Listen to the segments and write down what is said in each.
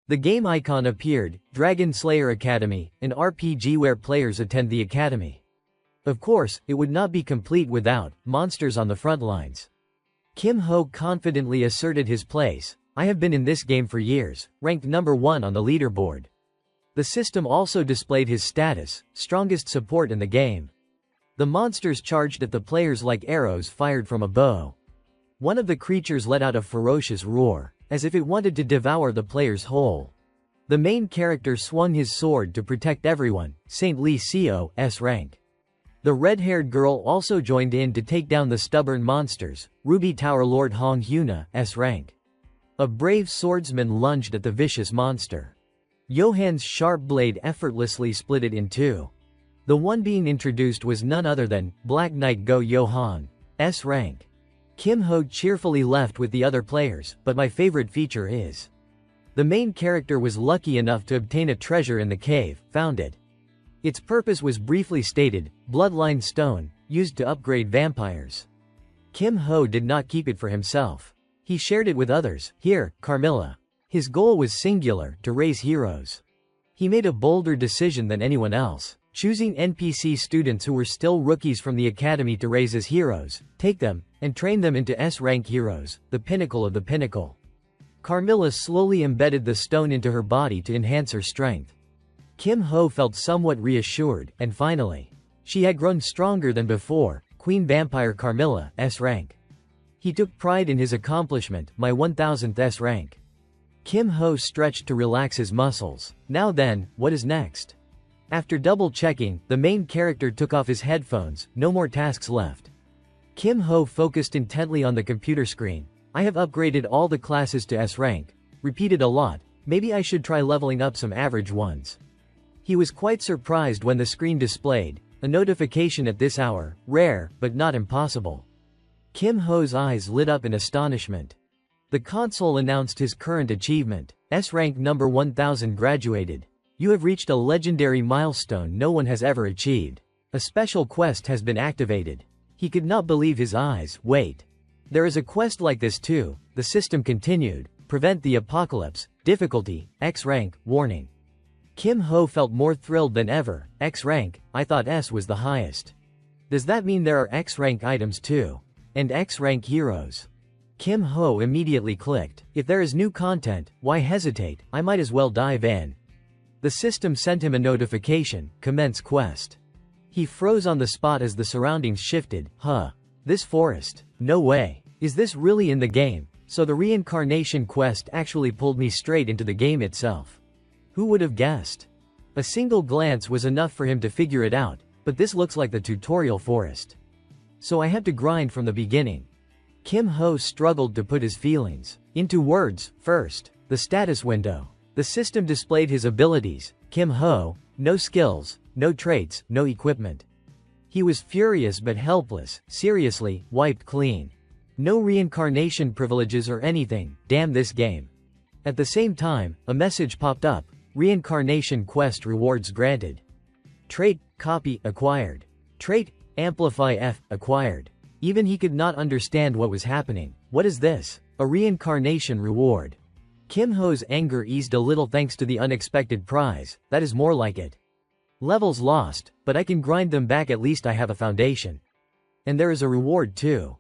The game icon appeared, Dragon Slayer Academy, an RPG where players attend the academy. Of course, it would not be complete without monsters on the front lines. Kim Ho confidently asserted his place. I have been in this game for years, ranked number 1 on the leaderboard. The system also displayed his status, strongest support in the game. The monsters charged at the players like arrows fired from a bow. One of the creatures let out a ferocious roar, as if it wanted to devour the players whole. The main character swung his sword to protect everyone, Saint Lee Seo's rank. The red-haired girl also joined in to take down the stubborn monsters, Ruby Tower Lord Hong Hyuna's rank. A brave swordsman lunged at the vicious monster. Johan's sharp blade effortlessly split it in two. The one being introduced was none other than Black Knight Go Johan's rank. Kim Ho cheerfully left with the other players, but my favorite feature is the main character was lucky enough to obtain a treasure in the cave, found it. Its purpose was briefly stated, Bloodline Stone, used to upgrade vampires. Kim Ho did not keep it for himself. He shared it with others. Here, Carmilla. His goal was singular, to raise heroes. He made a bolder decision than anyone else, choosing NPC students who were still rookies from the academy to raise as heroes, take them, and train them into S-rank heroes, the pinnacle of the pinnacle. Carmilla slowly embedded the stone into her body to enhance her strength. Kim Ho felt somewhat reassured, and finally, she had grown stronger than before, Queen Vampire Carmilla S-rank. He took pride in his accomplishment, my 1000th S-rank. Kim Ho stretched to relax his muscles. Now then, what is next? After double-checking, the main character took off his headphones, no more tasks left. Kim Ho focused intently on the computer screen. I have upgraded all the classes to S-rank. Repeated a lot, maybe I should try leveling up some average ones. He was quite surprised when the screen displayed a notification at this hour, rare, but not impossible. Kim Ho's eyes lit up in astonishment. The console announced his current achievement, S-rank number 1000 graduated. You have reached a legendary milestone no one has ever achieved. A special quest has been activated. He could not believe his eyes. Wait. There is a quest like this too, the system continued. Prevent the apocalypse, difficulty, X-rank, warning. Kim Ho felt more thrilled than ever. X-rank, I thought S was the highest. Does that mean there are X-rank items too? And X-rank heroes? Kim Ho immediately clicked. If there is new content, why hesitate? I might as well dive in. The system sent him a notification, commence quest. He froze on the spot as the surroundings shifted. This forest? No way. Is this really in the game? So the reincarnation quest actually pulled me straight into the game itself. Who would have guessed? A single glance was enough for him to figure it out, but this looks like the tutorial forest. So I have to grind from the beginning. Kim Ho struggled to put his feelings into words. First, the status window. The system displayed his abilities. Kim Ho, no skills, no traits, no equipment. He was furious but helpless, seriously, wiped clean. No reincarnation privileges or anything, damn this game. At the same time, a message popped up. Reincarnation quest rewards granted. Trait, copy, acquired. Trait, amplify F, acquired. Even he could not understand what was happening. What is this? A reincarnation reward. Kim Ho's anger eased a little thanks to the unexpected prize. That is more like it. Levels lost, but I can grind them back, at least I have a foundation. And there is a reward too.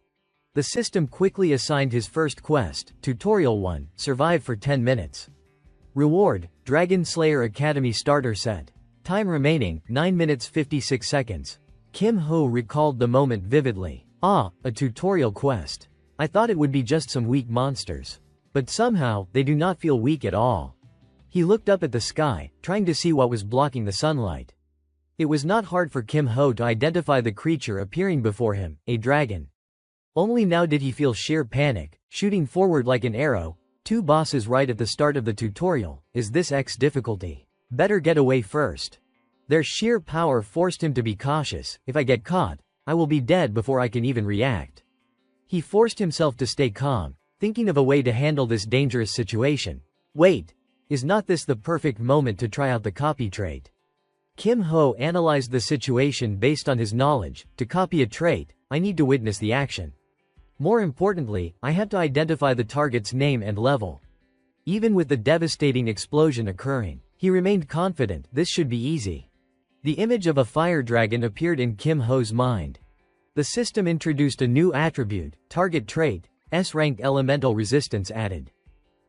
The system quickly assigned his first quest, Tutorial 1, survive for 10 minutes. Reward, Dragon Slayer Academy Starter Set. Time remaining, 9 minutes 56 seconds. Kim Ho recalled the moment vividly. A tutorial quest. I thought it would be just some weak monsters. But somehow, they do not feel weak at all. He looked up at the sky, trying to see what was blocking the sunlight. It was not hard for Kim Ho to identify the creature appearing before him, a dragon. Only now did he feel sheer panic, shooting forward like an arrow. 2 bosses right at the start of the tutorial. Is this X difficulty? Better get away first. Their sheer power forced him to be cautious. If I get caught, I will be dead before I can even react. He forced himself to stay calm, thinking of a way to handle this dangerous situation. Wait, is not this the perfect moment to try out the copy trait? Kim Ho analyzed the situation based on his knowledge. To copy a trait, I need to witness the action. More importantly, I have to identify the target's name and level. Even with the devastating explosion occurring, he remained confident this should be easy. The image of a fire dragon appeared in Kim Ho's mind. The system introduced a new attribute, target trait, S-rank elemental resistance added.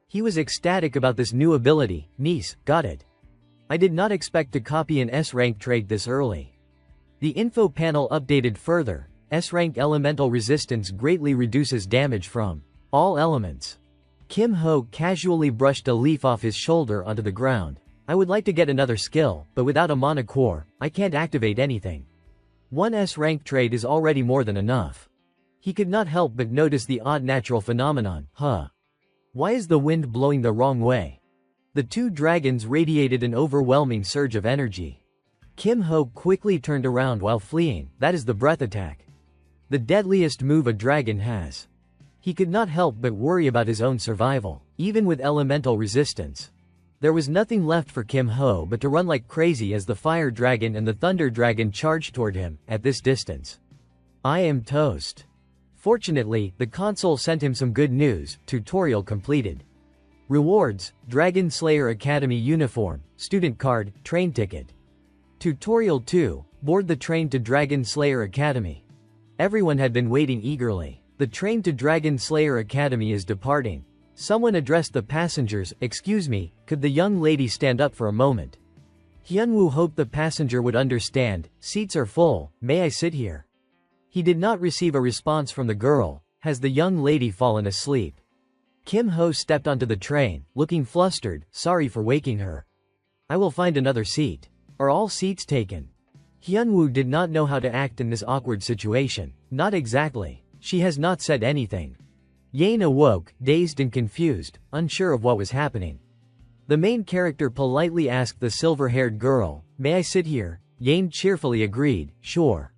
He was ecstatic about this new ability. Nice, got it. I did not expect to copy an S-rank trait this early. The info panel updated further. S-rank elemental resistance greatly reduces damage from all elements. Kim Ho casually brushed a leaf off his shoulder onto the ground. I would like to get another skill, but without a mana core, I can't activate anything. One S-rank trait is already more than enough. He could not help but notice the odd natural phenomenon. Why is the wind blowing the wrong way? The two dragons radiated an overwhelming surge of energy. Kim Ho quickly turned around while fleeing. That is the breath attack. The deadliest move a dragon has. He could not help but worry about his own survival, even with elemental resistance. There was nothing left for Kim Ho but to run like crazy as the fire dragon and the thunder dragon charged toward him. At this distance, I am toast. Fortunately, the console sent him some good news. Tutorial completed. Rewards: Dragon Slayer Academy uniform, student card, train ticket. Tutorial 2: Board the train to Dragon Slayer Academy. Everyone had been waiting eagerly. The train to Dragon Slayer Academy is departing. Someone addressed the passengers. Excuse me, could the young lady stand up for a moment? Hyunwoo hoped the passenger would understand. Seats are full, may I sit here? He did not receive a response from the girl. Has the young lady fallen asleep? Kim Ho stepped onto the train, looking flustered. Sorry for waking her. I will find another seat. Are all seats taken? Hyunwoo did not know how to act in this awkward situation. Not exactly. She has not said anything. Yane awoke, dazed and confused, unsure of what was happening. The main character politely asked the silver-haired girl, may I sit here? Yane cheerfully agreed, sure.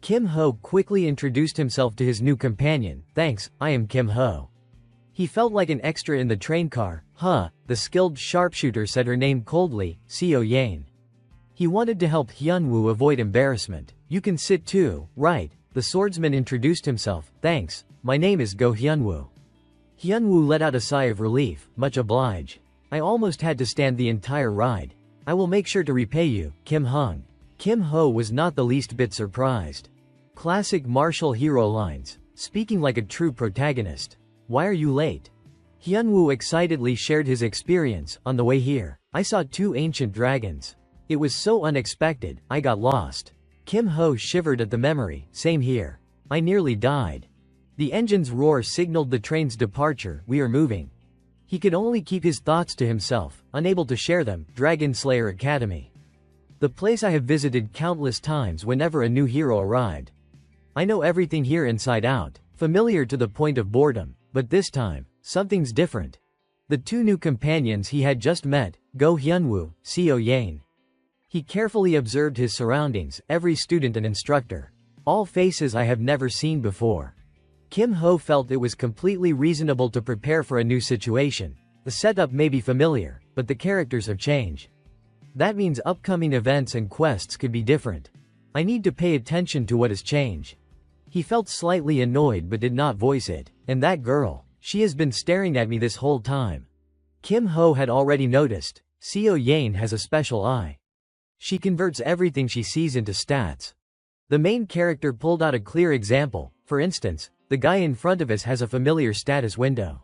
Kim Ho quickly introduced himself to his new companion. Thanks, I am Kim Ho. He felt like an extra in the train car. The skilled sharpshooter said her name coldly, Seo Yane. He wanted to help Hyunwoo avoid embarrassment. You can sit too, right? The swordsman introduced himself. Thanks, my name is Go Hyunwoo. Hyunwoo let out a sigh of relief. Much oblige. I almost had to stand the entire ride. I will make sure to repay you, Kim Hung. Kim Ho was not the least bit surprised. Classic martial hero lines, speaking like a true protagonist. Why are you late? Hyunwoo excitedly shared his experience. On the way here, I saw two ancient dragons. It was so unexpected, I got lost. Kim Ho shivered at the memory. Same here. I nearly died. The engine's roar signaled the train's departure. We are moving. He could only keep his thoughts to himself, unable to share them. Dragon Slayer Academy. The place I have visited countless times whenever a new hero arrived. I know everything here inside out, familiar to the point of boredom, but this time, something's different. The two new companions he had just met, Go Hyunwoo, Seo Yane. He carefully observed his surroundings, every student and instructor. All faces I have never seen before. Kim Ho felt it was completely reasonable to prepare for a new situation. The setup may be familiar, but the characters have changed. That means upcoming events and quests could be different. I need to pay attention to what has changed. He felt slightly annoyed but did not voice it. And that girl, she has been staring at me this whole time. Kim Ho had already noticed. Seo Yane has a special eye. She converts everything she sees into stats. The main character pulled out a clear example. For instance, the guy in front of us has a familiar status window.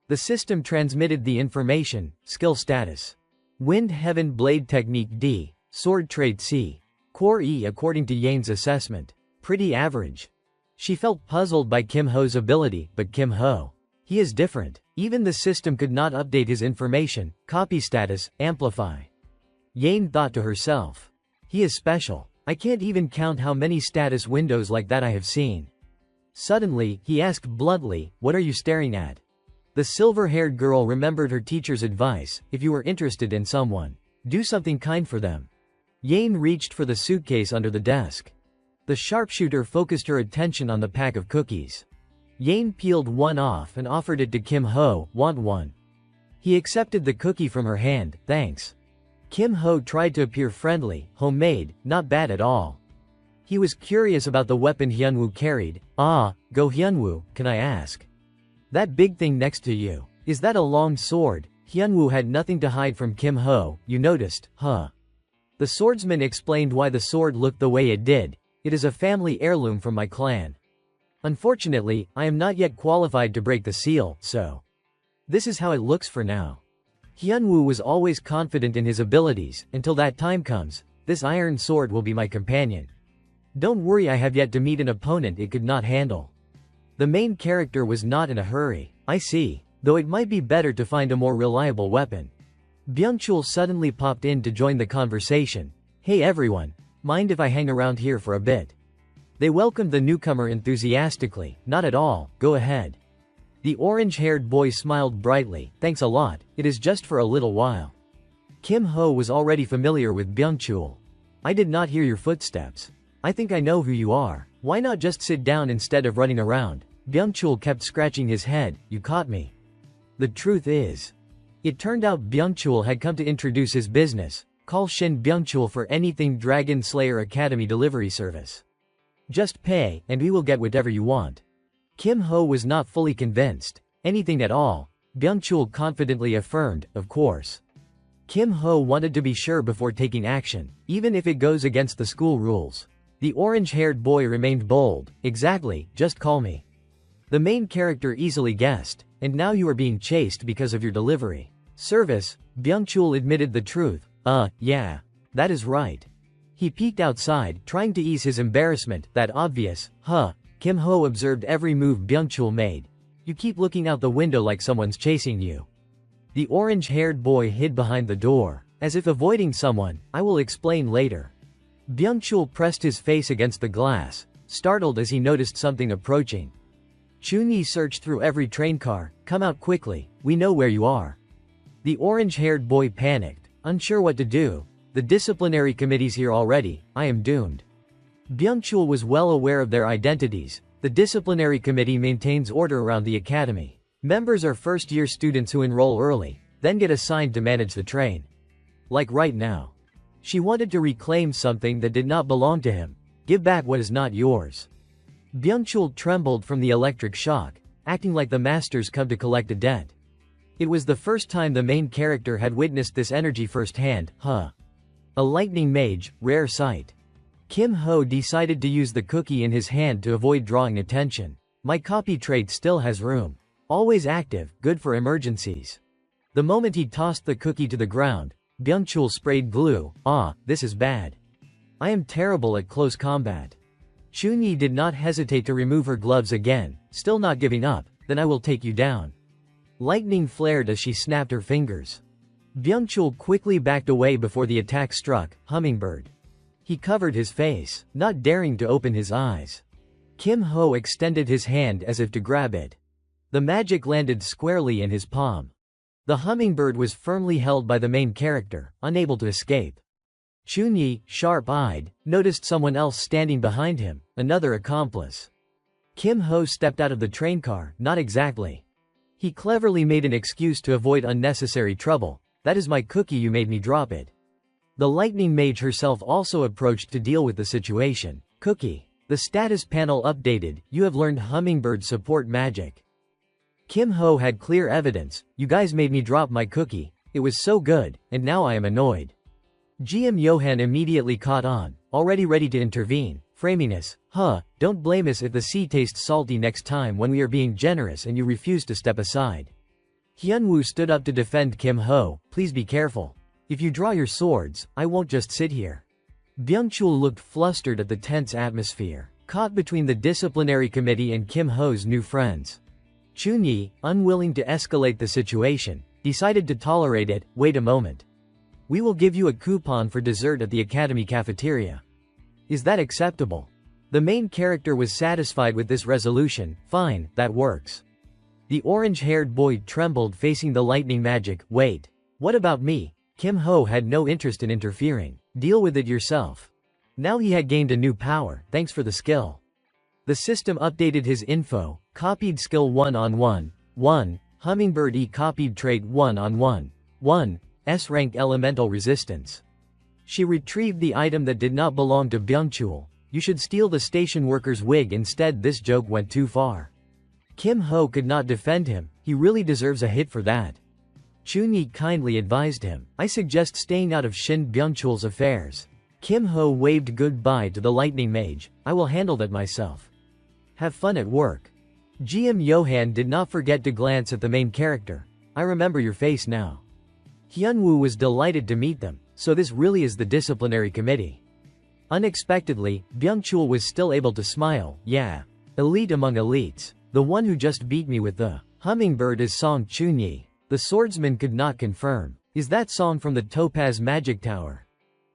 The system transmitted the information. Skill status: Wind Heaven Blade Technique D, Sword Trade C, Core E. According to Yane's assessment, pretty average. She felt puzzled by Kim Ho's ability, but Kim Ho, he is different. Even the system could not update his information. Copy status, amplify. Yane thought to herself. He is special. I can't even count how many status windows like that I have seen. Suddenly, he asked bluntly, what are you staring at? The silver-haired girl remembered her teacher's advice. If you are interested in someone, do something kind for them. Yane reached for the suitcase under the desk. The sharpshooter focused her attention on the pack of cookies. Yane peeled one off and offered it to Kim Ho. Want one? He accepted the cookie from her hand. Thanks. Kim Ho tried to appear friendly. Homemade, not bad at all. He was curious about the weapon Hyunwoo carried. Go Hyunwoo, can I ask? That big thing next to you, Is that a long sword? Hyunwoo had nothing to hide from Kim Ho, you noticed, huh? The swordsman explained why the sword looked the way it did. It is a family heirloom from my clan. Unfortunately, I am not yet qualified to break the seal, so this is how it looks for now. Hyunwoo was always confident in his abilities. Until that time comes, this iron sword will be my companion. Don't worry, I have yet to meet an opponent it could not handle. The main character was not in a hurry. I see, though it might be better to find a more reliable weapon. Byung-chul suddenly popped in to join the conversation. Hey everyone, mind if I hang around here for a bit? They welcomed the newcomer enthusiastically. Not at all, go ahead. The orange-haired boy smiled brightly. Thanks a lot, it is just for a little while. Kim Ho was already familiar with Byung-chul. I did not hear your footsteps. I think I know who you are. Why not just sit down instead of running around? Byung-chul kept scratching his head. You caught me. The truth is, it turned out Byung-chul had come to introduce his business. Call Shin Byung-chul for anything Dragon Slayer Academy delivery service. Just pay, and we will get whatever you want. Kim Ho was not fully convinced. Anything at all, Byung-chul confidently affirmed, of course. Kim Ho wanted to be sure before taking action, even if it goes against the school rules. The orange-haired boy remained bold. Exactly, just call me. The main character easily guessed, and now you are being chased because of your delivery service. Byung-chul admitted the truth. Yeah. That is right. He peeked outside, trying to ease his embarrassment. That obvious, huh? Kim Ho observed every move Byung-chul made. You keep looking out the window like someone's chasing you. The orange-haired boy hid behind the door, as if avoiding someone. I will explain later. Byung-chul pressed his face against the glass, startled as he noticed something approaching. Chun-yi searched through every train car. Come out quickly, we know where you are. The orange-haired boy panicked, unsure what to do. The disciplinary committee's here already, I am doomed. Byung-chul was well aware of their identities. The disciplinary committee maintains order around the academy. Members are first-year students who enroll early, then get assigned to manage the train. Like right now. She wanted to reclaim something that did not belong to him. Give back what is not yours. Byung-chul trembled from the electric shock, acting like the masters come to collect a debt. It was the first time the main character had witnessed this energy firsthand, huh? A lightning mage, rare sight. Kim Ho decided to use the cookie in his hand to avoid drawing attention. My copy trait still has room. Always active, good for emergencies. The moment he tossed the cookie to the ground, Byung-chul sprayed glue. This is bad. I am terrible at close combat. Chun-yi did not hesitate to remove her gloves again, still not giving up. Then I will take you down. Lightning flared as she snapped her fingers. Byung-chul quickly backed away before the attack struck. Hummingbird. He covered his face, not daring to open his eyes. Kim Ho extended his hand as if to grab it. The magic landed squarely in his palm. The hummingbird was firmly held by the main character, unable to escape. Chun-yi, sharp-eyed, noticed someone else standing behind him, another accomplice. Kim Ho stepped out of the train car. Not exactly. He cleverly made an excuse to avoid unnecessary trouble. That is my cookie, you made me drop it. The lightning mage herself also approached to deal with the situation. Cookie. The status panel updated. You have learned hummingbird support magic. Kim Ho had clear evidence. You guys made me drop my cookie. It was so good, and now I am annoyed. GM Johan immediately caught on, already ready to intervene. Framiness. Don't blame us if the sea tastes salty next time when we are being generous and you refuse to step aside. Hyunwoo stood up to defend Kim Ho. Please be careful. If you draw your swords, I won't just sit here. Byung-chul looked flustered at the tense atmosphere, caught between the disciplinary committee and Kim Ho's new friends. Chun-yi, unwilling to escalate the situation, decided to tolerate it. Wait a moment. We will give you a coupon for dessert at the academy cafeteria. Is that acceptable? The main character was satisfied with this resolution. Fine, that works. The orange-haired boy trembled facing the lightning magic. Wait. What about me? Kim Ho had no interest in interfering. Deal with it yourself. Now he had gained a new power, thanks for the skill. The system updated his info. Copied skill 1-on-1. 1. Hummingbird E copied trait 1-on-1. 1. S-rank elemental resistance. She retrieved the item that did not belong to Byung-chul. You should steal the station worker's wig instead. This joke went too far. Kim Ho could not defend him, he really deserves a hit for that. Chunyi kindly advised him, I suggest staying out of Shin Byungchul's affairs. Kim Ho waved goodbye to the lightning mage, I will handle that myself. Have fun at work. GM Johan did not forget to glance at the main character. I remember your face now. Hyunwoo was delighted to meet them, so this really is the disciplinary committee. Unexpectedly, Byungchul was still able to smile, yeah. Elite among elites. The one who just beat me with the hummingbird is Song Chunyi. The swordsman could not confirm. Is that Song from the Topaz Magic Tower?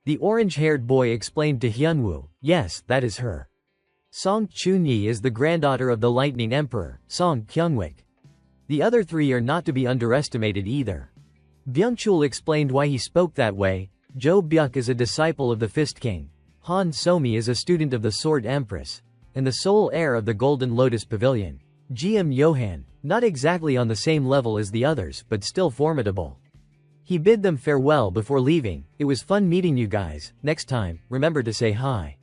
The orange-haired boy explained to Hyunwoo, yes, that is her. Song Chunyi is the granddaughter of the Lightning Emperor, Song Kyungwik. The other three are not to be underestimated either. Byungchul explained why he spoke that way. Jo Byuk is a disciple of the Fist King. Han Somi is a student of the Sword Empress, and the sole heir of the Golden Lotus Pavilion. GM Johan, not exactly on the same level as the others, but still formidable. He bid them farewell before leaving. It was fun meeting you guys. Next time, remember to say hi.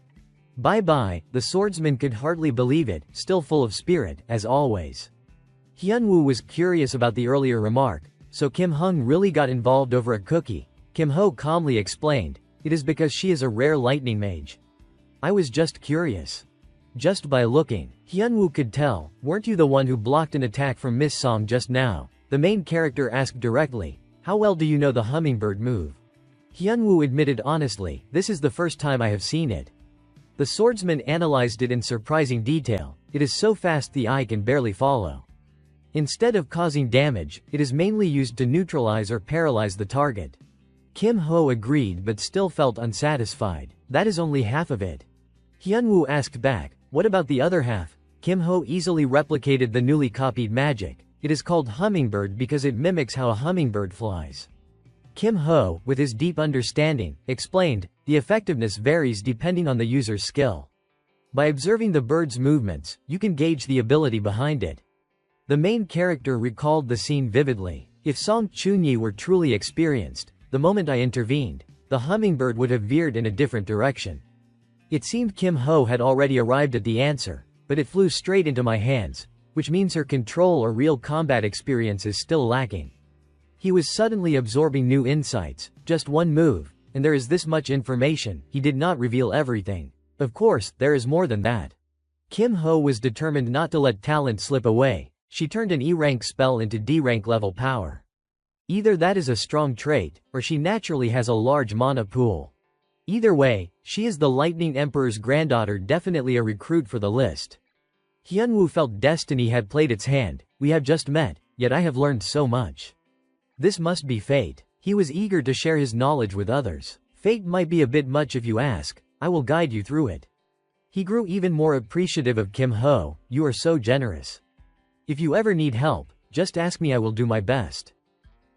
Bye-bye. The swordsman could hardly believe it, still full of spirit, as always. Hyunwoo was curious about the earlier remark, so Kim Hung really got involved over a cookie. Kim Ho calmly explained, it is because she is a rare lightning mage. I was just curious. Just by looking, Hyunwoo could tell, weren't you the one who blocked an attack from Miss Song just now? The main character asked directly, how well do you know the hummingbird move? Hyunwoo admitted honestly, this is the first time I have seen it. The swordsman analyzed it in surprising detail, it is so fast the eye can barely follow. Instead of causing damage, it is mainly used to neutralize or paralyze the target. Kim Ho agreed but still felt unsatisfied, that is only half of it. Hyunwoo asked back, what about the other half? Kim Ho easily replicated the newly copied magic. It is called hummingbird because it mimics how a hummingbird flies. Kim Ho, with his deep understanding, explained, the effectiveness varies depending on the user's skill. By observing the bird's movements, you can gauge the ability behind it. The main character recalled the scene vividly. If Song Chunyi were truly experienced, the moment I intervened, the hummingbird would have veered in a different direction. It seemed Kim Ho had already arrived at the answer, but it flew straight into my hands, which means her control or real combat experience is still lacking. He was suddenly absorbing new insights, just one move, and there is this much information, he did not reveal everything. Of course, there is more than that. Kim Ho was determined not to let talent slip away, she turned an E-rank spell into D-rank level power. Either that is a strong trait, or she naturally has a large mana pool. Either way, she is the Lightning Emperor's granddaughter, definitely a recruit for the list. Hyunwoo felt destiny had played its hand, we have just met, yet I have learned so much. This must be fate. He was eager to share his knowledge with others. Fate might be a bit much if you ask, I will guide you through it. He grew even more appreciative of Kim Ho, you are so generous. If you ever need help, just ask me, I will do my best.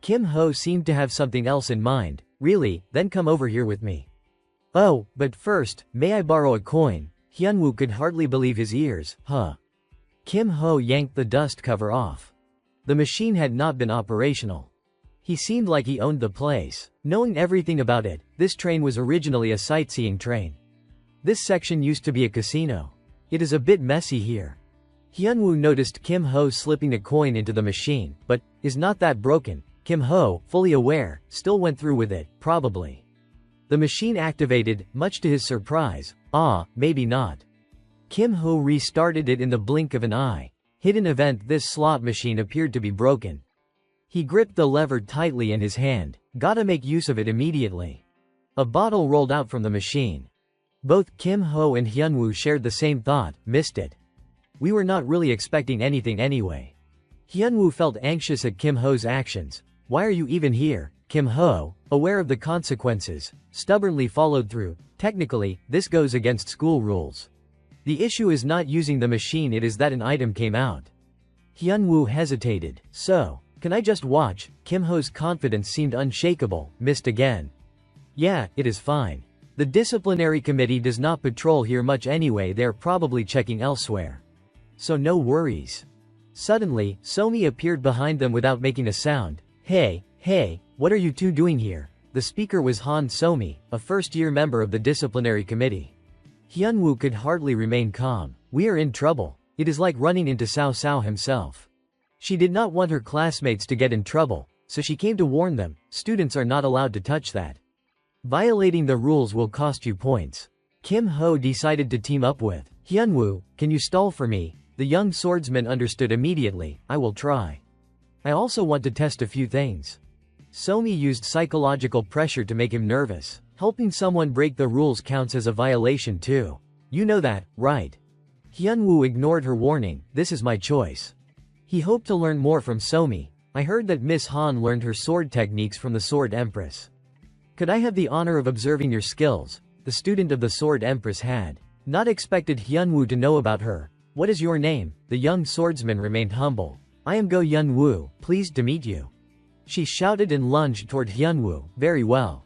Kim Ho seemed to have something else in mind. Really, then come over here with me. Oh, but first, may I borrow a coin? Hyunwoo could hardly believe his ears, huh? Kim Ho yanked the dust cover off. The machine had not been operational. He seemed like he owned the place. Knowing everything about it, this train was originally a sightseeing train. This section used to be a casino. It is a bit messy here. Hyunwoo noticed Kim Ho slipping a coin into the machine, but, is not that broken? Kim Ho, fully aware, still went through with it, probably. The machine activated, much to his surprise. Maybe not. Kim Ho restarted it in the blink of an eye. Hidden event, this slot machine appeared to be broken. He gripped the lever tightly in his hand. Gotta make use of it immediately. A bottle rolled out from the machine. Both Kim Ho and Hyunwoo shared the same thought, missed it. We were not really expecting anything anyway. Hyunwoo felt anxious at Kim Ho's actions. Why are you even here? Kim Ho, aware of the consequences, stubbornly followed through. Technically, this goes against school rules. The issue is not using the machine, it is that an item came out. Hyunwoo hesitated. So, can I just watch? Kim Ho's confidence seemed unshakable. Missed again. Yeah, it is fine. The disciplinary committee does not patrol here much anyway, they're probably checking elsewhere. So no worries. Suddenly, Somi appeared behind them without making a sound. Hey, what are you two doing here? The speaker was Han Somi, a first-year member of the disciplinary committee. Hyunwoo could hardly remain calm. We are in trouble. It is like running into Cao Cao himself. She did not want her classmates to get in trouble, so she came to warn them, students are not allowed to touch that. Violating the rules will cost you points. Kim Ho decided to team up with Hyunwoo. Can you stall for me? The young swordsman understood immediately. I will try. I also want to test a few things. Somi used psychological pressure to make him nervous. Helping someone break the rules counts as a violation too. You know that, right? Hyunwoo ignored her warning. This is my choice. He hoped to learn more from Somi. I heard that Miss Han learned her sword techniques from the Sword Empress. Could I have the honor of observing your skills? The student of the Sword Empress had not expected Hyunwoo to know about her. What is your name? The young swordsman remained humble. I am Go Hyunwoo, pleased to meet you. She shouted and lunged toward Hyunwoo. Very well.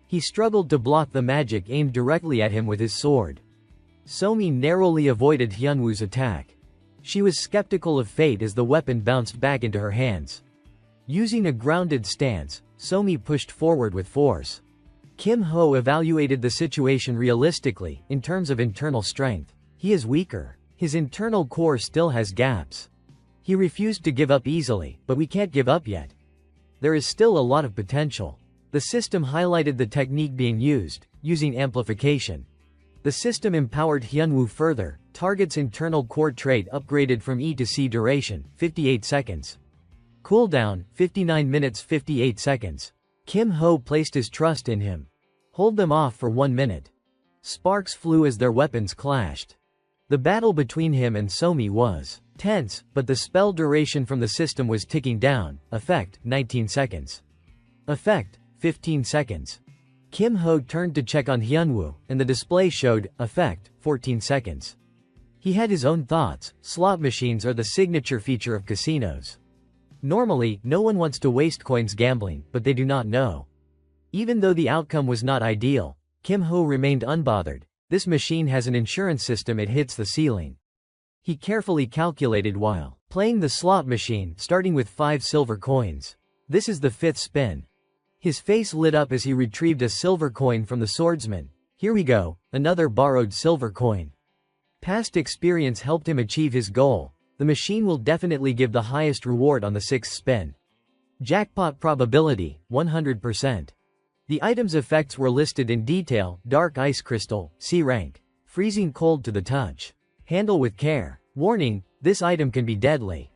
He struggled to block the magic aimed directly at him with his sword. Somi narrowly avoided Hyunwoo's attack. She was skeptical of fate as the weapon bounced back into her hands. Using a grounded stance, Somi pushed forward with force. Kim Ho evaluated the situation realistically, in terms of internal strength. He is weaker. His internal core still has gaps. He refused to give up easily, but we can't give up yet. There is still a lot of potential. The system highlighted the technique being used, using amplification. The system empowered Hyunwoo further. Target's internal core trait upgraded from E to C. Duration, 58 seconds. Cooldown, 59 minutes 58 seconds. Kim Ho placed his trust in him. Hold them off for 1 minute. Sparks flew as their weapons clashed. The battle between him and Somi was tense, but the spell duration from the system was ticking down. Effect, 19 seconds. Effect, 15 seconds. Kim Ho turned to check on Hyunwoo, and the display showed, effect, 14 seconds. He had his own thoughts. Slot machines are the signature feature of casinos. Normally, no one wants to waste coins gambling, but they do not know. Even though the outcome was not ideal, Kim Ho remained unbothered. This machine has an insurance system, it hits the ceiling. He carefully calculated while playing the slot machine, starting with 5 silver coins. This is the 5th spin. His face lit up as he retrieved a silver coin from the swordsman. Here we go, another borrowed silver coin. Past experience helped him achieve his goal. The machine will definitely give the highest reward on the 6th spin. Jackpot probability, 100%. The item's effects were listed in detail. Dark ice crystal, C rank. Freezing cold to the touch. Handle with care. Warning, this item can be deadly.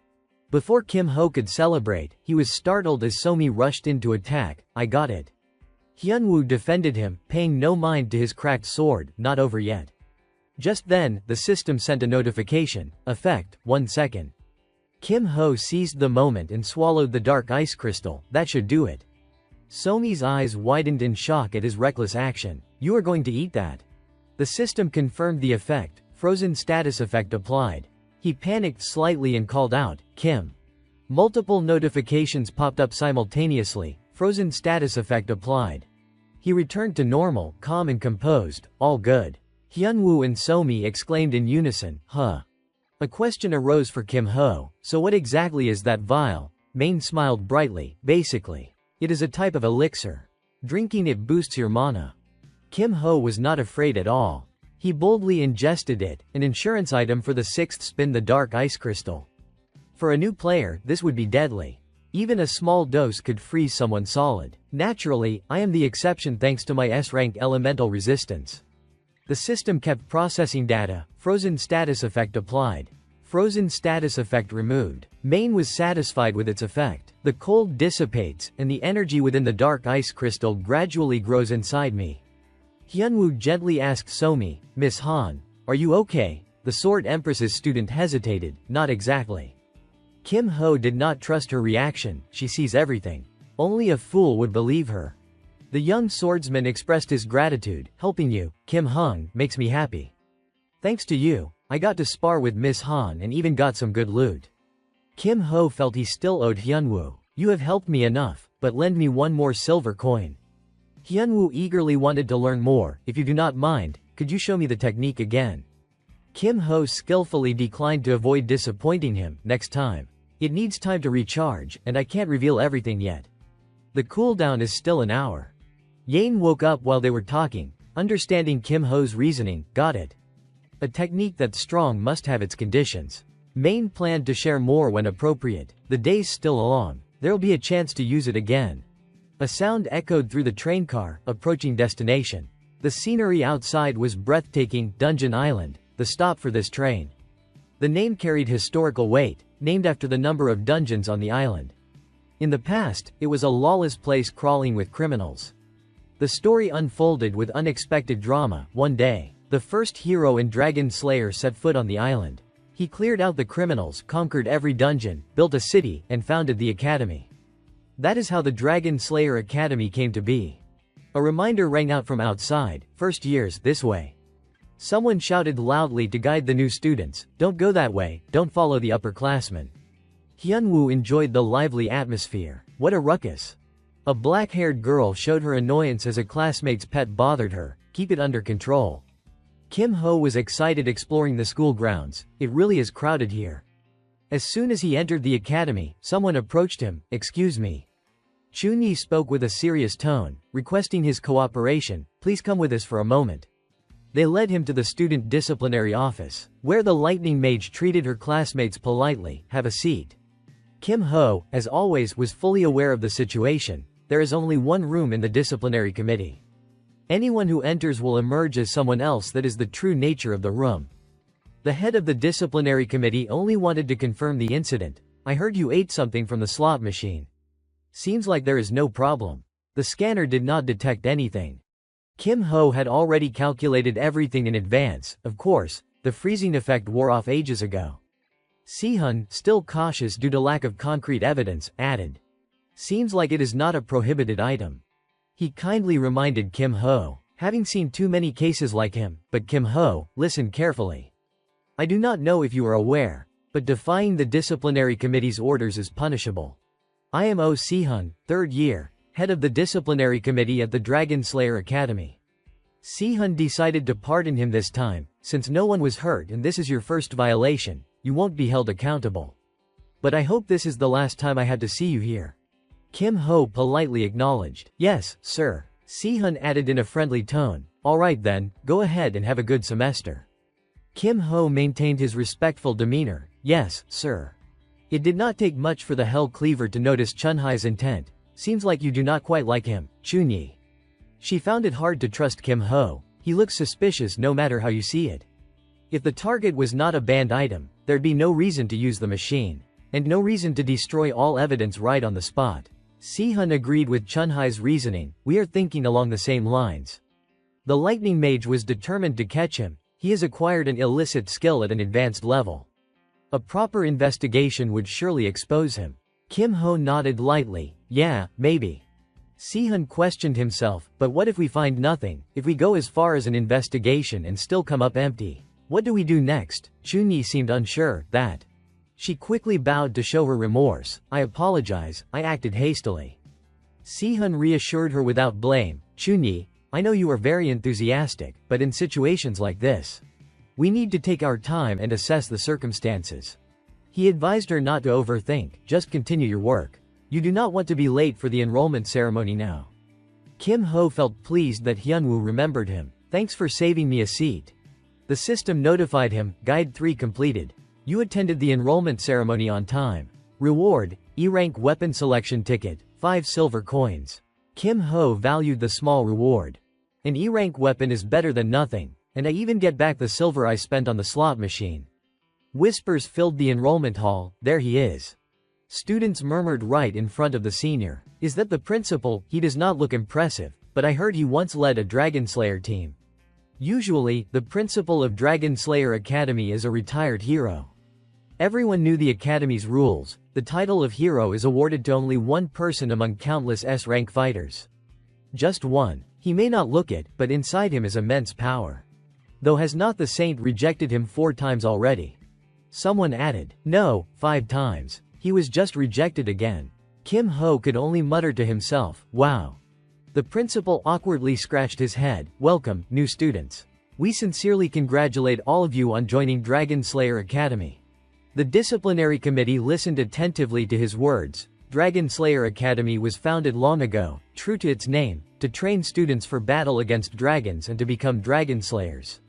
Before Kim Ho could celebrate, he was startled as Somi rushed in to attack. I got it. Hyunwoo defended him, paying no mind to his cracked sword. Not over yet. Just then, the system sent a notification. Effect, 1 second. Kim Ho seized the moment and swallowed the dark ice crystal. That should do it. Somi's eyes widened in shock at his reckless action. You are going to eat that. The system confirmed the effect. Frozen status effect applied. He panicked slightly and called out, Kim. Multiple notifications popped up simultaneously. Frozen status effect applied. He returned to normal, calm and composed. All good. Hyunwoo and Somi exclaimed in unison, huh. A question arose for Kim Ho. So what exactly is that vial? Main smiled brightly. Basically, it is a type of elixir. Drinking it boosts your mana. Kim Ho was not afraid at all. He boldly ingested it, an insurance item for the 6th spin, the dark ice crystal. For a new player, this would be deadly. Even a small dose could freeze someone solid. Naturally, I am the exception thanks to my S-rank elemental resistance. The system kept processing data. Frozen status effect applied. Frozen status effect removed. Main was satisfied with its effect. The cold dissipates, and the energy within the dark ice crystal gradually grows inside me. Hyunwoo gently asked Somi, Miss Han, are you okay? The Sword Empress's student hesitated. Not exactly. Kim Ho did not trust her reaction. She sees everything. Only a fool would believe her. The young swordsman expressed his gratitude. Helping you, Kim Hung, makes me happy. Thanks to you, I got to spar with Miss Han and even got some good loot. Kim Ho felt he still owed Hyunwoo. You have helped me enough, but lend me 1 more silver coin. Hyunwoo eagerly wanted to learn more. If you do not mind, could you show me the technique again? Kim Ho skillfully declined to avoid disappointing him. Next time. It needs time to recharge, and I can't reveal everything yet. The cooldown is still an hour. Yane woke up while they were talking, understanding Kim Ho's reasoning. Got it. A technique that's strong must have its conditions. Main planned to share more when appropriate. The day's still long. There'll be a chance to use it again. A sound echoed through the train car, approaching destination. The scenery outside was breathtaking. Dungeon Island, the stop for this train. The name carried historical weight, named after the number of dungeons on the island. In the past, it was a lawless place crawling with criminals. The story unfolded with unexpected drama. One day, the first hero in Dragon Slayer set foot on the island. He cleared out the criminals, conquered every dungeon, built a city, and founded the academy. That is how the Dragon Slayer Academy came to be. A reminder rang out from outside, first years, this way. Someone shouted loudly to guide the new students, don't go that way, don't follow the upperclassmen. Hyunwoo enjoyed the lively atmosphere. What a ruckus. A black-haired girl showed her annoyance as a classmate's pet bothered her. Keep it under control. Kim Ho was excited exploring the school grounds. It really is crowded here. As soon as he entered the academy, someone approached him. Excuse me. Chunyi spoke with a serious tone, requesting his cooperation. Please come with us for a moment. They led him to the student disciplinary office, where the lightning mage treated her classmates politely. Have a seat. Kim Ho, as always, was fully aware of the situation. There is only one room in the disciplinary committee. Anyone who enters will emerge as someone else. That is the true nature of the room. The head of the disciplinary committee only wanted to confirm the incident. I heard you ate something from the slot machine. Seems like there is no problem. The scanner did not detect anything. Kim Ho had already calculated everything in advance. Of course, the freezing effect wore off ages ago. Sehun, still cautious due to lack of concrete evidence, added. Seems like it is not a prohibited item. He kindly reminded Kim Ho, having seen too many cases like him. But Kim Ho, listen carefully. I do not know if you are aware, but defying the disciplinary committee's orders is punishable. I am Oh Sehun, 3rd year, head of the disciplinary committee at the Dragon Slayer Academy. Sehun decided to pardon him this time, since no one was hurt and this is your first violation. You won't be held accountable. But I hope this is the last time I had to see you here. Kim Ho politely acknowledged. Yes, sir. Sehun added in a friendly tone. Alright then, go ahead and have a good semester. Kim Ho maintained his respectful demeanor. Yes, sir. It did not take much for the Hell Cleaver to notice Chunhai's intent. Seems like you do not quite like him, Chunyi. She found it hard to trust Kim Ho. He looks suspicious no matter how you see it. If the target was not a banned item, there'd be no reason to use the machine. And no reason to destroy all evidence right on the spot. Sehun agreed with Chunhai's reasoning. We are thinking along the same lines. The lightning mage was determined to catch him. He has acquired an illicit skill at an advanced level. A proper investigation would surely expose him. Kim Ho nodded lightly. Yeah, maybe. Sehun questioned himself, but what if we find nothing? If we go as far as an investigation and still come up empty? What do we do next? Chunyi seemed unsure. That. She quickly bowed to show her remorse. I apologize, I acted hastily. Sehun reassured her without blame. Chunyi, I know you are very enthusiastic, but in situations like this, we need to take our time and assess the circumstances. He advised her not to overthink, just continue your work. You do not want to be late for the enrollment ceremony now. Kim Ho felt pleased that Hyunwoo remembered him. Thanks for saving me a seat. The system notified him. Guide 3 completed. You attended the enrollment ceremony on time. Reward, E-rank weapon selection ticket, 5 silver coins. Kim Ho valued the small reward. An E-rank weapon is better than nothing, and I even get back the silver I spent on the slot machine. Whispers filled the enrollment hall. There he is. Students murmured right in front of the senior. Is that the principal? He does not look impressive, but I heard he once led a Dragon Slayer team. Usually, the principal of Dragon Slayer Academy is a retired hero. Everyone knew the academy's rules. The title of hero is awarded to only one person among countless S-rank fighters. Just one. He may not look it, but inside him is immense power. Though has not the saint rejected him 4 times already? Someone added. No, 5 times. He was just rejected again. Kim Ho could only mutter to himself, wow. The principal awkwardly scratched his head. Welcome, new students. We sincerely congratulate all of you on joining Dragon Slayer Academy. The disciplinary committee listened attentively to his words. Dragon Slayer Academy was founded long ago, true to its name, to train students for battle against dragons and to become dragon slayers.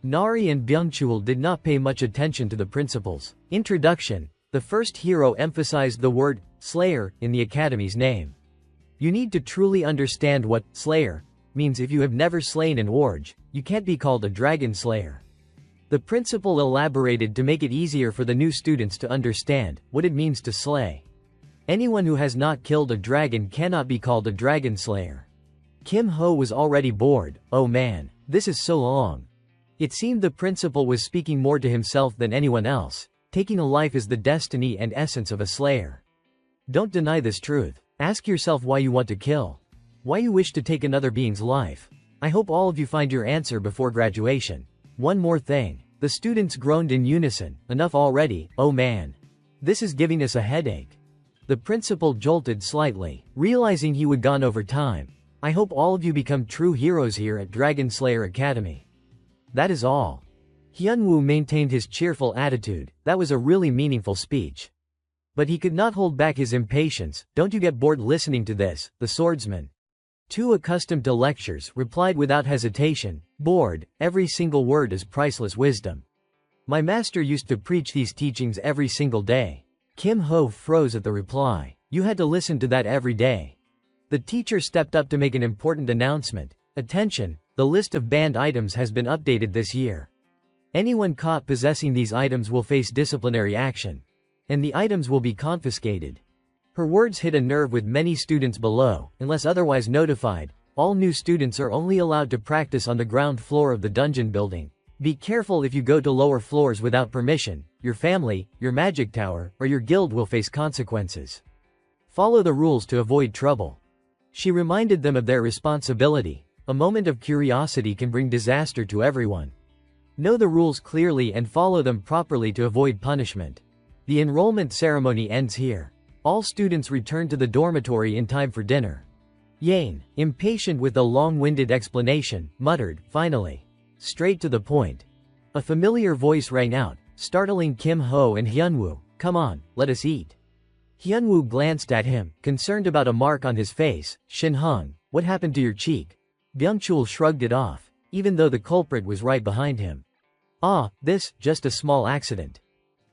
Nari and Byungchul did not pay much attention to the principal's introduction. The first hero emphasized the word Slayer in the academy's name. You need to truly understand what Slayer means. If you have never slain an org, you can't be called a dragon slayer. The principal elaborated to make it easier for the new students to understand what it means to slay. Anyone who has not killed a dragon cannot be called a dragon slayer. Kim Ho was already bored. Oh man, this is so long. It seemed the principal was speaking more to himself than anyone else. Taking a life is the destiny and essence of a slayer. Don't deny this truth. Ask yourself why you want to kill. Why you wish to take another being's life. I hope all of you find your answer before graduation. One more thing. The students groaned in unison. Enough already, oh man. This is giving us a headache. The principal jolted slightly, realizing he would gone over time. I hope all of you become true heroes here at Dragon Slayer Academy. That is all. Hyunwoo maintained his cheerful attitude. That was a really meaningful speech. But he could not hold back his impatience. Don't you get bored listening to this? The swordsman, too accustomed to lectures, replied without hesitation. Bored, every single word is priceless wisdom. My master used to preach these teachings every single day. Kim Ho froze at the reply. You had to listen to that every day. The teacher stepped up to make an important announcement. Attention, the list of banned items has been updated this year. Anyone caught possessing these items will face disciplinary action. And the items will be confiscated. Her words hit a nerve with many students below. Unless otherwise notified, all new students are only allowed to practice on the ground floor of the dungeon building. Be careful if you go to lower floors without permission. Your family, your magic tower, or your guild will face consequences. Follow the rules to avoid trouble. She reminded them of their responsibility. A moment of curiosity can bring disaster to everyone. Know the rules clearly and follow them properly to avoid punishment. The enrollment ceremony ends here. All students return to the dormitory in time for dinner. Yane, impatient with the long-winded explanation, muttered, finally. Straight to the point. A familiar voice rang out, startling Kim Ho and Hyunwoo. Come on, let us eat. Hyunwoo glanced at him, concerned about a mark on his face. Shin-hung, what happened to your cheek? Byungchul shrugged it off, even though the culprit was right behind him. Ah, just a small accident.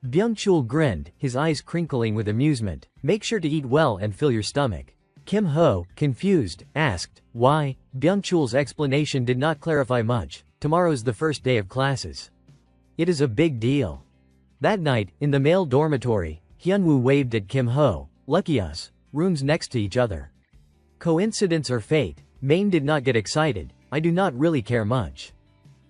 Byungchul grinned, his eyes crinkling with amusement. Make sure to eat well and fill your stomach. Kim Ho, confused, asked, why? Byungchul's explanation did not clarify much. Tomorrow's the first day of classes. It is a big deal. That night, in the male dormitory, Hyunwoo waved at Kim Ho. Lucky us. Rooms next to each other. Coincidence or fate? Main did not get excited. I do not really care much.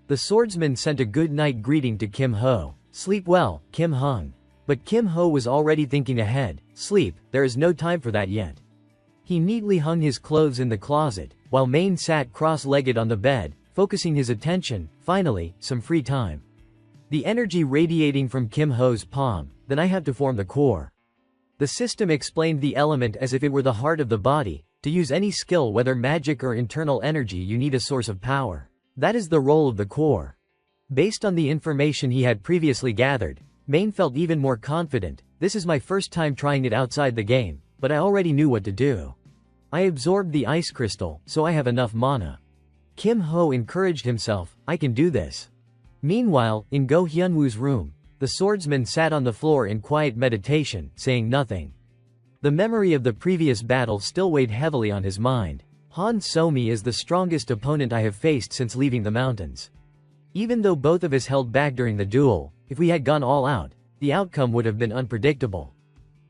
The swordsman sent a good night greeting to Kim Ho. Sleep well, Kim Hung. But Kim Ho was already thinking ahead. Sleep, there is no time for that yet. He neatly hung his clothes in the closet, while Main sat cross-legged on the bed, focusing his attention. Finally, some free time. The energy radiating from Kim Ho's palm. Then I have to form the core. The system explained the element as if it were the heart of the body. To use any skill, whether magic or internal energy, you need a source of power. That is the role of the core. Based on the information he had previously gathered, Main felt even more confident. This is my first time trying it outside the game, but I already knew what to do. I absorbed the ice crystal, so I have enough mana. Kim Ho encouraged himself, I can do this. Meanwhile, in Go Hyunwoo's room, the swordsman sat on the floor in quiet meditation, saying nothing. The memory of the previous battle still weighed heavily on his mind. Han Somi is the strongest opponent I have faced since leaving the mountains. Even though both of us held back during the duel, if we had gone all out, the outcome would have been unpredictable.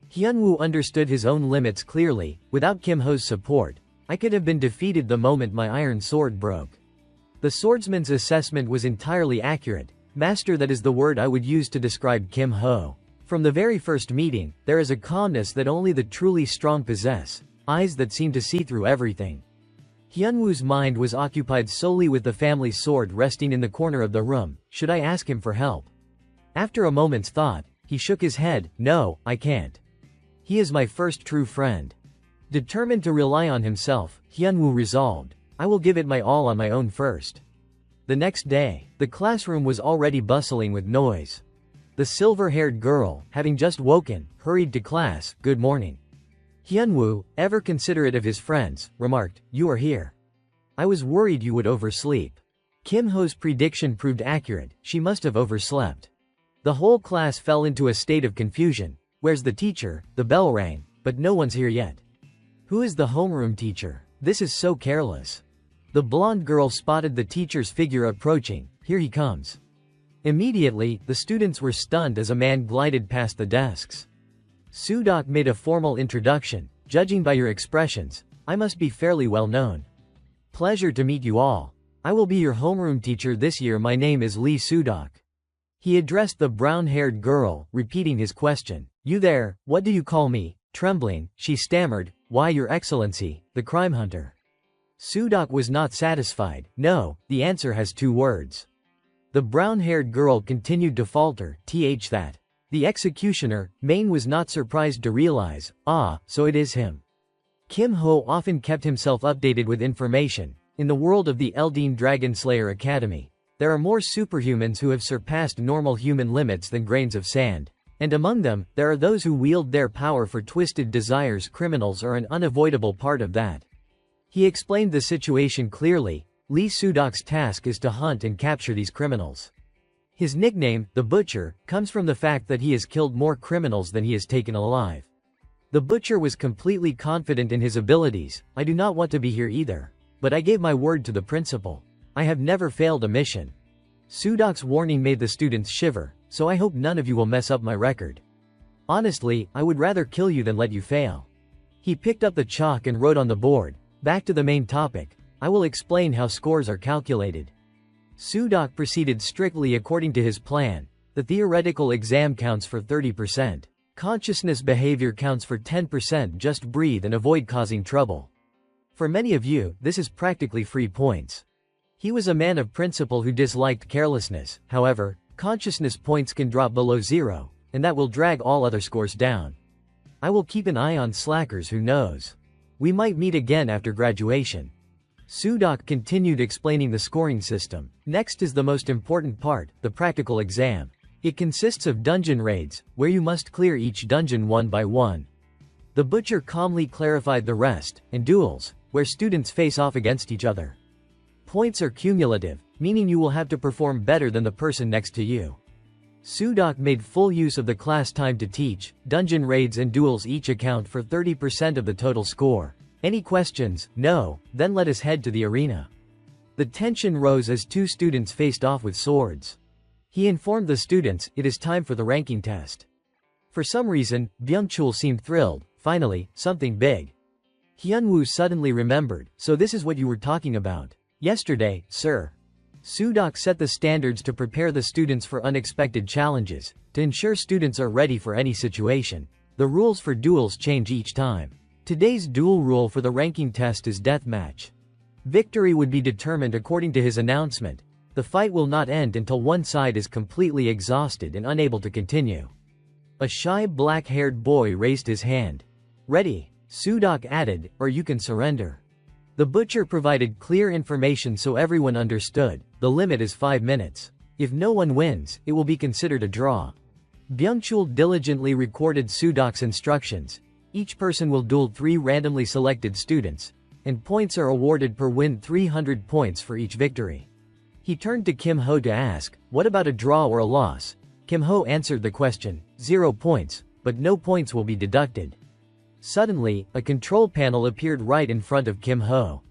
Hyunwoo understood his own limits clearly. Without Kim Ho's support, I could have been defeated the moment my iron sword broke. The swordsman's assessment was entirely accurate. Master, that is the word I would use to describe Kim Ho. From the very first meeting, there is a calmness that only the truly strong possess, eyes that seem to see through everything. Hyunwoo's mind was occupied solely with the family sword resting in the corner of the room. Should I ask him for help? After a moment's thought, he shook his head. No, I can't. He is my first true friend. Determined to rely on himself, Hyunwoo resolved, I will give it my all on my own first. The next day, the classroom was already bustling with noise. The silver-haired girl, having just woken, hurried to class. Good morning. Hyunwoo, ever considerate of his friends, remarked, you are here. I was worried you would oversleep. Kim Ho's prediction proved accurate, she must have overslept. The whole class fell into a state of confusion. Where's the teacher? The bell rang, but no one's here yet. Who is the homeroom teacher? This is so careless. The blonde girl spotted the teacher's figure approaching. Here he comes. Immediately, the students were stunned as a man glided past the desks. Sudok made a formal introduction. Judging by your expressions, I must be fairly well known. Pleasure to meet you all. I will be your homeroom teacher this year. My name is Lee Sudok. He addressed the brown-haired girl, repeating his question. You there, what do you call me? Trembling, she stammered, Why, Your Excellency, the crime hunter. Sudok was not satisfied. No, the answer has 2 words. The brown-haired girl continued to falter. That. The executioner, Maine was not surprised to realize, so it is him. Kim Ho often kept himself updated with information. In the world of the Elden Dragon Slayer Academy, there are more superhumans who have surpassed normal human limits than grains of sand. And among them, there are those who wield their power for twisted desires. Criminals are an unavoidable part of that. He explained the situation clearly. Lee Sudok's task is to hunt and capture these criminals. His nickname, the Butcher, comes from the fact that he has killed more criminals than he has taken alive. The Butcher was completely confident in his abilities. I do not want to be here either. But I gave my word to the principal. I have never failed a mission. Sudok's warning made the students shiver, so I hope none of you will mess up my record. Honestly, I would rather kill you than let you fail. He picked up the chalk and wrote on the board. Back to the main topic. I will explain how scores are calculated. Sudok proceeded strictly according to his plan. The theoretical exam counts for 30%. Consciousness behavior counts for 10%. Just breathe and avoid causing trouble. For many of you, this is practically free points. He was a man of principle who disliked carelessness. However, consciousness points can drop below 0, and that will drag all other scores down. I will keep an eye on slackers. Who knows? We might meet again after graduation. Sudok continued explaining the scoring system. Next is the most important part, the practical exam. It consists of dungeon raids, where you must clear each dungeon one by one. The Butcher calmly clarified the rest, and duels, where students face off against each other. Points are cumulative, meaning you will have to perform better than the person next to you. Sudok made full use of the class time to teach. Dungeon raids and duels each account for 30% of the total score. Any questions? No? Then let us head to the arena. The tension rose as 2 students faced off with swords. He informed the students, it is time for the ranking test. For some reason, Byung-chul seemed thrilled. Finally, something big. Hyunwoo suddenly remembered, so this is what you were talking about. Yesterday, sir. Sudok set the standards to prepare the students for unexpected challenges, to ensure students are ready for any situation. The rules for duels change each time. Today's duel rule for the ranking test is deathmatch. Victory would be determined according to his announcement. The fight will not end until one side is completely exhausted and unable to continue. A shy black-haired boy raised his hand. Ready, Sudok added, or you can surrender. The Butcher provided clear information so everyone understood. The limit is 5 minutes. If no one wins, it will be considered a draw. Byung-chul diligently recorded Sudok's instructions. Each person will duel 3 randomly selected students, and points are awarded per win. 300 points for each victory. He turned to Kim Ho to ask, what about a draw or a loss? Kim Ho answered the question, 0 points, but no points will be deducted. Suddenly, a control panel appeared right in front of Kim Ho.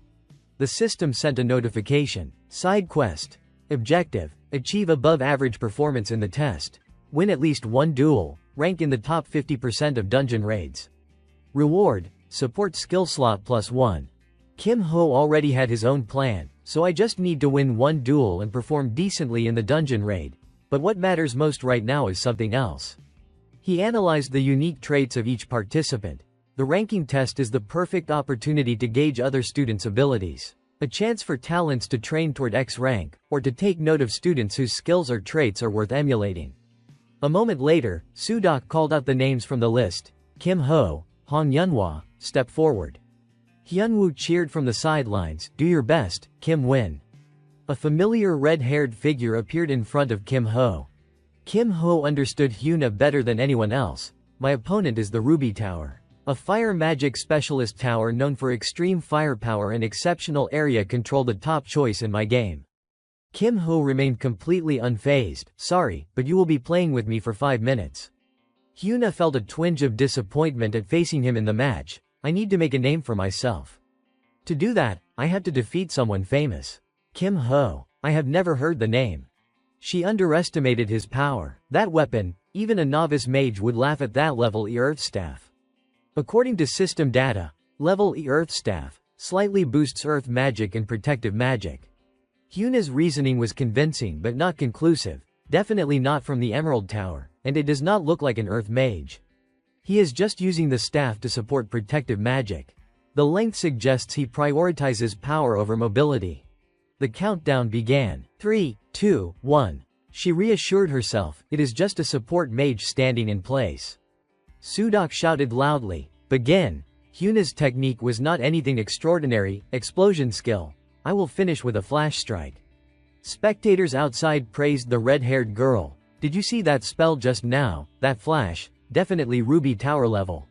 The system sent a notification. Side quest. Objective. Achieve above average performance in the test. Win at least 1 duel. Rank in the top 50% of dungeon raids. Reward. Support skill slot +1. Kim Ho already had his own plan, so I just need to win 1 duel and perform decently in the dungeon raid. But what matters most right now is something else. He analyzed the unique traits of each participant. The ranking test is the perfect opportunity to gauge other students' abilities. A chance for talents to train toward X rank, or to take note of students whose skills or traits are worth emulating. A moment later, Sudok called out the names from the list. Kim Ho, Hong Yunhwa, step forward. Hyunwoo cheered from the sidelines, do your best, Kim Win. A familiar red-haired figure appeared in front of Kim Ho. Kim Ho understood Hyuna better than anyone else. My opponent is the Ruby Tower. A fire magic specialist tower known for extreme firepower and exceptional area control, the top choice in my game. Kim Ho remained completely unfazed. Sorry, but you will be playing with me for 5 minutes. Hyuna felt a twinge of disappointment at facing him in the match. I need to make a name for myself. To do that, I have to defeat someone famous. Kim Ho. I have never heard the name. She underestimated his power. That weapon, even a novice mage would laugh at that level E Earth Staff. According to system data, level E Earth Staff slightly boosts Earth magic and protective magic. Hyuna's reasoning was convincing but not conclusive, definitely not from the Emerald Tower, and it does not look like an Earth mage. He is just using the staff to support protective magic. The length suggests he prioritizes power over mobility. The countdown began. 3, 2, 1. She reassured herself, it is just a support mage standing in place. Sudok shouted loudly, begin. Hyuna's technique was not anything extraordinary, explosion skill. I will finish with a flash strike. Spectators outside praised the red-haired girl. Did you see that spell just now? That flash? Definitely Ruby Tower level.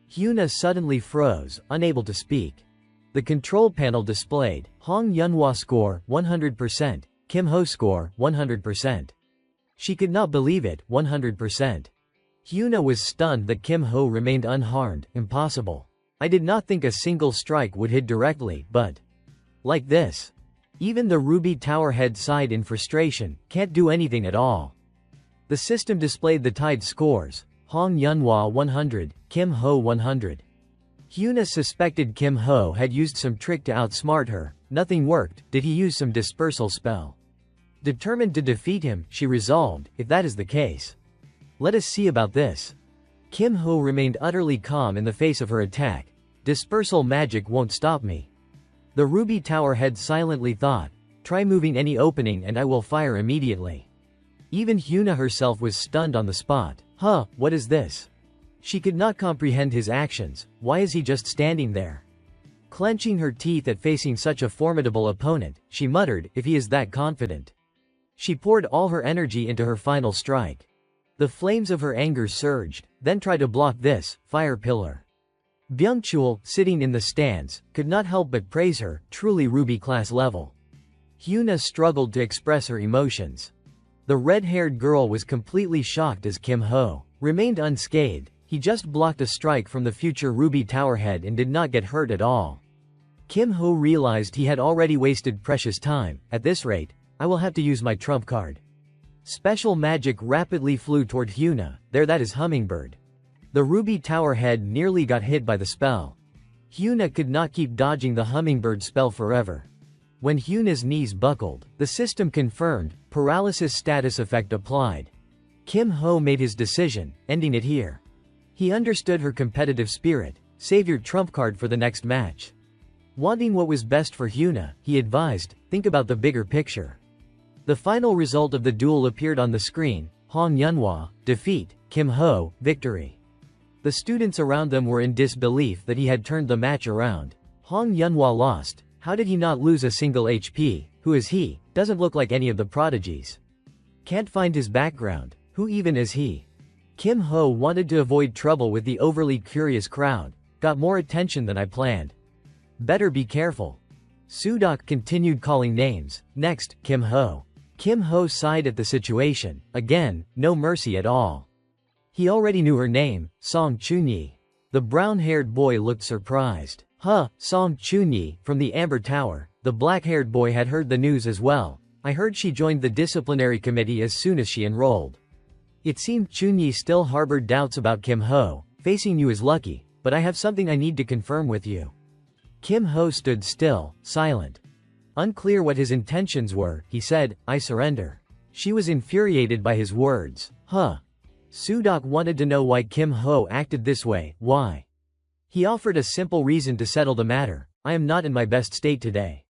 Hyuna suddenly froze, unable to speak. The control panel displayed, Hong Yunhua score, 100%, Kim Ho score, 100%. She could not believe it, 100%. Hyuna was stunned that Kim Ho remained unharmed, impossible. I did not think a single strike would hit directly, but like this. Even the Ruby Tower head sighed in frustration, can't do anything at all. The system displayed the tied scores, Hong Yunhua 100, Kim Ho 100. Hyuna suspected Kim Ho had used some trick to outsmart her. Nothing worked. Did he use some dispersal spell? Determined to defeat him, she resolved, if that is the case, let us see about this. Kim Ho remained utterly calm in the face of her attack. Dispersal magic won't stop me. The Ruby Tower head silently thought, try moving any opening and I will fire immediately. Even Hyuna herself was stunned on the spot. Huh, what is this? She could not comprehend his actions. Why is he just standing there? Clenching her teeth at facing such a formidable opponent, she muttered, if he is that confident. She poured all her energy into her final strike. The flames of her anger surged, then tried to block this fire pillar. Byung-chul, sitting in the stands, could not help but praise her, truly Ruby class level. Hyuna struggled to express her emotions. The red-haired girl was completely shocked as Kim Ho remained unscathed. He just blocked a strike from the future Ruby Tower head and did not get hurt at all. Kim Ho realized he had already wasted precious time. At this rate, I will have to use my trump card. Special magic rapidly flew toward Hyuna. There, that is Hummingbird. The Ruby Tower head nearly got hit by the spell. Hyuna could not keep dodging the Hummingbird spell forever. When Hyuna's knees buckled, the system confirmed, paralysis status effect applied. Kim Ho made his decision, ending it here. He understood her competitive spirit. Save your trump card for the next match. Wanting what was best for Hyuna, he advised, think about the bigger picture. The final result of the duel appeared on the screen, Hong Yunhua, defeat, Kim Ho, victory. The students around them were in disbelief that he had turned the match around. Hong Yunhua lost. How did he not lose a single HP? Who is he? Doesn't look like any of the prodigies. Can't find his background. Who even is he? Kim Ho wanted to avoid trouble with the overly curious crowd. Got more attention than I planned. Better be careful. Sudok continued calling names. Next, Kim Ho. Kim Ho sighed at the situation. Again, no mercy at all. He already knew her name, Song Chunyi. The brown-haired boy looked surprised. Huh, Song Chunyi, from the Amber Tower. The black-haired boy had heard the news as well. I heard she joined the disciplinary committee as soon as she enrolled. It seemed Chunyi still harbored doubts about Kim Ho. Facing you is lucky, but I have something I need to confirm with you. Kim Ho stood still, silent. Unclear what his intentions were, he said, I surrender. She was infuriated by his words. Huh. Sudok wanted to know why Kim Ho acted this way. Why? He offered a simple reason to settle the matter. I am not in my best state today.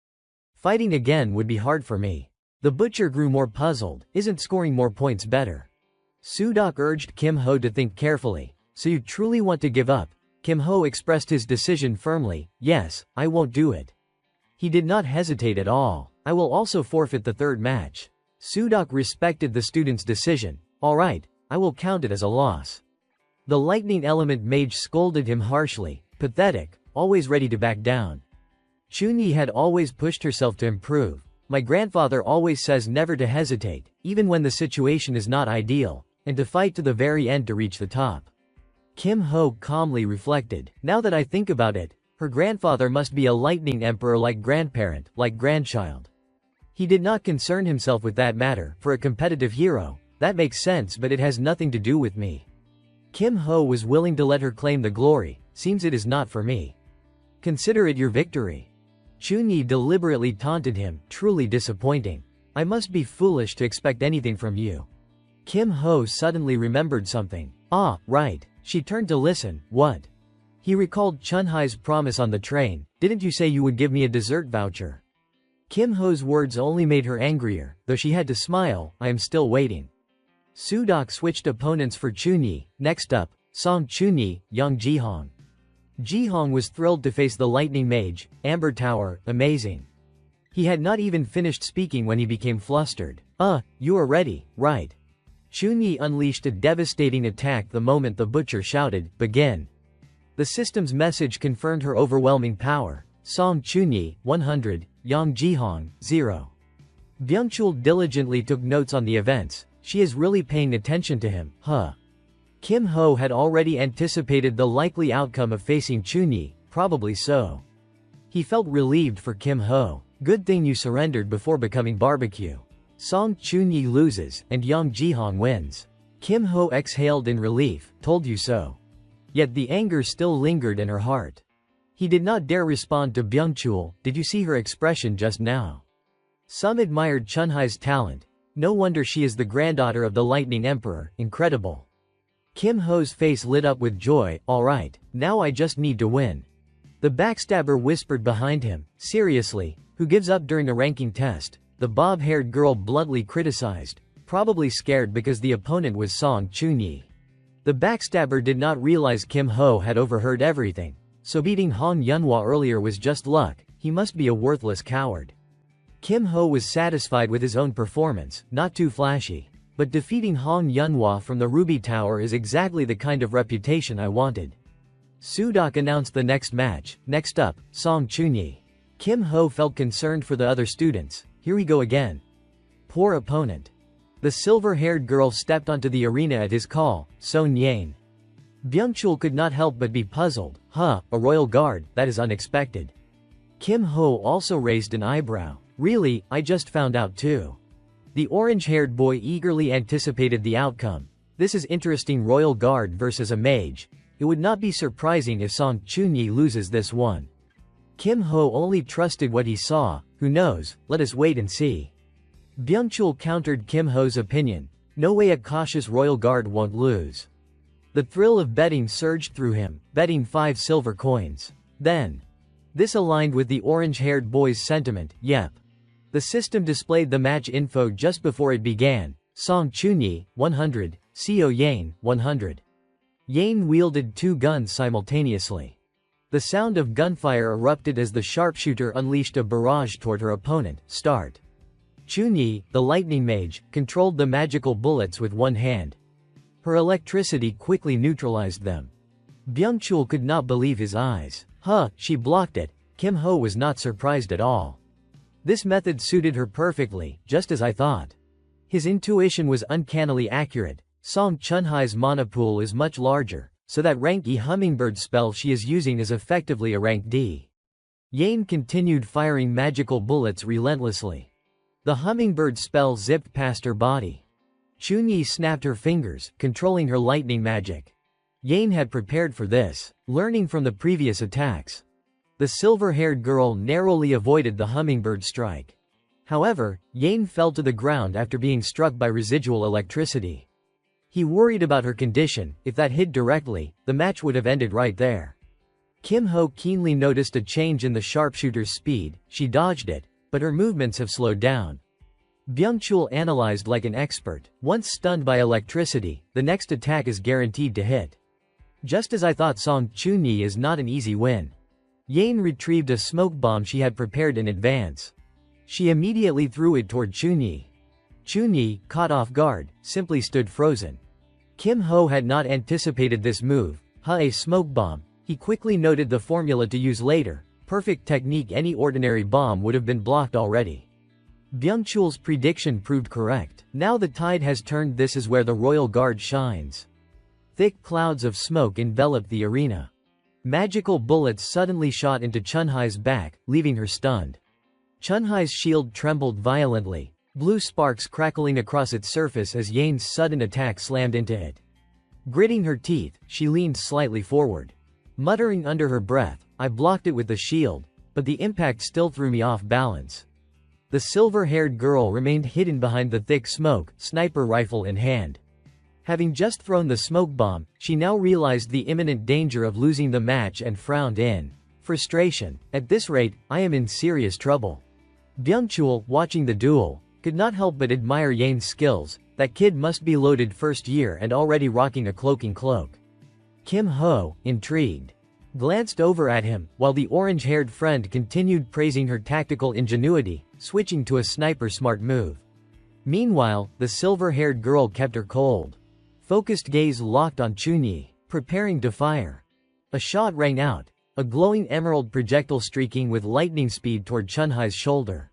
Fighting again would be hard for me. The butcher grew more puzzled. Isn't scoring more points better? Sudok urged Kim Ho to think carefully. So you truly want to give up? Kim Ho expressed his decision firmly. Yes, I won't do it. He did not hesitate at all. I will also forfeit the third match. Sudok respected the student's decision. All right, I will count it as a loss. The lightning element mage scolded him harshly. Pathetic, always ready to back down. Chunyi had always pushed herself to improve. My grandfather always says never to hesitate, even when the situation is not ideal, and to fight to the very end to reach the top. Kim Ho calmly reflected. Now that I think about it, her grandfather must be a lightning emperor like grandparent, like grandchild. He did not concern himself with that matter. For a competitive hero, that makes sense, but it has nothing to do with me. Kim Ho was willing to let her claim the glory. Seems it is not for me. Consider it your victory. Chunyi deliberately taunted him, truly disappointing. I must be foolish to expect anything from you. Kim Ho suddenly remembered something. Ah, right. She turned to listen. What? He recalled Chunhai's promise on the train. Didn't you say you would give me a dessert voucher? Kim Ho's words only made her angrier, though she had to smile. I am still waiting. Sudok switched opponents for Chunyi. Next up, Song Chunyi, Yang Jihong. Jihong was thrilled to face the lightning mage, Amber Tower, amazing. He had not even finished speaking when he became flustered. You are ready, right? Chunyi unleashed a devastating attack the moment the butcher shouted, begin. The system's message confirmed her overwhelming power. Song Chunyi, 100, Yang Jihong, 0. Byungchul diligently took notes on the events. She is really paying attention to him, huh? Kim Ho had already anticipated the likely outcome of facing Chunyi, probably so. He felt relieved for Kim Ho. Good thing you surrendered before becoming barbecue. Song Chunyi loses, and Yang Jihong wins. Kim Ho exhaled in relief, told you so. Yet the anger still lingered in her heart. He did not dare respond to Byungchul. Did you see her expression just now? Some admired Chunhai's talent. No wonder she is the granddaughter of the Lightning Emperor, incredible. Kim Ho's face lit up with joy. Alright, now I just need to win. The backstabber whispered behind him. Seriously, who gives up during a ranking test? The bob-haired girl bluntly criticized, probably scared because the opponent was Song Chunyi. The backstabber did not realize Kim Ho had overheard everything, so beating Hong Yunhua earlier was just luck. He must be a worthless coward. Kim Ho was satisfied with his own performance, not too flashy, but defeating Hong Yunhua from the Ruby Tower is exactly the kind of reputation I wanted. Sudok announced the next match. Next up, Song Chunyi. Kim Ho felt concerned for the other students. Here we go again. Poor opponent. The silver-haired girl stepped onto the arena at his call. Son Yang. Byungchul could not help but be puzzled. A royal guard, that is unexpected. Kim Ho also raised an eyebrow. Really, I just found out too. The orange-haired boy eagerly anticipated the outcome. This is interesting, royal guard versus a mage. It would not be surprising if Song Chunyi loses this one. Kim Ho only trusted what he saw. Who knows, let us wait and see. Byungchul countered Kim Ho's opinion. No way a cautious royal guard won't lose. The thrill of betting surged through him, betting 5 silver coins. Then. This aligned with the orange-haired boy's sentiment. Yep. The system displayed the match info just before it began. Song Chunyi, 100, Seo Yang, 100. Yang wielded 2 guns simultaneously. The sound of gunfire erupted as the sharpshooter unleashed a barrage toward her opponent. Start. Chunyi, the lightning mage, controlled the magical bullets with one hand. Her electricity quickly neutralized them. Byungchul could not believe his eyes. She blocked it. Kim Ho was not surprised at all. This method suited her perfectly, just as I thought. His intuition was uncannily accurate. Song Chunhai's mana pool is much larger, so that rank E hummingbird spell she is using is effectively a rank D. Yang continued firing magical bullets relentlessly. The hummingbird spell zipped past her body. Chunyi snapped her fingers, controlling her lightning magic. Yang had prepared for this, learning from the previous attacks. The silver-haired girl narrowly avoided the hummingbird strike. However, Yang fell to the ground after being struck by residual electricity. He worried about her condition. If that hit directly, the match would have ended right there. Kim Ho keenly noticed a change in the sharpshooter's speed. She dodged it, but her movements have slowed down. Byungchul analyzed like an expert. Once stunned by electricity, the next attack is guaranteed to hit. Just as I thought, Song Chunyi is not an easy win. Yang retrieved a smoke bomb she had prepared in advance. She immediately threw it toward Chunyi. Chunyi, caught off guard, simply stood frozen. Kim Ho had not anticipated this move. A smoke bomb. He quickly noted the formula to use later. Perfect technique. Any ordinary bomb would have been blocked already. Byung-chul's prediction proved correct. Now the tide has turned. This is where the royal guard shines. Thick clouds of smoke enveloped the arena. Magical bullets suddenly shot into Chunhai's back, leaving her stunned. Chunhai's shield trembled violently, blue sparks crackling across its surface as Yane's sudden attack slammed into it. Gritting her teeth, she leaned slightly forward. Muttering under her breath, I blocked it with the shield, but the impact still threw me off balance. The silver-haired girl remained hidden behind the thick smoke, sniper rifle in hand. Having just thrown the smoke bomb, she now realized the imminent danger of losing the match and frowned in frustration. At this rate, I am in serious trouble. Byung-chul, watching the duel, could not help but admire Yane's skills. That kid must be loaded first year and already rocking a cloaking cloak. Kim Ho, intrigued, glanced over at him, while the orange-haired friend continued praising her tactical ingenuity, switching to a sniper-smart move. Meanwhile, the silver-haired girl kept her cold, focused gaze locked on Chunyi, preparing to fire. A shot rang out, a glowing emerald projectile streaking with lightning speed toward Chunhai's shoulder.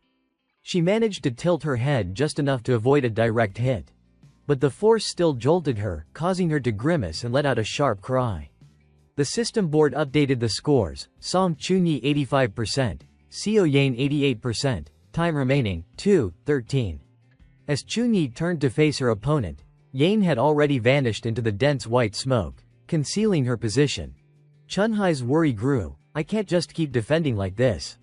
She managed to tilt her head just enough to avoid a direct hit. But the force still jolted her, causing her to grimace and let out a sharp cry. The system board updated the scores. Som Chunyi 85%, Seo Yane 88%, time remaining, 2:13. As Chunyi turned to face her opponent, Yane had already vanished into the dense white smoke, concealing her position. Chunhai's worry grew. I can't just keep defending like this.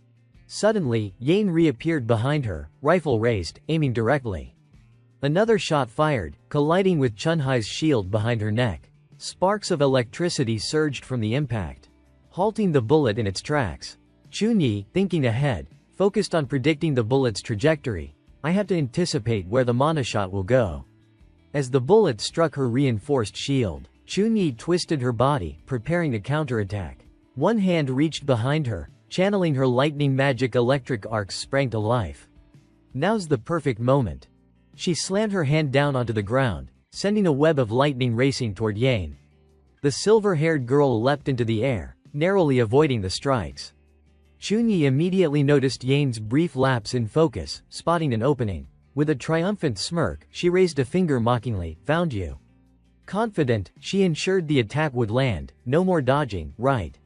Suddenly, Yane reappeared behind her, rifle raised, aiming directly. Another shot fired, colliding with Chunhai's shield behind her neck. Sparks of electricity surged from the impact, halting the bullet in its tracks. Chunyi, thinking ahead, focused on predicting the bullet's trajectory. I have to anticipate where the mana shot will go. As the bullet struck her reinforced shield, Chunyi twisted her body, preparing to counterattack. One hand reached behind her, channeling her lightning magic. Electric arcs sprang to life. Now's the perfect moment. She slammed her hand down onto the ground, sending a web of lightning racing toward Yane. The silver-haired girl leapt into the air, narrowly avoiding the strikes. Chunyi immediately noticed Yane's brief lapse in focus, spotting an opening. With a triumphant smirk, she raised a finger mockingly, "Found you." Confident, she ensured the attack would land. No more dodging, right?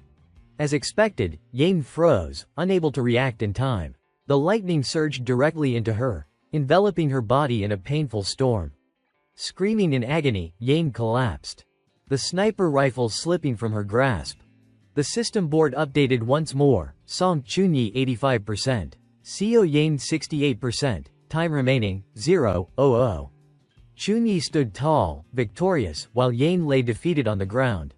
As expected, Yane froze, unable to react in time. The lightning surged directly into her, enveloping her body in a painful storm. Screaming in agony, Yane collapsed, the sniper rifle slipping from her grasp. The system board updated once more. Som Chunyi 85%, Seo Yane 68%, time remaining, 0:00. Chunyi stood tall, victorious, while Yane lay defeated on the ground.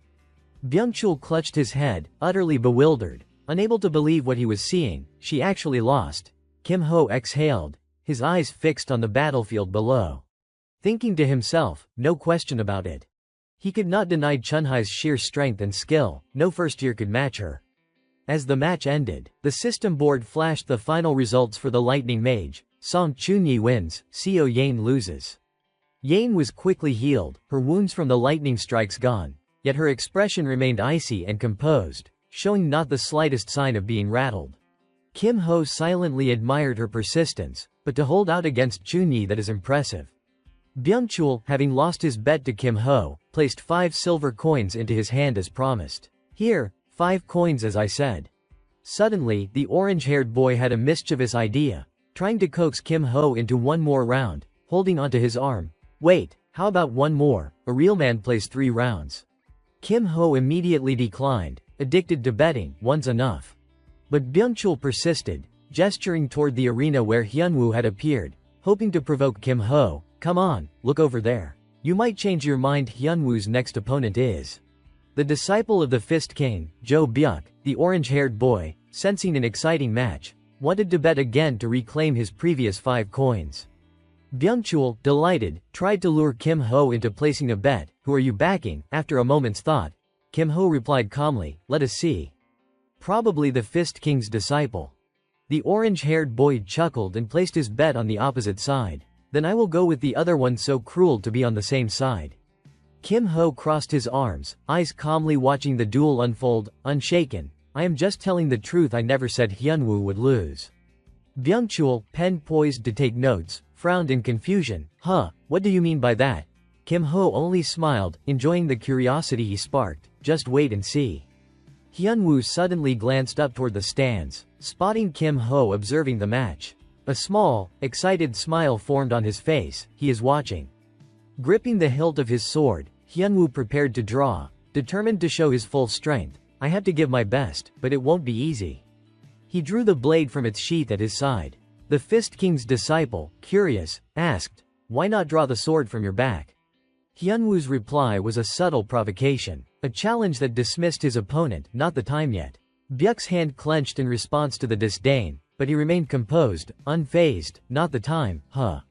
Byung-chul clutched his head, utterly bewildered, unable to believe what he was seeing. She actually lost. Kim Ho exhaled, his eyes fixed on the battlefield below. Thinking to himself, no question about it. He could not deny Chunhai's sheer strength and skill. No first year could match her. As the match ended, the system board flashed the final results for the Lightning Mage. Som Chunyi wins, Seo Yane loses. Yane was quickly healed, her wounds from the lightning strikes gone, yet her expression remained icy and composed, showing not the slightest sign of being rattled. Kim Ho silently admired her persistence, but to hold out against Chunyi, that is impressive. Byung-chul, having lost his bet to Kim Ho, placed 5 silver coins into his hand as promised. "Here, 5 coins as I said." Suddenly, the orange-haired boy had a mischievous idea, trying to coax Kim Ho into one more round, holding onto his arm. "Wait, how about one more? A real man plays 3 rounds." Kim Ho immediately declined, addicted to betting, "One's enough." But Byung-chul persisted, gesturing toward the arena where Hyunwoo had appeared, hoping to provoke Kim Ho. "Come on, look over there. You might change your mind." Hyunwoo's next opponent is the disciple of the Fist King, Jo Byuk. The orange-haired boy, sensing an exciting match, wanted to bet again to reclaim his previous 5 coins. Byung-chul, delighted, tried to lure Kim Ho into placing a bet. "Who are you backing?" After a moment's thought, Kim Ho replied calmly, "Let us see. Probably the Fist King's disciple." The orange-haired boy chuckled and placed his bet on the opposite side. "Then I will go with the other one." So cruel to be on the same side. Kim Ho crossed his arms, eyes calmly watching the duel unfold, unshaken. "I am just telling the truth. I never said Hyunwoo would lose." Byung-chul, pen poised to take notes, frowned in confusion. Huh, what do you mean by that? Kim Ho only smiled, enjoying the curiosity he sparked. Just wait and see. Hyunwoo suddenly glanced up toward the stands, spotting Kim Ho observing the match. A small, excited smile formed on his face. He is watching. Gripping the hilt of his sword, Hyunwoo prepared to draw, determined to show his full strength. I have to give my best, but it won't be easy. He drew the blade from its sheath at his side. The Fist King's disciple, curious, asked, "Why not draw the sword from your back?" Hyunwoo's reply was a subtle provocation, a challenge that dismissed his opponent. Not the time yet. Byuk's hand clenched in response to the disdain, but he remained composed, unfazed. Not the time, huh?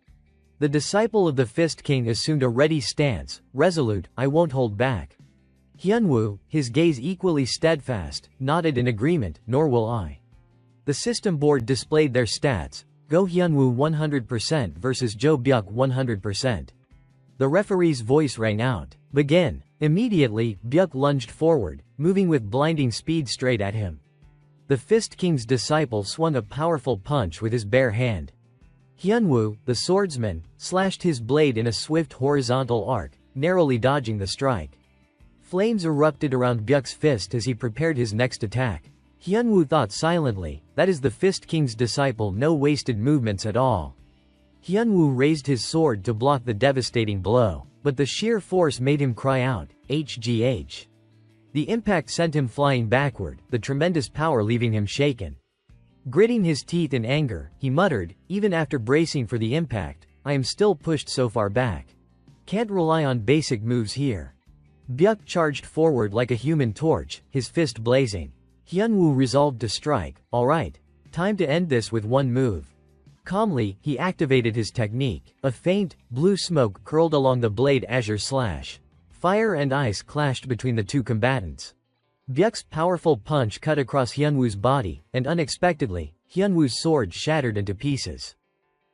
The disciple of the Fist King assumed a ready stance, resolute. I won't hold back. Hyunwoo, his gaze equally steadfast, nodded in agreement. Nor will I. The system board displayed their stats. Go Hyunwoo 100% versus Jo Byuk 100%. The referee's voice rang out. Begin. Immediately, Byuk lunged forward, moving with blinding speed straight at him. The Fist King's disciple swung a powerful punch with his bare hand. Hyunwoo, the swordsman, slashed his blade in a swift horizontal arc, narrowly dodging the strike. Flames erupted around Byuk's fist as he prepared his next attack. Hyunwoo thought silently, that is the Fist King's disciple, no wasted movements at all. Hyunwoo raised his sword to block the devastating blow, but the sheer force made him cry out, HGH. The impact sent him flying backward, the tremendous power leaving him shaken. Gritting his teeth in anger, he muttered, even after bracing for the impact, I am still pushed so far back. Can't rely on basic moves here. Byuk charged forward like a human torch, his fist blazing. Hyunwoo resolved to strike. Alright. Time to end this with one move. Calmly, he activated his technique. A faint, blue smoke curled along the blade azure slash. Fire and ice clashed between the two combatants. Byuk's powerful punch cut across Hyunwoo's body, and unexpectedly, Hyunwoo's sword shattered into pieces.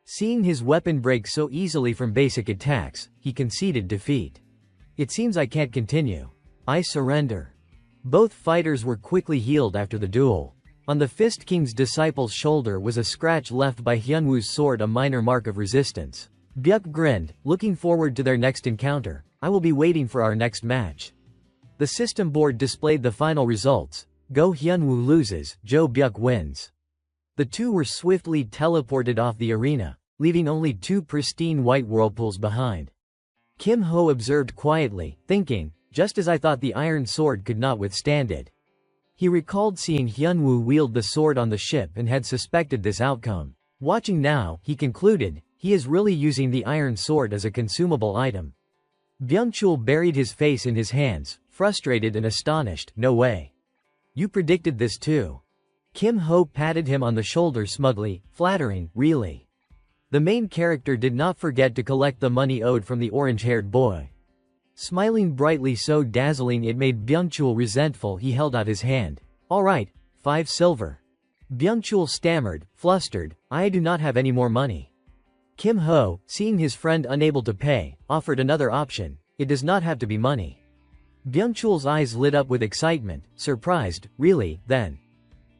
Seeing his weapon break so easily from basic attacks, he conceded defeat. It seems I can't continue. I surrender. Both fighters were quickly healed after the duel. On the Fist King's disciple's shoulder was a scratch left by Hyunwoo's sword, a minor mark of resistance. Byuk grinned, looking forward to their next encounter. I will be waiting for our next match. The system board displayed the final results. Go Hyunwoo loses, Jo Byuk wins. The two were swiftly teleported off the arena, leaving only two pristine white whirlpools behind. Kim Ho observed quietly, thinking, just as I thought, the iron sword could not withstand it. He recalled seeing Hyunwoo wield the sword on the ship and had suspected this outcome. Watching now, he concluded, he is really using the iron sword as a consumable item. Byung-chul buried his face in his hands, frustrated and astonished. No way. You predicted this too. Kim Ho patted him on the shoulder smugly, flattering, really. The main character did not forget to collect the money owed from the orange-haired boy. Smiling brightly, so dazzling it made Byung-chul resentful, he held out his hand. All right, 5 silver. Byung-chul stammered, flustered, I do not have any more money. Kim Ho, seeing his friend unable to pay, offered another option. It does not have to be money. Byung-chul's eyes lit up with excitement, surprised. Really, then?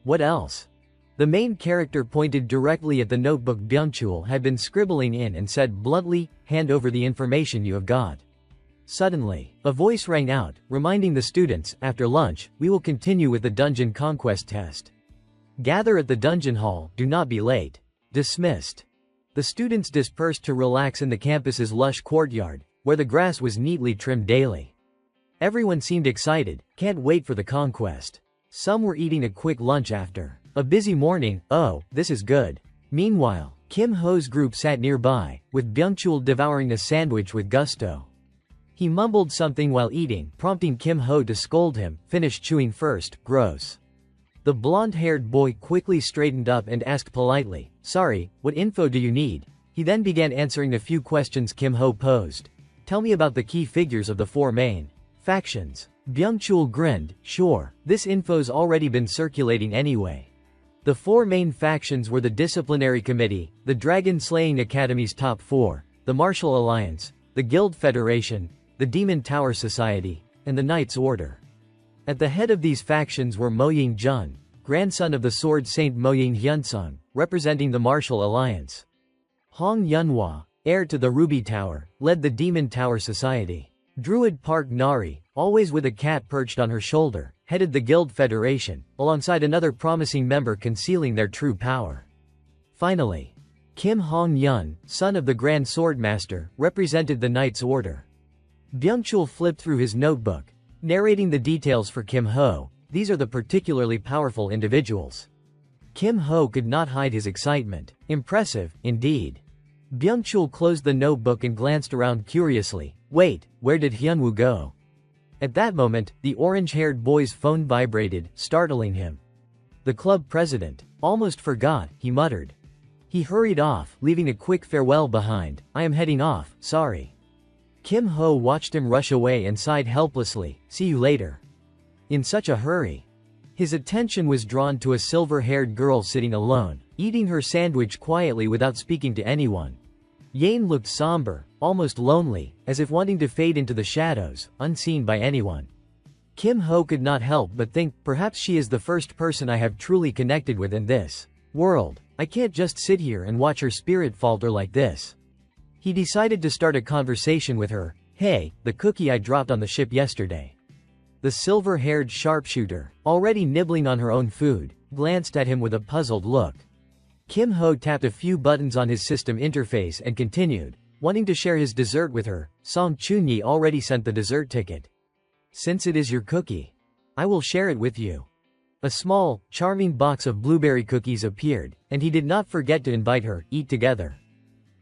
What else? The main character pointed directly at the notebook Byung-chul had been scribbling in and said bluntly, hand over the information you have got. Suddenly, a voice rang out, reminding the students, after lunch, we will continue with the dungeon conquest test. Gather at the dungeon hall, do not be late. Dismissed. The students dispersed to relax in the campus's lush courtyard, where the grass was neatly trimmed daily. Everyone seemed excited, can't wait for the conquest. Some were eating a quick lunch after a busy morning. Oh, this is good. Meanwhile, Kim Ho's group sat nearby, with Byung-chul devouring a sandwich with gusto. He mumbled something while eating, prompting Kim Ho to scold him. Finish chewing first, gross. The blonde-haired boy quickly straightened up and asked politely, sorry, what info do you need? He then began answering a few questions Kim Ho posed. Tell me about the key figures of the 4 main factions. Byung-chul grinned, sure, this info's already been circulating anyway. The 4 main factions were the Disciplinary Committee, the Dragon Slaying Academy's top 4, the Martial Alliance, the Guild Federation, the Demon Tower Society, and the Knights Order. At the head of these factions were Moying Jun, grandson of the Sword Saint Moying Hyunsung, representing the Martial Alliance. Hong Yunhua, heir to the Ruby Tower, led the Demon Tower Society. Druid Park Nari, always with a cat perched on her shoulder, headed the Guild Federation, alongside another promising member concealing their true power. Finally, Kim Hong Yun, son of the Grand Swordmaster, represented the Knight's Order. Byung-chul flipped through his notebook, narrating the details for Kim Ho. These are the particularly powerful individuals. Kim Ho could not hide his excitement. Impressive, indeed. Byung-chul closed the notebook and glanced around curiously. Wait, where did Hyunwoo go? At that moment, the orange-haired boy's phone vibrated, startling him. The club president. Almost forgot, he muttered. He hurried off, leaving a quick farewell behind. I am heading off, sorry. Kim Ho watched him rush away and sighed helplessly. See you later. In such a hurry. His attention was drawn to a silver-haired girl sitting alone, eating her sandwich quietly without speaking to anyone. Yane looked somber, almost lonely, as if wanting to fade into the shadows, unseen by anyone. Kim Ho could not help but think, perhaps she is the first person I have truly connected with in this world. I can't just sit here and watch her spirit falter like this. He decided to start a conversation with her. Hey, the cookie I dropped on the ship yesterday. The silver-haired sharpshooter, already nibbling on her own food, glanced at him with a puzzled look. Kim Ho tapped a few buttons on his system interface and continued, wanting to share his dessert with her. Song Chunyi already sent the dessert ticket. Since it is your cookie, I will share it with you. A small, charming box of blueberry cookies appeared, and he did not forget to invite her. Eat together.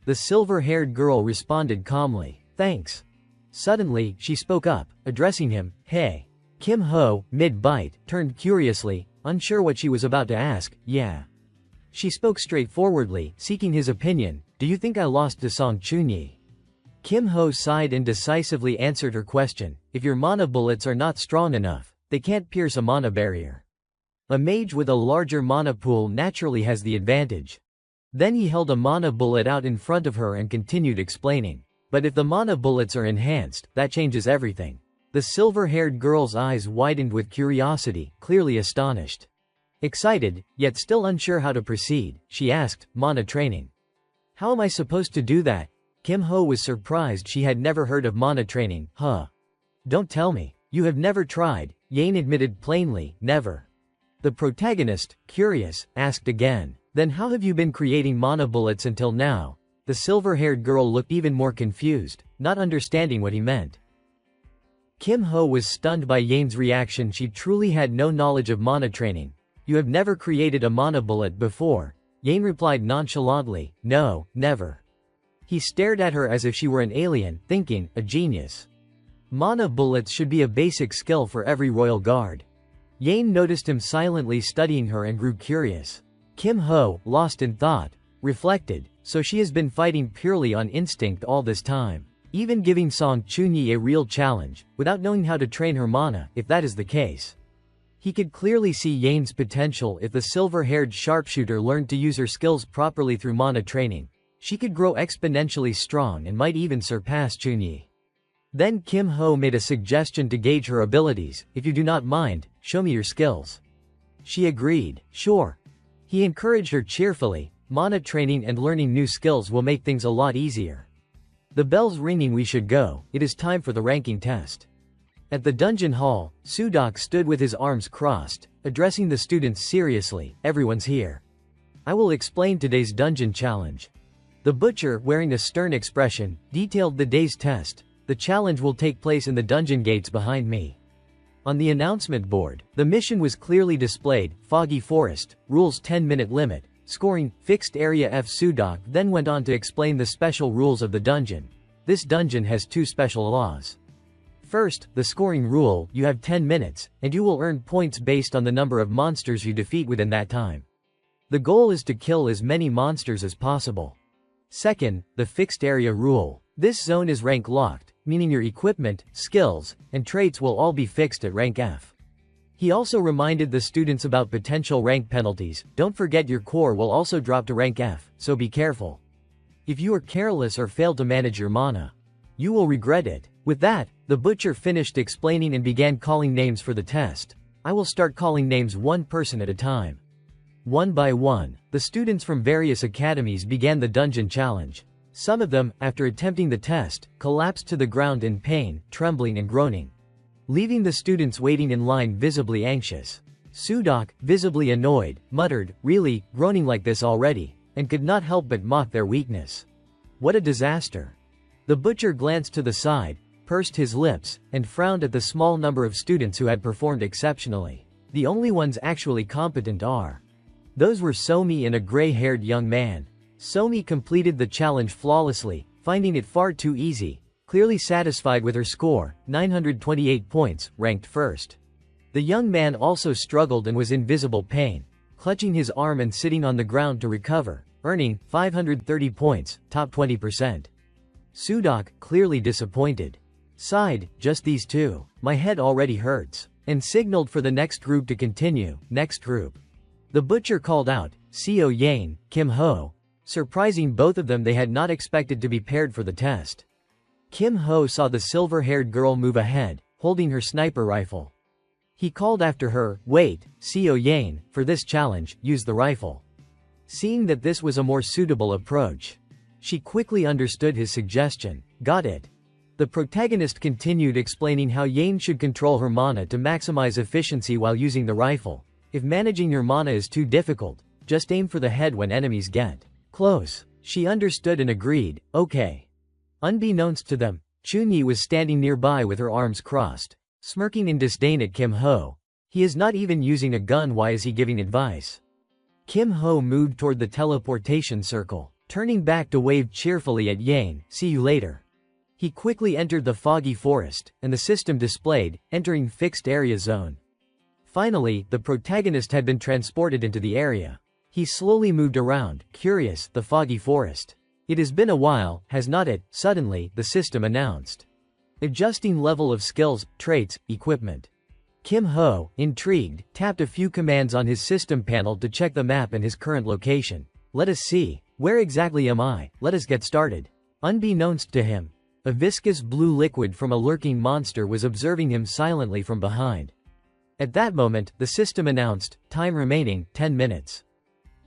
The silver-haired girl responded calmly. Thanks. Suddenly, she spoke up, addressing him. Hey. Kim Ho, mid-bite, turned curiously, unsure what she was about to ask. Yeah. She spoke straightforwardly, seeking his opinion. Do you think I lost to Song Chunyi? Kim Ho sighed and decisively answered her question. If your mana bullets are not strong enough, they can't pierce a mana barrier. A mage with a larger mana pool naturally has the advantage. Then he held a mana bullet out in front of her and continued explaining. But if the mana bullets are enhanced, that changes everything. The silver-haired girl's eyes widened with curiosity, clearly astonished. Excited, yet still unsure how to proceed, she asked, mana training. How am I supposed to do that? Kim Ho was surprised she had never heard of mana training. Huh. Don't tell me. You have never tried, Yane admitted plainly, never. The protagonist, curious, asked again. Then how have you been creating mana bullets until now? The silver-haired girl looked even more confused, not understanding what he meant. Kim Ho was stunned by Yane's reaction. She truly had no knowledge of mana training. You have never created a mana bullet before? Yane replied nonchalantly, no, never. He stared at her as if she were an alien, thinking, a genius. Mana bullets should be a basic skill for every royal guard. Yane noticed him silently studying her and grew curious. Kim Ho, lost in thought, reflected, so she has been fighting purely on instinct all this time, even giving Song Chunyi a real challenge, without knowing how to train her mana. If that is the case, he could clearly see Yane's potential. If the silver-haired sharpshooter learned to use her skills properly through mana training, she could grow exponentially strong and might even surpass Chunyi. Then Kim Ho made a suggestion to gauge her abilities. If you do not mind, show me your skills. She agreed, sure. He encouraged her cheerfully. Mana training and learning new skills will make things a lot easier. The bell's ringing, we should go. It is time for the ranking test. At the dungeon hall, Sudok stood with his arms crossed, addressing the students seriously. Everyone's here. I will explain today's dungeon challenge. The butcher, wearing a stern expression, detailed the day's test. The challenge will take place in the dungeon gates behind me. On the announcement board, the mission was clearly displayed. Foggy Forest, rules 10-minute limit, scoring, fixed area F. Sudok then went on to explain the special rules of the dungeon. This dungeon has two special laws. First, the scoring rule, you have 10 minutes, and you will earn points based on the number of monsters you defeat within that time. The goal is to kill as many monsters as possible. Second, the fixed area rule. This zone is rank locked, meaning your equipment, skills, and traits will all be fixed at rank F. He also reminded the students about potential rank penalties. Don't forget your core will also drop to rank F, so be careful. If you are careless or fail to manage your mana, you will regret it. With that, the butcher finished explaining and began calling names for the test. I will start calling names one person at a time. One by one, the students from various academies began the dungeon challenge. Some of them, after attempting the test, collapsed to the ground in pain, trembling and groaning, leaving the students waiting in line visibly anxious. Sudok, visibly annoyed, muttered, "Really, groaning like this already?" and could not help but mock their weakness. What a disaster. The butcher glanced to the side, pursed his lips, and frowned at the small number of students who had performed exceptionally. The only ones actually competent are. Those were Somi and a gray-haired young man. Somi completed the challenge flawlessly, finding it far too easy, clearly satisfied with her score, 928 points, ranked first. The young man also struggled and was in visible pain, clutching his arm and sitting on the ground to recover, earning 530 points, top 20%. Sudok, clearly disappointed, sighed, "Just these two. My head already hurts," and signaled for the next group to continue. Next group. The butcher called out, "Seo Yane, Kim Ho." Surprising both of them, they had not expected to be paired for the test. Kim Ho saw the silver-haired girl move ahead, holding her sniper rifle. He called after her, "Wait, Seo Yane, for this challenge, use the rifle." Seeing that this was a more suitable approach, she quickly understood his suggestion. "Got it." The protagonist continued explaining how Yane should control her mana to maximize efficiency while using the rifle. If managing your mana is too difficult, just aim for the head when enemies get close. She understood and agreed, "Okay." Unbeknownst to them, Chunyi was standing nearby with her arms crossed, smirking in disdain at Kim Ho. He is not even using a gun, why is he giving advice? Kim Ho moved toward the teleportation circle, turning back to wave cheerfully at Yane, "See you later." He quickly entered the foggy forest, and the system displayed, entering fixed area zone. Finally, the protagonist had been transported into the area. He slowly moved around, curious, the foggy forest. "It has been a while, has not it?" Suddenly, the system announced. Adjusting level of skills, traits, equipment. Kim Ho, intrigued, tapped a few commands on his system panel to check the map and his current location. "Let us see. Where exactly am I? Let us get started." Unbeknownst to him, a viscous blue liquid from a lurking monster was observing him silently from behind. At that moment, the system announced, "Time remaining, 10 minutes."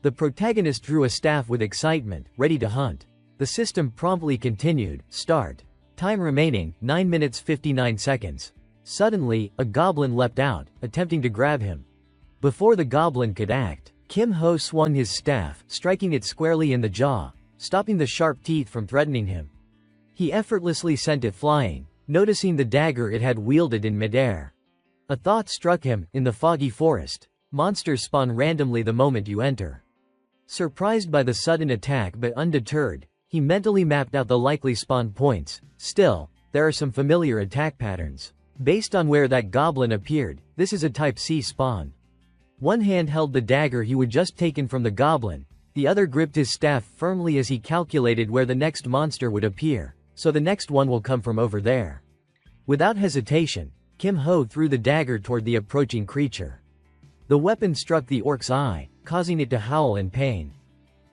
The protagonist drew a staff with excitement, ready to hunt. The system promptly continued, "Start. Time remaining, 9 minutes 59 seconds. Suddenly, a goblin leapt out, attempting to grab him. Before the goblin could act, Kim Ho swung his staff, striking it squarely in the jaw, stopping the sharp teeth from threatening him. He effortlessly sent it flying, noticing the dagger it had wielded in midair. A thought struck him. In the foggy forest, monsters spawn randomly the moment you enter. Surprised by the sudden attack but undeterred, he mentally mapped out the likely spawn points. Still, there are some familiar attack patterns. Based on where that goblin appeared, this is a Type C spawn. One hand held the dagger he would just taken from the goblin, the other gripped his staff firmly as he calculated where the next monster would appear, so the next one will come from over there. Without hesitation, Kim Ho threw the dagger toward the approaching creature. The weapon struck the orc's eye, causing it to howl in pain.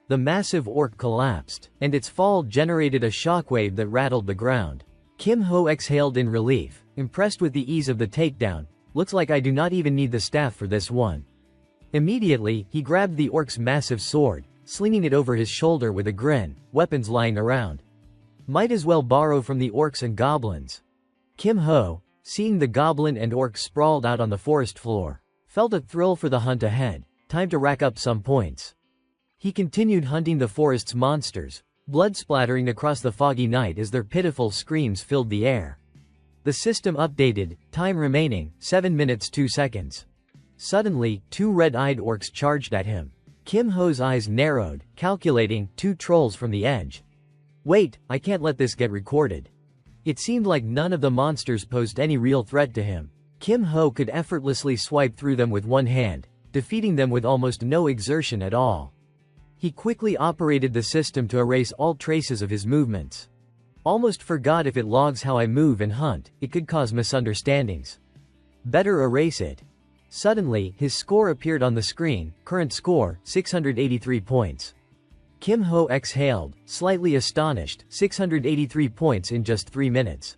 The massive orc collapsed, and its fall generated a shockwave that rattled the ground. Kim Ho exhaled in relief, impressed with the ease of the takedown. "Looks like I do not even need the staff for this one." Immediately, he grabbed the orc's massive sword, slinging it over his shoulder with a grin, weapons lying around. Might as well borrow from the orcs and goblins. Kim Ho, seeing the goblin and orc sprawled out on the forest floor, felt a thrill for the hunt ahead. Time to rack up some points. He continued hunting the forest's monsters, blood splattering across the foggy night as their pitiful screams filled the air. The system updated, time remaining, 7 minutes 2 seconds. Suddenly, 2 red-eyed orcs charged at him. Kim Ho's eyes narrowed, calculating, 2 trolls from the edge. Wait, I can't let this get recorded. It seemed like none of the monsters posed any real threat to him. Kim Ho could effortlessly swipe through them with one hand, defeating them with almost no exertion at all. He quickly operated the system to erase all traces of his movements. Almost forgot if it logs how I move and hunt, it could cause misunderstandings. Better erase it. Suddenly, his score appeared on the screen, current score, 683 points. Kim Ho exhaled, slightly astonished, 683 points in just 3 minutes.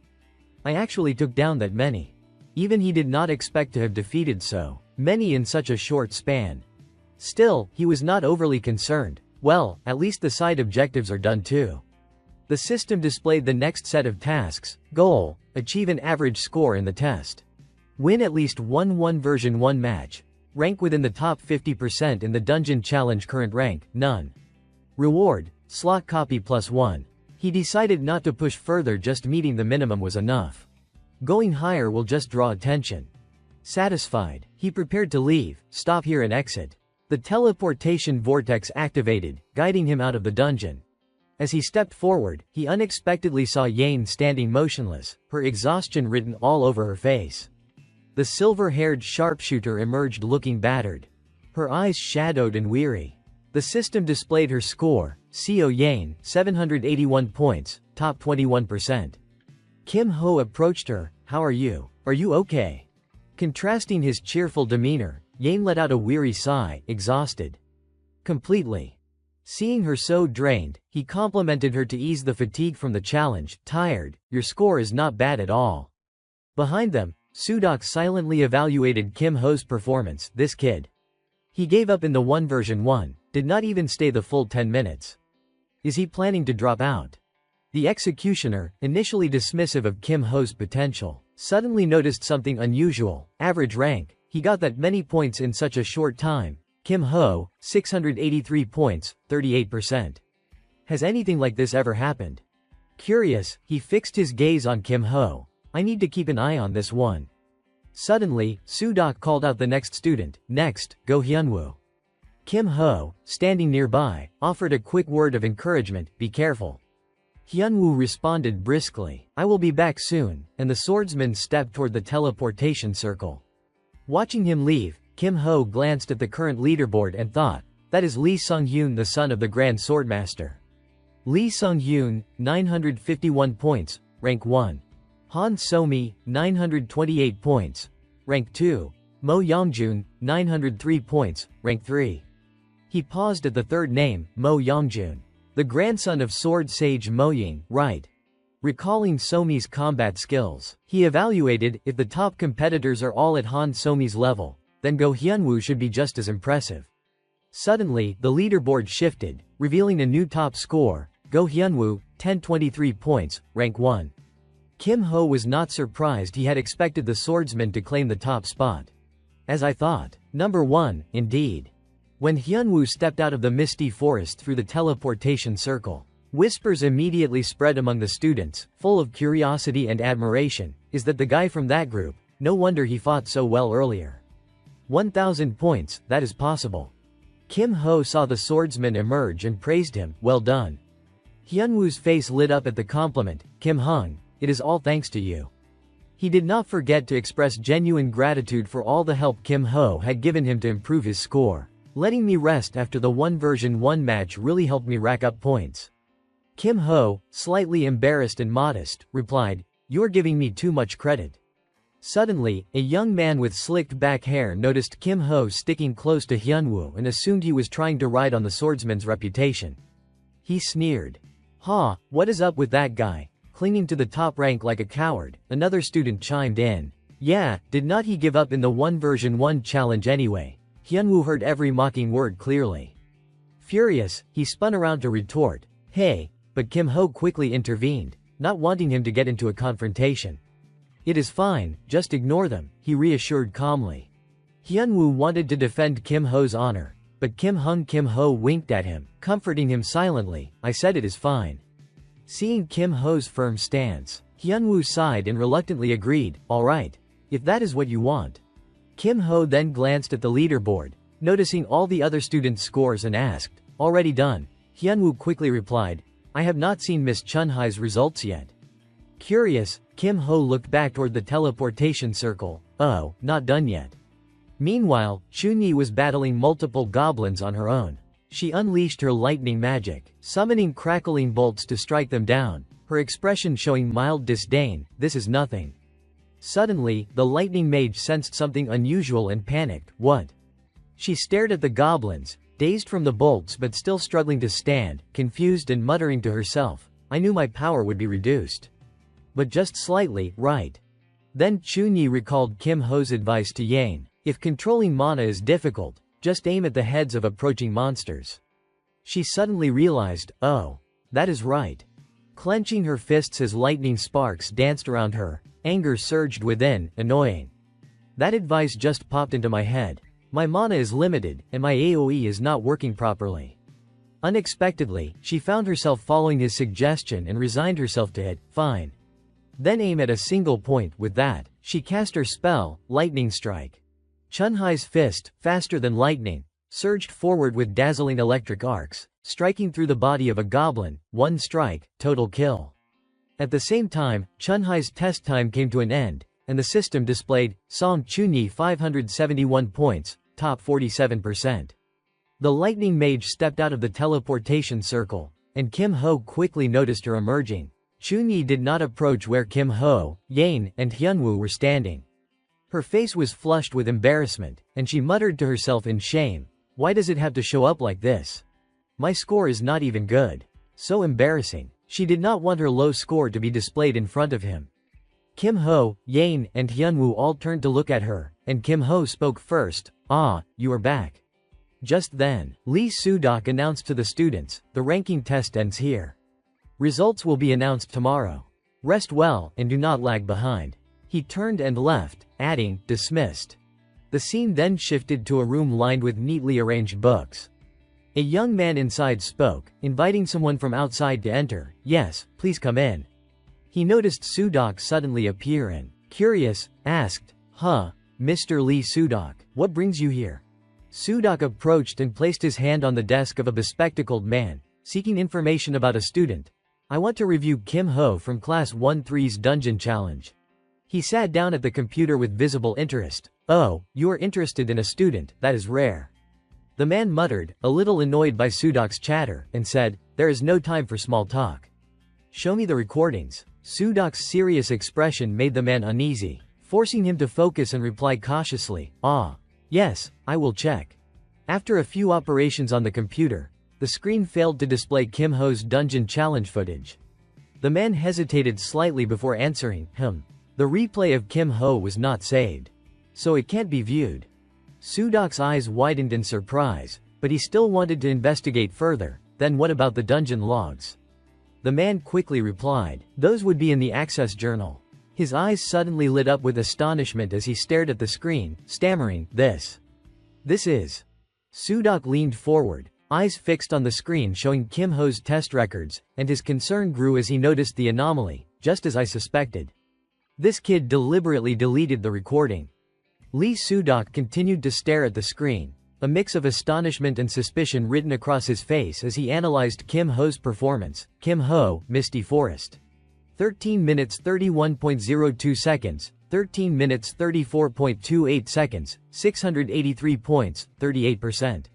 I actually took down that many. Even he did not expect to have defeated so many in such a short span. Still, he was not overly concerned. Well, at least the side objectives are done too. The system displayed the next set of tasks. Goal: achieve an average score in the test. Win at least one version 1 match. Rank within the top 50% in the dungeon challenge. Current rank, none. Reward: slot copy +1. He decided not to push further, just meeting the minimum was enough. Going higher will just draw attention. Satisfied, he prepared to leave, stop here and exit. The teleportation vortex activated, guiding him out of the dungeon. As he stepped forward, he unexpectedly saw Yane standing motionless, her exhaustion written all over her face. The silver-haired sharpshooter emerged looking battered. Her eyes shadowed and weary. The system displayed her score: CO Yane, 781 points, top 21%. Kim Ho approached her. How are you? Are you okay? Contrasting his cheerful demeanor, Yane let out a weary sigh, exhausted. Completely. Seeing her so drained, he complimented her to ease the fatigue from the challenge. Tired, your score is not bad at all. Behind them, Sudok silently evaluated Kim Ho's performance. This kid. He gave up in the version 1, did not even stay the full 10 minutes. Is he planning to drop out? The executioner, initially dismissive of Kim Ho's potential, suddenly noticed something unusual. Average rank, he got that many points in such a short time. Kim Ho, 683 points, 38%. Has anything like this ever happened? Curious, he fixed his gaze on Kim Ho. I need to keep an eye on this one. Suddenly, Sudok called out the next student. Next, Go Hyunwoo. Kim Ho, standing nearby, offered a quick word of encouragement. Be careful. Hyunwoo responded briskly. I will be back soon, and the swordsman stepped toward the teleportation circle. Watching him leave, Kim Ho glanced at the current leaderboard and thought, that is Lee Sung-hyun, the son of the Grand Swordmaster. Lee Sung-hyun, 951 points, rank 1. Han So-mi, 928 points, rank 2. Mo Yongjun, 903 points, rank 3. He paused at the third name, Mo Yongjun. The grandson of sword sage Mo Ying, right. Recalling So-mi's combat skills, he evaluated, if the top competitors are all at Han So-mi's level, then Go Hyunwoo should be just as impressive. Suddenly, the leaderboard shifted, revealing a new top score. Go Hyunwoo, 1023 points, rank 1. Kim Ho was not surprised. He had expected the swordsman to claim the top spot. As I thought. Number 1, indeed. When Hyunwoo stepped out of the misty forest through the teleportation circle, whispers immediately spread among the students, full of curiosity and admiration. Is that the guy from that group? No wonder he fought so well earlier. 1,000 points, that is possible. Kim Ho saw the swordsman emerge and praised him. Well done. Hyunwoo's face lit up at the compliment. Kim Hung, it is all thanks to you. He did not forget to express genuine gratitude for all the help Kim Ho had given him to improve his score. Letting me rest after the version 1 match really helped me rack up points. Kim Ho, slightly embarrassed and modest, replied, you're giving me too much credit. Suddenly, a young man with slicked back hair noticed Kim Ho sticking close to Hyunwoo and assumed he was trying to ride on the swordsman's reputation. He sneered. Ha, what is up with that guy? Clinging to the top rank like a coward, another student chimed in. Yeah, did not he give up in the version 1 challenge anyway? Hyunwoo heard every mocking word clearly. Furious, he spun around to retort. Hey, but Kim Ho quickly intervened, not wanting him to get into a confrontation. It is fine, just ignore them, he reassured calmly. Hyunwoo wanted to defend Kim Ho's honor, but Kim Ho winked at him, comforting him silently. I said it is fine. Seeing Kim Ho's firm stance, Hyunwoo sighed and reluctantly agreed. Alright. If that is what you want. Kim Ho then glanced at the leaderboard, noticing all the other students' scores and asked, already done? Hyunwoo quickly replied, I have not seen Miss Chunhai's results yet. Curious, Kim Ho looked back toward the teleportation circle. Oh, not done yet. Meanwhile, Chunyi was battling multiple goblins on her own. She unleashed her lightning magic, summoning crackling bolts to strike them down, her expression showing mild disdain. This is nothing. Suddenly, the lightning mage sensed something unusual and panicked. What? She stared at the goblins, dazed from the bolts but still struggling to stand, confused and muttering to herself. I knew my power would be reduced. But just slightly, right? Then Chunyi recalled Kim Ho's advice to Yane. If controlling mana is difficult, Just aim at the heads of approaching monsters. She suddenly realized, oh, that is right. Clenching her fists as lightning sparks danced around her, anger surged within, annoying. That advice just popped into my head. My mana is limited, and my AoE is not working properly. Unexpectedly, she found herself following his suggestion and resigned herself to it. Fine. Then aim at a single point. With that, she cast her spell, Lightning Strike. Chunhai's fist, faster than lightning, surged forward with dazzling electric arcs, striking through the body of a goblin. One strike, total kill. At the same time, Chunhai's test time came to an end, and the system displayed, Song Chunyi 571 points, top 47%. The lightning mage stepped out of the teleportation circle, and Kim Ho quickly noticed her emerging. Chunyi did not approach where Kim Ho, Yane, and Hyunwoo were standing. Her face was flushed with embarrassment, and she muttered to herself in shame, why does it have to show up like this? My score is not even good. So embarrassing. She did not want her low score to be displayed in front of him. Kim Ho, Yane, and Hyunwoo all turned to look at her, and Kim Ho spoke first, ah, you are back. Just then, Lee Sudok announced to the students, the ranking test ends here. Results will be announced tomorrow. Rest well, and do not lag behind. He turned and left, adding, dismissed. The scene then shifted to a room lined with neatly arranged books. A young man inside spoke, inviting someone from outside to enter. Yes, please come in. He noticed Sudok suddenly appear and, curious, asked, Mr. Lee Sudok, what brings you here? Sudok approached and placed his hand on the desk of a bespectacled man, seeking information about a student. I want to review Kim Ho from Class 1-3's Dungeon Challenge. He sat down at the computer with visible interest. Oh, you are interested in a student, that is rare. The man muttered, a little annoyed by Sudok's chatter, and said, there is no time for small talk. Show me the recordings. Sudok's serious expression made the man uneasy, forcing him to focus and reply cautiously, yes, I will check. After a few operations on the computer, the screen failed to display Kim Ho's Dungeon Challenge footage. The man hesitated slightly before answering, The replay of Kim Ho was not saved. So it can't be viewed. Sudok's eyes widened in surprise, but he still wanted to investigate further. Then what about the dungeon logs? The man quickly replied, those would be in the access journal. His eyes suddenly lit up with astonishment as he stared at the screen, stammering, This is. Sudok leaned forward, eyes fixed on the screen showing Kim Ho's test records, and his concern grew as he noticed the anomaly, just as I suspected. This kid deliberately deleted the recording. Lee Sudok continued to stare at the screen, a mix of astonishment and suspicion written across his face as he analyzed Kim Ho's performance. Kim Ho, Misty Forest. 13 minutes 31.02 seconds, 13 minutes 34.28 seconds, 683 points, 38%.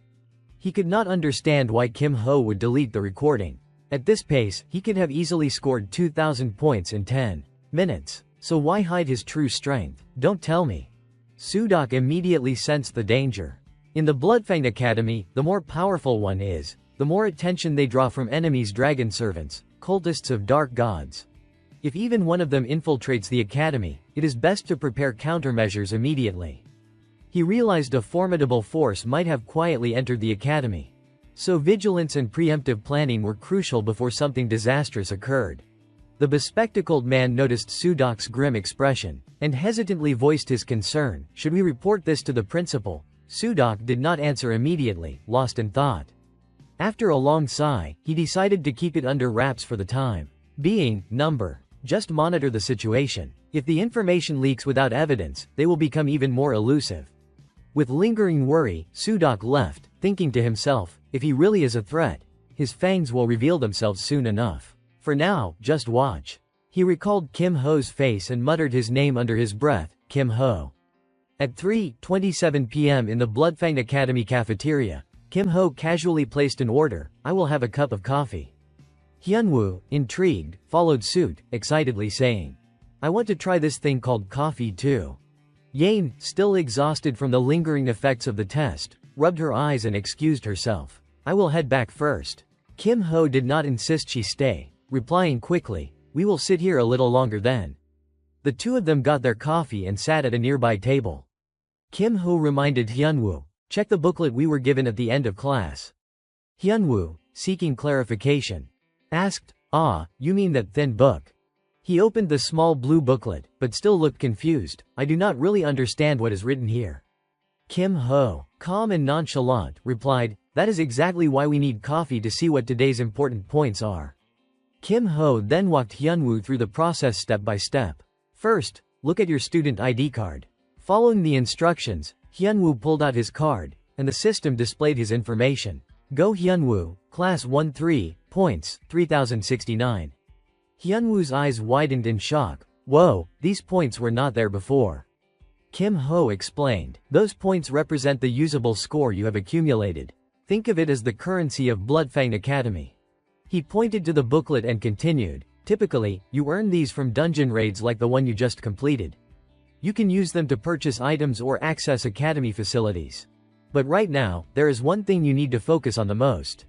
He could not understand why Kim Ho would delete the recording. At this pace, he could have easily scored 2,000 points in 10 minutes. So why hide his true strength? Don't tell me. Sudok immediately sensed the danger. In the Bloodfang Academy, the more powerful one is, the more attention they draw from enemies, dragon servants, cultists of dark gods. If even one of them infiltrates the academy, it is best to prepare countermeasures immediately. He realized a formidable force might have quietly entered the academy. So vigilance and preemptive planning were crucial before something disastrous occurred. The bespectacled man noticed Sudok's grim expression, and hesitantly voiced his concern, should we report this to the principal? Sudok did not answer immediately, lost in thought. After a long sigh, he decided to keep it under wraps for the time being. Just monitor the situation. If the information leaks without evidence, they will become even more elusive. With lingering worry, Sudok left, thinking to himself, if he really is a threat, his fangs will reveal themselves soon enough. For now, just watch. He recalled Kim Ho's face and muttered his name under his breath, Kim Ho. At 3:27 p.m. in the Bloodfang Academy cafeteria, Kim Ho casually placed an order, I will have a cup of coffee. Hyunwoo, intrigued, followed suit, excitedly saying, I want to try this thing called coffee too. Yane, still exhausted from the lingering effects of the test, rubbed her eyes and excused herself. I will head back first. Kim Ho did not insist she stay, replying quickly, we will sit here a little longer then. The two of them got their coffee and sat at a nearby table. Kim Ho reminded Hyunwoo, Check the booklet we were given at the end of class. Hyunwoo, seeking clarification, asked, "Ah, you mean that thin book?" He opened the small blue booklet, but still looked confused. "I do not really understand what is written here." Kim Ho, calm and nonchalant, replied, "That is exactly why we need coffee to see what today's important points are." Kim Ho then walked Hyunwoo through the process step by step. First, look at your student ID card. Following the instructions, Hyunwoo pulled out his card, and the system displayed his information. Go Hyunwoo, Class 1-3, points, 3069. Hyunwoo's eyes widened in shock. Whoa, these points were not there before. Kim Ho explained, those points represent the usable score you have accumulated. Think of it as the currency of Bloodfang Academy. He pointed to the booklet and continued, typically, you earn these from dungeon raids like the one you just completed. You can use them to purchase items or access academy facilities. But right now, there is one thing you need to focus on the most.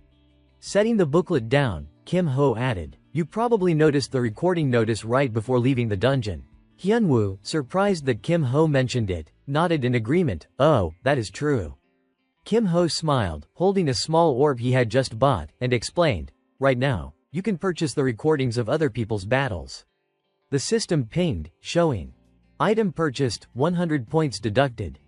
Setting the booklet down, Kim Ho added, you probably noticed the recording notice right before leaving the dungeon. Hyunwoo, surprised that Kim Ho mentioned it, nodded in agreement. Oh, that is true. Kim Ho smiled, holding a small orb he had just bought, and explained, right now, you can purchase the recordings of other people's battles. The system pinged, showing, item purchased, 100 points deducted.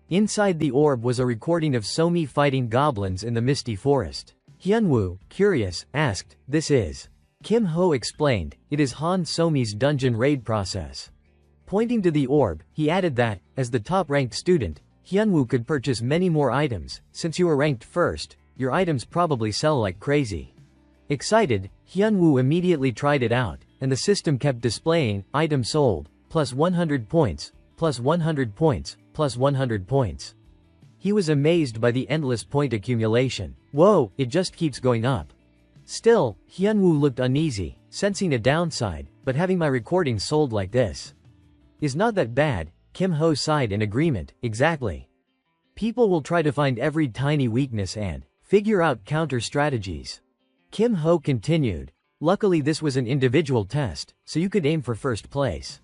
Inside the orb was a recording of Somi fighting goblins in the misty forest. Hyunwoo, curious, asked, this is? Kim Ho explained, it is Han Somi's dungeon raid process. Pointing to the orb, he added that, as the top-ranked student, Hyunwoo could purchase many more items. Since you were ranked first, your items probably sell like crazy. Excited, Hyunwoo immediately tried it out, and the system kept displaying, item sold, plus 100 points, plus 100 points, plus 100 points. He was amazed by the endless point accumulation. Whoa, it just keeps going up. Still, Hyunwoo looked uneasy, sensing a downside, but having my recordings sold like this is not that bad. Kim Ho sighed in agreement. Exactly. People will try to find every tiny weakness and figure out counter strategies. Kim Ho continued. Luckily this was an individual test, so you could aim for first place.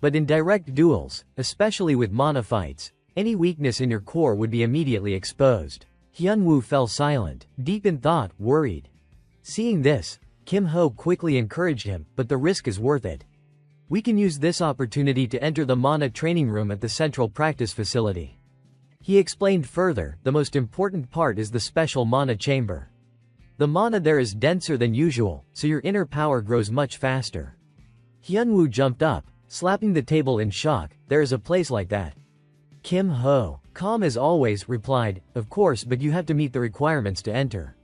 But in direct duels, especially with mana fights, any weakness in your core would be immediately exposed. Hyunwoo fell silent, deep in thought, worried. Seeing this, Kim Ho quickly encouraged him, but the risk is worth it. We can use this opportunity to enter the mana training room at the central practice facility. He explained further, the most important part is the special mana chamber. The mana there is denser than usual, so your inner power grows much faster. Hyunwoo jumped up, slapping the table in shock. There is a place like that? Kim Ho, calm as always, replied, of course, but you have to meet the requirements to enter.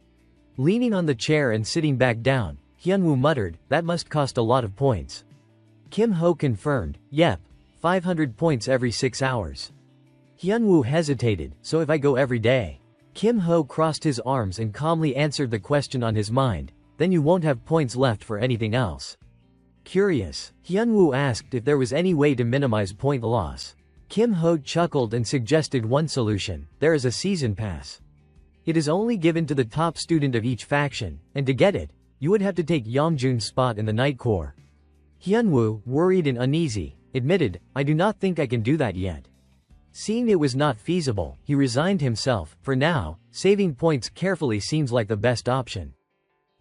Leaning on the chair and sitting back down, Hyunwoo muttered, that must cost a lot of points. Kim Ho confirmed, yep, 500 points every 6 hours. Hyunwoo hesitated, so if I go every day? Kim Ho crossed his arms and calmly answered the question on his mind, then you won't have points left for anything else. Curious, Hyunwoo asked if there was any way to minimize point loss. Kim Ho chuckled and suggested one solution, there is a season pass. It is only given to the top student of each faction, and to get it, you would have to take Yongjoon's spot in the Night Corps. Hyunwoo, worried and uneasy, admitted, I do not think I can do that yet. Seeing it was not feasible, he resigned himself. For now, saving points carefully seems like the best option.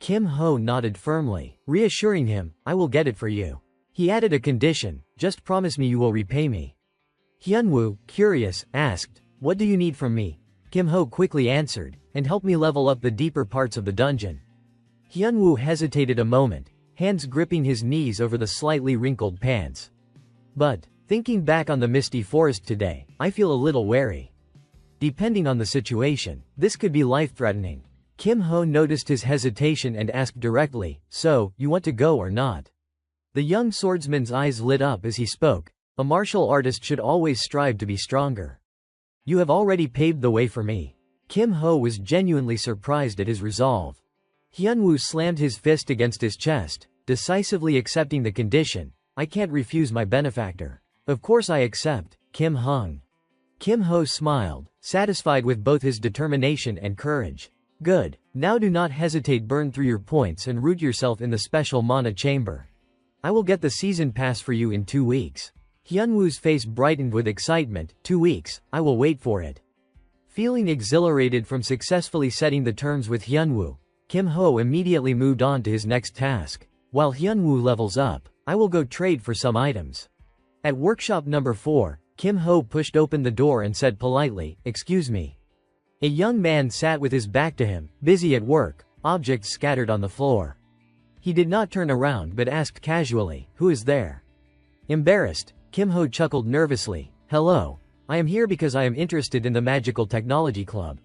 Kim Ho nodded firmly, reassuring him, I will get it for you. He added a condition, just promise me you will repay me. Hyunwoo, curious, asked, what do you need from me? Kim Ho quickly answered, and help me level up the deeper parts of the dungeon. Hyunwoo hesitated a moment, hands gripping his knees over the slightly wrinkled pants. But, thinking back on the misty forest today, I feel a little wary. Depending on the situation, this could be life-threatening. Kim Ho noticed his hesitation and asked directly, so, you want to go or not? The young swordsman's eyes lit up as he spoke, a martial artist should always strive to be stronger. You have already paved the way for me. Kim Ho was genuinely surprised at his resolve. Hyunwoo slammed his fist against his chest, decisively accepting the condition, I can't refuse my benefactor. Of course I accept, Kim Hung. Kim Ho smiled, satisfied with both his determination and courage. Good, now do not hesitate, burn through your points and root yourself in the special mana chamber. I will get the season pass for you in 2 weeks. Hyunwoo's face brightened with excitement, 2 weeks, I will wait for it. Feeling exhilarated from successfully setting the terms with Hyunwoo, Kim Ho immediately moved on to his next task. While Hyunwoo levels up, I will go trade for some items. At workshop number 4, Kim Ho pushed open the door and said politely, "Excuse me." A young man sat with his back to him, busy at work, objects scattered on the floor. He did not turn around but asked casually, "Who is there?" Embarrassed, Kim Ho chuckled nervously, "Hello. I am here because I am interested in the Magical Technology Club."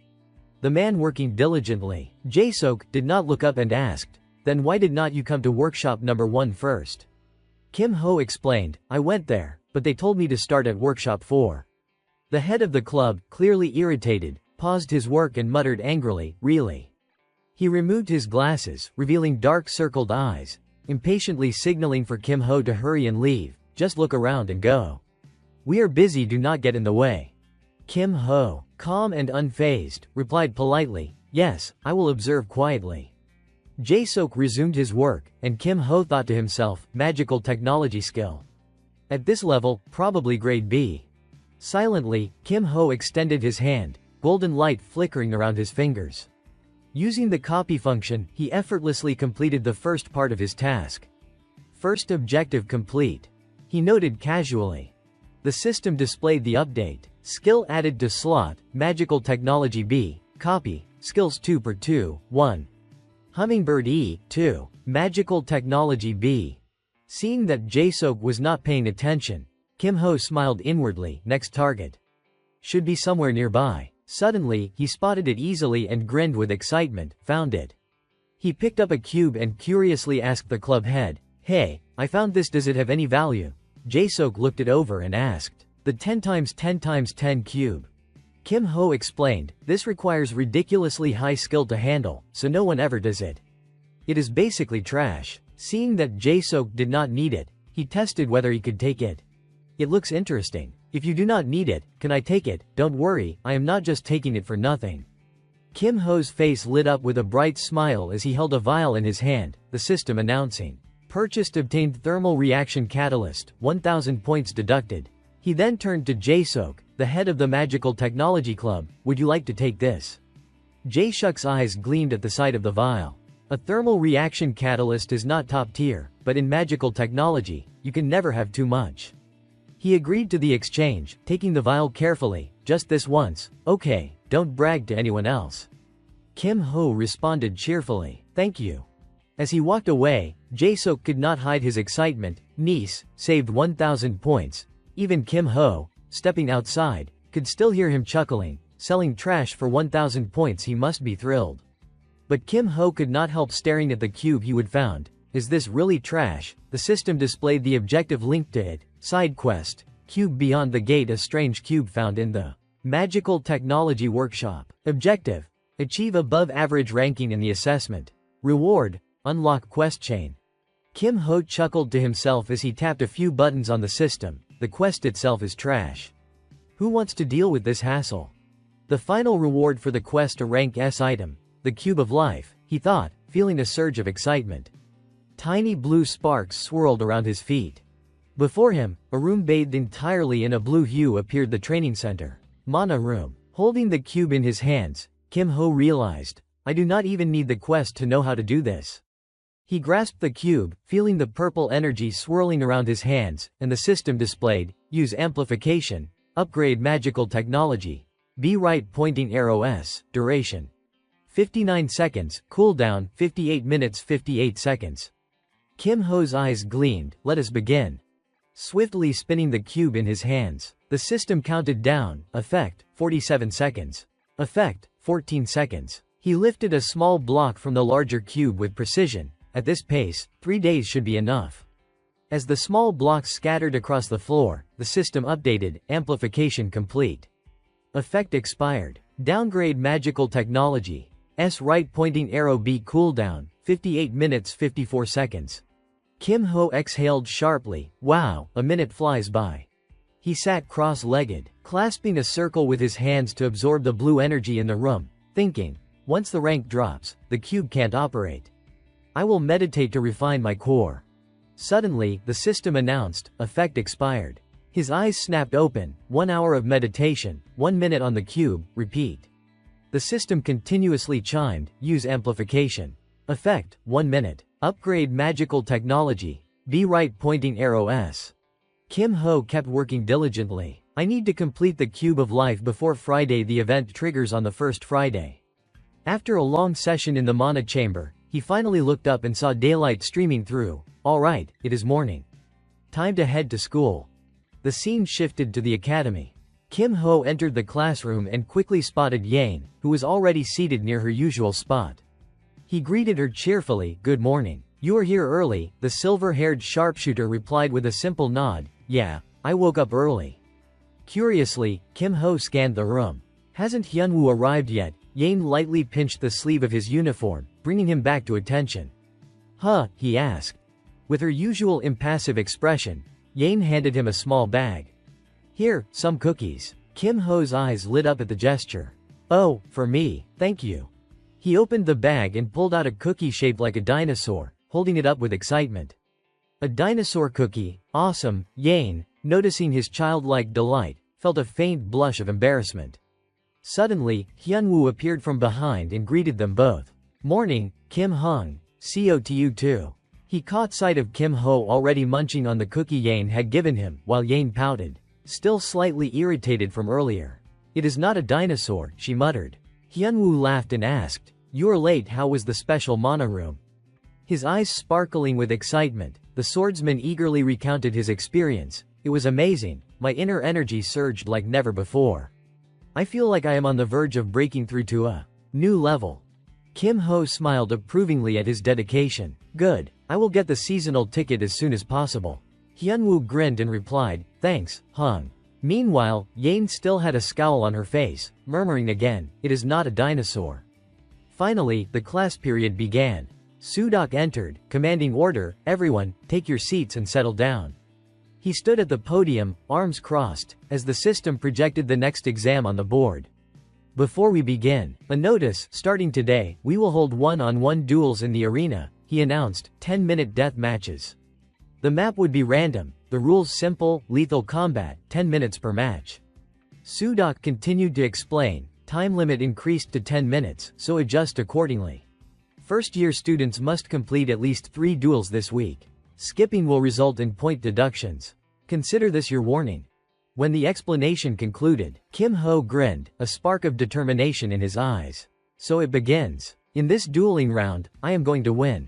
The man working diligently, Jae-sok, did not look up and asked, "Then why did not you come to workshop number 1 first?" Kim Ho explained, "I went there, but they told me to start at workshop 4. The head of the club, clearly irritated, paused his work and muttered angrily, "Really?" He removed his glasses, revealing dark circled eyes, impatiently signaling for Kim Ho to hurry and leave. "Just look around and go. We are busy, do not get in the way." Kim Ho, calm and unfazed, replied politely, "Yes, I will observe quietly." Jae-sok resumed his work, and Kim Ho thought to himself, magical technology skill. At this level, probably grade B. Silently, Kim Ho extended his hand, golden light flickering around his fingers. Using the copy function, he effortlessly completed the first part of his task. First objective complete. He noted casually. The system displayed the update. Skill added to slot, Magical Technology B, copy, skills 2/2, 1. Hummingbird E, 2, Magical Technology B. Seeing that Jae-sok was not paying attention, Kim Ho smiled inwardly. Next target should be somewhere nearby. Suddenly, he spotted it easily and grinned with excitement, found it. He picked up a cube and curiously asked the club head, "Hey, I found this, does it have any value?" Jae-sok looked it over and asked, "The 10x10x10 cube." Kim Ho explained, "This requires ridiculously high skill to handle, so no one ever does it. It is basically trash." Seeing that Jae-sok did not need it, he tested whether he could take it. "It looks interesting. If you do not need it, can I take it? Don't worry, I am not just taking it for nothing." Kim Ho's face lit up with a bright smile as he held a vial in his hand, the system announcing, "Purchased obtained thermal reaction catalyst, 1000 points deducted." He then turned to Jae-sok, the head of the Magical Technology Club, "Would you like to take this?" Jae-sok's eyes gleamed at the sight of the vial. A thermal reaction catalyst is not top tier, but in magical technology, you can never have too much. He agreed to the exchange, taking the vial carefully, "Just this once, okay, don't brag to anyone else." Kim Ho responded cheerfully, "Thank you." As he walked away, Jae-sok could not hide his excitement. Niece, saved 1000 points. Even Kim Ho, stepping outside, could still hear him chuckling, selling trash for 1000 points, he must be thrilled. But Kim Ho could not help staring at the cube he would found. Is this really trash? The system displayed the objective linked to it. Side quest, cube beyond the gate, a strange cube found in the Magical Technology Workshop. Objective, achieve above average ranking in the assessment. Reward, unlock quest chain. Kim Ho chuckled to himself as he tapped a few buttons on the system. The quest itself is trash. Who wants to deal with this hassle? The final reward for the quest, a rank S item, the Cube of Life, he thought, feeling a surge of excitement. Tiny blue sparks swirled around his feet. Before him, a room bathed entirely in a blue hue appeared, the training center. Mana room. Holding the cube in his hands, Kim Ho realized, I do not even need the quest to know how to do this. He grasped the cube, feeling the purple energy swirling around his hands, and the system displayed, use amplification, upgrade magical technology. B right pointing arrow S, duration 59 seconds, cooldown 58 minutes 58 seconds. Kim Ho's eyes gleamed, let us begin. Swiftly spinning the cube in his hands, the system counted down, effect, 47 seconds. Effect, 14 seconds. He lifted a small block from the larger cube with precision. At this pace, 3 days should be enough. As the small blocks scattered across the floor, the system updated, amplification complete. Effect expired. Downgrade magical technology. S right pointing arrow B cooldown, 58 minutes 54 seconds. Kim Ho exhaled sharply, wow, a minute flies by. He sat cross-legged, clasping a circle with his hands to absorb the blue energy in the room, thinking, once the rank drops, the cube can't operate. I will meditate to refine my core. Suddenly, the system announced, effect expired. His eyes snapped open. 1 hour of meditation, 1 minute on the cube, repeat. The system continuously chimed, use amplification. Effect, 1 minute. Upgrade magical technology. Be right pointing arrow S. Kim Ho kept working diligently. I need to complete the cube of life before Friday. The event triggers on the first Friday. After a long session in the mana chamber, he finally looked up and saw daylight streaming through. Alright, it is morning. Time to head to school. The scene shifted to the academy. Kim Ho entered the classroom and quickly spotted Yang, who was already seated near her usual spot. He greeted her cheerfully, "Good morning. You are here early," the silver-haired sharpshooter replied with a simple nod. "Yeah, I woke up early." Curiously, Kim Ho scanned the room. Hasn't Hyunwoo arrived yet? Yang lightly pinched the sleeve of his uniform, bringing him back to attention. "Huh?" he asked. With her usual impassive expression, Yang handed him a small bag. "Here, some cookies." Kim Ho's eyes lit up at the gesture. "Oh, for me, thank you." He opened the bag and pulled out a cookie shaped like a dinosaur, holding it up with excitement. A dinosaur cookie, awesome. Yang, noticing his childlike delight, felt a faint blush of embarrassment. Suddenly, Hyunwoo appeared from behind and greeted them both. "Morning, Kim Hung. CO to you too." He caught sight of Kim Ho already munching on the cookie Yang had given him, while Yang pouted, still slightly irritated from earlier. "It is not a dinosaur," she muttered. Hyunwoo laughed and asked, "You're late. How was the special mana room?" His eyes sparkling with excitement, the swordsman eagerly recounted his experience. "It was amazing. My inner energy surged like never before. I feel like I am on the verge of breaking through to a new level." Kim Ho smiled approvingly at his dedication. "Good. I will get the seasonal ticket as soon as possible." Hyunwoo grinned and replied, "Thanks, Hung." Meanwhile, Yang still had a scowl on her face, murmuring again, "It is not a dinosaur." Finally, the class period began. Sudok entered, commanding order, "Everyone, take your seats and settle down." He stood at the podium, arms crossed, as the system projected the next exam on the board. "Before we begin, a notice, starting today, we will hold one-on-one duels in the arena," he announced, 10-minute death matches. The map would be random, the rules simple, lethal combat, 10 minutes per match. Sudok continued to explain, time limit increased to 10 minutes, so adjust accordingly. First-year students must complete at least 3 duels this week. Skipping will result in point deductions. Consider this your warning. When the explanation concluded, Kim Ho grinned, a spark of determination in his eyes. "So it begins. In this dueling round, I am going to win."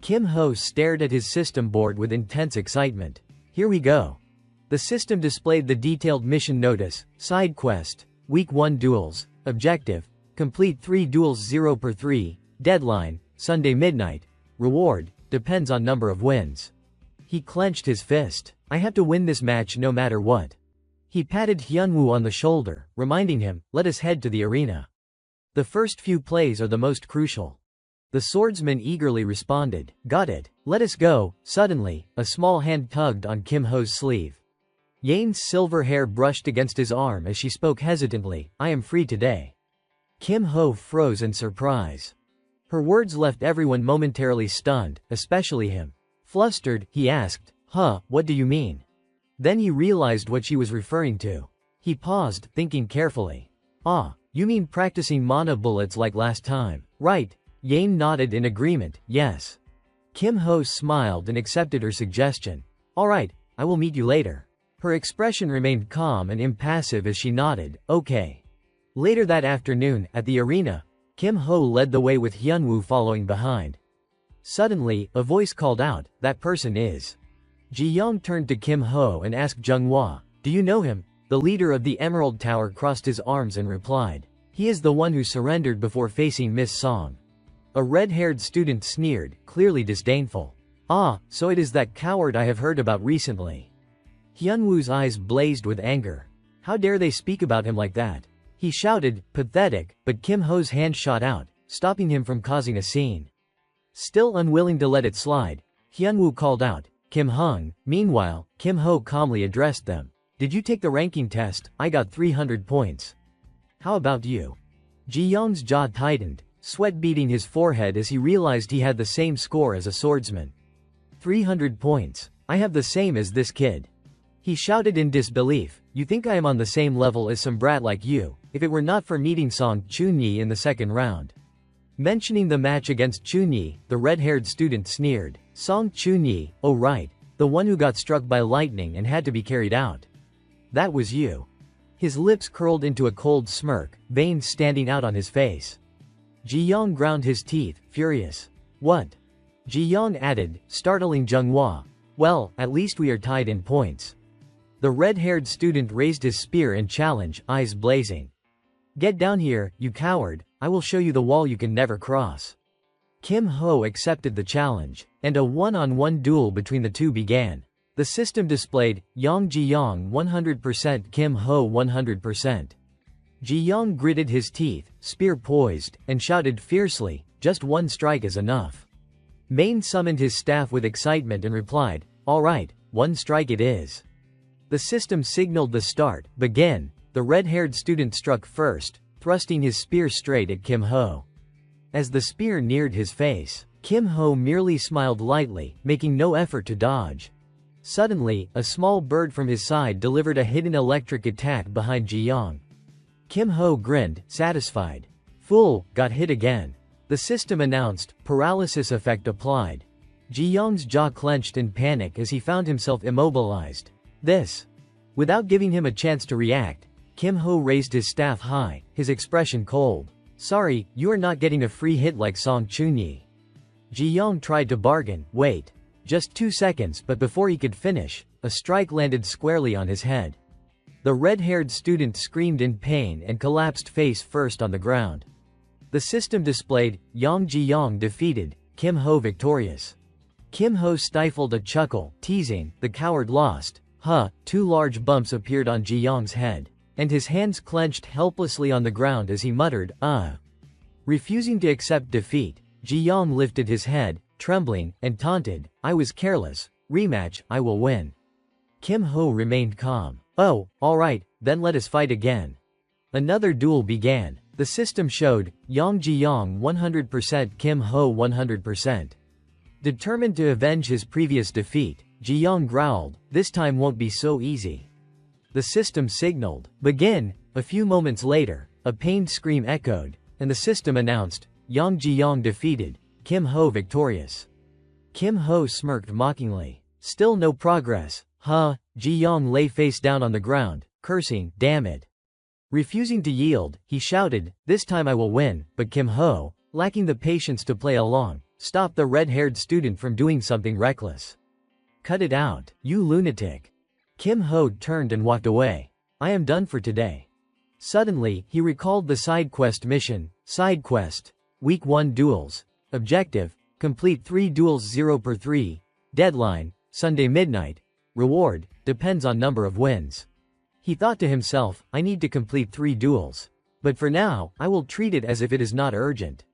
Kim Ho stared at his system board with intense excitement. "Here we go." The system displayed the detailed mission notice, side quest, Week 1 duels, objective, complete 3 duels 0 per 3, deadline, Sunday midnight, reward, depends on number of wins. He clenched his fist. "I have to win this match no matter what." He patted Hyunwoo on the shoulder, reminding him, "Let us head to the arena. The first few plays are the most crucial." The swordsman eagerly responded, "Got it. Let us go." Suddenly, a small hand tugged on Kim Ho's sleeve. Yang's silver hair brushed against his arm as she spoke hesitantly, "I am free today." Kim Ho froze in surprise. Her words left everyone momentarily stunned, especially him. Flustered, he asked, "Huh, what do you mean?" Then he realized what she was referring to. He paused, thinking carefully. "Ah, you mean practicing mana bullets like last time, right?" Yang nodded in agreement, "Yes." Kim Ho smiled and accepted her suggestion. "Alright, I will meet you later." Her expression remained calm and impassive as she nodded, "Okay." Later that afternoon, at the arena, Kim Ho led the way with Hyunwoo following behind. Suddenly, a voice called out, "That person is." Ji Young turned to Kim Ho and asked Jung-hwa, "Do you know him?" The leader of the Emerald Tower crossed his arms and replied, "He is the one who surrendered before facing Miss Song." A red-haired student sneered, clearly disdainful. "Ah, so it is that coward I have heard about recently." Hyunwoo's eyes blazed with anger. How dare they speak about him like that? He shouted, "Pathetic," but Kim Ho's hand shot out, stopping him from causing a scene. Still unwilling to let it slide, Hyunwoo called out, "Kim Hung." Meanwhile, Kim Ho calmly addressed them. "Did you take the ranking test? I got 300 points. How about you?" Ji Young's jaw tightened, sweat beading his forehead as he realized he had the same score as a swordsman. 300 points. I have the same as this kid. He shouted in disbelief, "You think I am on the same level as some brat like you, if it were not for meeting Song Chunyi in the second round." Mentioning the match against Chunyi, the red-haired student sneered, "Song Chunyi, oh right, the one who got struck by lightning and had to be carried out. That was you." His lips curled into a cold smirk, veins standing out on his face. Ji Yong ground his teeth, furious. "What?" Ji Yong added, startling Zhenghua. "Well, at least we are tied in points." The red-haired student raised his spear in challenge, eyes blazing. "Get down here, you coward, I will show you the wall you can never cross." Kim Ho accepted the challenge, and a one-on-one duel between the two began. The system displayed, Yang Ji Yong 100%, Kim Ho 100%. Ji Yong gritted his teeth, spear poised, and shouted fiercely, "Just one strike is enough." Main summoned his staff with excitement and replied, "All right, one strike it is." The system signaled the start, begin. The red-haired student struck first, thrusting his spear straight at Kim Ho. As the spear neared his face, Kim Ho merely smiled lightly, making no effort to dodge. Suddenly, a small bird from his side delivered a hidden electric attack behind Ji Yong. Kim Ho grinned, satisfied. "Fool, got hit again." The system announced, paralysis effect applied. Ji Yong's jaw clenched in panic as he found himself immobilized. This. Without giving him a chance to react, Kim Ho raised his staff high, his expression cold. "Sorry, you are not getting a free hit like Song Chunyi." Ji Yong tried to bargain, "Wait. Just 2 seconds," but before he could finish, a strike landed squarely on his head. The red-haired student screamed in pain and collapsed face first on the ground. The system displayed, Yang Ji Yong defeated, Kim Ho victorious. Kim Ho stifled a chuckle, teasing, "The coward lost." Huh, 2 large bumps appeared on Ji Yong's head, and his hands clenched helplessly on the ground as he muttered, Refusing to accept defeat, Ji Yong lifted his head, trembling, and taunted, "I was careless. Rematch, I will win." Kim Ho remained calm. "Oh, alright, then let us fight again." Another duel began. The system showed, Yang Ji Yong 100%, Kim Ho 100%. Determined to avenge his previous defeat, Ji Yong growled, "This time won't be so easy." The system signaled, "Begin." A few moments later, a pained scream echoed, and the system announced, Yang Ji Yong defeated, Kim Ho victorious. Kim Ho smirked mockingly. "Still no progress, huh?" Ji Yong lay face down on the ground, cursing, "Damn it." Refusing to yield, he shouted, "This time I will win," but Kim Ho, lacking the patience to play along, stopped the red-haired student from doing something reckless. "Cut it out, you lunatic." Kim Ho turned and walked away. "I am done for today." Suddenly, he recalled the side quest mission. Side quest. Week 1 duels. Objective, complete 3 duels 0/3. Deadline, Sunday midnight. Reward, depends on number of wins. He thought to himself, I need to complete 3 duels. But for now, I will treat it as if it is not urgent.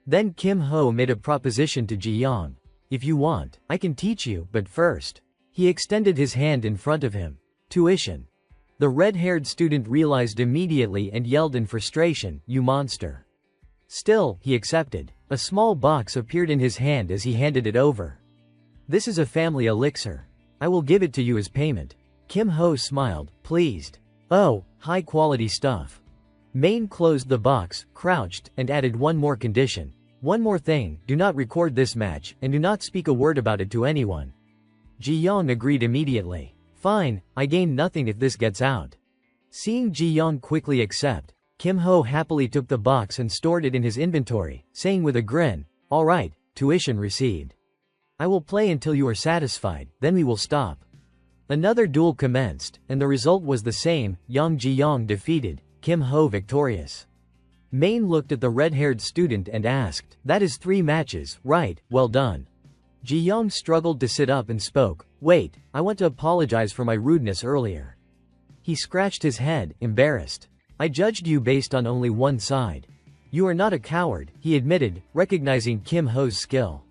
Then Kim Ho made a proposition to Ji Yong. "If you want, I can teach you, but first." He extended his hand in front of him. "Tuition." The red-haired student realized immediately and yelled in frustration, "You monster." Still, he accepted. A small box appeared in his hand as he handed it over. "This is a family elixir. I will give it to you as payment." Kim Ho smiled, pleased. "Oh, high-quality stuff." Main closed the box, crouched, and added one more condition. "One more thing, do not record this match, and do not speak a word about it to anyone." Ji Yong agreed immediately. "Fine, I gain nothing if this gets out." Seeing Ji Yong quickly accept, Kim Ho happily took the box and stored it in his inventory, saying with a grin, "All right, tuition received. I will play until you are satisfied, then we will stop." Another duel commenced, and the result was the same, Yang Ji Yong defeated, Kim Ho victorious. Main looked at the red-haired student and asked, "That is 3 matches, right? Well done." Ji Yong struggled to sit up and spoke, "Wait, I want to apologize for my rudeness earlier." He scratched his head, embarrassed. "I judged you based on only one side. You are not a coward," he admitted, recognizing Kim Ho's skill.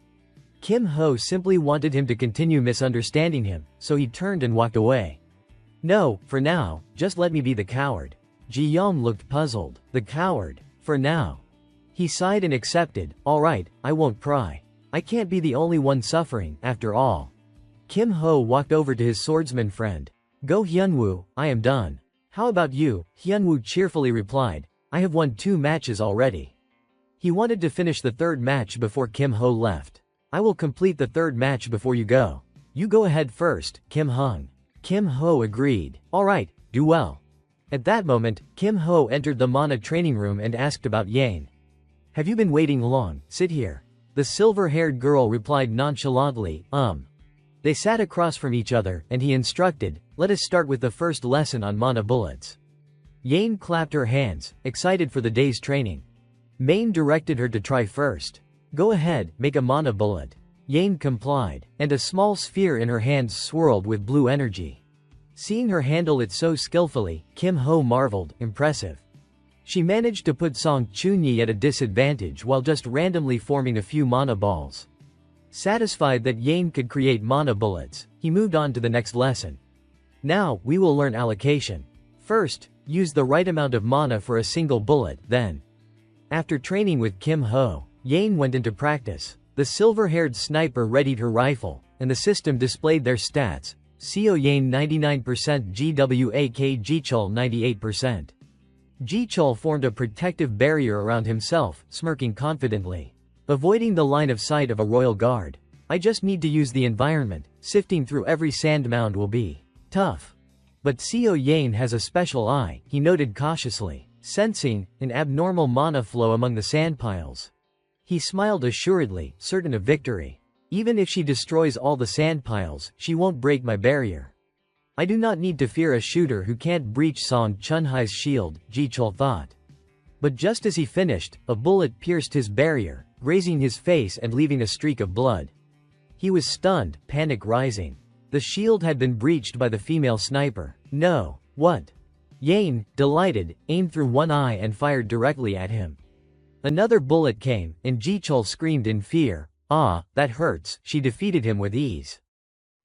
Kim Ho simply wanted him to continue misunderstanding him, so he turned and walked away. "No, for now, just let me be the coward." Ji Yong looked puzzled. "The coward? For now?" He sighed and accepted, "All right, I won't pry. I can't be the only one suffering, after all." Kim Ho walked over to his swordsman friend. Go Hyunwoo, I am done. How about you? Hyunwoo cheerfully replied, I have won 2 matches already. He wanted to finish the 3rd match before Kim Ho left. I will complete the 3rd match before you go. You go ahead first, Kim Hung. Kim Ho agreed. Alright, do well. At that moment, Kim Ho entered the Mana training room and asked about Yane. Have you been waiting long? Sit here. The silver-haired girl replied nonchalantly, They sat across from each other, and he instructed, let us start with the first lesson on Mana bullets. Yane clapped her hands, excited for the day's training. Main directed her to try first. Go ahead, make a Mana bullet. Yane complied, and a small sphere in her hands swirled with blue energy. Seeing her handle it so skillfully, Kim Ho marveled, impressive. She managed to put Song Chunyi at a disadvantage while just randomly forming a few Mana balls. Satisfied that Yane could create Mana bullets, he moved on to the next lesson. Now, we will learn allocation. First, use the right amount of Mana for a single bullet, then. After training with Kim Ho, Yane went into practice. The silver-haired sniper readied her rifle, and the system displayed their stats. Seo Yane 99%, GWAK Jichul 98%. Jichul formed a protective barrier around himself, smirking confidently. Avoiding the line of sight of a royal guard. I just need to use the environment, sifting through every sand mound will be tough. But Seo Yane has a special eye, he noted cautiously, sensing an abnormal mana flow among the sand piles. He smiled assuredly, certain of victory. Even if she destroys all the sand piles, she won't break my barrier. I do not need to fear a shooter who can't breach Song Chunhai's shield, Jichul thought. But just as he finished, a bullet pierced his barrier, grazing his face and leaving a streak of blood. He was stunned, panic rising. The shield had been breached by the female sniper. No. What? Yane, delighted, aimed through one eye and fired directly at him. Another bullet came, and Jichul screamed in fear. Ah, that hurts. She defeated him with ease.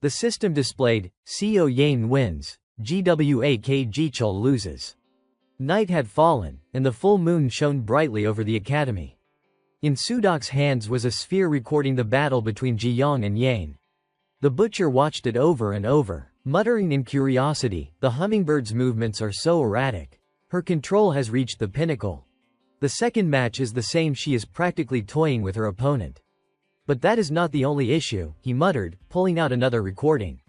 The system displayed, Seo Yane wins, GWAK Jichul loses. Night had fallen, and the full moon shone brightly over the academy. In Sudok's hands was a sphere recording the battle between Jiyong and Yane. The butcher watched it over and over, muttering in curiosity, the hummingbird's movements are so erratic. Her control has reached the pinnacle. The second match is the same, she is practically toying with her opponent. But that is not the only issue, he muttered, pulling out another recording.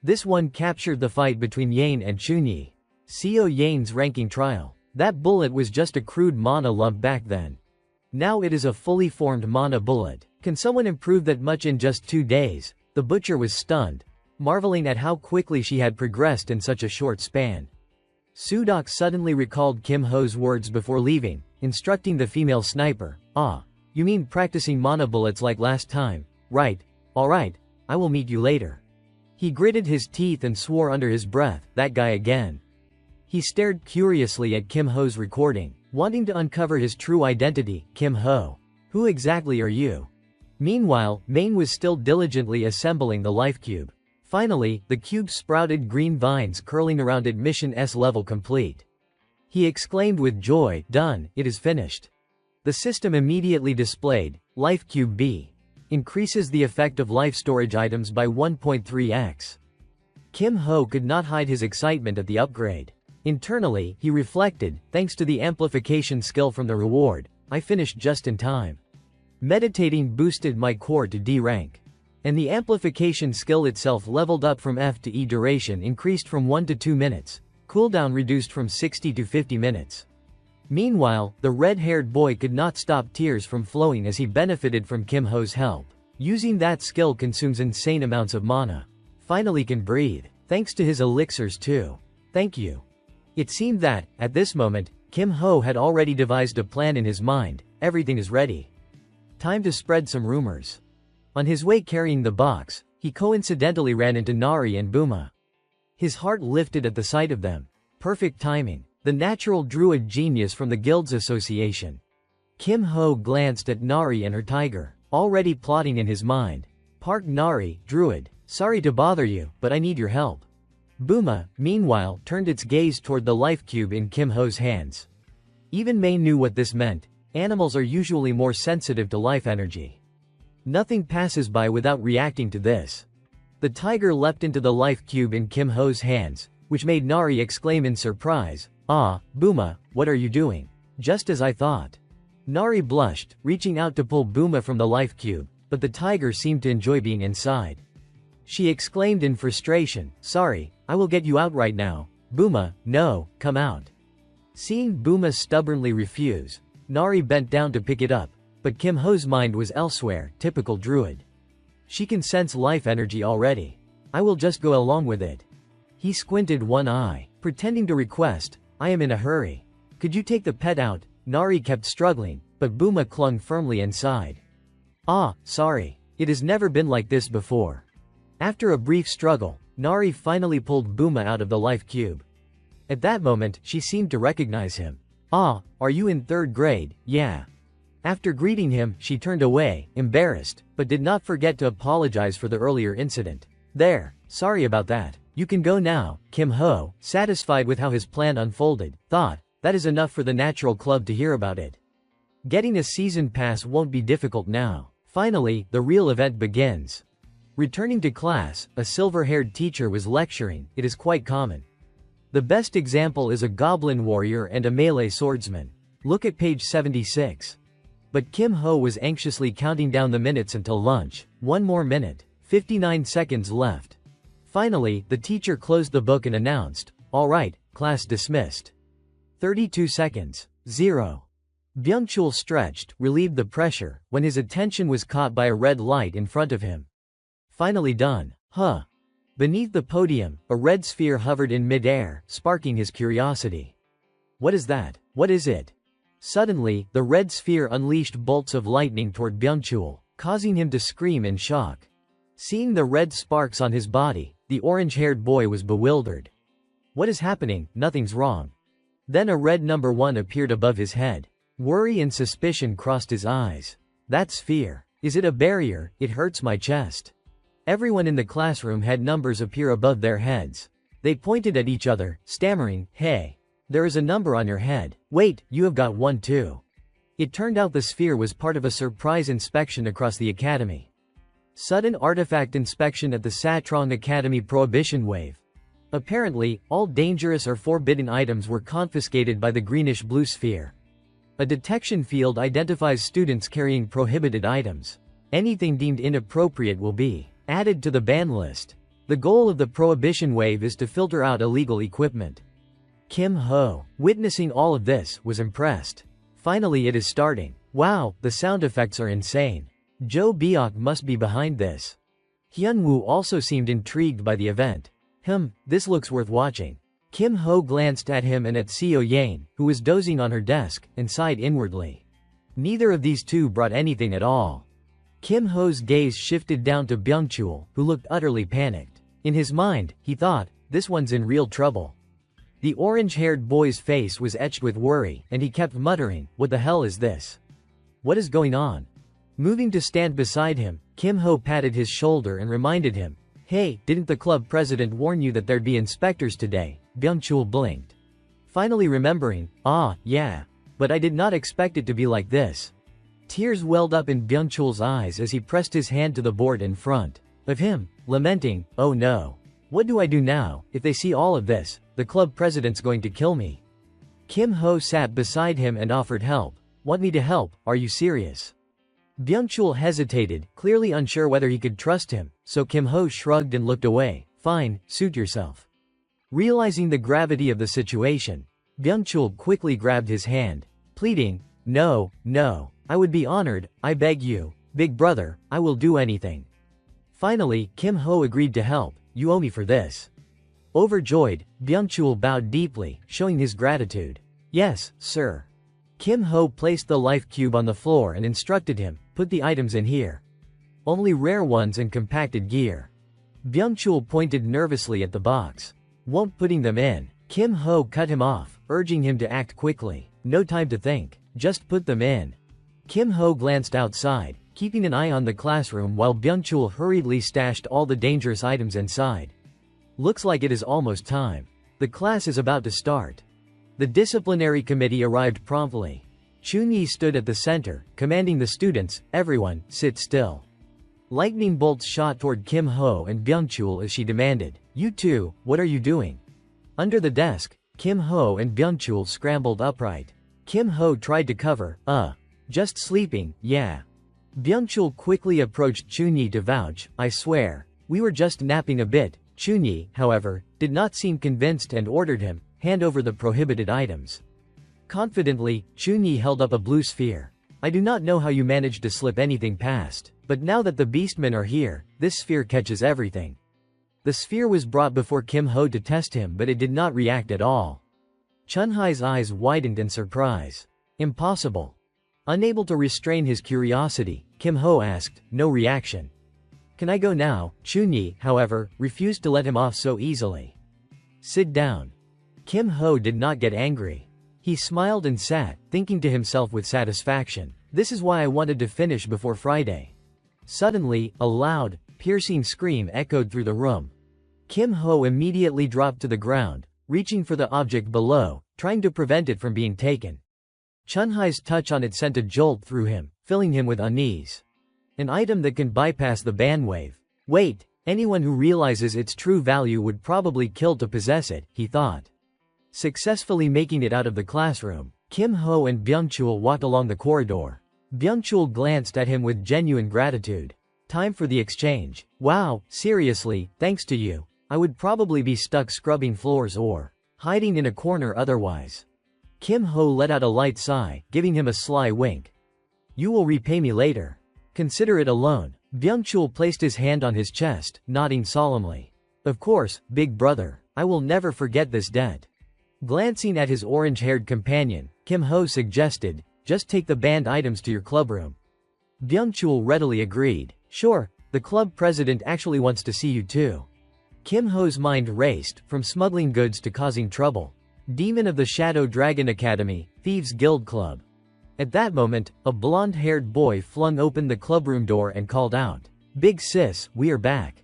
This one captured the fight between Yane and Chunyi. Seo Yane's ranking trial. That bullet was just a crude mana lump back then. Now it is a fully formed mana bullet. Can someone improve that much in just 2 days? The butcher was stunned, marveling at how quickly she had progressed in such a short span. Sudok suddenly recalled Kim Ho's words before leaving, instructing the female sniper, you mean practicing mana bullets like last time, right? Alright, I will meet you later. He gritted his teeth and swore under his breath, that guy again. He stared curiously at Kim Ho's recording, wanting to uncover his true identity. Kim Ho. Who exactly are you? Meanwhile, Main was still diligently assembling the life cube. Finally, the cube sprouted green vines curling around it. Mission S level complete. He exclaimed with joy, done, it is finished. The system immediately displayed, Life Cube B. Increases the effect of life storage items by 1.3x. Kim Ho could not hide his excitement at the upgrade. Internally, he reflected, thanks to the amplification skill from the reward, I finished just in time. Meditating boosted my core to D rank. And the amplification skill itself leveled up from F to E. Duration increased from 1 to 2 minutes. Cooldown reduced from 60 to 50 minutes. Meanwhile, the red-haired boy could not stop tears from flowing as he benefited from Kim Ho's help. Using that skill consumes insane amounts of mana. Finally can breathe. Thanks to his elixirs too. Thank you. It seemed that, at this moment, Kim Ho had already devised a plan in his mind. Everything is ready. Time to spread some rumors. On his way carrying the box, he coincidentally ran into Nari and Buma. His heart lifted at the sight of them. Perfect timing. The natural druid genius from the Guilds Association. Kim Ho glanced at Nari and her tiger, already plotting in his mind. Park Nari, druid. Sorry to bother you, but I need your help. Buma, meanwhile, turned its gaze toward the life cube in Kim Ho's hands. Even Mei knew what this meant. Animals are usually more sensitive to life energy. Nothing passes by without reacting to this. The tiger leapt into the life cube in Kim Ho's hands, which made Nari exclaim in surprise, "Ah, Buma, what are you doing?" "Just as I thought." Nari blushed, reaching out to pull Buma from the life cube, but the tiger seemed to enjoy being inside. She exclaimed in frustration, "Sorry, I will get you out right now." "Buma, no, come out." Seeing Buma stubbornly refuse, Nari bent down to pick it up, but Kim Ho's mind was elsewhere, typical druid. She can sense life energy already. "I will just go along with it." He squinted one eye, pretending to request, "I am in a hurry. Could you take the pet out?" Nari kept struggling, but Buma clung firmly inside. "Ah, sorry. It has never been like this before." After a brief struggle, Nari finally pulled Buma out of the life cube. At that moment, she seemed to recognize him. "Ah, are you in 3rd grade? Yeah." After greeting him, she turned away, embarrassed, but did not forget to apologize for the earlier incident. "There, sorry about that. You can go now." Kim Ho, satisfied with how his plan unfolded, thought, "That is enough for the natural club to hear about it. Getting a season pass won't be difficult now." Finally, the real event begins. Returning to class, a silver-haired teacher was lecturing. It is quite common. The best example is a goblin warrior and a melee swordsman. Look at page 76. But Kim Ho was anxiously counting down the minutes until lunch. 1 more minute. 59 seconds left. Finally, the teacher closed the book and announced, "All right, class dismissed." 32 seconds. 0. Byung-chul stretched, relieved the pressure, when his attention was caught by a red light in front of him. Finally done. Huh. Beneath the podium, a red sphere hovered in mid-air, sparking his curiosity. "What is that? What is it?" Suddenly, the red sphere unleashed bolts of lightning toward Byung-chul, causing him to scream in shock. Seeing the red sparks on his body, the orange-haired boy was bewildered. "What is happening? Nothing's wrong." Then a red number 1 appeared above his head. Worry and suspicion crossed his eyes. "That sphere. Is it a barrier? It hurts my chest." Everyone in the classroom had numbers appear above their heads. They pointed at each other, stammering, "Hey. There is a number on your head. Wait, you have got one too." It turned out the sphere was part of a surprise inspection across the academy. Sudden artifact inspection at the Satrong Academy prohibition wave. Apparently, all dangerous or forbidden items were confiscated by the greenish-blue sphere. A detection field identifies students carrying prohibited items. Anything deemed inappropriate will be added to the ban list. The goal of the prohibition wave is to filter out illegal equipment. Kim Ho, witnessing all of this, was impressed. Finally it is starting. Wow, the sound effects are insane. Jo Byok must be behind this. Hyunwoo also seemed intrigued by the event. This looks worth watching. Kim Ho glanced at him and at Seo Yane, who was dozing on her desk, and sighed inwardly. Neither of these two brought anything at all. Kim Ho's gaze shifted down to Byung-chul, who looked utterly panicked. In his mind, he thought, this one's in real trouble. The orange-haired boy's face was etched with worry, and he kept muttering, "What the hell is this? What is going on?" Moving to stand beside him, Kim Ho patted his shoulder and reminded him, "Hey, didn't the club president warn you that there'd be inspectors today?" Byung-chul blinked. Finally remembering, "Ah, yeah. But I did not expect it to be like this." Tears welled up in Byung-chul's eyes as he pressed his hand to the board in front of him, lamenting, "Oh no. What do I do now? If they see all of this, the club president's going to kill me." Kim Ho sat beside him and offered help. "Want me to help? Are you serious?" Byung-chul hesitated, clearly unsure whether he could trust him, so Kim Ho shrugged and looked away. "Fine, suit yourself." Realizing the gravity of the situation, Byung-chul quickly grabbed his hand, pleading, No, I would be honored, I beg you, big brother, I will do anything." Finally, Kim Ho agreed to help. "You owe me for this." Overjoyed, Byung-chul bowed deeply, showing his gratitude. "Yes, sir." Kim Ho placed the life cube on the floor and instructed him, "Put the items in here. Only rare ones and compacted gear." Byung-chul pointed nervously at the box. "Won't putting them in." Kim Ho cut him off, urging him to act quickly. "No time to think. Just put them in." Kim Ho glanced outside, keeping an eye on the classroom while Byung-chul hurriedly stashed all the dangerous items inside. Looks like it is almost time. The class is about to start. The disciplinary committee arrived promptly. Chun-yi stood at the center, commanding the students, "Everyone, sit still." Lightning bolts shot toward Kim Ho and Byung-chul as she demanded, "You two, what are you doing?" Under the desk, Kim Ho and Byung-chul scrambled upright. Kim Ho tried to cover, just sleeping, yeah. Byung-chul quickly approached Chunyi to vouch, "I swear, we were just napping a bit." Chunyi, however, did not seem convinced and ordered him, "Hand over the prohibited items." Confidently, Chunyi held up a blue sphere. "I do not know how you managed to slip anything past, but now that the beastmen are here, this sphere catches everything." The sphere was brought before Kim Ho to test him, but it did not react at all. Chunhai's eyes widened in surprise. "Impossible." Unable to restrain his curiosity, Kim Ho asked, "No reaction. Can I go now?" Chunyi, however, refused to let him off so easily. "Sit down." Kim Ho did not get angry. He smiled and sat, thinking to himself with satisfaction, "This is why I wanted to finish before Friday." Suddenly, a loud, piercing scream echoed through the room. Kim Ho immediately dropped to the ground, reaching for the object below, trying to prevent it from being taken. Chunhai's touch on it sent a jolt through him, filling him with unease. An item that can bypass the bandwave. Wait, anyone who realizes its true value would probably kill to possess it, he thought. Successfully making it out of the classroom, Kim Ho and Byung-chul walked along the corridor. Byung-chul glanced at him with genuine gratitude. "Time for the exchange. Wow, seriously, thanks to you, I would probably be stuck scrubbing floors or hiding in a corner otherwise." Kim Ho let out a light sigh, giving him a sly wink. "You will repay me later. Consider it a loan." Byung-chul placed his hand on his chest, nodding solemnly. "Of course, big brother, I will never forget this debt." Glancing at his orange-haired companion, Kim Ho suggested, "Just take the banned items to your clubroom." Byung-chul readily agreed. "Sure, the club president actually wants to see you too." Kim Ho's mind raced, from smuggling goods to causing trouble. Demon of the Shadow Dragon Academy, Thieves Guild Club. At that moment, a blonde-haired boy flung open the clubroom door and called out, "Big sis, we are back."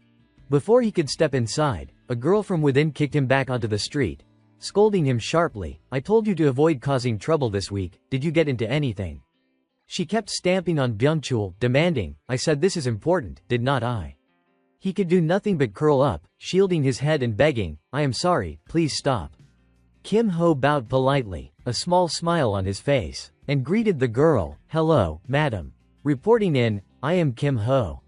Before he could step inside, a girl from within kicked him back onto the street, scolding him sharply, "I told you to avoid causing trouble this week, did you get into anything?" She kept stamping on Byung-chul, demanding, "I said this is important, did not I?" He could do nothing but curl up, shielding his head and begging, "I am sorry, please stop." Kim Ho bowed politely, a small smile on his face, and greeted the girl, "Hello, madam. Reporting in, I am Kim Ho."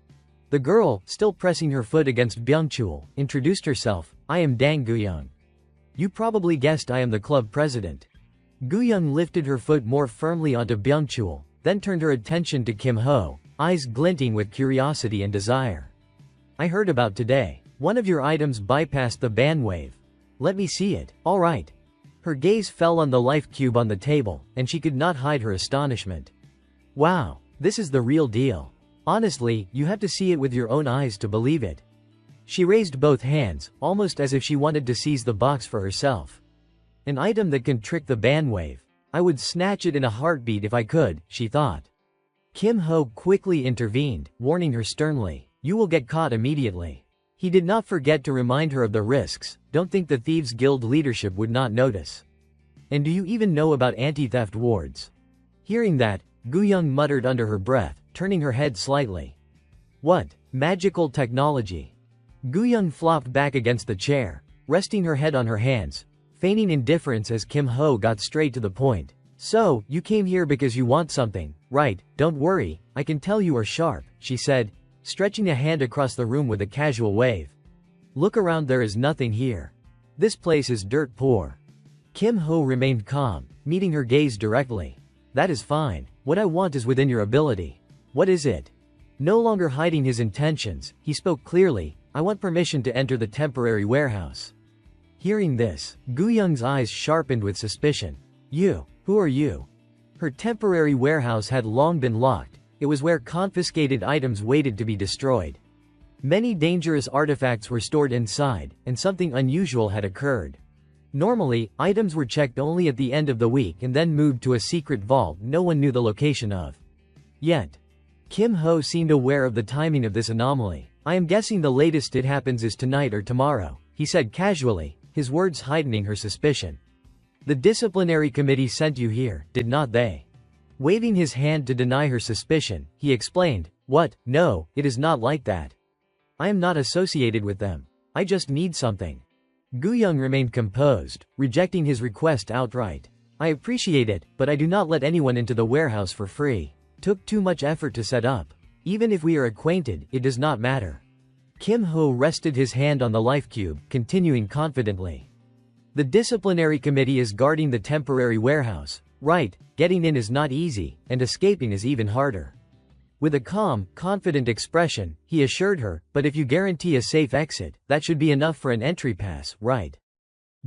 The girl, still pressing her foot against Byung-chul, introduced herself, "I am Dang Guyoung. You probably guessed I am the club president." Guyoung lifted her foot more firmly onto Byung-chul, then turned her attention to Kim Ho, eyes glinting with curiosity and desire. "I heard about today. One of your items bypassed the bandwave. Let me see it." "All right." Her gaze fell on the life cube on the table, and she could not hide her astonishment. "Wow, this is the real deal. Honestly, you have to see it with your own eyes to believe it." She raised both hands, almost as if she wanted to seize the box for herself. "An item that can trick the bandwave. I would snatch it in a heartbeat if I could," she thought. Kim Ho quickly intervened, warning her sternly, "You will get caught immediately." He did not forget to remind her of the risks. "Don't think the Thieves Guild leadership would not notice. And do you even know about anti-theft wards?" Hearing that, Guyoung muttered under her breath, turning her head slightly. "What? Magical technology?" Guyoung flopped back against the chair, resting her head on her hands, feigning indifference as Kim Ho got straight to the point. "So, you came here because you want something, right? Don't worry, I can tell you are sharp," she said, stretching a hand across the room with a casual wave. "Look around, there is nothing here. This place is dirt poor." Kim Ho remained calm, meeting her gaze directly. "That is fine. What I want is within your ability." "What is it?" No longer hiding his intentions, he spoke clearly, "I want permission to enter the temporary warehouse." Hearing this, Guyoung's eyes sharpened with suspicion. "You? Who are you?" Her temporary warehouse had long been locked. It was where confiscated items waited to be destroyed. Many dangerous artifacts were stored inside, and something unusual had occurred. Normally, items were checked only at the end of the week and then moved to a secret vault no one knew the location of. Yet, Kim Ho seemed aware of the timing of this anomaly. "I am guessing the latest it happens is tonight or tomorrow," he said casually, his words heightening her suspicion. "The disciplinary committee sent you here, did not they?" Waving his hand to deny her suspicion, he explained, What? No, it is not like that. I am not associated with them. I just need something. Gu-young remained composed, rejecting his request outright. I appreciate it, but I do not let anyone into the warehouse for free. Took too much effort to set up. Even if we are acquainted, it does not matter. Kim Ho rested his hand on the life cube, continuing confidently. The disciplinary committee is guarding the temporary warehouse. Right, getting in is not easy, and escaping is even harder. With a calm, confident expression, he assured her, but if you guarantee a safe exit, that should be enough for an entry pass, right?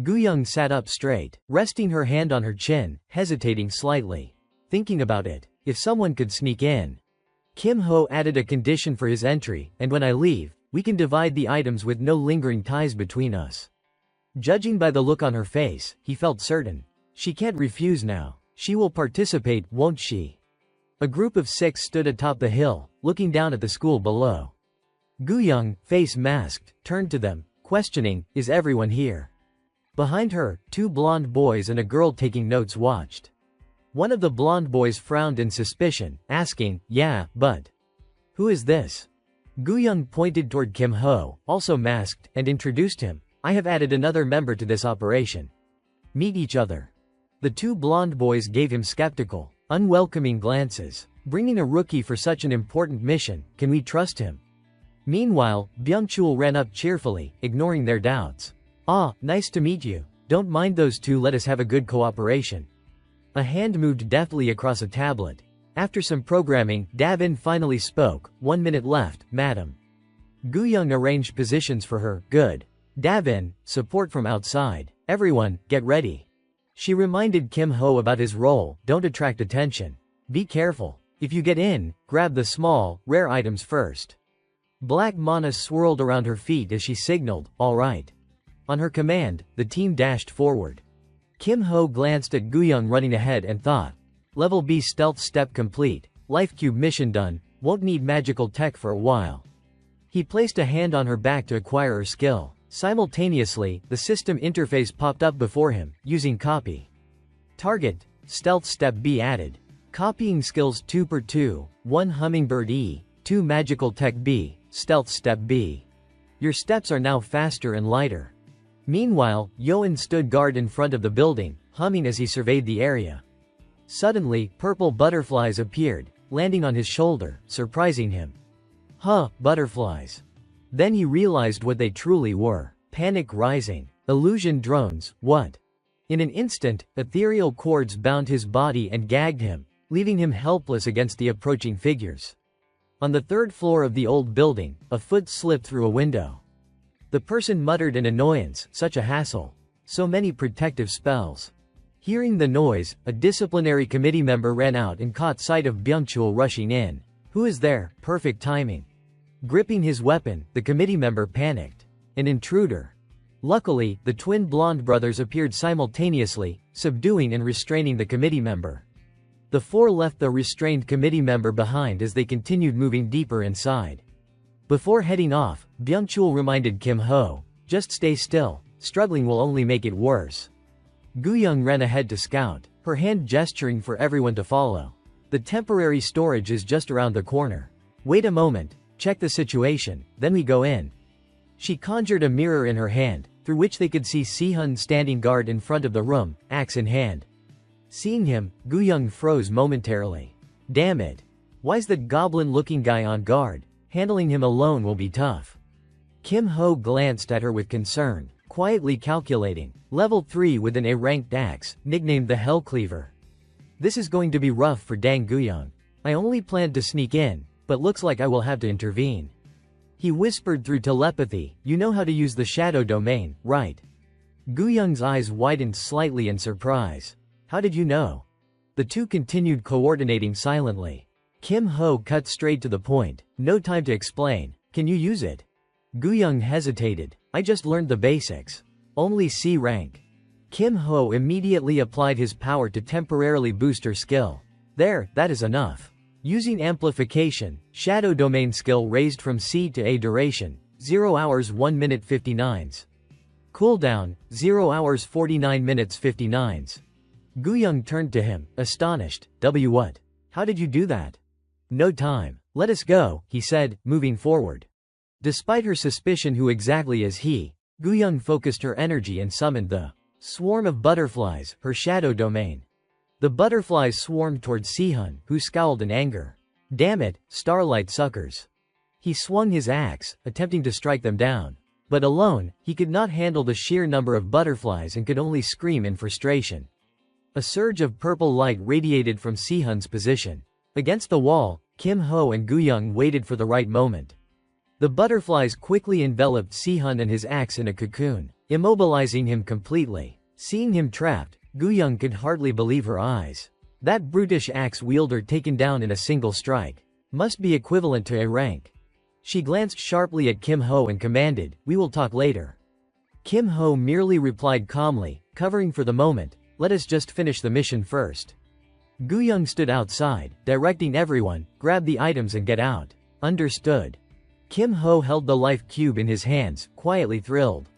Gu-young sat up straight, resting her hand on her chin, hesitating slightly. Thinking about it, if someone could sneak in. Kim Ho added a condition for his entry, and when I leave, we can divide the items with no lingering ties between us. Judging by the look on her face, he felt certain. She can't refuse now. She will participate, won't she? A group of 6 stood atop the hill, looking down at the school below. Gu-young, face masked, turned to them, questioning, is everyone here? Behind her, 2 blonde boys and a girl taking notes watched. One of the blonde boys frowned in suspicion, asking, yeah, but who is this? Gu-young pointed toward Kim Ho, also masked, and introduced him. I have added another member to this operation. Meet each other. The 2 blonde boys gave him skeptical, unwelcoming glances. Bringing a rookie for such an important mission, can we trust him? Meanwhile, Byung-chul ran up cheerfully, ignoring their doubts. Ah, nice to meet you. Don't mind those 2, let us have a good cooperation. A hand moved deftly across a tablet. After some programming, Davin finally spoke. 1 minute left, madam. Gu-young arranged positions for her. Good. Davin, support from outside. Everyone, get ready. She reminded Kim Ho about his role. Don't attract attention. Be careful. If you get in, grab the small, rare items first. Black mana swirled around her feet as she signaled, all right. On her command, the team dashed forward. Kim Ho glanced at Gu-young running ahead and thought. Level B stealth step complete. Life cube mission done. Won't need magical tech for a while. He placed a hand on her back to acquire her skill. Simultaneously, the system interface popped up before him, using copy. Target, stealth step B added. Copying skills 2 per 2, 1 hummingbird E, 2 magical tech B, stealth step B. Your steps are now faster and lighter. Meanwhile, Yoan stood guard in front of the building, humming as he surveyed the area. Suddenly, purple butterflies appeared, landing on his shoulder, surprising him. Huh, butterflies. Then he realized what they truly were. Panic rising. Illusion drones, what? In an instant, ethereal cords bound his body and gagged him, leaving him helpless against the approaching figures. On the 3rd floor of the old building, a foot slipped through a window. The person muttered in annoyance, such a hassle. So many protective spells. Hearing the noise, a disciplinary committee member ran out and caught sight of Byung-chul rushing in. Who is there? Perfect timing. Gripping his weapon, the committee member panicked. An intruder. Luckily, the twin blonde brothers appeared simultaneously, subduing and restraining the committee member. The 4 left the restrained committee member behind as they continued moving deeper inside. Before heading off, Byung-chul reminded Kim Ho, just stay still, struggling will only make it worse. Gu-young ran ahead to scout, her hand gesturing for everyone to follow. The temporary storage is just around the corner. Wait a moment, check the situation, then we go in. She conjured a mirror in her hand, through which they could see Si-hun standing guard in front of the room, axe in hand. Seeing him, Gu-young froze momentarily. Damn it. Why's that goblin-looking guy on guard? Handling him alone will be tough. Kim Ho glanced at her with concern, quietly calculating. Level 3 with an A-ranked axe, nicknamed the Hellcleaver. This is going to be rough for dang Gu-young. I only planned to sneak in, but looks like I will have to intervene. He whispered through telepathy, you know how to use the shadow domain, right? Gu-young's eyes widened slightly in surprise. How did you know? The 2 continued coordinating silently. Kim Ho cut straight to the point. No time to explain. Can you use it? Gu-young hesitated. I just learned the basics. Only C rank. Kim Ho immediately applied his power to temporarily boost her skill. There, that is enough. Using amplification, shadow domain skill raised from C to A duration, 0 hours 1 minute 59s. Cooldown, 0 hours 49 minutes 59s. Gu-young turned to him, astonished. What? How did you do that? No time. Let us go, he said, moving forward. Despite her suspicion who exactly is he, Guyoung focused her energy and summoned the swarm of butterflies, her shadow domain. The butterflies swarmed toward Sihun, who scowled in anger. Damn it, starlight suckers. He swung his axe, attempting to strike them down. But alone, he could not handle the sheer number of butterflies and could only scream in frustration. A surge of purple light radiated from Sihun's position. Against the wall, Kim Ho and Guyoung waited for the right moment. The butterflies quickly enveloped Sihun and his axe in a cocoon, immobilizing him completely. Seeing him trapped, Guyoung could hardly believe her eyes. That brutish axe wielder taken down in a single strike must be equivalent to a rank. She glanced sharply at Kim Ho and commanded, "We will talk later." Kim Ho merely replied calmly, covering for the moment, "Let us just finish the mission first." Guyoung stood outside, directing everyone, "Grab the items and get out." Understood. Kim Ho held the life cube in his hands, quietly thrilled.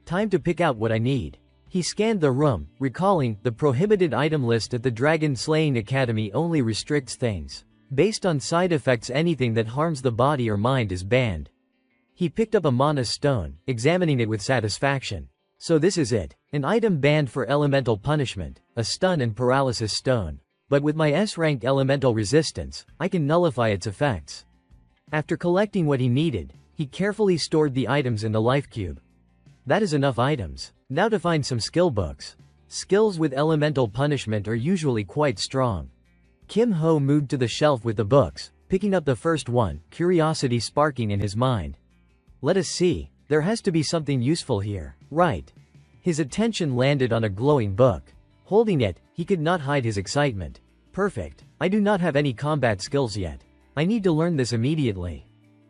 "Time to pick out what I need." He scanned the room, recalling, the prohibited item list at the Dragon Slaying Academy only restricts things. Based on side effects, anything that harms the body or mind is banned. He picked up a mana stone, examining it with satisfaction. So this is it. An item banned for elemental punishment, a stun and paralysis stone. But with my S-rank elemental resistance, I can nullify its effects. After collecting what he needed, he carefully stored the items in the life cube. That is enough items. Now to find some skill books. Skills with elemental punishment are usually quite strong. Kim Ho moved to the shelf with the books, picking up the first one, curiosity sparking in his mind. Let us see. There has to be something useful here, right? His attention landed on a glowing book. Holding it, he could not hide his excitement. Perfect. I do not have any combat skills yet. I need to learn this immediately.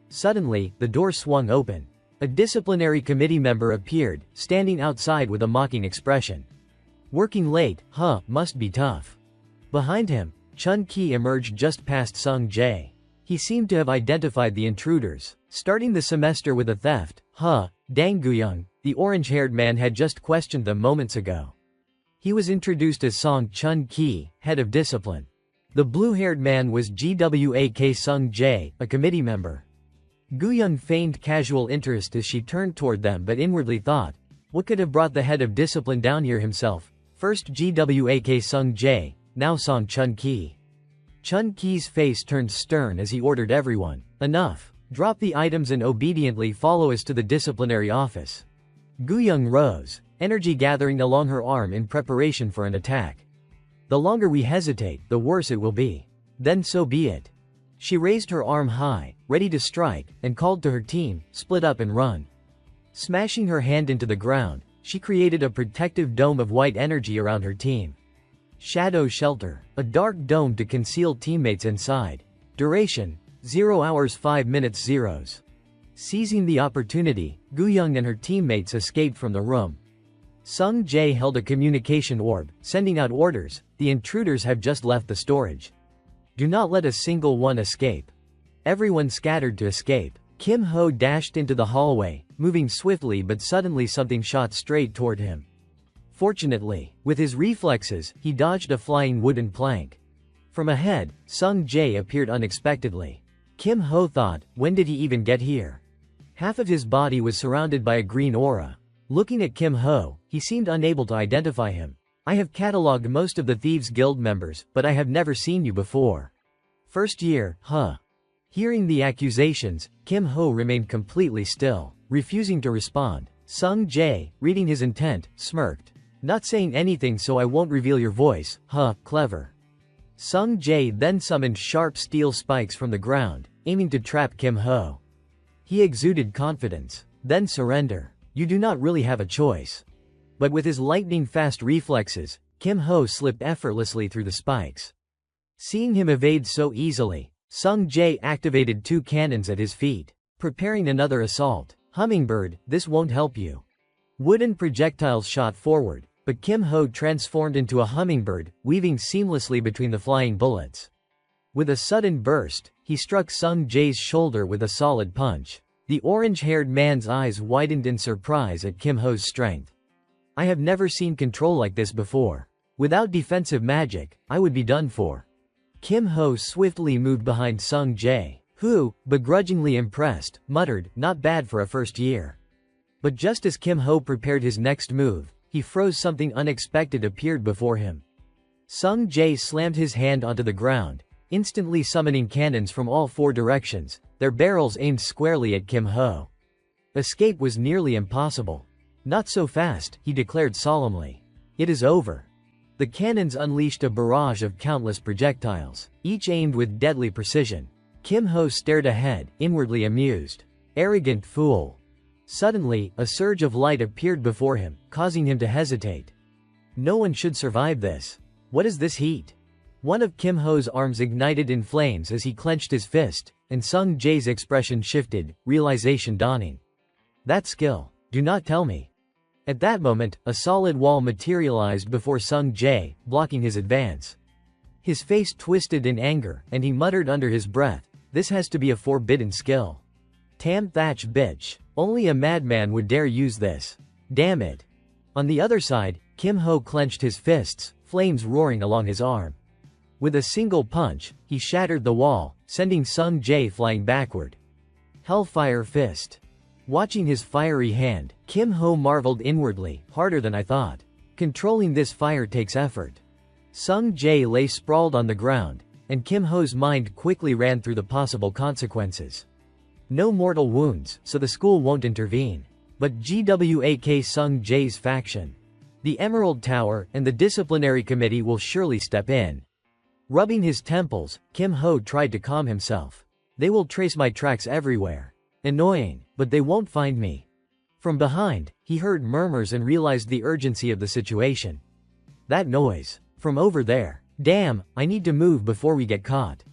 Suddenly, the door swung open. A disciplinary committee member appeared, standing outside with a mocking expression. Working late, huh, must be tough. Behind him, Chun Ki emerged just past Sung Jae. He seemed to have identified the intruders. Starting the semester with a theft, huh, dang Guyoung, the orange-haired man had just questioned them moments ago. He was introduced as Song Chun Ki, head of discipline. The blue-haired man was GWAK Sung Jae, a committee member. Guyoung feigned casual interest as she turned toward them but inwardly thought, what could have brought the head of discipline down here himself? First GWAK Sung Jae, now Song Chun Ki. Chun Ki's face turned stern as he ordered everyone, enough. Drop the items and obediently follow us to the disciplinary office. Guyoung rose, energy gathering along her arm in preparation for an attack. The longer we hesitate, the worse it will be. Then so be it. She raised her arm high, ready to strike, and called to her team, split up and run. Smashing her hand into the ground, she created a protective dome of white energy around her team. Shadow Shelter, a dark dome to conceal teammates inside. Duration, 0 hours 5 minutes zeros. Seizing the opportunity, Guyoung and her teammates escaped from the room. Sung Jae held a communication orb, sending out orders, the intruders have just left the storage. Do not let a single one escape. Everyone scattered to escape. Kim Ho dashed into the hallway, moving swiftly but suddenly something shot straight toward him. Fortunately, with his reflexes, he dodged a flying wooden plank. From ahead, Sung Jae appeared unexpectedly. Kim Ho thought, when did he even get here? Half of his body was surrounded by a green aura. Looking at Kim Ho, he seemed unable to identify him. I have catalogued most of the Thieves Guild members, but I have never seen you before. First year, huh? Hearing the accusations, Kim Ho remained completely still, refusing to respond. Sung Jae, reading his intent, smirked. Not saying anything so I won't reveal your voice, huh, clever. Sung Jae then summoned sharp steel spikes from the ground, aiming to trap Kim Ho. He exuded confidence. Then surrender. You do not really have a choice. But with his lightning-fast reflexes, Kim Ho slipped effortlessly through the spikes. Seeing him evade so easily, Sung Jae activated 2 cannons at his feet, preparing another assault. Hummingbird, this won't help you. Wooden projectiles shot forward, but Kim Ho transformed into a hummingbird, weaving seamlessly between the flying bullets. With a sudden burst, he struck Sung Jae's shoulder with a solid punch. The orange-haired man's eyes widened in surprise at Kim Ho's strength. I have never seen control like this before. Without defensive magic, I would be done for. Kim Ho swiftly moved behind Sung Jae. Who, begrudgingly impressed, muttered, "Not bad for a first year." But just as Kim Ho prepared his next move, he froze. Something unexpected appeared before him. Sung Jae slammed his hand onto the ground, instantly summoning cannons from all four directions, their barrels aimed squarely at Kim Ho. Escape was nearly impossible. "Not so fast," he declared solemnly. "It is over." The cannons unleashed a barrage of countless projectiles, each aimed with deadly precision. Kim Ho stared ahead, inwardly amused. Arrogant fool. Suddenly, a surge of light appeared before him, causing him to hesitate. No one should survive this. What is this heat? One of Kim Ho's arms ignited in flames as he clenched his fist, and Sung Jae's expression shifted, realization dawning. That skill. Do not tell me. At that moment, a solid wall materialized before Sung Jae, blocking his advance. His face twisted in anger, and he muttered under his breath, "This has to be a forbidden skill. Tam thatch bitch. Only a madman would dare use this. Damn it." On the other side, Kim Ho clenched his fists, flames roaring along his arm. With a single punch, he shattered the wall, sending Sung Jae flying backward. Hellfire fist. Watching his fiery hand, Kim Ho marveled inwardly, harder than I thought. Controlling this fire takes effort. Sung Jae lay sprawled on the ground, and Kim Ho's mind quickly ran through the possible consequences. No mortal wounds, so the school won't intervene. But GWAK Sung Jae's faction, the Emerald Tower, and the disciplinary committee will surely step in. Rubbing his temples, Kim Ho tried to calm himself. They will trace my tracks everywhere. Annoying, but they won't find me. From behind, he heard murmurs and realized the urgency of the situation. That noise. From over there. Damn, I need to move before we get caught.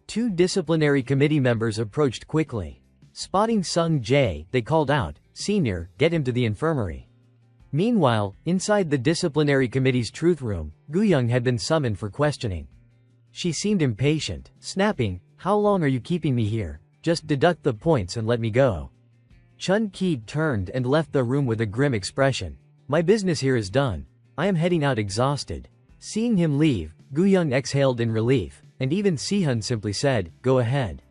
Two disciplinary committee members approached quickly. Spotting Sung Jae, they called out, "Senior, get him to the infirmary." Meanwhile, inside the disciplinary committee's truth room, Guyang had been summoned for questioning. She seemed impatient, snapping, "How long are you keeping me here? Just deduct the points and let me go." Chun Ki turned and left the room with a grim expression. "My business here is done. I am heading out exhausted." Seeing him leave, Guyang exhaled in relief, and even Sihun simply said, "Go ahead."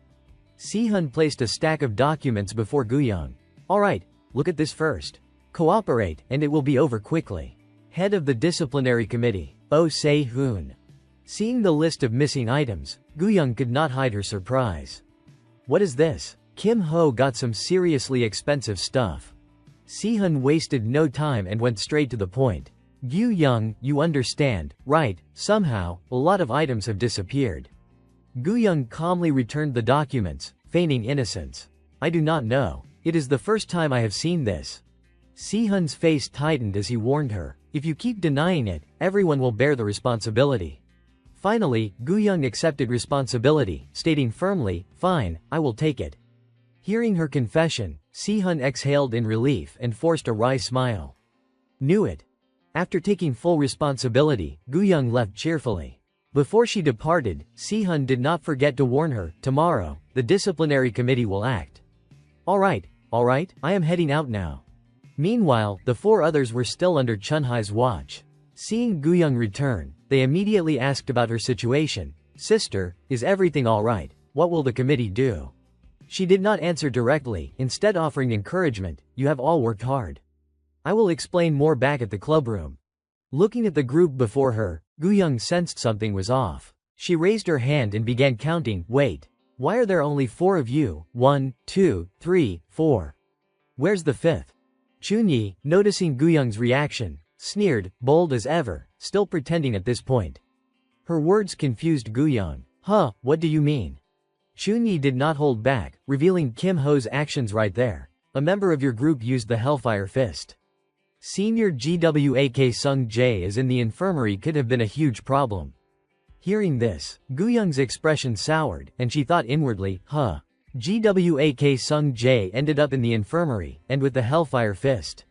Sihun placed a stack of documents before Guyang. "Alright, look at this first. Cooperate, and it will be over quickly." Head of the disciplinary committee, Oh Se-hoon. Seeing the list of missing items, Guyang could not hide her surprise. "What is this?" Kim Ho got some seriously expensive stuff. Sihun wasted no time and went straight to the point. "Guyang, you understand, right? Somehow, a lot of items have disappeared." Guyang calmly returned the documents, feigning innocence. "I do not know. It is the first time I have seen this." Sihun's face tightened as he warned her, "If you keep denying it, everyone will bear the responsibility." Finally, Guyang accepted responsibility, stating firmly, "Fine, I will take it." Hearing her confession, Sihun exhaled in relief and forced a wry smile. "Knew it." After taking full responsibility, Guyang left cheerfully. Before she departed, Sihun did not forget to warn her, "Tomorrow, the disciplinary committee will act." Alright, I am heading out now." Meanwhile, the four others were still under Chunhai's watch. Seeing Guyang return, they immediately asked about her situation. "Sister, is everything alright? What will the committee do?" She did not answer directly, instead offering encouragement, "You have all worked hard. I will explain more back at the clubroom." Looking at the group before her, Guyang sensed something was off. She raised her hand and began counting. "Wait. Why are there only 4 of you? 1, 2, 3, 4. Where's the 5th? Chunyi, noticing Guyang's reaction, sneered, bold as ever, still pretending at this point. Her words confused Guyang. "Huh, what do you mean?" Chunyi did not hold back, revealing Kim Ho's actions right there. "A member of your group used the Hellfire Fist. Senior GWAK Sung Jae is in the infirmary could have been a huge problem." Hearing this, Guyang's expression soured, and she thought inwardly, "Huh. GWAK Sung Jae ended up in the infirmary, and with the Hellfire Fist.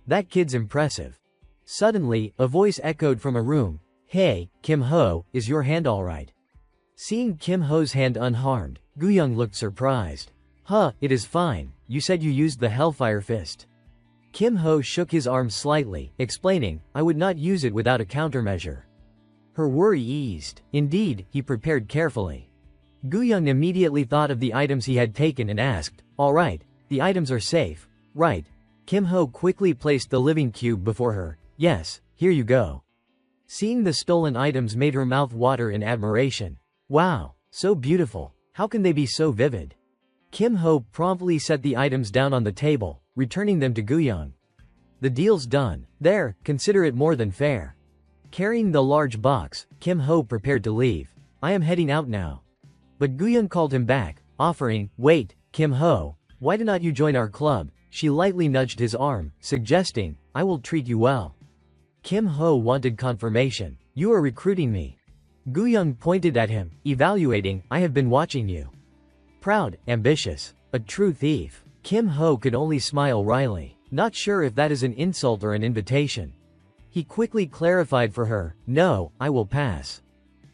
That kid's impressive." Suddenly, a voice echoed from a room. "Hey, Kim Ho, is your hand alright?" Seeing Kim Ho's hand unharmed, Guyang looked surprised. "Huh, it is fine. You said you used the Hellfire Fist." Kim Ho shook his arm slightly, explaining, "I would not use it without a countermeasure." Her worry eased. Indeed, he prepared carefully. Young immediately thought of the items he had taken and asked, "Alright, the items are safe, right?" Kim Ho quickly placed the living cube before her. "Yes, here you go." Seeing the stolen items made her mouth water in admiration. "Wow, so beautiful. How can they be so vivid?" Kim Ho promptly set the items down on the table, returning them to Young. "The deal's done. There, consider it more than fair." Carrying the large box, Kim Ho prepared to leave. "I am heading out now." But Young called him back, offering, "Wait, Kim Ho, why do not you join our club?" She lightly nudged his arm, suggesting, "I will treat you well." Kim Ho wanted confirmation. "You are recruiting me." Young pointed at him, evaluating, "I have been watching you." Proud, ambitious, a true thief. Kim Ho could only smile wryly, not sure if that is an insult or an invitation. He quickly clarified for her, "No, I will pass."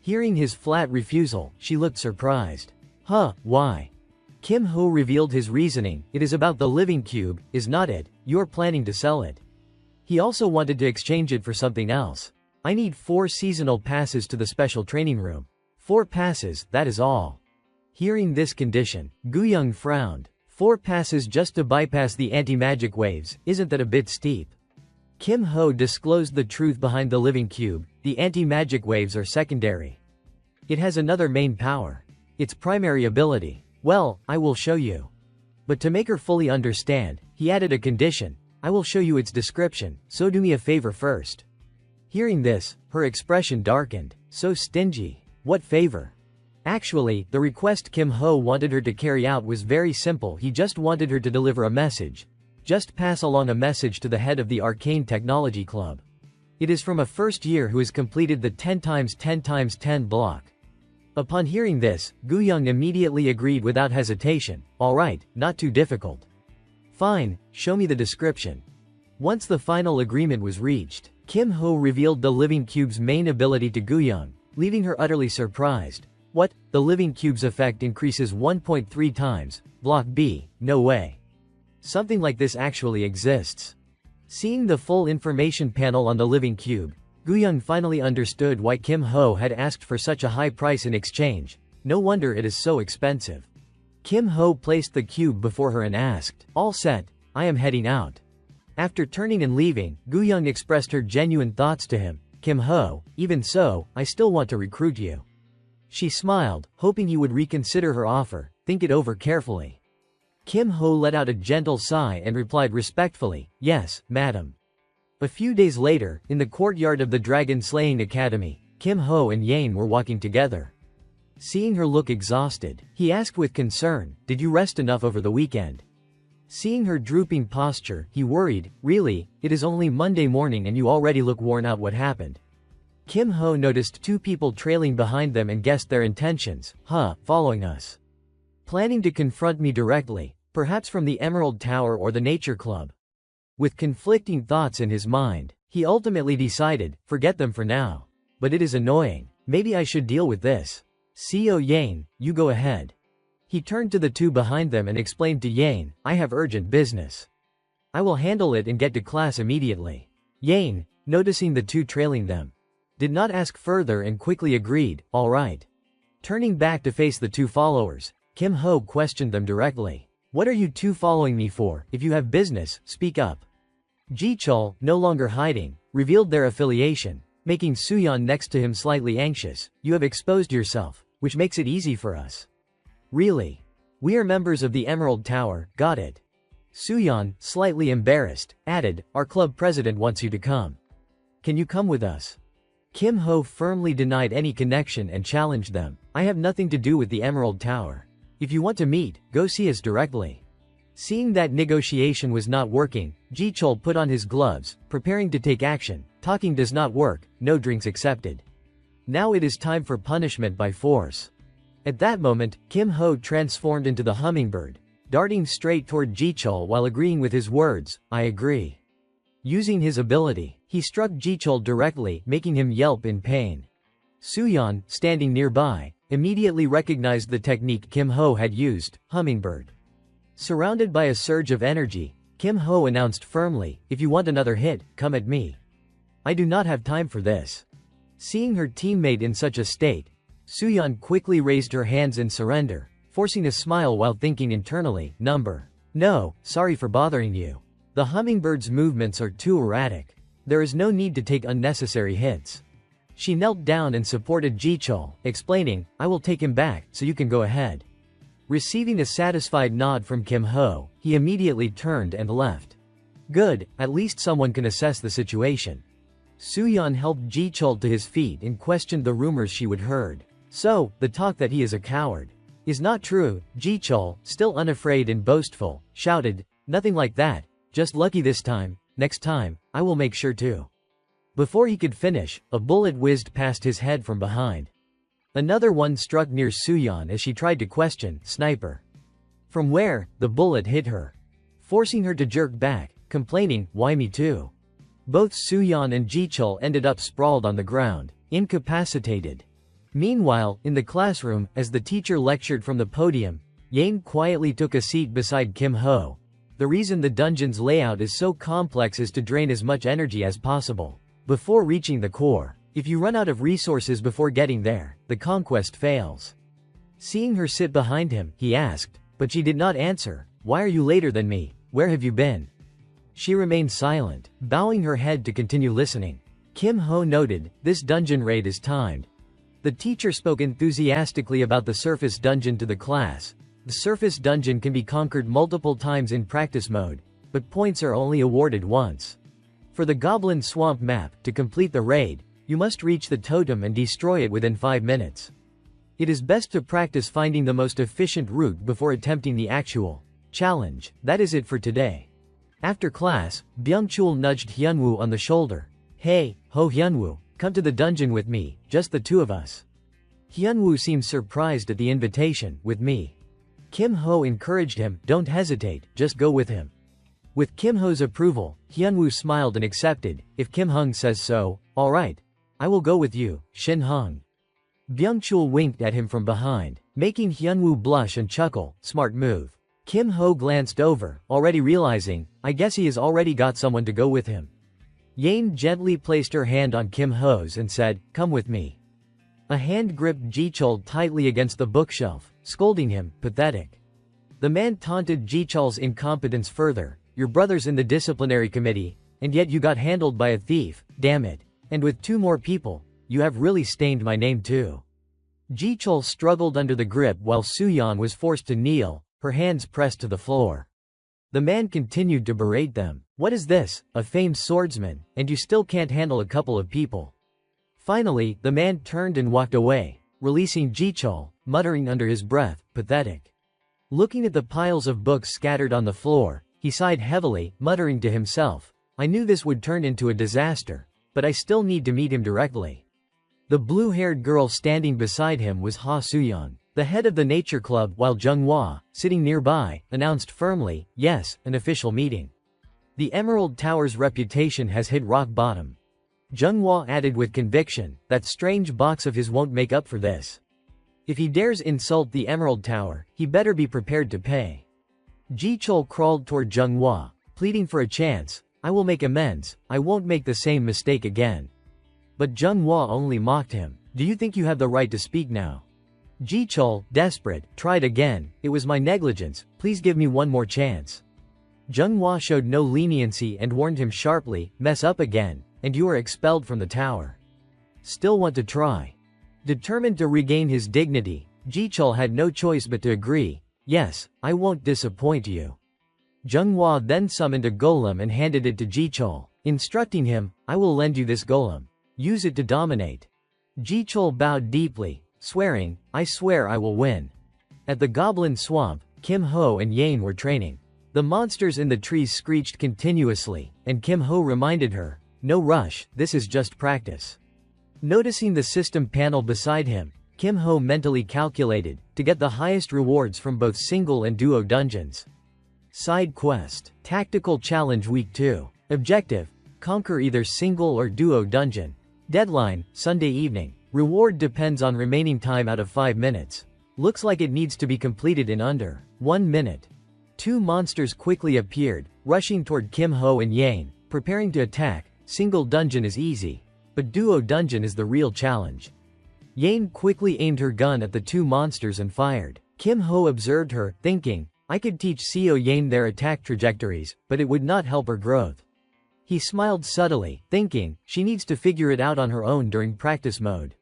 Hearing his flat refusal, she looked surprised. "Huh, why?" Kim Ho revealed his reasoning, "It is about the living cube, is not it? You're planning to sell it." He also wanted to exchange it for something else. "I need 4 seasonal passes to the special training room." 4 passes, that is all. Hearing this condition, Young frowned. 4 passes just to bypass the anti-magic waves, isn't that a bit steep? Kim Ho disclosed the truth behind the living cube, the anti-magic waves are secondary. It has another main power. Its primary ability. "Well, I will show you." But to make her fully understand, he added a condition, "I will show you its description, so do me a favor first." Hearing this, her expression darkened. So stingy. What favor? Actually, the request Kim Ho wanted her to carry out was very simple. He just wanted her to deliver a message. Just pass along a message to the head of the Arcane Technology Club. It is from a first year who has completed the 10x10x10 block. Upon hearing this, Young immediately agreed without hesitation. "Alright, not too difficult." "Fine, show me the description." Once the final agreement was reached, Kim Ho revealed the living cube's main ability to Young, leaving her utterly surprised. "What? The living cube's effect increases 1.3 times, block B, no way. Something like this actually exists." Seeing the full information panel on the living cube, Young finally understood why Kim Ho had asked for such a high price in exchange. No wonder it is so expensive. Kim Ho placed the cube before her and asked, "All set, I am heading out." After turning and leaving, Young expressed her genuine thoughts to him. "Kim Ho, even so, I still want to recruit you." She smiled, hoping he would reconsider her offer, think it over carefully. Kim Ho let out a gentle sigh and replied respectfully, "Yes, madam." A few days later, in the courtyard of the Dragon Slaying Academy, Kim Ho and Yane were walking together. Seeing her look exhausted, he asked with concern, "Did you rest enough over the weekend?" Seeing her drooping posture, he worried, "Really, it is only Monday morning and you already look worn out. What happened?" Kim Ho noticed 2 people trailing behind them and guessed their intentions. Following us. Planning to confront me directly, perhaps from the Emerald Tower or the Nature Club." With conflicting thoughts in his mind, he ultimately decided, forget them for now. But it is annoying. Maybe I should deal with this. "Co Yane, you go ahead." He turned to the 2 behind them and explained to Yane, "I have urgent business. I will handle it and get to class immediately." Yane, noticing the 2 trailing them, did not ask further and quickly agreed, "All right." Turning back to face the 2 followers, Kim Ho questioned them directly. "What are you 2 following me for? If you have business, speak up." Ji-chul, no longer hiding, revealed their affiliation, making Suyeon next to him slightly anxious. "You have exposed yourself, which makes it easy for us." "Really? We are members of the Emerald Tower, got it." Suyeon, slightly embarrassed, added, "Our club president wants you to come. Can you come with us?" Kim Ho firmly denied any connection and challenged them. "I have nothing to do with the Emerald Tower. If you want to meet, go see us directly." Seeing that negotiation was not working, Ji-chul put on his gloves, preparing to take action. Talking does not work, no drinks accepted. Now it is time for punishment by force. At that moment, Kim Ho transformed into the hummingbird, darting straight toward Ji-chul while agreeing with his words, "I agree." Using his ability, he struck Ji-chul directly, making him yelp in pain. Suyeon, standing nearby, immediately recognized the technique Kim Ho had used, hummingbird. Surrounded by a surge of energy, Kim Ho announced firmly, "If you want another hit, come at me. I do not have time for this." Seeing her teammate in such a state, Suyeon quickly raised her hands in surrender, forcing a smile while thinking internally, No, sorry for bothering you. The hummingbird's movements are too erratic. There is no need to take unnecessary hits. She knelt down and supported Jichul, explaining, I will take him back, so you can go ahead. Receiving a satisfied nod from Kim Ho, he immediately turned and left. Good, at least someone can assess the situation. Suyeon helped Jichul to his feet and questioned the rumors she would heard. So, the talk that he is a coward is not true. Jichul, still unafraid and boastful, shouted, Nothing like that, just lucky this time, next time, I will make sure to. Before he could finish, a bullet whizzed past his head from behind. Another one struck near Suyeon as she tried to question, Sniper. From where? The bullet hit her, forcing her to jerk back, complaining, Why me too? Both Suyeon and Jichul ended up sprawled on the ground, incapacitated. Meanwhile, in the classroom, as the teacher lectured from the podium, Yang quietly took a seat beside Kim Ho. The reason the dungeon's layout is so complex is to drain as much energy as possible before reaching the core. If you run out of resources before getting there, the conquest fails. Seeing her sit behind him, he asked, but she did not answer. Why are you later than me? Where have you been? She remained silent, bowing her head to continue listening. Kim Ho noted, this dungeon raid is timed. The teacher spoke enthusiastically about the surface dungeon to the class. The surface dungeon can be conquered multiple times in practice mode, but points are only awarded once. For the Goblin Swamp map, to complete the raid, you must reach the totem and destroy it within 5 minutes. It is best to practice finding the most efficient route before attempting the actual challenge. That is it for today. After class, Byung-chul nudged Hyunwoo on the shoulder. Hey, Ho Hyunwoo, come to the dungeon with me, just the two of us. Hyunwoo seemed surprised at the invitation. With me? Kim Ho encouraged him, don't hesitate, just go with him. With Kim Ho's approval, Hyunwoo smiled and accepted. If Kim Hung says so, alright. I will go with you, Shin Hung. Byung-chul winked at him from behind, making Hyunwoo blush and chuckle. Smart move. Kim Ho glanced over, already realizing, I guess he has already got someone to go with him. Yang gently placed her hand on Kim Ho's and said, come with me. A hand gripped Jichul tightly against the bookshelf, scolding him, pathetic. The man taunted Jichul's incompetence further. Your brother's in the disciplinary committee, and yet you got handled by a thief, damn it. And with 2 more people, you have really stained my name too. Jichul struggled under the grip while Suyeon was forced to kneel, her hands pressed to the floor. The man continued to berate them. What is this, a famed swordsman, and you still can't handle a couple of people? Finally, the man turned and walked away, releasing Jichul, muttering under his breath, pathetic. Looking at the piles of books scattered on the floor, he sighed heavily, muttering to himself, I knew this would turn into a disaster, but I still need to meet him directly. The blue-haired girl standing beside him was Ha Suyeon, the head of the nature club, while Jung-hwa, sitting nearby, announced firmly, yes, an official meeting. The Emerald Tower's reputation has hit rock bottom. Jung-hwa added with conviction, that strange box of his won't make up for this. If he dares insult the Emerald Tower, he better be prepared to pay. Jichul crawled toward Jung-hwa, pleading for a chance. I will make amends, I won't make the same mistake again. But Jung-hwa only mocked him. Do you think you have the right to speak now? Jichul, desperate, tried again. It was my negligence, please give me one more chance. Jung-hwa showed no leniency and warned him sharply, mess up again, and you are expelled from the tower. Still want to try? Determined to regain his dignity, Jichul had no choice but to agree. Yes, I won't disappoint you. Jung-hwa then summoned a golem and handed it to Jichul, instructing him, I will lend you this golem. Use it to dominate. Jichul bowed deeply, swearing, I swear I will win. At the Goblin Swamp, Kim Ho and Yang were training. The monsters in the trees screeched continuously, and Kim Ho reminded her, no rush, this is just practice. Noticing the system panel beside him, Kim Ho mentally calculated, to get the highest rewards from both single and duo dungeons. Side Quest. Tactical Challenge Week 2. Objective. Conquer either single or duo dungeon. Deadline, Sunday evening. Reward depends on remaining time out of 5 minutes. Looks like it needs to be completed in under 1 minute. 2 monsters quickly appeared, rushing toward Kim Ho and Yang, preparing to attack. Single dungeon is easy, but duo dungeon is the real challenge. Yane quickly aimed her gun at the two monsters and fired. Kim Ho observed her, thinking, I could teach Seo Yane their attack trajectories, but it would not help her growth. He smiled subtly, thinking, she needs to figure it out on her own during practice mode.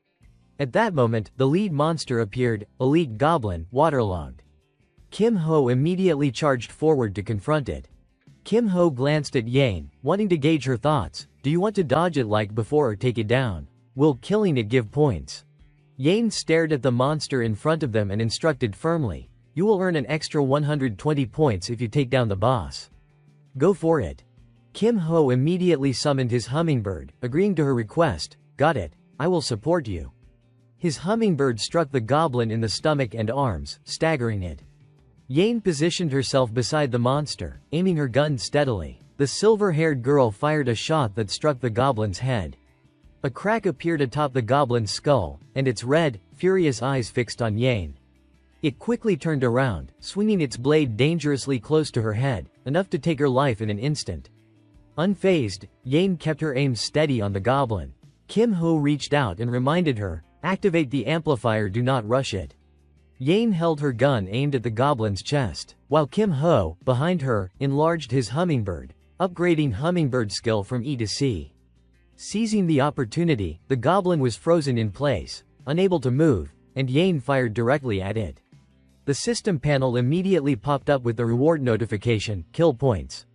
At that moment, the lead monster appeared, Elite Goblin, waterlogged. Kim Ho immediately charged forward to confront it. Kim Ho glanced at Yane, wanting to gauge her thoughts. Do you want to dodge it like before or take it down? Will killing it give points? Yane stared at the monster in front of them and instructed firmly. You will earn an extra 120 points if you take down the boss. Go for it. Kim Ho immediately summoned his hummingbird, agreeing to her request. Got it. I will support you. His hummingbird struck the goblin in the stomach and arms, staggering it. Yane positioned herself beside the monster, aiming her gun steadily. The silver-haired girl fired a shot that struck the goblin's head. A crack appeared atop the goblin's skull, and its red, furious eyes fixed on Yane. It quickly turned around, swinging its blade dangerously close to her head, enough to take her life in an instant. Unfazed, Yane kept her aim steady on the goblin. Kim Ho reached out and reminded her, activate the amplifier, do not rush it. Yane held her gun aimed at the goblin's chest, while Kim Ho, behind her, enlarged his hummingbird, upgrading hummingbird skill from E to C. Seizing the opportunity, the goblin was frozen in place, unable to move, and Yane fired directly at it. The system panel immediately popped up with the reward notification, kill points.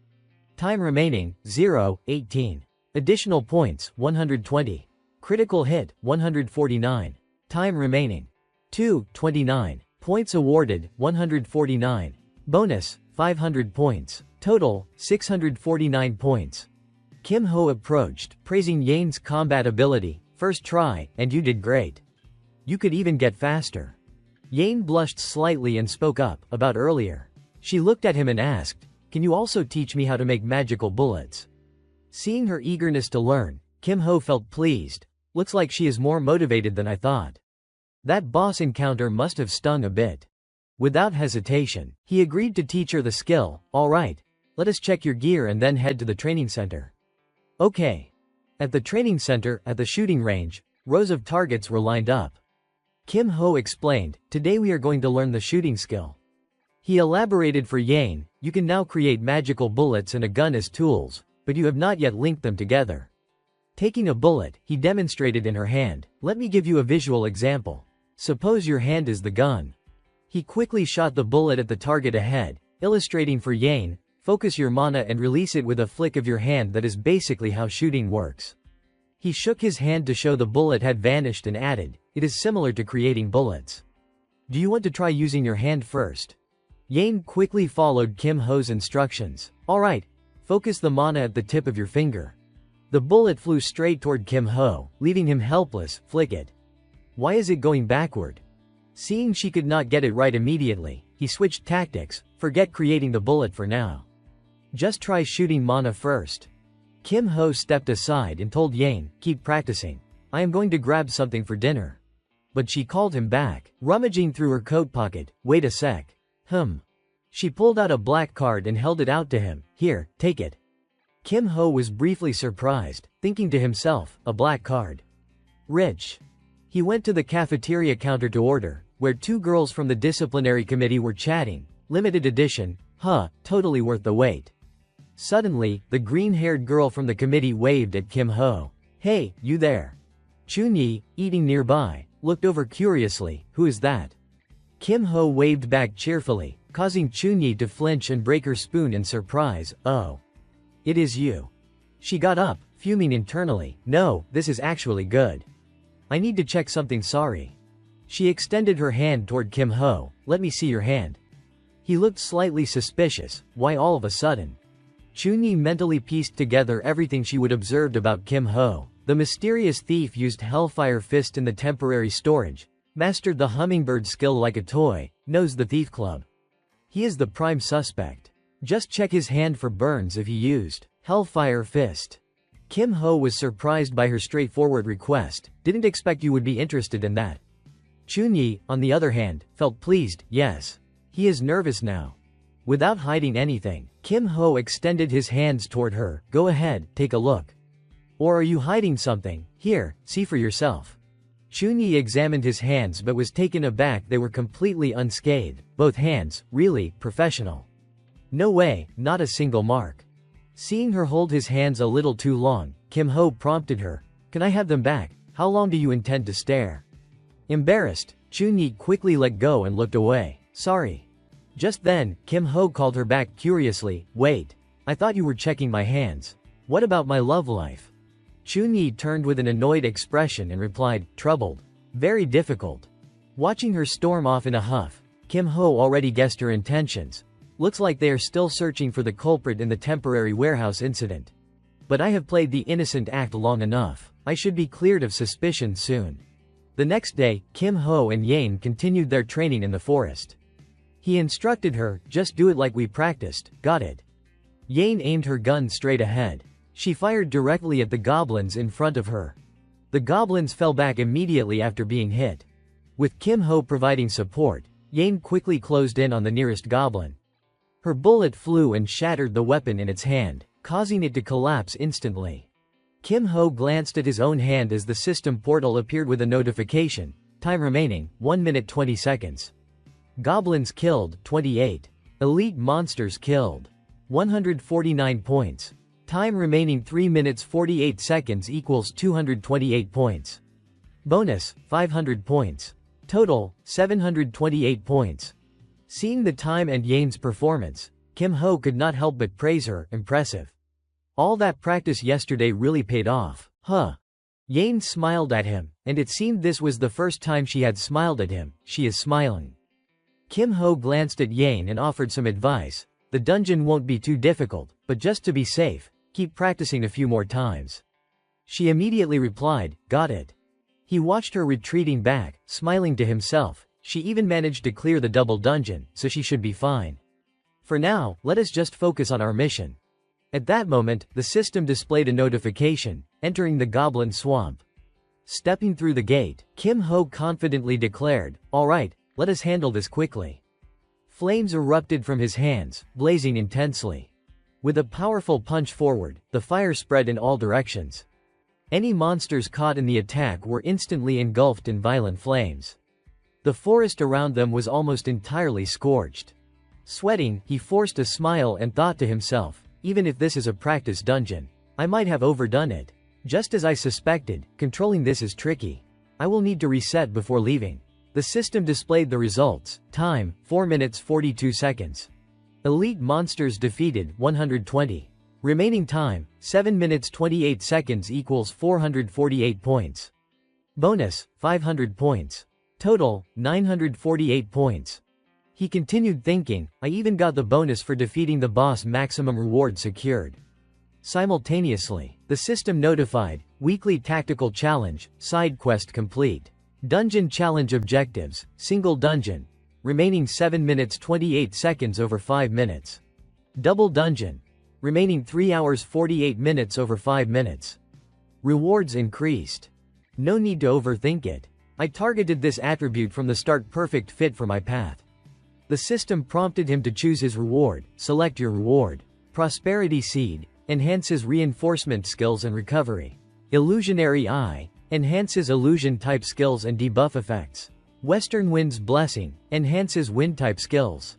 Time remaining, 0, 18. Additional points, 120. Critical hit, 149. Time remaining, 2, 29. Points awarded, 149. Bonus, 500 points. Total, 649 points. Kim Ho approached, praising Yane's combat ability. First try, and you did great. You could even get faster. Yane blushed slightly and spoke up, about earlier. She looked at him and asked, can you also teach me how to make magical bullets? Seeing her eagerness to learn, Kim Ho felt pleased. Looks like she is more motivated than I thought. That boss encounter must have stung a bit. Without hesitation, he agreed to teach her the skill. All right, let us check your gear and then head to the training center. Okay. At the training center, at the shooting range, rows of targets were lined up. Kim Ho explained, today we are going to learn the shooting skill. He elaborated for Yane, you can now create magical bullets and a gun as tools, but you have not yet linked them together. Taking a bullet, he demonstrated in her hand. Let me give you a visual example. Suppose your hand is the gun. He quickly shot the bullet at the target ahead, illustrating for Yane, focus your mana and release it with a flick of your hand. That is basically how shooting works. He shook his hand to show the bullet had vanished and added, it is similar to creating bullets. Do you want to try using your hand first? Yane quickly followed Kim Ho's instructions. Alright, focus the mana at the tip of your finger. The bullet flew straight toward Kim Ho, leaving him helpless. Flick it. Why is it going backward? Seeing she could not get it right immediately, he switched tactics. Forget creating the bullet for now. Just try shooting mana first. Kim Ho stepped aside and told Yane, keep practicing. I am going to grab something for dinner. But she called him back, rummaging through her coat pocket. Wait a sec. She pulled out a black card and held it out to him. Here, take it. Kim Ho was briefly surprised, thinking to himself, a black card. Rich. He went to the cafeteria counter to order, where two girls from the disciplinary committee were chatting. Limited edition, totally worth the wait. Suddenly, the green-haired girl from the committee waved at Kim Ho. Hey, you there. Chunyi, eating nearby, looked over curiously. Who is that? Kim Ho waved back cheerfully, causing Chunyi to flinch and break her spoon in surprise. Oh. It is you. She got up, fuming internally. No, this is actually good. I need to check something. Sorry. She extended her hand toward Kim Ho. Let me see your hand. He looked slightly suspicious. Why all of a sudden? Chunyi mentally pieced together everything she would observed about Kim Ho. The mysterious thief used Hellfire Fist in the temporary storage, mastered the hummingbird skill like a toy, knows the thief club. He is the prime suspect. Just check his hand for burns if he used Hellfire Fist. Kim Ho was surprised by her straightforward request. Didn't expect you would be interested in that. Chunyi, on the other hand, felt pleased. Yes. He is nervous now. Without hiding anything, Kim Ho extended his hands toward her. Go ahead, take a look. Or are you hiding something? Here, see for yourself. Chunyi examined his hands but was taken aback. They were completely unscathed. Both hands, really, professional. No way, not a single mark. Seeing her hold his hands a little too long, Kim Ho prompted her, "Can I have them back? How long do you intend to stare?" Embarrassed, Chunyi quickly let go and looked away. "Sorry." Just then, Kim Ho called her back curiously, "Wait. I thought you were checking my hands. What about my love life?" Chunyi turned with an annoyed expression and replied, "Troubled. Very difficult." Watching her storm off in a huff, Kim Ho already guessed her intentions. Looks like they are still searching for the culprit in the temporary warehouse incident. But I have played the innocent act long enough. I should be cleared of suspicion soon. The next day, Kim Ho and Yane continued their training in the forest. He instructed her, "Just do it like we practiced, got it?" Yane aimed her gun straight ahead. She fired directly at the goblins in front of her. The goblins fell back immediately after being hit. With Kim Ho providing support, Yane quickly closed in on the nearest goblin. Her bullet flew and shattered the weapon in its hand, causing it to collapse instantly. Kim Ho glanced at his own hand as the system portal appeared with a notification. Time remaining, 1 minute 20 seconds. Goblins killed, 28. Elite monsters killed. 149 points. Time remaining 3 minutes 48 seconds equals 228 points. Bonus, 500 points. Total, 728 points. Seeing the time and Yane's performance, Kim Ho could not help but praise her, impressive. All that practice yesterday really paid off, huh? Yane smiled at him, and it seemed this was the first time she had smiled at him. She is smiling. Kim Ho glanced at Yane and offered some advice. The dungeon won't be too difficult, but just to be safe, keep practicing a few more times. She immediately replied, "Got it." He watched her retreating back, smiling to himself. She even managed to clear the double dungeon, so she should be fine. For now, let us just focus on our mission. At that moment, the system displayed a notification, entering the goblin swamp. Stepping through the gate, Kim Ho confidently declared, "All right, let us handle this quickly." Flames erupted from his hands, blazing intensely. With a powerful punch forward, the fire spread in all directions. Any monsters caught in the attack were instantly engulfed in violent flames. The forest around them was almost entirely scorched. Sweating, he forced a smile and thought to himself, "Even if this is a practice dungeon, I might have overdone it. Just as I suspected, controlling this is tricky. I will need to reset before leaving." The system displayed the results. Time, 4 minutes 42 seconds. Elite monsters defeated, 120. Remaining time, 7 minutes 28 seconds equals 448 points. Bonus, 500 points. Total, 948 points. He continued thinking, "I even got the bonus for defeating the boss. Maximum reward secured." Simultaneously, the system notified, "Weekly Tactical Challenge, Side Quest complete. Dungeon Challenge Objectives, Single Dungeon. Remaining 7 minutes 28 seconds over 5 minutes. Double Dungeon. Remaining 3 hours 48 minutes over 5 minutes. Rewards increased. No need to overthink it. I targeted this attribute from the start. Perfect fit for my path." The system prompted him to choose his reward. Select your reward. Prosperity Seed. Enhances reinforcement skills and recovery. Illusionary Eye. Enhances illusion type skills and debuff effects. Western Wind's Blessing. Enhances wind type skills.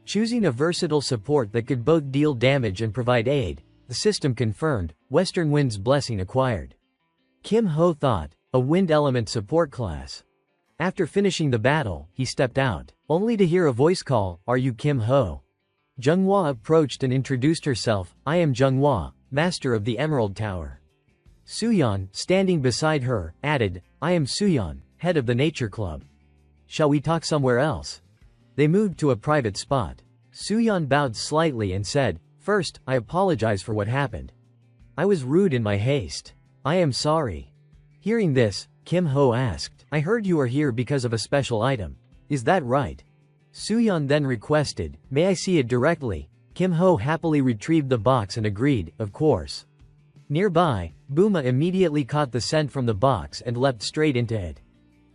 Choosing a versatile support that could both deal damage and provide aid, the system confirmed, Western Wind's Blessing acquired. Kim Ho thought, a wind element support class. After finishing the battle, he stepped out, only to hear a voice call, "Are you Kim Ho?" Junghwa approached and introduced herself, "I am Junghwa, master of the Emerald Tower." Suyeon, standing beside her, added, "I am Suyeon, head of the Nature Club. Shall we talk somewhere else?" They moved to a private spot. Suyeon bowed slightly and said, "First, I apologize for what happened. I was rude in my haste. I am sorry." Hearing this, Kim Ho asked, "I heard you are here because of a special item. Is that right?" Suyeon then requested, "May I see it directly?" Kim Ho happily retrieved the box and agreed, "Of course." Nearby, Buma immediately caught the scent from the box and leapt straight into it.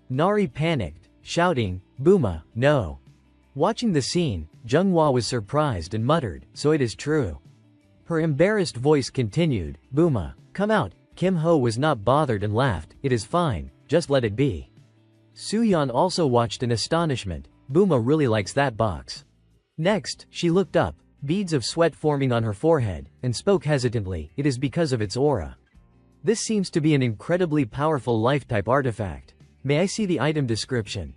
Nari panicked, shouting, "Buma, no." Watching the scene, Junghwa was surprised and muttered, "So it is true." Her embarrassed voice continued, "Buma, come out." Kim Ho was not bothered and laughed, "It is fine, just let it be. Suyeon also watched in astonishment. Buma really likes that box. Next, she looked up, beads of sweat forming on her forehead, and spoke hesitantly. It is because of its aura. This seems to be an incredibly powerful life-type artifact. May I see the item description?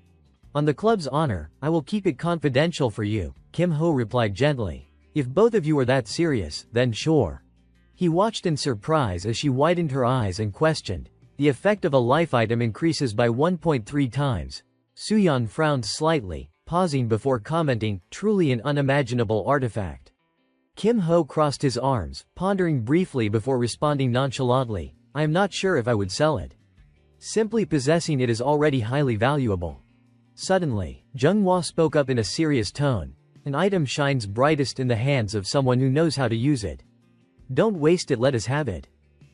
On the club's honor, I will keep it confidential for you, Kim Ho replied gently. If both of you are that serious, then sure. He watched in surprise as she widened her eyes and questioned. The effect of a life item increases by 1.3 times. Suyeon frowned slightly, pausing before commenting, truly an unimaginable artifact. Kim Ho crossed his arms, pondering briefly before responding nonchalantly, I am not sure if I would sell it. Simply possessing it is already highly valuable. Suddenly, Jung-hwa spoke up in a serious tone. An item shines brightest in the hands of someone who knows how to use it. Don't waste it, let us have it.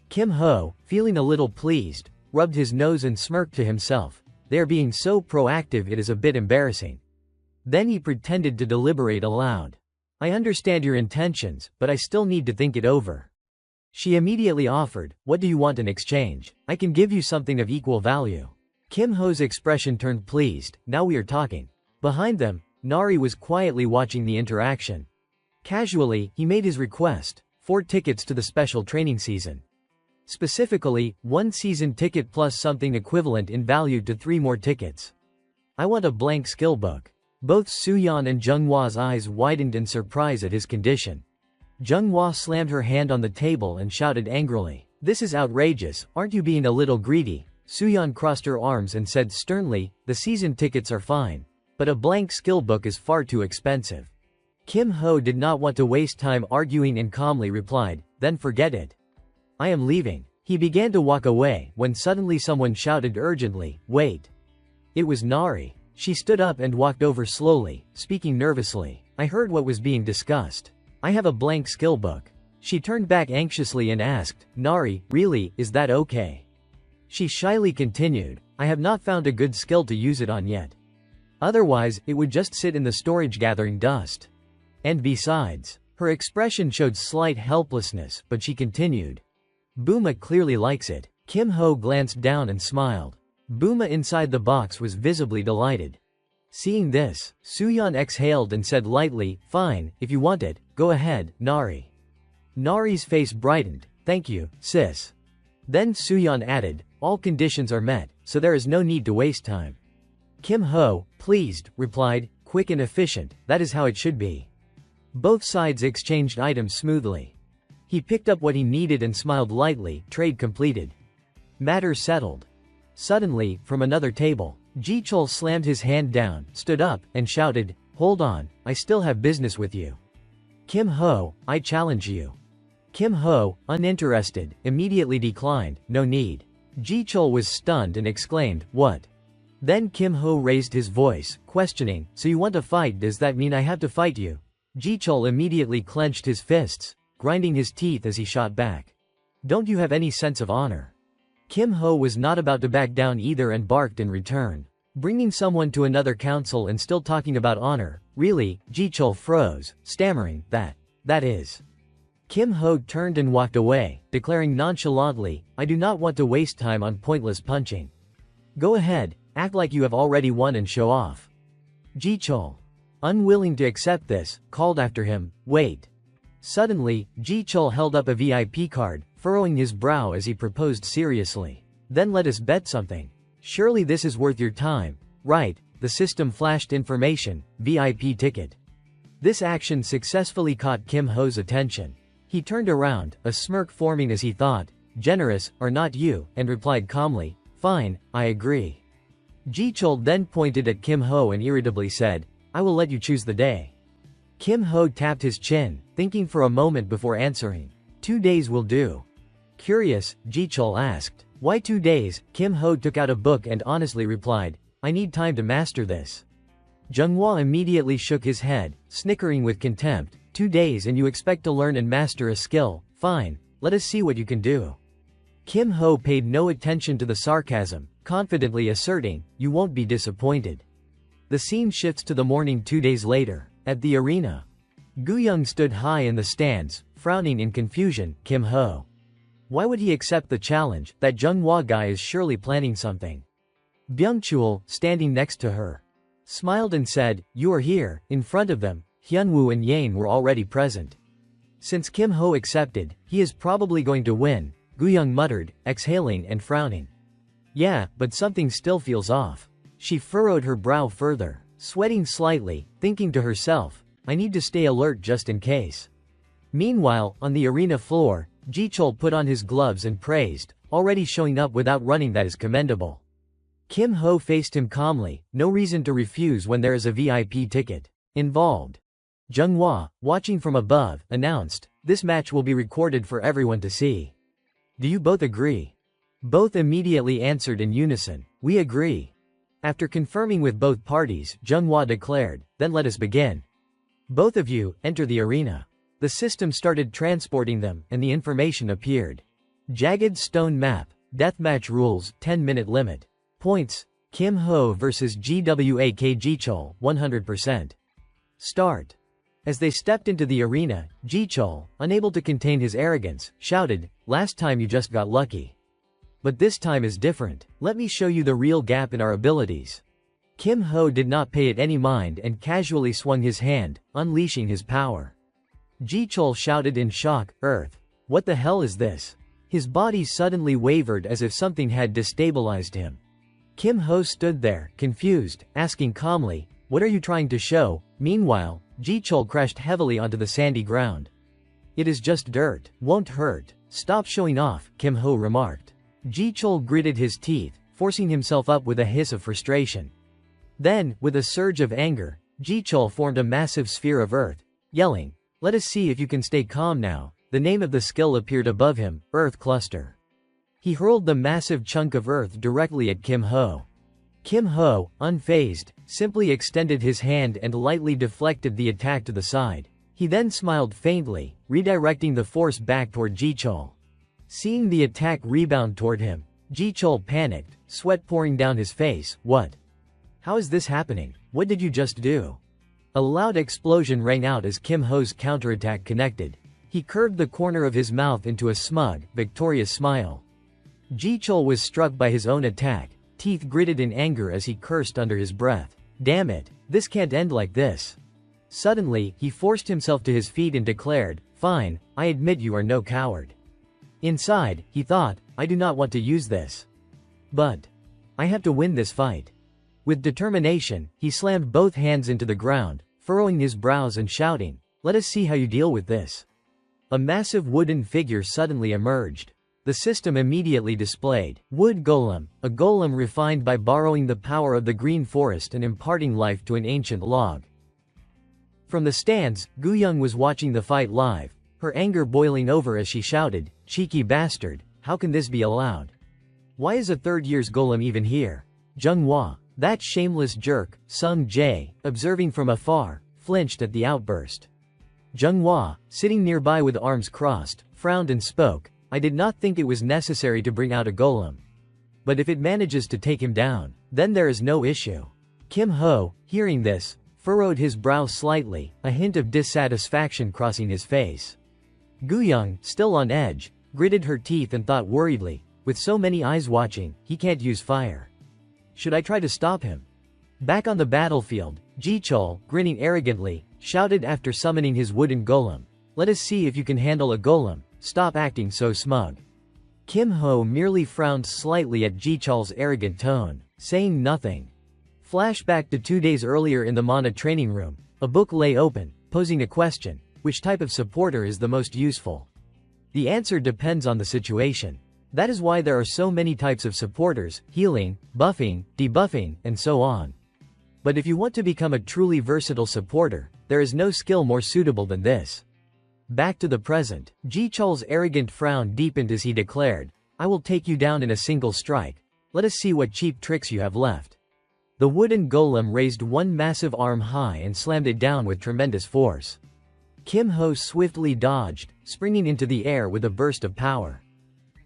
Kim Ho, feeling a little pleased, rubbed his nose and smirked to himself. They are being so proactive it is a bit embarrassing. Then he pretended to deliberate aloud. I understand your intentions, but I still need to think it over. She immediately offered, what do you want in exchange? I can give you something of equal value. Kim Ho's expression turned pleased, now we are talking. Behind them, Nari was quietly watching the interaction. Casually, he made his request, 4 tickets to the special training season. Specifically, 1 season ticket plus something equivalent in value to 3 more tickets. I want a blank skill book. Both Suyeon and Jung-hwa's eyes widened in surprise at his condition. Jung-hwa slammed her hand on the table and shouted angrily, this is outrageous, aren't you being a little greedy? Suyeon crossed her arms and said sternly, the season tickets are fine. But a blank skill book is far too expensive. Kim Ho did not want to waste time arguing and calmly replied, then forget it. I am leaving. He began to walk away when suddenly someone shouted urgently, wait. It was Nari. She stood up and walked over slowly, speaking nervously. I heard what was being discussed. I have a blank skill book. She turned back anxiously and asked, Nari, really, is that okay? She shyly continued, I have not found a good skill to use it on yet. Otherwise, it would just sit in the storage gathering dust. And besides, her expression showed slight helplessness, but she continued. Buma clearly likes it. Kim Ho glanced down and smiled. Buma inside the box was visibly delighted. Seeing this, Suyeon exhaled and said lightly, fine, if you want it, go ahead, Nari. Nari's face brightened, thank you, sis. Then Suyeon added, all conditions are met, so there is no need to waste time. Kim Ho, pleased, replied, quick and efficient, that is how it should be. Both sides exchanged items smoothly. He picked up what he needed and smiled lightly, trade completed. Matter settled. Suddenly, from another table, Ji-chul slammed his hand down, stood up, and shouted, hold on, I still have business with you. Kim Ho, I challenge you. Kim Ho, uninterested, immediately declined, no need. Ji-chul was stunned and exclaimed, what? Then Kim Ho raised his voice, questioning, so you want to fight, does that mean I have to fight you? Ji-chul immediately clenched his fists, grinding his teeth as he shot back. Don't you have any sense of honor? Kim Ho was not about to back down either and barked in return. Bringing someone to another council and still talking about honor, really, Ji-chul froze, stammering, that is. Kim Ho turned and walked away, declaring nonchalantly, I do not want to waste time on pointless punching. Go ahead, act like you have already won and show off. Ji-chul, unwilling to accept this, called after him, wait. Suddenly, Ji-chul held up a VIP card, furrowing his brow as he proposed seriously. Then let us bet something. Surely this is worth your time. Right, the system flashed information, VIP ticket. This action successfully caught Kim Ho's attention. He turned around, a smirk forming as he thought, generous, or not you, and replied calmly, fine, I agree. Ji-chul then pointed at Kim Ho and irritably said, I will let you choose the day. Kim Ho tapped his chin, thinking for a moment before answering. 2 days will do. Curious, Ji-chul asked. Why 2 days? Kim Ho took out a book and honestly replied, I need time to master this. Jung-hwa immediately shook his head, snickering with contempt. 2 days and you expect to learn and master a skill? Fine, let us see what you can do. Kim Ho paid no attention to the sarcasm, confidently asserting, you won't be disappointed. The scene shifts to the morning 2 days later. At the arena, Gu-young stood high in the stands, frowning in confusion. Kim Ho. Why would he accept the challenge? That Jung-hwa guy is surely planning something. Byung-chul, standing next to her, smiled and said, "You are here." In front of them, Hyunwoo and Yang were already present. Since Kim Ho accepted, he is probably going to win, Gu-young muttered, exhaling and frowning. Yeah, but something still feels off. She furrowed her brow further, sweating slightly, thinking to herself, I need to stay alert just in case. Meanwhile, on the arena floor, Ji-chul put on his gloves and praised, already showing up without running, that is commendable. Kim Ho faced him calmly, no reason to refuse when there is a VIP ticket involved. Jung-hwa, watching from above, announced, this match will be recorded for everyone to see. Do you both agree? Both immediately answered in unison, we agree. After confirming with both parties, Jung-hwa declared, then let us begin. Both of you, enter the arena. The system started transporting them, and the information appeared. Jagged stone map, deathmatch rules, 10-minute limit. Points, Kim Ho vs GWAK Ji-chul, 100%. Start. As they stepped into the arena, Ji-chul, unable to contain his arrogance, shouted, last time you just got lucky. But this time is different. Let me show you the real gap in our abilities. Kim Ho did not pay it any mind and casually swung his hand, unleashing his power. Ji-chul shouted in shock, Earth. What the hell is this? His body suddenly wavered as if something had destabilized him. Kim Ho stood there, confused, asking calmly, what are you trying to show? Meanwhile, Ji-chul crashed heavily onto the sandy ground. It is just dirt, won't hurt. Stop showing off, Kim Ho remarked. Ji-chul gritted his teeth, forcing himself up with a hiss of frustration. Then, with a surge of anger, Ji-chul formed a massive sphere of earth, yelling, let us see if you can stay calm now. The name of the skill appeared above him, Earth Cluster. He hurled the massive chunk of earth directly at Kim Ho. Kim Ho, unfazed, simply extended his hand and lightly deflected the attack to the side. He then smiled faintly, redirecting the force back toward Ji-chul. Seeing the attack rebound toward him, Ji-chul panicked, sweat pouring down his face. What? How is this happening? What did you just do? A loud explosion rang out as Kim Ho's counterattack connected. He curved the corner of his mouth into a smug, victorious smile. Ji-chul was struck by his own attack, teeth gritted in anger as he cursed under his breath. Damn it, this can't end like this. Suddenly, he forced himself to his feet and declared, fine, I admit you are no coward. Inside, he thought, I do not want to use this. But I have to win this fight. With determination, he slammed both hands into the ground, furrowing his brows and shouting, let us see how you deal with this. A massive wooden figure suddenly emerged. The system immediately displayed Wood Golem, a golem refined by borrowing the power of the green forest and imparting life to an ancient log. From the stands, Gu-young was watching the fight live, her anger boiling over as she shouted, cheeky bastard, how can this be allowed? Why is a third-year's golem even here? Jung-hwa, that shameless jerk, Sung-jae, observing from afar, flinched at the outburst. Jung-hwa, sitting nearby with arms crossed, frowned and spoke, I did not think it was necessary to bring out a golem. But if it manages to take him down, then there is no issue. Kim Ho, hearing this, furrowed his brow slightly, a hint of dissatisfaction crossing his face. Gu-young, still on edge, gritted her teeth and thought worriedly, with so many eyes watching, he can't use fire. Should I try to stop him? Back on the battlefield, Ji-chul, grinning arrogantly, shouted after summoning his wooden golem, let us see if you can handle a golem. Stop acting so smug. Kim Ho merely frowned slightly at Ji-chul's arrogant tone, saying nothing. Flashback to 2 days earlier in the Manhwa training room, a book lay open, posing a question, which type of supporter is the most useful? The answer depends on the situation. That is why there are so many types of supporters, healing, buffing, debuffing, and so on. But if you want to become a truly versatile supporter, there is no skill more suitable than this. Back to the present, Ji-chul's arrogant frown deepened as he declared, I will take you down in a single strike. Let us see what cheap tricks you have left. The wooden golem raised one massive arm high and slammed it down with tremendous force. Kim Ho swiftly dodged, springing into the air with a burst of power.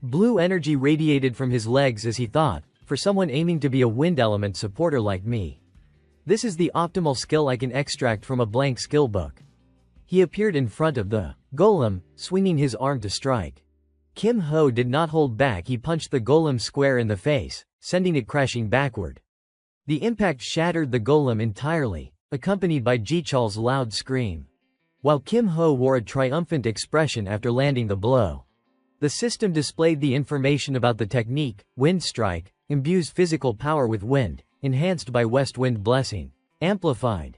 Blue energy radiated from his legs as he thought, for someone aiming to be a wind element supporter like me. This is the optimal skill I can extract from a blank skill book. He appeared in front of the golem, swinging his arm to strike. Kim Ho did not hold back. He punched the golem square in the face, sending it crashing backward. The impact shattered the golem entirely, accompanied by Jichal's loud scream. While Kim Ho wore a triumphant expression after landing the blow. The system displayed the information about the technique. Wind strike imbues physical power with wind, enhanced by west wind blessing. Amplified.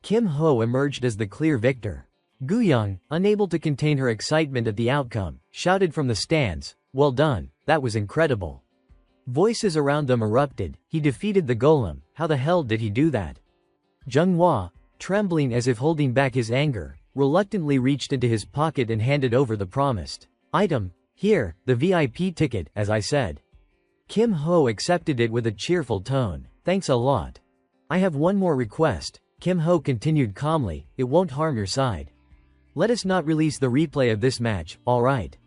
Kim Ho emerged as the clear victor. Guyoung, unable to contain her excitement at the outcome, shouted from the stands, "Well done, that was incredible." Voices around them erupted. He defeated the golem. How the hell did he do that? Zhenghua, trembling as if holding back his anger, reluctantly reached into his pocket and handed over the promised item. "Here, the VIP ticket, as I said." Kim Ho accepted it with a cheerful tone. "Thanks a lot. I have one more request," Kim Ho continued calmly, "it won't harm your side. Let us not release the replay of this match, alright?"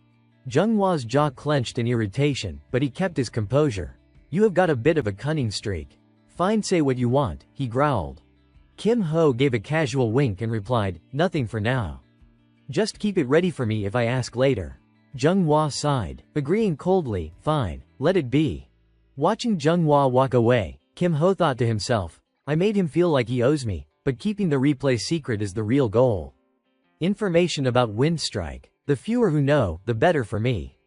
Zhenghua's jaw clenched in irritation, but he kept his composure. "You have got a bit of a cunning streak. Fine, say what you want," he growled. Kim Ho gave a casual wink and replied, "Nothing for now. Just keep it ready for me if I ask later." Zhenghua sighed, agreeing coldly, "Fine, let it be." Watching Zhenghua walk away, Kim Ho thought to himself, "I made him feel like he owes me, but keeping the replay secret is the real goal. Information about wind strike. The fewer who know, the better for me."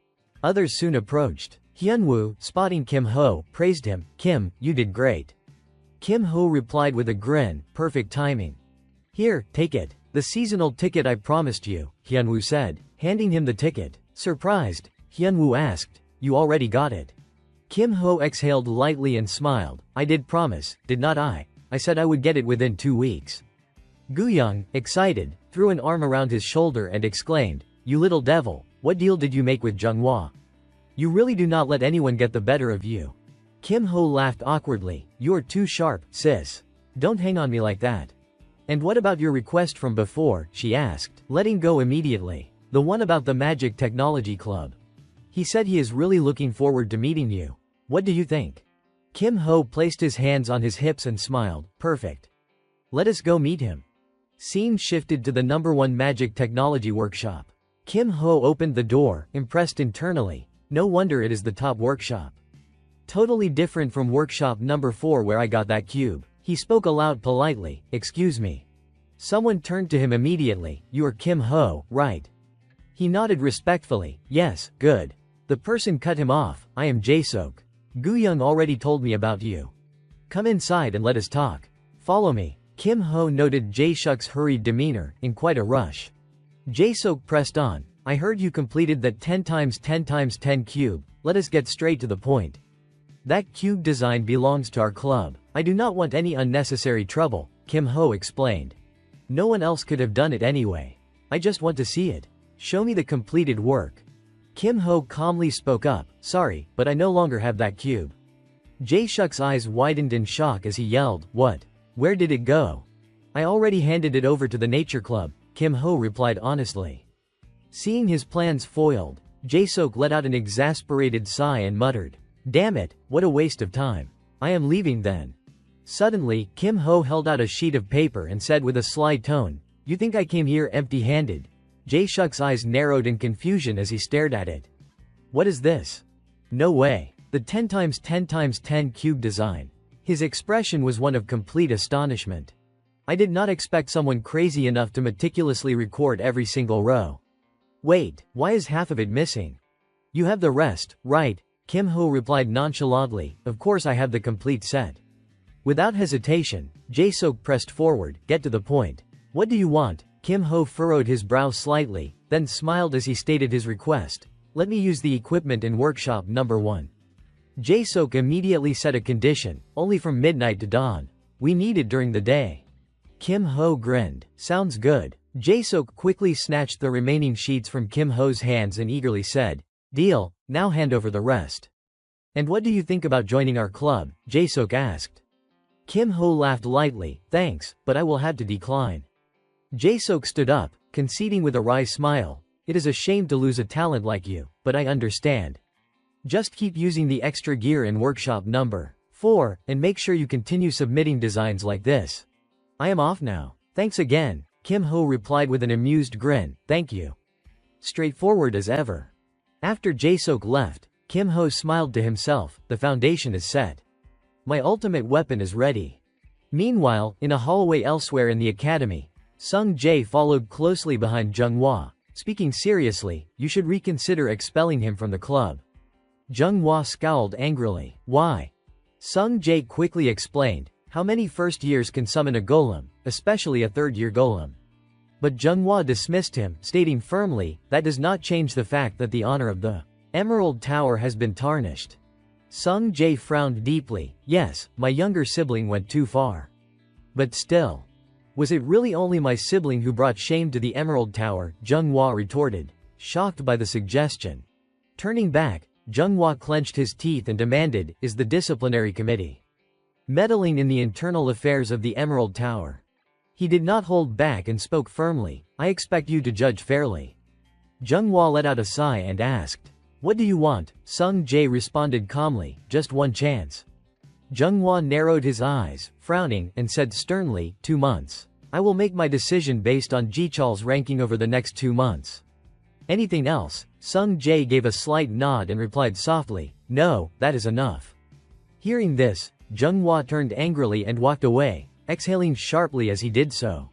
Others soon approached. Hyunwoo, spotting Kim Ho, praised him, "Kim, you did great." Kim Ho replied with a grin, "Perfect timing. Here, take it. The seasonal ticket I promised you," Hyunwoo said, handing him the ticket. Surprised, Hyunwoo asked, "You already got it?" Kim Ho exhaled lightly and smiled, "I did promise, did not I? I said I would get it within 2 weeks." Guyoung, excited, threw an arm around his shoulder and exclaimed, "You little devil, what deal did you make with Zhenghua? You really do not let anyone get the better of you." Kim Ho laughed awkwardly, "You're too sharp, sis. Don't hang on me like that." "And what about your request from before?" she asked, letting go immediately. "The one about the Magic Technology Club. He said he is really looking forward to meeting you. What do you think?" Kim Ho placed his hands on his hips and smiled, "Perfect. Let us go meet him." Scene shifted to the #1 Magic Technology Workshop. Kim Ho opened the door, impressed internally. No wonder it is the top workshop. Totally different from workshop #4 where I got that cube. He spoke aloud politely, "Excuse me." Someone turned to him immediately, "You are Kim Ho, right?" He nodded respectfully, "Yes, good." The person cut him off, "I am Jae-sok. Guyoung already told me about you. Come inside and let us talk. Follow me." Kim Ho noted Jae-suk's hurried demeanor, in quite a rush. Jae-sok pressed on, "I heard you completed that 10x10x10 cube, let us get straight to the point. That cube design belongs to our club. I do not want any unnecessary trouble," Kim Ho explained. "No one else could have done it anyway. I just want to see it. Show me the completed work." Kim Ho calmly spoke up, "Sorry, but I no longer have that cube." Jae-suk's eyes widened in shock as he yelled, "What? Where did it go?" "I already handed it over to the Nature Club," Kim Ho replied honestly. Seeing his plans foiled, Jae-sok let out an exasperated sigh and muttered, "Damn it, what a waste of time. I am leaving then." Suddenly, Kim Ho held out a sheet of paper and said with a sly tone, "You think I came here empty-handed?" Jae-suk's eyes narrowed in confusion as he stared at it. "What is this? No way. The 10x10x10 cube design." His expression was one of complete astonishment. "I did not expect someone crazy enough to meticulously record every single row. Wait, why is half of it missing?" "You have the rest, right?" Kim Ho replied nonchalantly, "Of course I have the complete set." Without hesitation, Jae-sok pressed forward, "Get to the point. What do you want?" Kim Ho furrowed his brow slightly, then smiled as he stated his request. "Let me use the equipment in workshop #1. Jae-sok immediately set a condition, only from midnight to dawn. "We need it during the day." Kim Ho grinned, "Sounds good." Jae-sok quickly snatched the remaining sheets from Kim Ho's hands and eagerly said, "Deal, now hand over the rest." "And what do you think about joining our club?" Jae-sok asked. Kim Ho laughed lightly, "Thanks, but I will have to decline." Jae-sok stood up, conceding with a wry smile, "It is a shame to lose a talent like you, but I understand. Just keep using the extra gear in workshop #4, and make sure you continue submitting designs like this. I am off now. Thanks again," Kim Ho replied with an amused grin, "Thank you." Straightforward as ever. After Jae-sok left, Kim Ho smiled to himself, the foundation is set. My ultimate weapon is ready. Meanwhile, in a hallway elsewhere in the academy, Sung Jae followed closely behind Jung Hwa. Speaking seriously, you should reconsider expelling him from the club. Jung Hwa scowled angrily. Why? Sung Jae quickly explained, how many first years can summon a golem, especially a third-year golem? But Jung Hwa dismissed him, stating firmly, that does not change the fact that the honor of the Emerald Tower has been tarnished. Sung Jae frowned deeply. Yes, my younger sibling went too far. But still. Was it really only my sibling who brought shame to the Emerald Tower? Jung Hwa retorted, shocked by the suggestion. Turning back, Jung Hwa clenched his teeth and demanded, is the disciplinary committee meddling in the internal affairs of the Emerald Tower? He did not hold back and spoke firmly, I expect you to judge fairly. Jung Hwa let out a sigh and asked, what do you want? Sung Jae responded calmly, just one chance. Jung Hwa narrowed his eyes, frowning, and said sternly, 2 months. I will make my decision based on Jichal's ranking over the next 2 months. Anything else? Sung Jae gave a slight nod and replied softly, no, that is enough. Hearing this, Jung Hwa turned angrily and walked away, exhaling sharply as he did so.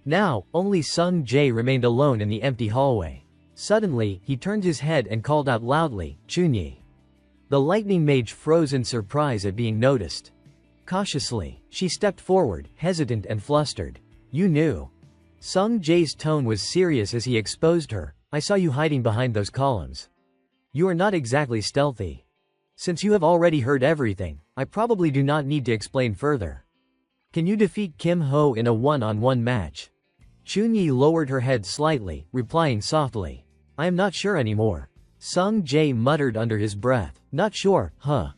Now, only Sung Jae remained alone in the empty hallway. Suddenly, he turned his head and called out loudly, Chunyi. The lightning mage froze in surprise at being noticed. Cautiously, she stepped forward, hesitant and flustered. You knew. Sung Jae's tone was serious as he exposed her. I saw you hiding behind those columns. You are not exactly stealthy. Since you have already heard everything, I probably do not need to explain further. Can you defeat Kim Ho in a one-on-one match? Chunyi lowered her head slightly, replying softly. I am not sure anymore. Sung Jae muttered under his breath. Not sure, huh?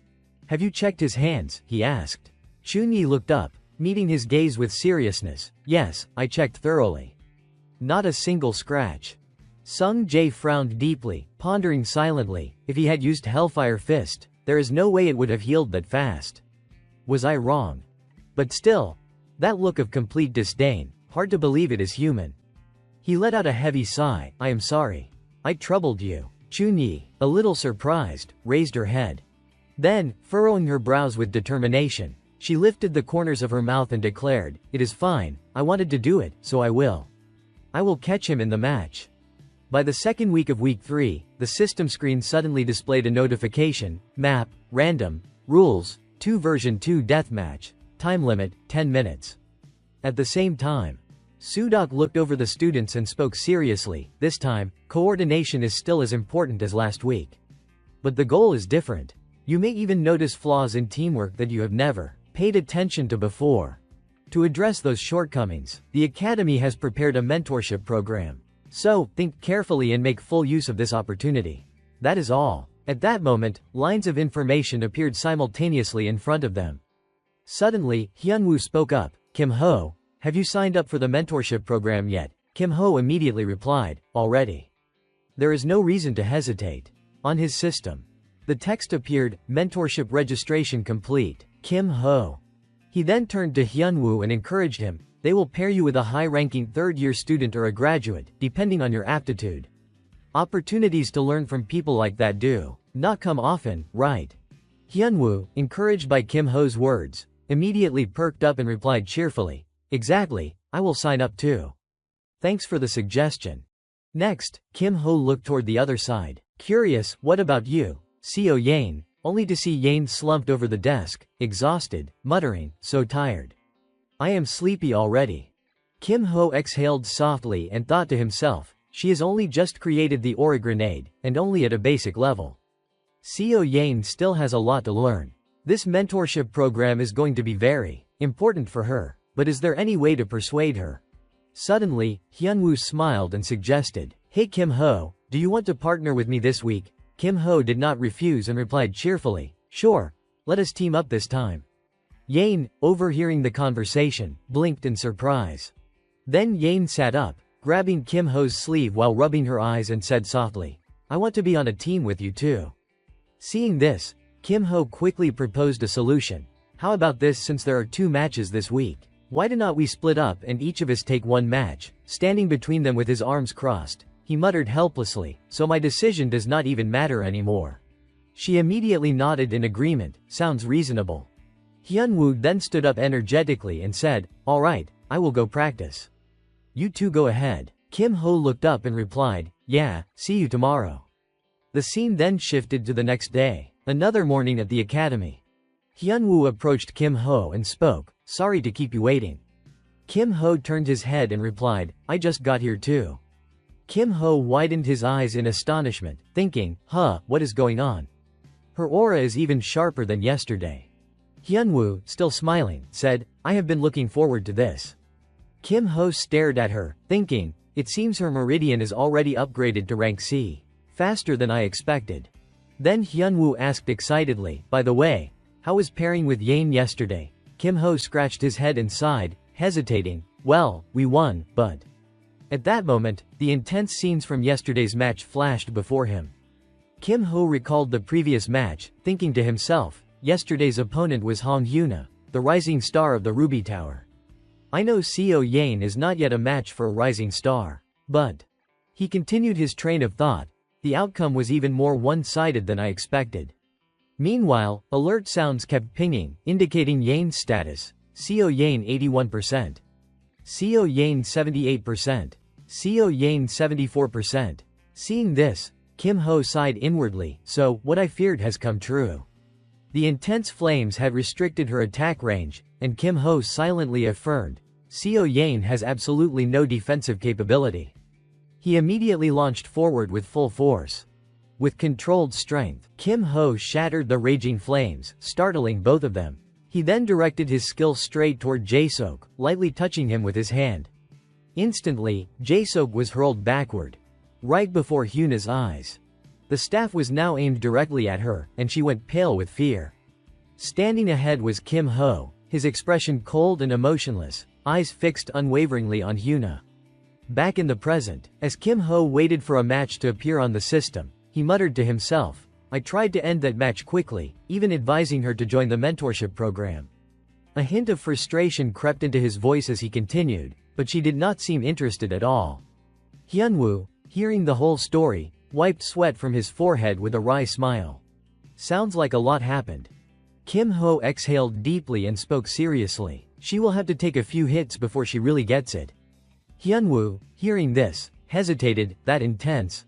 Have you checked his hands? He asked. Chunyi looked up, meeting his gaze with seriousness. Yes, I checked thoroughly. Not a single scratch. Sung Jae frowned deeply, pondering silently. If he had used Hellfire Fist, there is no way it would have healed that fast. Was I wrong? But still, that look of complete disdain, hard to believe it is human. He let out a heavy sigh. I am sorry. I troubled you. Chunyi, a little surprised, raised her head. Then, furrowing her brows with determination, she lifted the corners of her mouth and declared, it is fine, I wanted to do it, so I will. I will catch him in the match. By the second week of week 3, the system screen suddenly displayed a notification, map, random, rules, 2 version 2 deathmatch, time limit, 10 minutes. At the same time, Sudok looked over the students and spoke seriously. This time, coordination is still as important as last week. But the goal is different. You may even notice flaws in teamwork that you have never paid attention to before. To address those shortcomings, the Academy has prepared a mentorship program. So, think carefully and make full use of this opportunity. That is all. At that moment, lines of information appeared simultaneously in front of them. Suddenly, Hyunwoo spoke up. Kim Ho, have you signed up for the mentorship program yet? Kim Ho immediately replied, already. There is no reason to hesitate. On his system, the text appeared, mentorship registration complete, Kim Ho. He then turned to Hyunwoo and encouraged him, they will pair you with a high-ranking third-year student or a graduate, depending on your aptitude. Opportunities to learn from people like that do not come often, right? Hyunwoo, encouraged by Kim Ho's words, immediately perked up and replied cheerfully, exactly, I will sign up too. Thanks for the suggestion. Next, Kim Ho looked toward the other side. Curious, what about you? Seo Yane, only to see Yane slumped over the desk, exhausted, muttering, so tired. I am sleepy already. Kim Ho exhaled softly and thought to himself, she has only just created the aura grenade, and only at a basic level. Seo Yane still has a lot to learn. This mentorship program is going to be very important for her. But is there any way to persuade her? Suddenly, Hyunwoo smiled and suggested, hey Kim Ho, do you want to partner with me this week? Kim Ho did not refuse and replied cheerfully, sure, let us team up this time. Yane, overhearing the conversation, blinked in surprise. Then Yane sat up, grabbing Kim Ho's sleeve while rubbing her eyes and said softly, I want to be on a team with you too. Seeing this, Kim Ho quickly proposed a solution. How about this, since there are 2 matches this week? Why do not we split up and each of us take one match? Standing between them with his arms crossed, he muttered helplessly, so my decision does not even matter anymore. She immediately nodded in agreement, sounds reasonable. Hyunwoo then stood up energetically and said, alright, I will go practice. You two go ahead. Kim Ho looked up and replied, yeah, see you tomorrow. The scene then shifted to the next day, another morning at the academy. Hyunwoo approached Kim Ho and spoke, sorry to keep you waiting. Kim Ho turned his head and replied, I just got here too. Kim Ho widened his eyes in astonishment, thinking, what is going on? Her aura is even sharper than yesterday. Hyunwoo, still smiling, said, I have been looking forward to this. Kim Ho stared at her, thinking, it seems her meridian is already upgraded to rank C. Faster than I expected. Then Hyunwoo asked excitedly, by the way, how was pairing with Yane yesterday? Kim Ho scratched his head and sighed, hesitating, well, we won, but... At that moment, the intense scenes from yesterday's match flashed before him. Kim Ho recalled the previous match, thinking to himself, yesterday's opponent was Hong Hyuna, the rising star of the Ruby Tower. I know Seo Yane is not yet a match for a rising star, but... He continued his train of thought, the outcome was even more one-sided than I expected. Meanwhile, alert sounds kept pinging, indicating Yane's status. Seo Yane 81%. Seo Yane 78%. Seo Yane 74%. Seeing this, Kim Ho sighed inwardly, so, what I feared has come true. The intense flames had restricted her attack range, and Kim Ho silently affirmed, Seo Yane has absolutely no defensive capability. He immediately launched forward with full force. With controlled strength, Kim Ho shattered the raging flames, startling both of them. He then directed his skill straight toward Jae-seok, lightly touching him with his hand. Instantly, Jae-seok was hurled backward, right before Hyuna's eyes. The staff was now aimed directly at her, and she went pale with fear. Standing ahead was Kim Ho, his expression cold and emotionless, eyes fixed unwaveringly on Hyuna. Back in the present, as Kim Ho waited for a match to appear on the system, he muttered to himself, I tried to end that match quickly, even advising her to join the mentorship program. A hint of frustration crept into his voice as he continued, but she did not seem interested at all. Hyunwoo, hearing the whole story, wiped sweat from his forehead with a wry smile. Sounds like a lot happened. Kim Ho exhaled deeply and spoke seriously, she will have to take a few hits before she really gets it. Hyunwoo, hearing this, hesitated, that intense,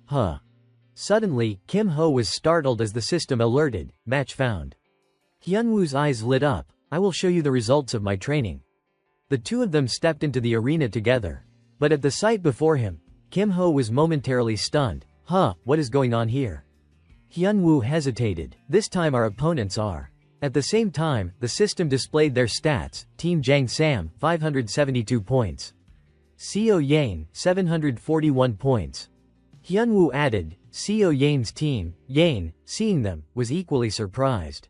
Suddenly, Kim Ho was startled as the system alerted, match found. Hyunwoo's eyes lit up, I will show you the results of my training. The two of them stepped into the arena together. But at the sight before him, Kim Ho was momentarily stunned, what is going on here? Hyunwoo hesitated, this time our opponents are. At the same time, the system displayed their stats, Team Jang Sam, 572 points. Seo Yane, 741 points. Hyunwoo added, Seo Yane's team, Yane, seeing them, was equally surprised.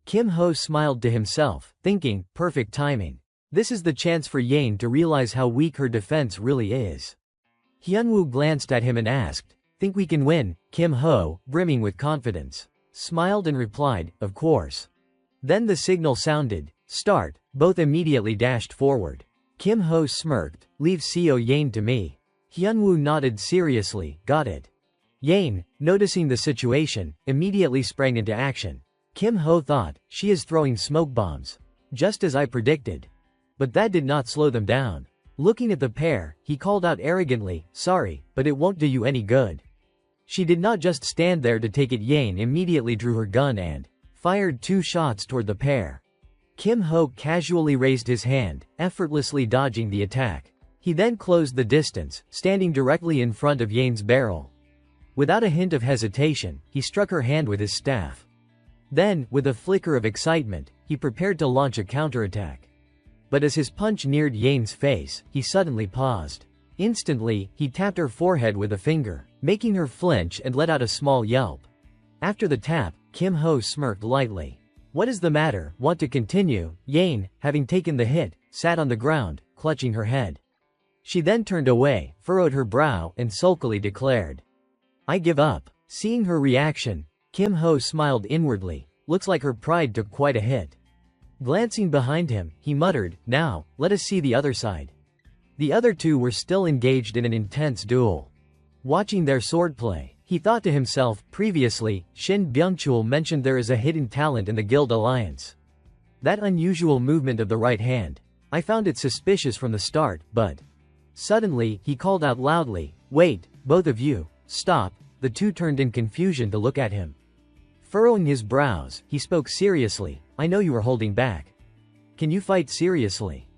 Kim Ho smiled to himself, thinking, perfect timing. This is the chance for Yane to realize how weak her defense really is. Hyunwoo glanced at him and asked, think we can win? Kim Ho, brimming with confidence, smiled and replied, of course. Then the signal sounded, start, both immediately dashed forward. Kim Ho smirked, leave Seo Yane to me. Hyunwoo nodded seriously, got it. Yane, noticing the situation, immediately sprang into action. Kim Ho thought, she is throwing smoke bombs. Just as I predicted. But that did not slow them down. Looking at the pair, he called out arrogantly, sorry, but it won't do you any good. She did not just stand there to take it. Yane immediately drew her gun and fired 2 shots toward the pair. Kim Ho casually raised his hand, effortlessly dodging the attack. He then closed the distance, standing directly in front of Yane's barrel. Without a hint of hesitation, he struck her hand with his staff. Then, with a flicker of excitement, he prepared to launch a counterattack. But as his punch neared Yane's face, he suddenly paused. Instantly, he tapped her forehead with a finger, making her flinch and let out a small yelp. After the tap, Kim Ho smirked lightly. What is the matter? Want to continue? Yane, having taken the hit, sat on the ground, clutching her head. She then turned away, furrowed her brow, and sulkily declared, I give up. Seeing her reaction, Kim Ho smiled inwardly, looks like her pride took quite a hit. Glancing behind him, he muttered, now, let us see the other side. The other two were still engaged in an intense duel. Watching their swordplay, he thought to himself, previously, Shin Byungchul mentioned there is a hidden talent in the guild alliance. That unusual movement of the right hand. I found it suspicious from the start, but... Suddenly, he called out loudly, "Wait, both of you, stop." The two turned in confusion to look at him. Furrowing his brows, he spoke seriously, "I know you are holding back. Can you fight seriously?"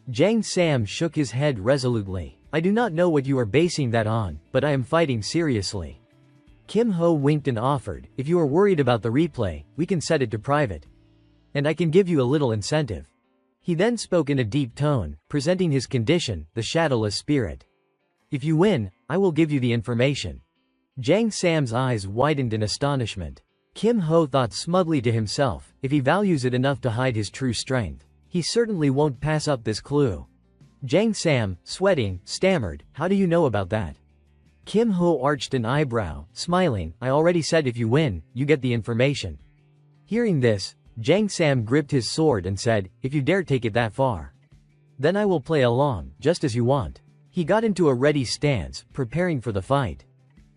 Jang Sam shook his head resolutely. "I do not know what you are basing that on, but I am fighting seriously." Kim Ho winked and offered, "If you are worried about the replay, we can set it to private. And I can give you a little incentive." He then spoke in a deep tone, presenting his condition, the Shadowless Spirit. "If you win, I will give you the information." Jang Sam's eyes widened in astonishment. Kim Ho thought smugly to himself, if he values it enough to hide his true strength, he certainly won't pass up this clue. Jang Sam, sweating, stammered, "How do you know about that?" Kim Ho arched an eyebrow, smiling, "I already said if you win, you get the information." Hearing this, Jang Sam gripped his sword and said, "If you dare take it that far, then I will play along, just as you want." He got into a ready stance, preparing for the fight.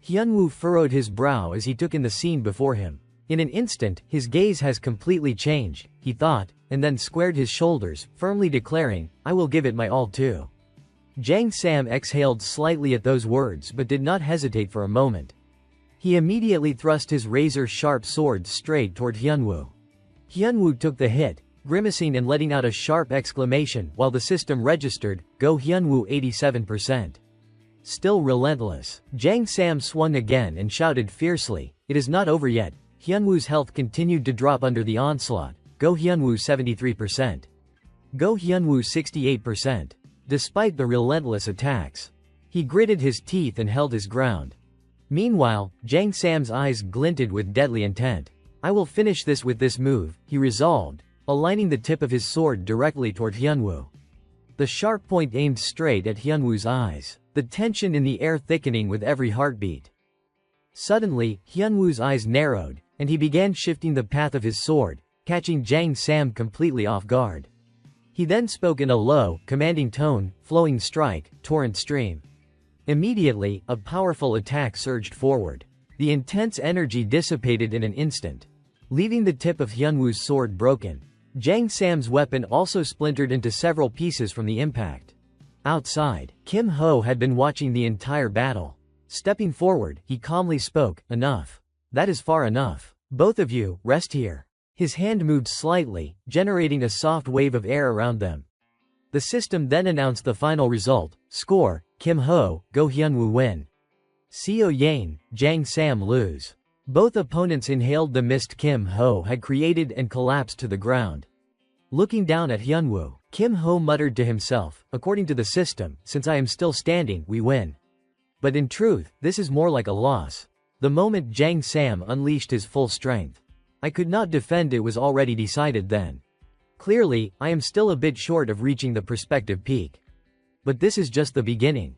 Hyunwoo furrowed his brow as he took in the scene before him. In an instant, his gaze has completely changed, he thought, and then squared his shoulders, firmly declaring, "I will give it my all too." Jang Sam exhaled slightly at those words but did not hesitate for a moment. He immediately thrust his razor-sharp sword straight toward Hyunwoo. Hyunwoo took the hit, grimacing and letting out a sharp exclamation while the system registered, "Go Hyunwoo 87%. Still relentless, Jang Sam swung again and shouted fiercely, "It is not over yet." Hyunwoo's health continued to drop under the onslaught. "Go Hyunwoo 73%. Go Hyunwoo 68%. Despite the relentless attacks, he gritted his teeth and held his ground. Meanwhile, Jang Sam's eyes glinted with deadly intent. "I will finish this with this move," he resolved, aligning the tip of his sword directly toward Hyunwoo. The sharp point aimed straight at Hyunwoo's eyes, the tension in the air thickening with every heartbeat. Suddenly, Hyunwoo's eyes narrowed, and he began shifting the path of his sword, catching Jang Sam completely off guard. He then spoke in a low, commanding tone, "Flowing strike, torrent stream." Immediately, a powerful attack surged forward. The intense energy dissipated in an instant, leaving the tip of Hyunwoo's sword broken. Jang Sam's weapon also splintered into several pieces from the impact. Outside, Kim Ho had been watching the entire battle. Stepping forward, he calmly spoke, "Enough. That is far enough. Both of you, rest here." His hand moved slightly, generating a soft wave of air around them. The system then announced the final result. Score, Kim Ho, Go Hyunwoo win. Seo Yane, Jang Sam lose. Both opponents inhaled the mist Kim Ho had created and collapsed to the ground. Looking down at Hyunwoo, Kim Ho muttered to himself, "According to the system, since I am still standing, we win. But in truth, this is more like a loss." The moment Jang Sam unleashed his full strength, "I could not defend, it was already decided then. Clearly, I am still a bit short of reaching the prospective peak. But this is just the beginning."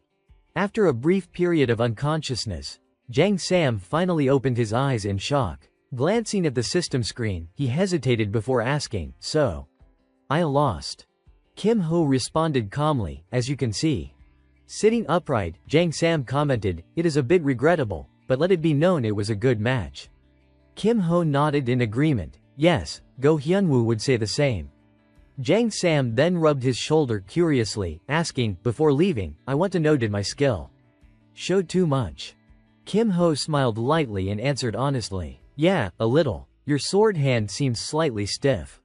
After a brief period of unconsciousness, Jang Sam finally opened his eyes in shock. Glancing at the system screen, he hesitated before asking, "So? I lost?" Kim Ho responded calmly, "As you can see." Sitting upright, Jang Sam commented, "It is a bit regrettable, but let it be known it was a good match." Kim Ho nodded in agreement. Yes, Go Hyunwoo would say the same. Jang Sam then rubbed his shoulder curiously, asking, "Before leaving, I want to know, did my skill show too much?" Kim Ho smiled lightly and answered honestly, "Yeah, a little. Your sword hand seems slightly stiff."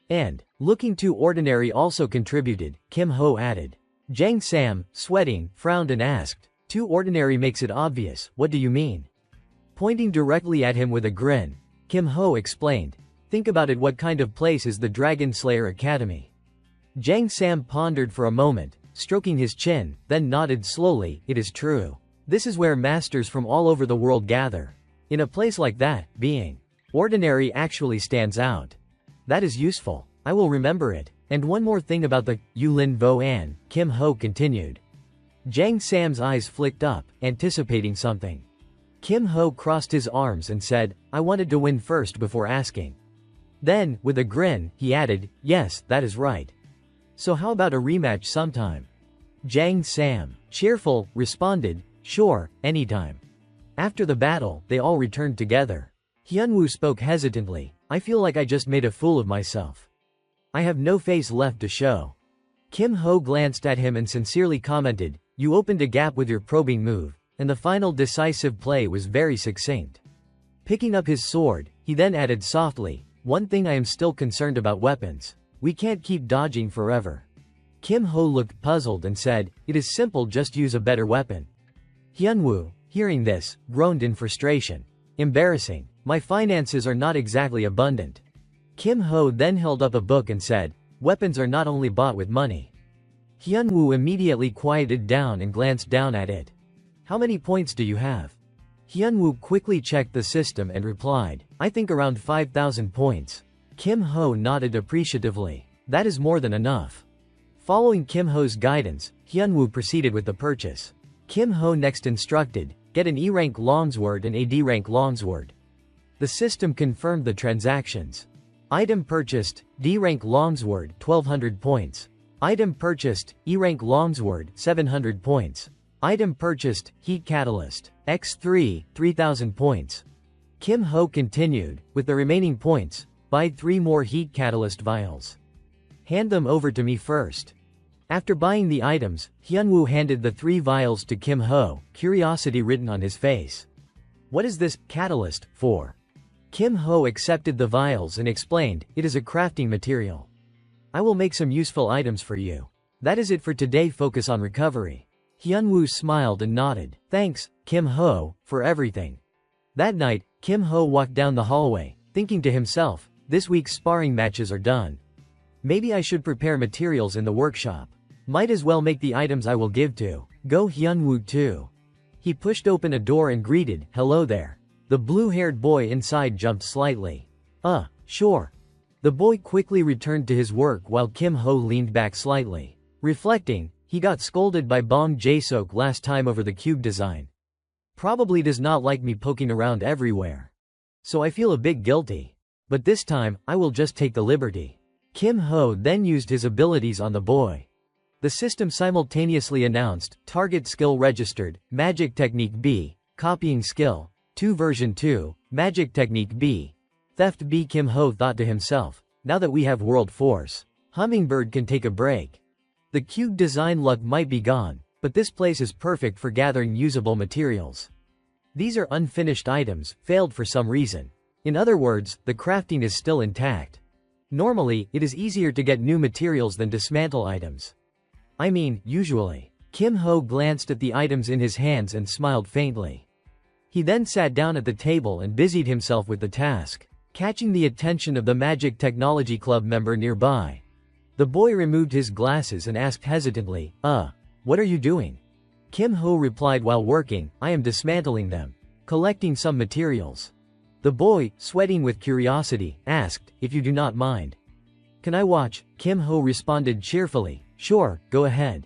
And, looking too ordinary also contributed, Kim Ho added. Jang Sam, sweating, frowned and asked, "Too ordinary makes it obvious, what do you mean?" Pointing directly at him with a grin, Kim Ho explained, "Think about it, what kind of place is the Dragon Slayer Academy?" Jang Sam pondered for a moment, stroking his chin, then nodded slowly, "It is true. This is where masters from all over the world gather. In a place like that, being ordinary actually stands out. That is useful. I will remember it. And one more thing about the Yulin Vo-an," Kim Ho continued. Jang Sam's eyes flicked up, anticipating something. Kim Ho crossed his arms and said, "I wanted to win first before asking." Then, with a grin, he added, "Yes, that is right. So how about a rematch sometime?" Jang Sam, cheerful, responded, sure, anytime. After the battle, they all returned together. Hyunwoo spoke hesitantly, I feel like I just made a fool of myself. I have no face left to show. Kim Ho glanced at him and sincerely commented, you opened a gap with your probing move, and the final decisive play was very succinct. Picking up his sword, he then added softly, one thing I am still concerned about weapons. We can't keep dodging forever. Kim Ho looked puzzled and said, it is simple, just use a better weapon. Hyunwoo, hearing this, groaned in frustration. Embarrassing. My finances are not exactly abundant. Kim Ho then held up a book and said, weapons are not only bought with money. Hyunwoo immediately quieted down and glanced down at it. How many points do you have? Hyunwoo quickly checked the system and replied, I think around 5,000 points. Kim Ho nodded appreciatively. That is more than enough. Following Kim Ho's guidance, Hyunwoo proceeded with the purchase. Kim Ho next instructed, get an E-rank longsword and a D-rank longsword. The system confirmed the transactions. Item purchased, D-rank longsword 1200 points. Item purchased, E-rank longsword 700 points. Item purchased, heat catalyst, X3, 3000 points. Kim Ho continued, with the remaining points, buy 3 more heat catalyst vials. Hand them over to me first. After buying the items, Hyunwoo handed the 3 vials to Kim Ho, curiosity written on his face. What is this catalyst for? Kim Ho accepted the vials and explained, it is a crafting material. I will make some useful items for you. That is it for today, focus on recovery. Hyunwoo smiled and nodded. Thanks, Kim Ho, for everything. That night, Kim Ho walked down the hallway, thinking to himself, this week's sparring matches are done. Maybe I should prepare materials in the workshop. Might as well make the items I will give to Go Hyunwoo too. He pushed open a door and greeted, hello there. The blue-haired boy inside jumped slightly. Sure. The boy quickly returned to his work while Kim Ho leaned back slightly. Reflecting, he got scolded by Bong Jae-sok last time over the cube design. Probably does not like me poking around everywhere. So I feel a bit guilty. But this time, I will just take the liberty. Kim Ho then used his abilities on the boy. The system simultaneously announced, target skill registered, magic technique B, copying skill, 2 version 2, magic technique B. Theft B. Kim Ho thought to himself, now that we have world force, Hummingbird can take a break. The cube design luck might be gone, but this place is perfect for gathering usable materials. These are unfinished items, failed for some reason. In other words, the crafting is still intact. Normally, it is easier to get new materials than dismantle items. I mean, usually. Kim Ho glanced at the items in his hands and smiled faintly. He then sat down at the table and busied himself with the task, catching the attention of the Magic Technology Club member nearby. The boy removed his glasses and asked hesitantly, what are you doing? Kim Ho replied while working, I am dismantling them, collecting some materials. The boy, sweating with curiosity, asked, if you do not mind. Can I watch? Kim Ho responded cheerfully, sure, go ahead.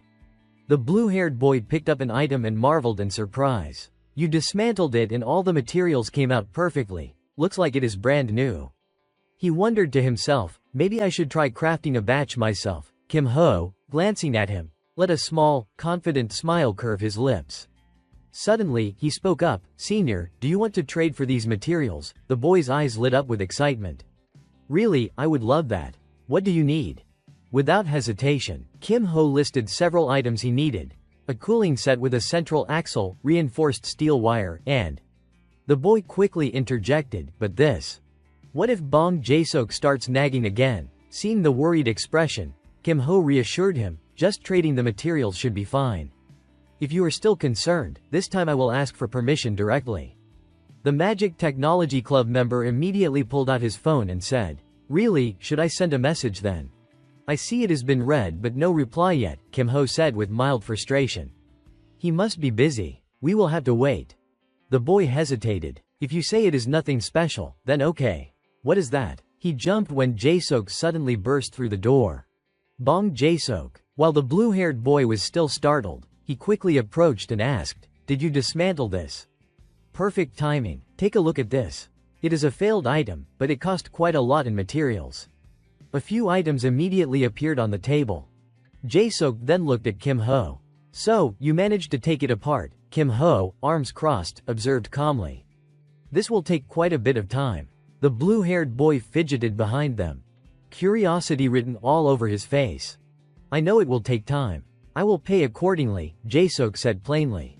The blue-haired boy picked up an item and marveled in surprise. You dismantled it and all the materials came out perfectly. Looks like it is brand new. He wondered to himself, maybe I should try crafting a batch myself. Kim Ho, glancing at him, let a small, confident smile curve his lips. Suddenly, he spoke up, Senior, do you want to trade for these materials? The boy's eyes lit up with excitement. Really, I would love that. What do you need? Without hesitation, Kim Ho listed several items he needed. A cooling set with a central axle, reinforced steel wire, and... The boy quickly interjected, but this. What if Bong Jae-sok starts nagging again? Seeing the worried expression, Kim Ho reassured him, just trading the materials should be fine. If you are still concerned, this time I will ask for permission directly. The Magic Technology Club member immediately pulled out his phone and said, really, should I send a message then? I see it has been read but no reply yet, Kim Ho said with mild frustration. He must be busy. We will have to wait. The boy hesitated. If you say it is nothing special, then okay. What is that? He jumped when Jae-sok suddenly burst through the door. Bong Jae-sok. While the blue-haired boy was still startled, he quickly approached and asked, did you dismantle this? Perfect timing. Take a look at this. It is a failed item, but it cost quite a lot in materials. A few items immediately appeared on the table. Jae-sok then looked at Kim Ho. So, you managed to take it apart, Kim Ho, arms crossed, observed calmly. This will take quite a bit of time. The blue-haired boy fidgeted behind them. Curiosity written all over his face. I know it will take time. I will pay accordingly, Jae-sok said plainly.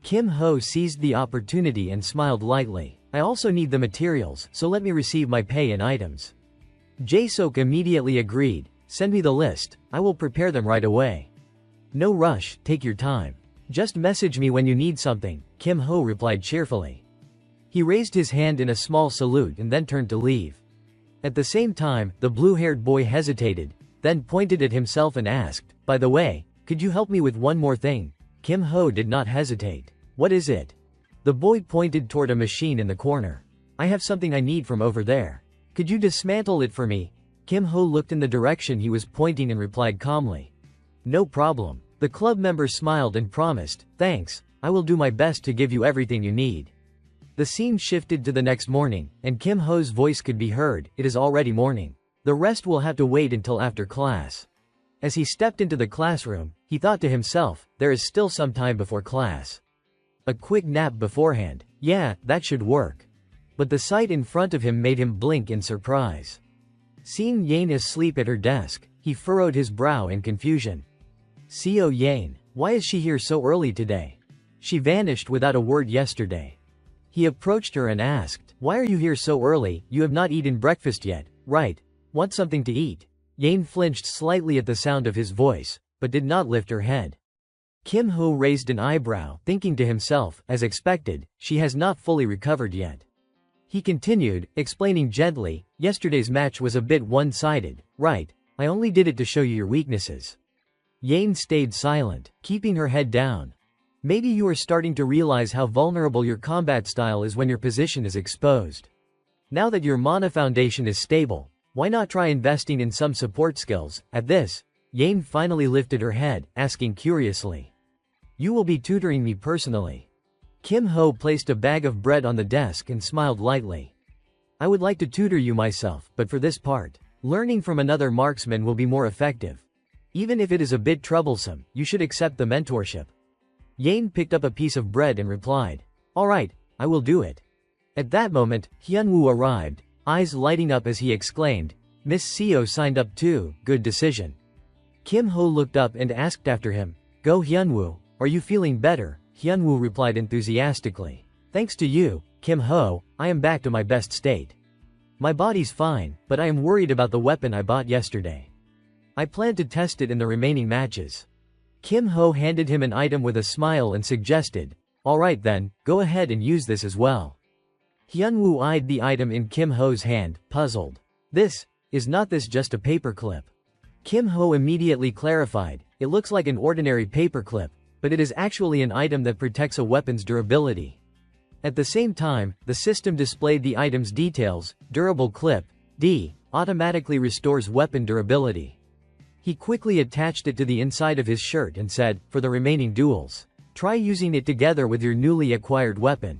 Kim Ho seized the opportunity and smiled lightly. I also need the materials, so let me receive my pay in items. Jae-sok immediately agreed. Send me the list, I will prepare them right away. No rush, take your time. Just message me when you need something, Kim Ho replied cheerfully. He raised his hand in a small salute and then turned to leave. At the same time, the blue-haired boy hesitated, then pointed at himself and asked, by the way, could you help me with one more thing? Kim Ho did not hesitate. What is it? The boy pointed toward a machine in the corner. I have something I need from over there. Could you dismantle it for me? Kim Ho looked in the direction he was pointing and replied calmly. No problem. The club member smiled and promised, thanks, I will do my best to give you everything you need. The scene shifted to the next morning, and Kim Ho's voice could be heard, it is already morning. The rest will have to wait until after class. As he stepped into the classroom, he thought to himself, there is still some time before class. A quick nap beforehand, yeah, that should work. But the sight in front of him made him blink in surprise. Seeing Yane asleep at her desk, he furrowed his brow in confusion. Seo Yane, why is she here so early today? She vanished without a word yesterday. He approached her and asked, why are you here so early, you have not eaten breakfast yet, right? Want something to eat? Yane flinched slightly at the sound of his voice, but did not lift her head. Kim Ho raised an eyebrow, thinking to himself, as expected, she has not fully recovered yet. He continued, explaining gently, yesterday's match was a bit one-sided, right? I only did it to show you your weaknesses. Yane stayed silent, keeping her head down. Maybe you are starting to realize how vulnerable your combat style is when your position is exposed. Now that your mana foundation is stable, why not try investing in some support skills? At this, Yane finally lifted her head, asking curiously. You will be tutoring me personally. Kim Ho placed a bag of bread on the desk and smiled lightly. I would like to tutor you myself, but for this part, learning from another marksman will be more effective. Even if it is a bit troublesome, you should accept the mentorship. Yane picked up a piece of bread and replied, alright, I will do it. At that moment, Hyunwoo arrived, eyes lighting up as he exclaimed, Miss Seo signed up too, good decision. Kim Ho looked up and asked after him, Go Hyunwoo, are you feeling better? Hyunwoo replied enthusiastically. Thanks to you, Kim Ho, I am back to my best state. My body's fine, but I am worried about the weapon I bought yesterday. I plan to test it in the remaining matches. Kim Ho handed him an item with a smile and suggested, alright then, go ahead and use this as well. Hyunwoo eyed the item in Kim Ho's hand, puzzled. Is not this just a paperclip? Kim Ho immediately clarified, it looks like an ordinary paperclip, but it is actually an item that protects a weapon's durability. At the same time, the system displayed the item's details, durable clip, D, automatically restores weapon durability. He quickly attached it to the inside of his shirt and said, for the remaining duels, try using it together with your newly acquired weapon.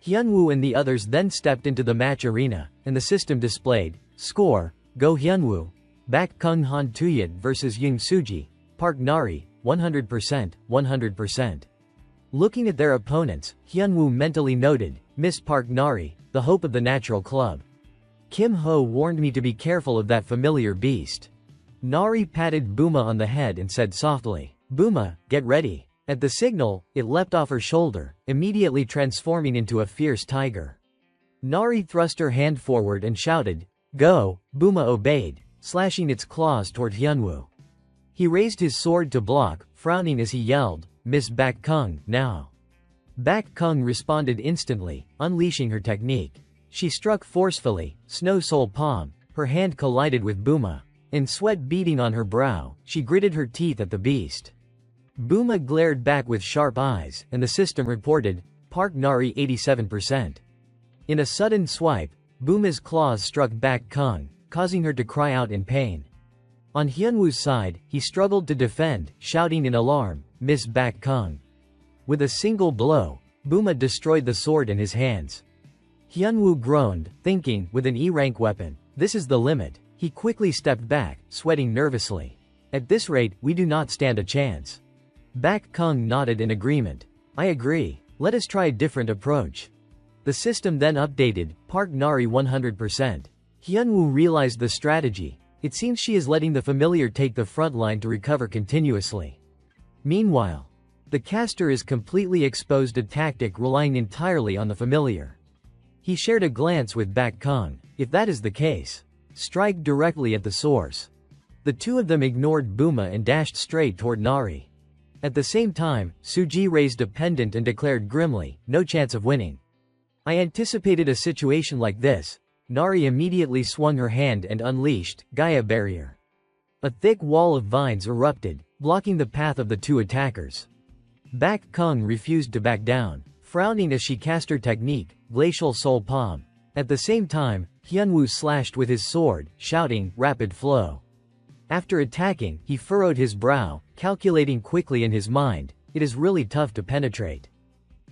Hyunwoo and the others then stepped into the match arena, and the system displayed, score, Go Hyunwoo, Bak Kung Han Tuyat vs Young Suji, Park Nari, 100%, 100%. Looking at their opponents, Hyunwoo mentally noted, Miss Park Nari, the hope of the natural club. Kim Ho warned me to be careful of that familiar beast. Nari patted Buma on the head and said softly, Buma, get ready. At the signal, it leapt off her shoulder, immediately transforming into a fierce tiger. Nari thrust her hand forward and shouted, Go! Buma obeyed, slashing its claws toward Hyunwoo. He raised his sword to block, frowning as he yelled, Miss Bak Kung, now. Bak Kung responded instantly, unleashing her technique. She struck forcefully, snow soul palm, her hand collided with Buma. And sweat beading on her brow, she gritted her teeth at the beast. Buma glared back with sharp eyes, and the system reported, Park Nari 87%. In a sudden swipe, Buma's claws struck Bak Kung, causing her to cry out in pain. On Hyunwoo's side, he struggled to defend, shouting in alarm, Miss Bak Kung. With a single blow, Buma destroyed the sword in his hands. Hyunwoo groaned, thinking, with an E-rank weapon, this is the limit. He quickly stepped back, sweating nervously. At this rate, we do not stand a chance. Bak Kung nodded in agreement. I agree. Let us try a different approach. The system then updated, Park Nari 100%. Hyunwoo realized the strategy. It seems she is letting the familiar take the front line to recover continuously. Meanwhile, the caster is completely exposed, a tactic relying entirely on the familiar. He shared a glance with Bak Kung. If that is the case, strike directly at the source. The two of them ignored Buma and dashed straight toward Nari. At the same time, Suji raised a pendant and declared grimly, no chance of winning. I anticipated a situation like this. Nari immediately swung her hand and unleashed Gaia Barrier. A thick wall of vines erupted, blocking the path of the two attackers. Bak Kung refused to back down, frowning as she cast her technique, Glacial Soul Palm. At the same time, Hyunwoo slashed with his sword, shouting, Rapid Flow. After attacking, he furrowed his brow, calculating quickly in his mind, it is really tough to penetrate.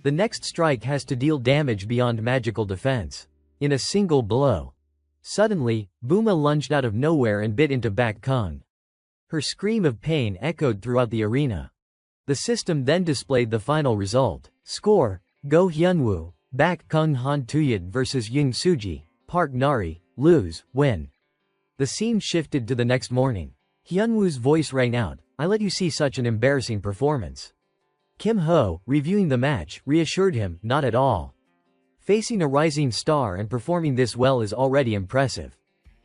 The next strike has to deal damage beyond magical defense. In a single blow. Suddenly, Buma lunged out of nowhere and bit into Bak Kung. Her scream of pain echoed throughout the arena. The system then displayed the final result. Score: Go Hyunwoo, Bak Kung Han Tuyat vs Young Suji, Park Nari, lose, win. The scene shifted to the next morning. Hyunwoo's voice rang out, I let you see such an embarrassing performance. Kim Ho, reviewing the match, reassured him, not at all. Facing a rising star and performing this well is already impressive.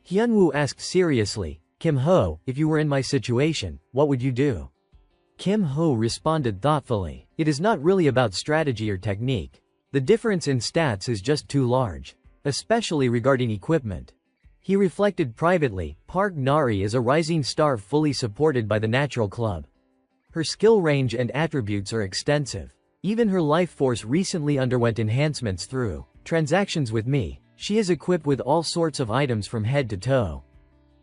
Hyunwoo asked seriously, Kim Ho, if you were in my situation, what would you do? Kim Ho responded thoughtfully, it is not really about strategy or technique. The difference in stats is just too large. Especially regarding equipment. He reflected privately, Park Nari is a rising star fully supported by the Natural Club. Her skill range and attributes are extensive. Even her life force recently underwent enhancements through transactions with me. She is equipped with all sorts of items from head to toe.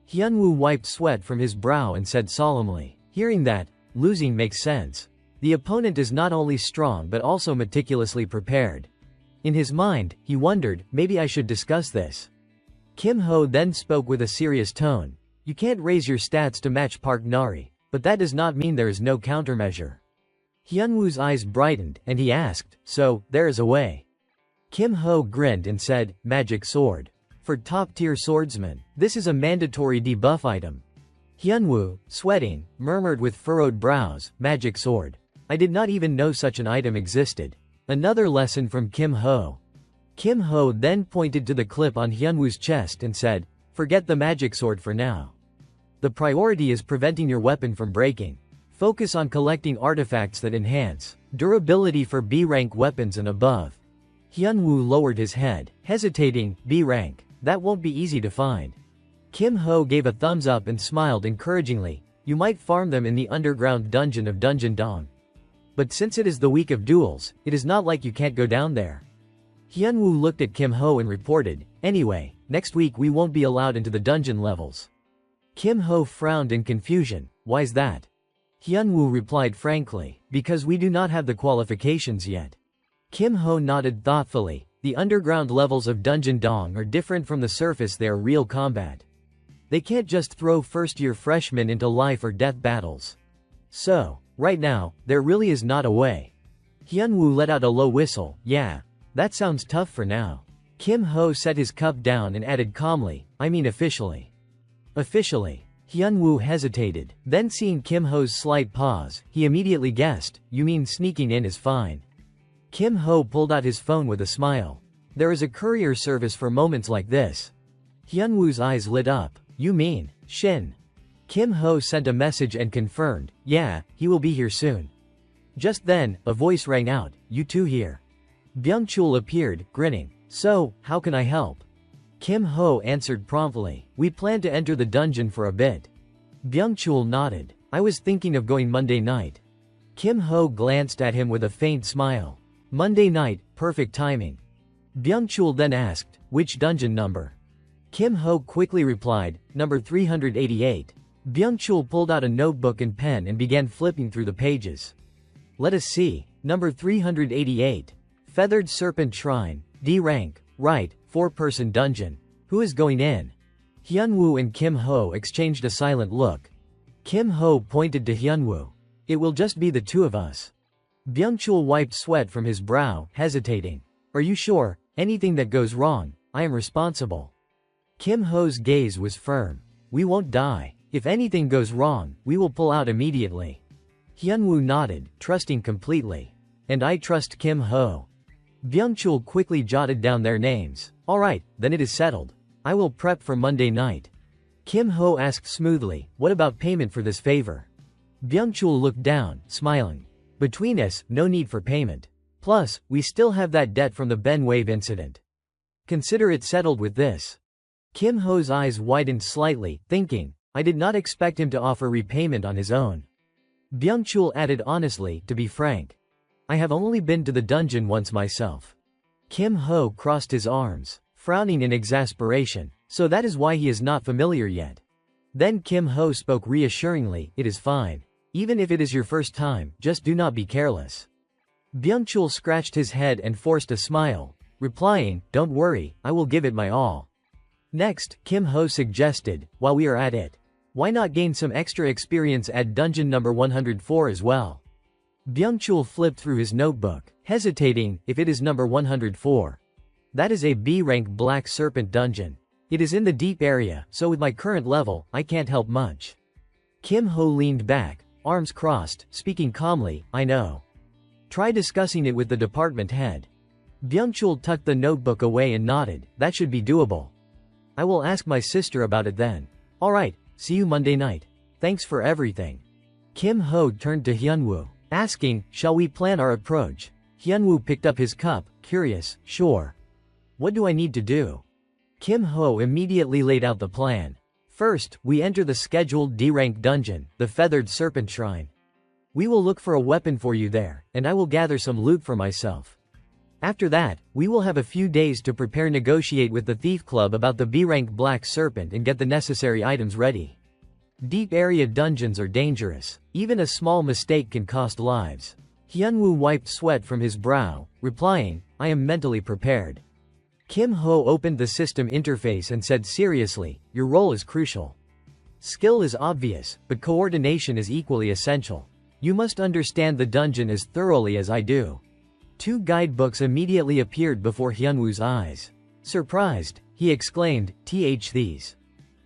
Hyunwoo wiped sweat from his brow and said solemnly, hearing that, losing makes sense. The opponent is not only strong but also meticulously prepared. In his mind, he wondered, maybe I should discuss this. Kim Ho then spoke with a serious tone. You can't raise your stats to match Park Nari, but that does not mean there is no countermeasure. Hyunwoo's eyes brightened, and he asked, so, there is a way. Kim Ho grinned and said, Magic Sword. For top-tier swordsmen, this is a mandatory debuff item. Hyunwoo, sweating, murmured with furrowed brows, Magic Sword. I did not even know such an item existed. Another lesson from Kim Ho. Kim Ho then pointed to the clip on Hyunwoo's chest and said, forget the Magic Sword for now. The priority is preventing your weapon from breaking. Focus on collecting artifacts that enhance durability for B-rank weapons and above. Hyunwoo lowered his head, hesitating, B-rank, that won't be easy to find. Kim Ho gave a thumbs up and smiled encouragingly, you might farm them in the underground dungeon of Dungeon Dong. But since it is the week of duels, it is not like you can't go down there. Hyunwoo looked at Kim Ho and reported, anyway, next week we won't be allowed into the dungeon levels. Kim Ho frowned in confusion, why's that? Hyunwoo replied frankly, because we do not have the qualifications yet. Kim Ho nodded thoughtfully, the underground levels of Dungeon Dong are different from the surface, they are real combat. They can't just throw first-year freshmen into life or death battles. So, right now, there really is not a way. Hyunwoo let out a low whistle, yeah, that sounds tough for now. Kim Ho set his cup down and added calmly, I mean officially. Officially. Hyunwoo hesitated, then seeing Kim Ho's slight pause, he immediately guessed, you mean sneaking in is fine. Kim Ho pulled out his phone with a smile. There is a courier service for moments like this. Hyunwoo's eyes lit up, you mean, Shin. Kim Ho sent a message and confirmed, yeah, he will be here soon. Just then, a voice rang out, you two here. Byung-chul appeared, grinning, so, how can I help? Kim Ho answered promptly, we plan to enter the dungeon for a bit. Byung-chul nodded, I was thinking of going Monday night. Kim Ho glanced at him with a faint smile. Monday night, perfect timing. Byung-chul then asked, which dungeon number? Kim Ho quickly replied, number 388. Byung-chul pulled out a notebook and pen and began flipping through the pages. Let us see, number 388. Feathered Serpent Shrine, D rank, right, 4-person dungeon. Who is going in? Hyunwoo and Kim Ho exchanged a silent look. Kim Ho pointed to Hyunwoo. It will just be the two of us. Byung-chul wiped sweat from his brow, hesitating. Are you sure? Anything that goes wrong, I am responsible. Kim Ho's gaze was firm. We won't die. If anything goes wrong, we will pull out immediately. Hyunwoo nodded, trusting completely. And I trust Kim Ho. Byung-chul quickly jotted down their names. Alright, then it is settled. I will prep for Monday night. Kim Ho asked smoothly, what about payment for this favor? Byung-chul looked down, smiling. Between us, no need for payment. Plus, we still have that debt from the Ben Wave incident. Consider it settled with this. Kim Ho's eyes widened slightly, thinking, I did not expect him to offer repayment on his own. Byung-chul added honestly, to be frank. I have only been to the dungeon once myself. Kim Ho crossed his arms, frowning in exasperation, so that is why he is not familiar yet. Then Kim Ho spoke reassuringly, it is fine. Even if it is your first time, just do not be careless. Byung-chul scratched his head and forced a smile, replying, don't worry, I will give it my all. Next, Kim Ho suggested, while we are at it, why not gain some extra experience at dungeon number 104 as well? Byung-chul flipped through his notebook, hesitating, if it is number 104. That is a B-rank Black Serpent dungeon. It is in the deep area, so with my current level, I can't help much. Kim Ho leaned back, arms crossed, speaking calmly, I know. Try discussing it with the department head. Byung-chul tucked the notebook away and nodded, that should be doable. I will ask my sister about it then. Alright, see you Monday night. Thanks for everything. Kim Ho turned to Hyunwoo, asking, shall we plan our approach? Hyunwoo picked up his cup, curious, sure. What do I need to do? Kim Ho immediately laid out the plan. First, we enter the scheduled D-rank dungeon, the Feathered Serpent Shrine. We will look for a weapon for you there, and I will gather some loot for myself. After that, we will have a few days to prepare negotiate with the Thief Club about the B-rank Black Serpent and get the necessary items ready. Deep area dungeons are dangerous. Even a small mistake can cost lives. Hyunwoo wiped sweat from his brow, replying, I am mentally prepared. Kim Ho opened the system interface and said seriously, your role is crucial. Skill is obvious, but coordination is equally essential. You must understand the dungeon as thoroughly as I do. Two guidebooks immediately appeared before Hyunwoo's eyes. Surprised, he exclaimed, these.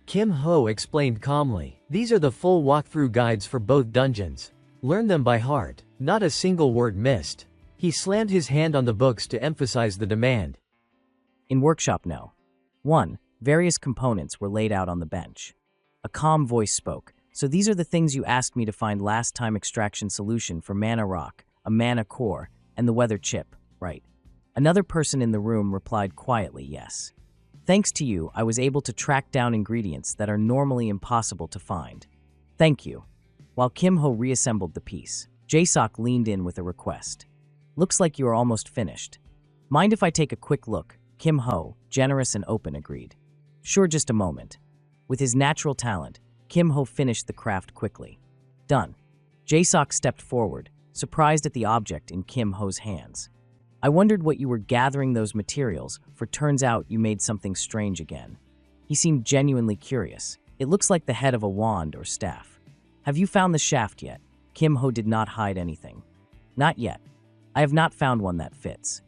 Kim Ho explained calmly, these are the full walkthrough guides for both dungeons. Learn them by heart, not a single word missed. He slammed his hand on the books to emphasize the demand. In Workshop No. 1, various components were laid out on the bench. A calm voice spoke, so these are the things you asked me to find last time: extraction solution for mana rock, a mana core, and the weather chip, right? Another person in the room replied quietly, yes. Thanks to you, I was able to track down ingredients that are normally impossible to find. Thank you. While Kim Ho reassembled the piece, Jae-sok leaned in with a request. Looks like you are almost finished. Mind if I take a quick look? Kim Ho, generous and open, agreed. Sure, just a moment. With his natural talent, Kim Ho finished the craft quickly. Done. Jae-sok stepped forward, surprised at the object in Kim Ho's hands. I wondered what you were gathering those materials, for turns out you made something strange again. He seemed genuinely curious. It looks like the head of a wand or staff. Have you found the shaft yet? Kim Ho did not hide anything. Not yet. I have not found one that fits.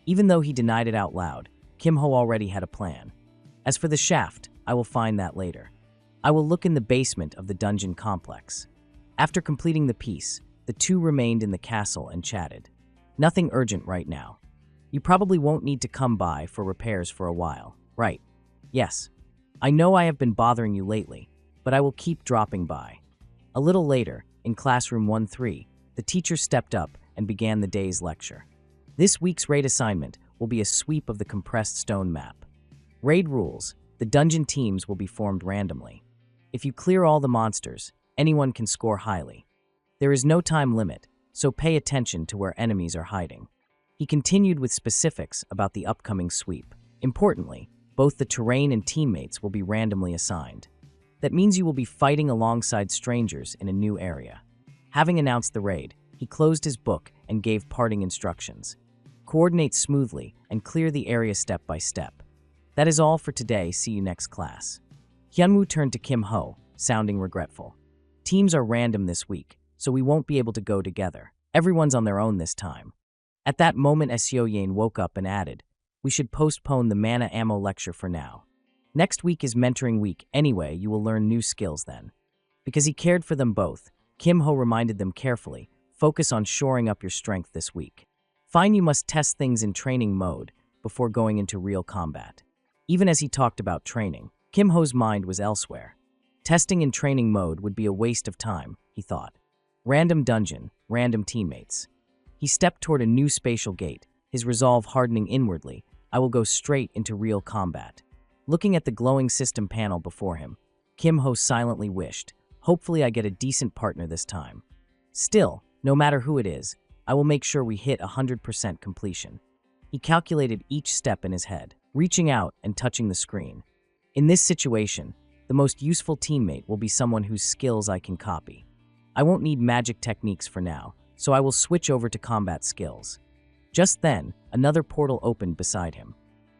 Even though he denied it out loud, Kim Ho already had a plan. As for the shaft, I will find that later. I will look in the basement of the dungeon complex. After completing the piece, the two remained in the castle and chatted. Nothing urgent right now. You probably won't need to come by for repairs for a while, right? Yes. I know I have been bothering you lately, but I will keep dropping by. A little later, in classroom 1-3, the teacher stepped up and began the day's lecture. This week's raid assignment will be a sweep of the compressed stone map. Raid rules: the dungeon teams will be formed randomly. If you clear all the monsters, anyone can score highly. There is no time limit, so pay attention to where enemies are hiding. He continued with specifics about the upcoming sweep. Importantly, both the terrain and teammates will be randomly assigned. That means you will be fighting alongside strangers in a new area. Having announced the raid, he closed his book and gave parting instructions. Coordinate smoothly and clear the area step by step. That is all for today. See you next class. Hyunwoo turned to Kim Ho, sounding regretful. Teams are random this week. so we won't be able to go together. Everyone's on their own this time. At that moment, Seo Yane woke up and added, we should postpone the mana ammo lecture for now. Next week is mentoring week anyway, you will learn new skills then. Because he cared for them both, Kim Ho reminded them carefully, focus on shoring up your strength this week. Fine, you must test things in training mode before going into real combat. Even as he talked about training, Kim Ho's mind was elsewhere. Testing in training mode would be a waste of time, he thought. Random dungeon, random teammates. He stepped toward a new spatial gate, his resolve hardening inwardly. I will go straight into real combat. Looking at the glowing system panel before him, Kim Ho silently wished, hopefully I get a decent partner this time. Still, no matter who it is, I will make sure we hit 100% completion. He calculated each step in his head, reaching out and touching the screen. In this situation, the most useful teammate will be someone whose skills I can copy. I won't need magic techniques for now, so I will switch over to combat skills. Just then, another portal opened beside him.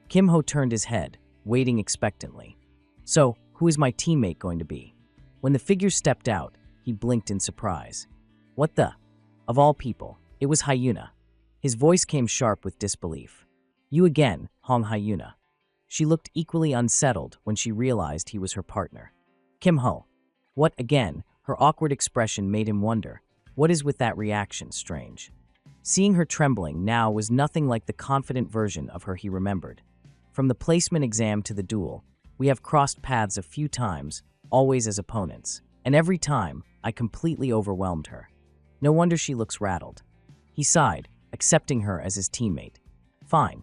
Kim Ho turned his head, waiting expectantly. So, who is my teammate going to be? When the figure stepped out, he blinked in surprise. What the? Of all people, it was Hyuna. His voice came sharp with disbelief. You again, Hong Hyuna. She looked equally unsettled when she realized he was her partner. Kim Ho. What again? Her awkward expression made him wonder, what is with that reaction strange? Seeing her trembling now was nothing like the confident version of her he remembered. From the placement exam to the duel, we have crossed paths a few times, always as opponents, and every time, I completely overwhelmed her. No wonder she looks rattled. He sighed, accepting her as his teammate. Fine.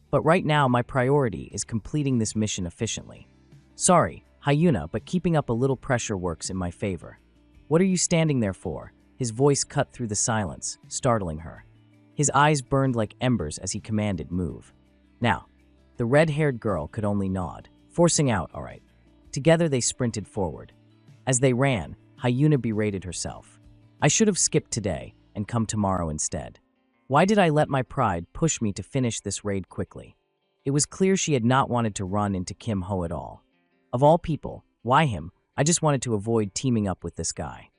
But right now my priority is completing this mission efficiently. Sorry, Hyuna, but keeping up a little pressure works in my favor. What are you standing there for? His voice cut through the silence, startling her. His eyes burned like embers as he commanded move. Now, the red-haired girl could only nod, forcing out, all right. Together they sprinted forward. As they ran, Hyuna berated herself. I should have skipped today and come tomorrow instead. Why did I let my pride push me to finish this raid quickly? It was clear she had not wanted to run into Kim Ho at all. Of all people, why him? I just wanted to avoid teaming up with this guy.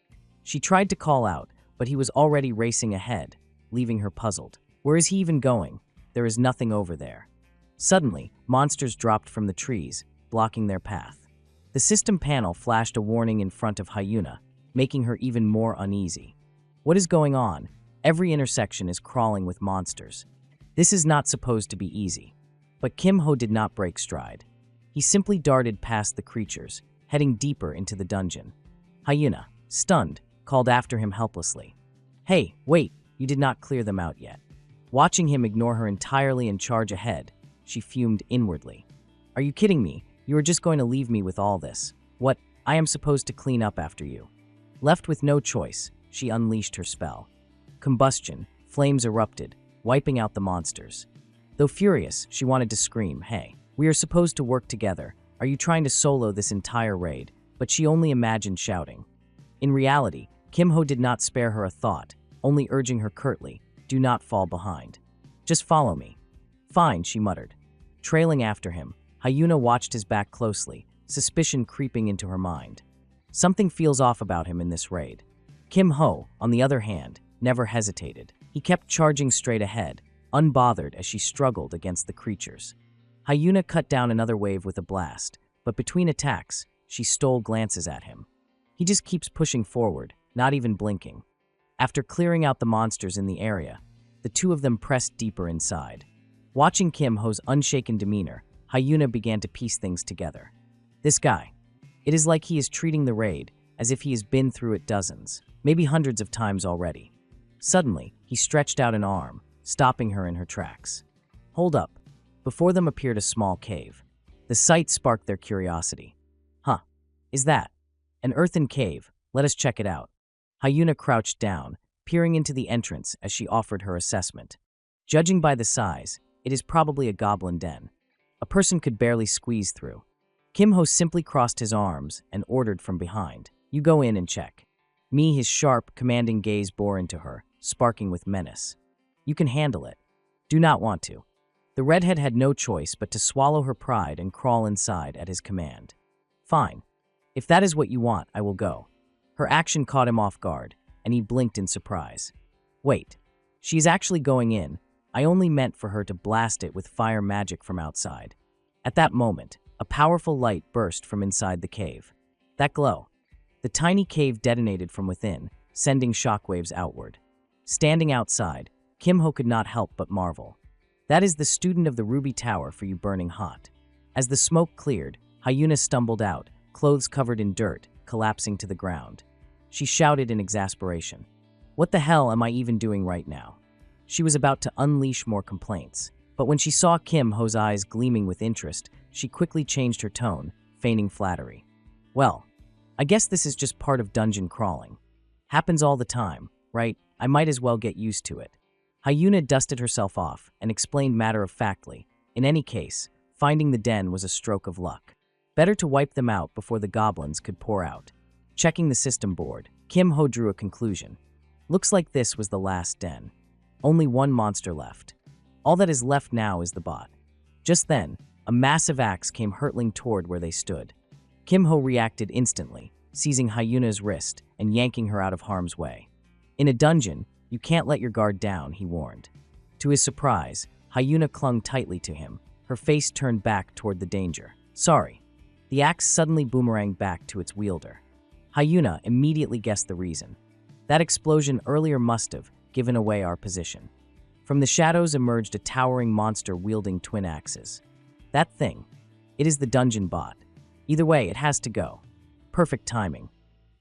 She tried to call out, but he was already racing ahead, leaving her puzzled. Where is he even going? There is nothing over there. Suddenly, monsters dropped from the trees, blocking their path. The system panel flashed a warning in front of Hyuna, making her even more uneasy. What is going on? Every intersection is crawling with monsters. This is not supposed to be easy. But Kim Ho did not break stride. He simply darted past the creatures, heading deeper into the dungeon. Hyuna, stunned, called after him helplessly. Hey, wait, you did not clear them out yet. Watching him ignore her entirely and charge ahead, she fumed inwardly. Are you kidding me? You are just going to leave me with all this. What? I am supposed to clean up after you. Left with no choice, she unleashed her spell. Combustion, flames erupted, wiping out the monsters. Though furious, she wanted to scream, hey, we are supposed to work together. Are you trying to solo this entire raid? But she only imagined shouting. In reality, Kim Ho did not spare her a thought, only urging her curtly, do not fall behind. Just follow me. Fine, she muttered. Trailing after him, Hyuna watched his back closely, suspicion creeping into her mind. Something feels off about him in this raid. Kim Ho, on the other hand, never hesitated. He kept charging straight ahead, unbothered as she struggled against the creatures. Hyuna cut down another wave with a blast, but between attacks, she stole glances at him. He just keeps pushing forward, not even blinking. After clearing out the monsters in the area, the two of them pressed deeper inside. Watching Kim Ho's unshaken demeanor, Hyuna began to piece things together. This guy. It is like he is treating the raid as if he has been through it dozens, maybe hundreds of times already. Suddenly, he stretched out an arm, stopping her in her tracks. Hold up. Before them appeared a small cave. The sight sparked their curiosity. Huh. Is that an earthen cave? Let us check it out. Hyuna crouched down, peering into the entrance as she offered her assessment. Judging by the size, it is probably a goblin den. A person could barely squeeze through. Kim Ho simply crossed his arms and ordered from behind. You go in and check. His sharp, commanding gaze bore into her, sparking with menace. You can handle it. Do not want to. The redhead had no choice but to swallow her pride and crawl inside at his command. Fine. If that is what you want, I will go. Her action caught him off guard, and he blinked in surprise. Wait, she's actually going in. I only meant for her to blast it with fire magic from outside. At that moment, a powerful light burst from inside the cave. That glow. The tiny cave detonated from within, sending shockwaves outward. Standing outside, Kim-ho could not help but marvel. That is the student of the Ruby Tower for you, burning hot. As the smoke cleared, Hyuna stumbled out, clothes covered in dirt, collapsing to the ground. She shouted in exasperation. What the hell am I even doing right now? She was about to unleash more complaints, but when she saw Kim-ho's eyes gleaming with interest, she quickly changed her tone, feigning flattery. Well, I guess this is just part of dungeon crawling. Happens all the time, right? I might as well get used to it. Hyuna dusted herself off and explained matter-of-factly. In any case, finding the den was a stroke of luck. Better to wipe them out before the goblins could pour out. Checking the system board, Kim-ho drew a conclusion. Looks like this was the last den. Only one monster left. All that is left now is the bot. Just then, a massive axe came hurtling toward where they stood. Kim-ho reacted instantly, seizing Hyuna's wrist and yanking her out of harm's way. In a dungeon, you can't let your guard down, he warned. To his surprise, Hyuna clung tightly to him, her face turned back toward the danger. Sorry. The axe suddenly boomeranged back to its wielder. Hyuna immediately guessed the reason. That explosion earlier must have given away our position. From the shadows emerged a towering monster wielding twin axes. That thing. It is the dungeon bot. Either way, it has to go. Perfect timing.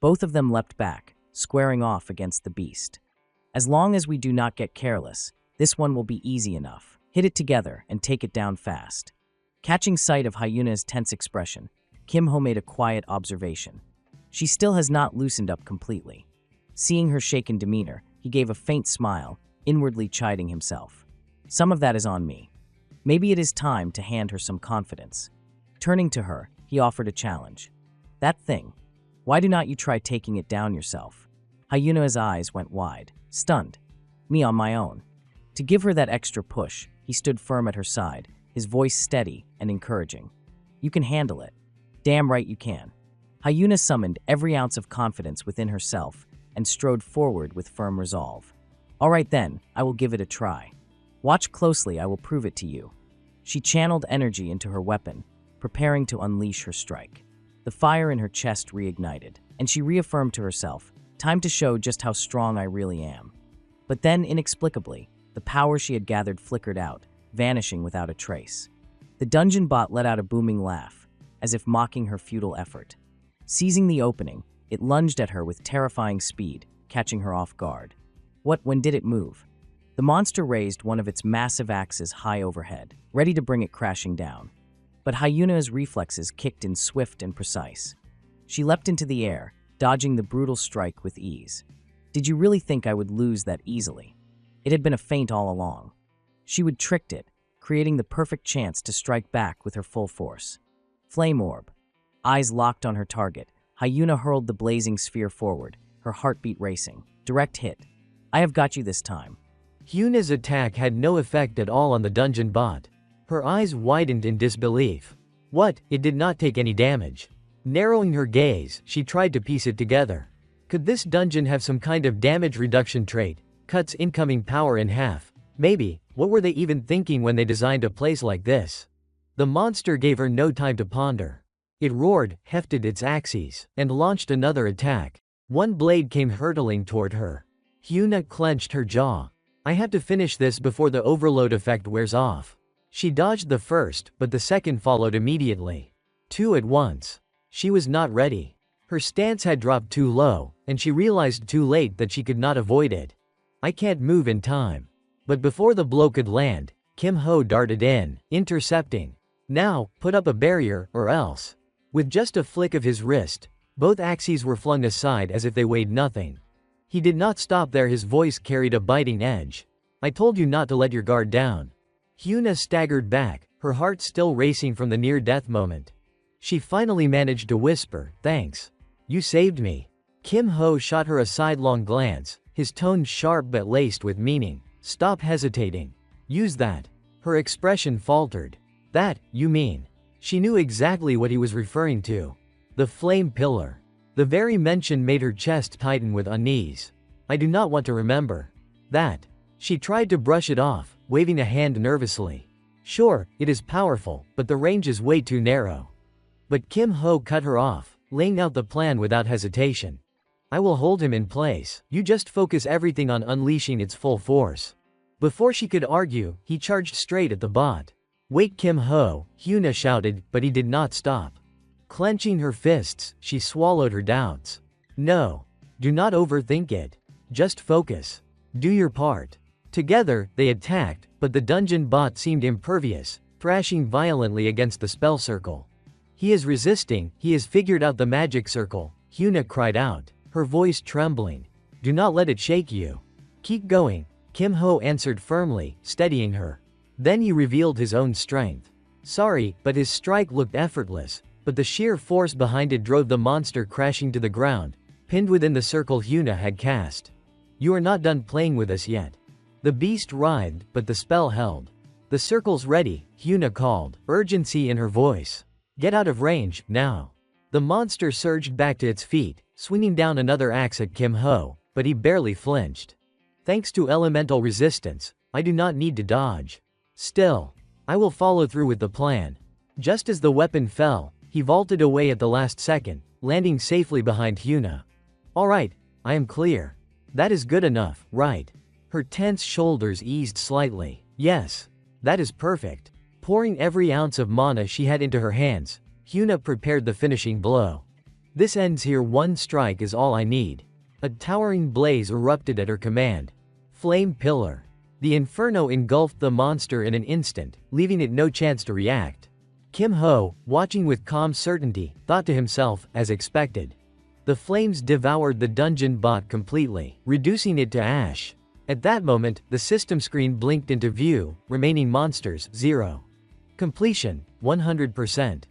Both of them leapt back, squaring off against the beast. As long as we do not get careless, this one will be easy enough. Hit it together and take it down fast. Catching sight of Hyuna's tense expression, Kim-ho made a quiet observation. She still has not loosened up completely. Seeing her shaken demeanor, he gave a faint smile, inwardly chiding himself. Some of that is on me. Maybe it is time to hand her some confidence. Turning to her, he offered a challenge. That thing. Why do not you try taking it down yourself? Hyuna's eyes went wide, stunned. Me on my own. To give her that extra push, he stood firm at her side, his voice steady and encouraging. You can handle it. Damn right you can. Hyuna summoned every ounce of confidence within herself and strode forward with firm resolve. All right then, I will give it a try. Watch closely, I will prove it to you. She channeled energy into her weapon, preparing to unleash her strike. The fire in her chest reignited, and she reaffirmed to herself, time to show just how strong I really am. But then, inexplicably, the power she had gathered flickered out, vanishing without a trace. The dungeon bot let out a booming laugh, as if mocking her futile effort. Seizing the opening, it lunged at her with terrifying speed, catching her off guard. When did it move? The monster raised one of its massive axes high overhead, ready to bring it crashing down. But Hyuna's reflexes kicked in swift and precise. She leapt into the air, dodging the brutal strike with ease. Did you really think I would lose that easily? It had been a feint all along. She would tricked it, creating the perfect chance to strike back with her full force. Flame orb. Eyes locked on her target, Hyuna hurled the blazing sphere forward, her heartbeat racing. Direct hit. I have got you this time. Hyuna's attack had no effect at all on the dungeon bot. Her eyes widened in disbelief. What? It did not take any damage. Narrowing her gaze, she tried to piece it together. Could this dungeon have some kind of damage reduction trait? Cuts incoming power in half. Maybe. What were they even thinking when they designed a place like this? The monster gave her no time to ponder. It roared, hefted its axes, and launched another attack. One blade came hurtling toward her. Hyuna clenched her jaw. I have to finish this before the overload effect wears off. She dodged the first, but the second followed immediately. Two at once. She was not ready. Her stance had dropped too low, and she realized too late that she could not avoid it. I can't move in time. But before the blow could land, Kim-ho darted in, intercepting. Now, put up a barrier, or else. With just a flick of his wrist, both axes were flung aside as if they weighed nothing. He did not stop there, his voice carried a biting edge. I told you not to let your guard down. Hyuna staggered back, her heart still racing from the near-death moment. She finally managed to whisper, thanks. You saved me. Kim-ho shot her a sidelong glance, his tone sharp but laced with meaning. Stop hesitating. Use that. Her expression faltered. That, you mean? She knew exactly what he was referring to. The flame pillar. The very mention made her chest tighten with unease. I do not want to remember that. She tried to brush it off, waving a hand nervously. Sure, it is powerful, but the range is way too narrow. But Kim Ho cut her off, laying out the plan without hesitation. I will hold him in place. You just focus everything on unleashing its full force. Before she could argue, he charged straight at the bot. Wait, Kim Ho, Hyuna shouted, but he did not stop. Clenching her fists, she swallowed her doubts. No. Do not overthink it. Just focus. Do your part. Together, they attacked, but the dungeon bot seemed impervious, thrashing violently against the spell circle. He is resisting, he has figured out the magic circle, Hyuna cried out, her voice trembling. Do not let it shake you. Keep going, Kim Ho answered firmly, steadying her. Then he revealed his own strength. Sorry, but his strike looked effortless, but the sheer force behind it drove the monster crashing to the ground, pinned within the circle Hyuna had cast. You are not done playing with us yet. The beast writhed, but the spell held. The circle's ready, Hyuna called, urgency in her voice. Get out of range, now. The monster surged back to its feet, swinging down another axe at Kim Ho, but he barely flinched. Thanks to elemental resistance, I do not need to dodge. Still, I will follow through with the plan. Just as the weapon fell, he vaulted away at the last second, landing safely behind Hyuna. Alright, I am clear. That is good enough, right? Her tense shoulders eased slightly. Yes. That is perfect. Pouring every ounce of mana she had into her hands, Hyuna prepared the finishing blow. This ends here, one strike is all I need. A towering blaze erupted at her command. Flame pillar. The inferno engulfed the monster in an instant, leaving it no chance to react. Kim Ho, watching with calm certainty, thought to himself, as expected. The flames devoured the dungeon bot completely, reducing it to ash. At that moment, the system screen blinked into view, remaining monsters, 0. Completion, 100%.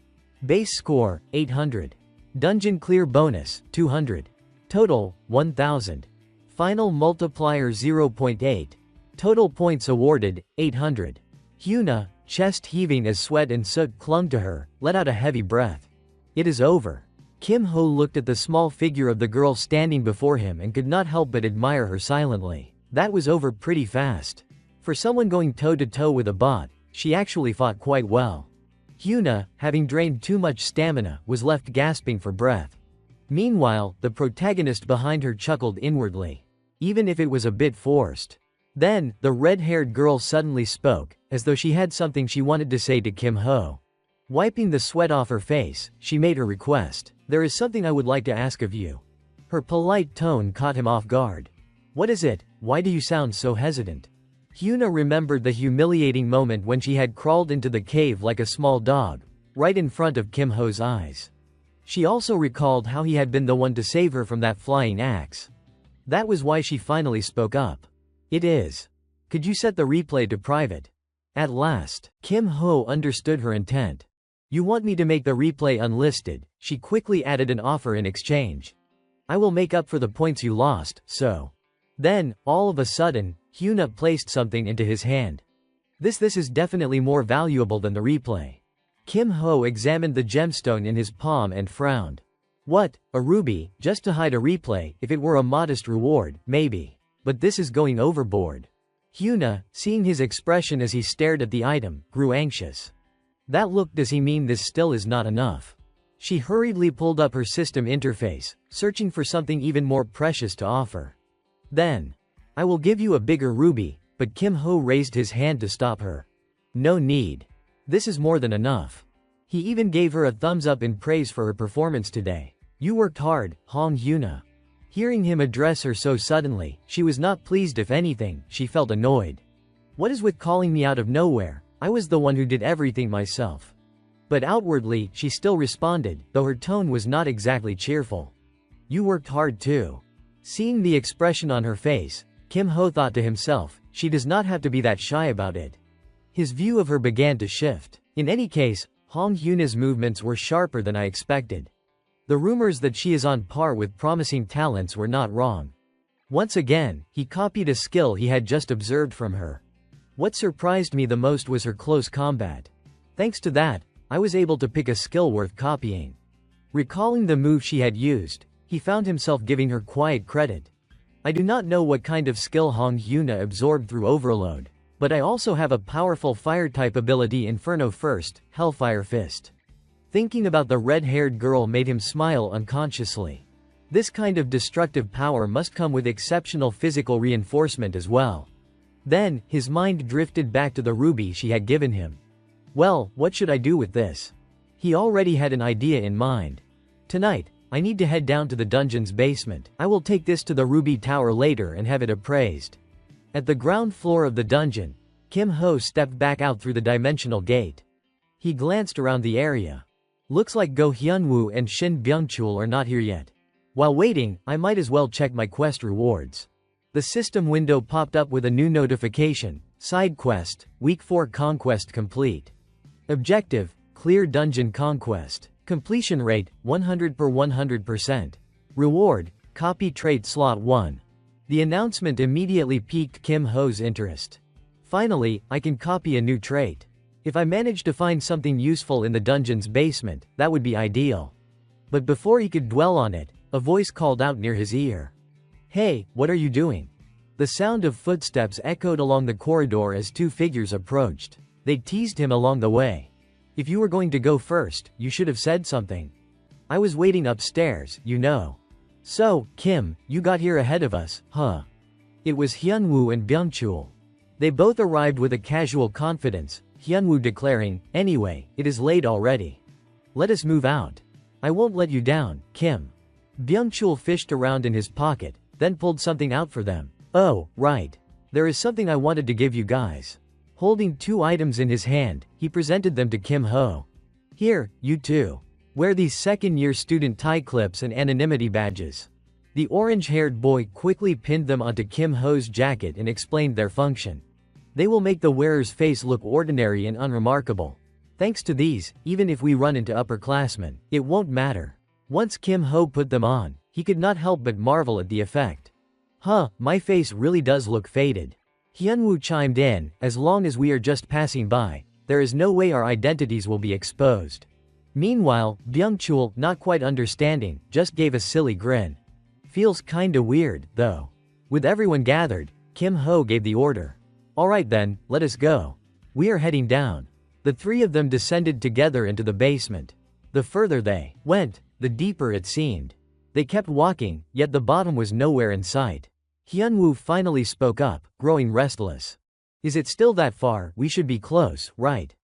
Base score, 800. Dungeon clear bonus, 200. Total, 1000. Final multiplier 0.8. Total points awarded, 800. Hyuna, chest heaving as sweat and soot clung to her, let out a heavy breath. It is over. Kim Ho looked at the small figure of the girl standing before him and could not help but admire her silently. That was over pretty fast. For someone going toe-to-toe with a bot, she actually fought quite well. Hyuna, having drained too much stamina, was left gasping for breath. Meanwhile, the protagonist behind her chuckled inwardly. Even if it was a bit forced. Then, the red-haired girl suddenly spoke, as though she had something she wanted to say to Kim Ho. Wiping the sweat off her face, she made her request. There is something I would like to ask of you. Her polite tone caught him off guard. What is it? Why do you sound so hesitant? Hyuna remembered the humiliating moment when she had crawled into the cave like a small dog, right in front of Kim Ho's eyes. She also recalled how he had been the one to save her from that flying axe. That was why she finally spoke up. It is. Could you set the replay to private? At last, Kim Ho understood her intent. You want me to make the replay unlisted? She quickly added an offer in exchange. I will make up for the points you lost, so. Then, all of a sudden, Hyuna placed something into his hand. This is definitely more valuable than the replay. Kim Ho examined the gemstone in his palm and frowned. What, a ruby, just to hide a replay? If it were a modest reward, maybe. But this is going overboard. Hyuna, seeing his expression as he stared at the item, grew anxious. That look, does he mean this still is not enough? She hurriedly pulled up her system interface, searching for something even more precious to offer. Then, I will give you a bigger ruby, but Kim Ho raised his hand to stop her. No need. This is more than enough. He even gave her a thumbs up in praise for her performance today. You worked hard, Hong Hyuna. Hearing him address her so suddenly, she was not pleased. If anything, she felt annoyed. What is with calling me out of nowhere? I was the one who did everything myself. But outwardly, she still responded, though her tone was not exactly cheerful. You worked hard too. Seeing the expression on her face, Kim Ho thought to himself, she does not have to be that shy about it. His view of her began to shift. In any case, Hong Hyuna's movements were sharper than I expected. The rumors that she is on par with promising talents were not wrong. Once again, he copied a skill he had just observed from her. What surprised me the most was her close combat. Thanks to that, I was able to pick a skill worth copying. Recalling the move she had used, he found himself giving her quiet credit. I do not know what kind of skill Hong Yuna absorbed through overload, but I also have a powerful fire-type ability Inferno First, Hellfire Fist. Thinking about the red-haired girl made him smile unconsciously. This kind of destructive power must come with exceptional physical reinforcement as well. Then, his mind drifted back to the ruby she had given him. Well, what should I do with this? He already had an idea in mind. Tonight, I need to head down to the dungeon's basement. I will take this to the Ruby Tower later and have it appraised. At the ground floor of the dungeon, Kim Ho stepped back out through the dimensional gate. He glanced around the area. Looks like Go Hyunwoo and Shin Byungchul are not here yet. While waiting, I might as well check my quest rewards. The system window popped up with a new notification. Side quest, Week 4 conquest complete. Objective, clear dungeon conquest. Completion rate, 100 per 100%. Reward, copy trait slot 1. The announcement immediately piqued Kim Ho's interest. Finally, I can copy a new trait. If I manage to find something useful in the dungeon's basement, that would be ideal. But before he could dwell on it, a voice called out near his ear. Hey, what are you doing? The sound of footsteps echoed along the corridor as two figures approached. They teased him along the way. If you were going to go first, you should have said something. I was waiting upstairs, you know. So, Kim, you got here ahead of us, huh? It was Hyunwoo and Byungchul. They both arrived with a casual confidence, Hyunwoo declaring, anyway, it is late already. Let us move out. I won't let you down, Kim. Byungchul fished around in his pocket, then pulled something out for them. Oh, right. There is something I wanted to give you guys. Holding two items in his hand, he presented them to Kim Ho. Here, you too. Wear these second-year student tie clips and anonymity badges. The orange-haired boy quickly pinned them onto Kim Ho's jacket and explained their function. They will make the wearer's face look ordinary and unremarkable. Thanks to these, even if we run into upperclassmen, it won't matter. Once Kim Ho put them on, he could not help but marvel at the effect. Huh, my face really does look faded. Hyunwoo chimed in, as long as we are just passing by, there is no way our identities will be exposed. Meanwhile, Byungchul, not quite understanding, just gave a silly grin. Feels kinda weird, though. With everyone gathered, Kim Ho gave the order. Alright then, let us go. We are heading down. The three of them descended together into the basement. The further they went, the deeper it seemed. They kept walking, yet the bottom was nowhere in sight. Hyunwoo finally spoke up, growing restless. Is it still that far? We should be close, right?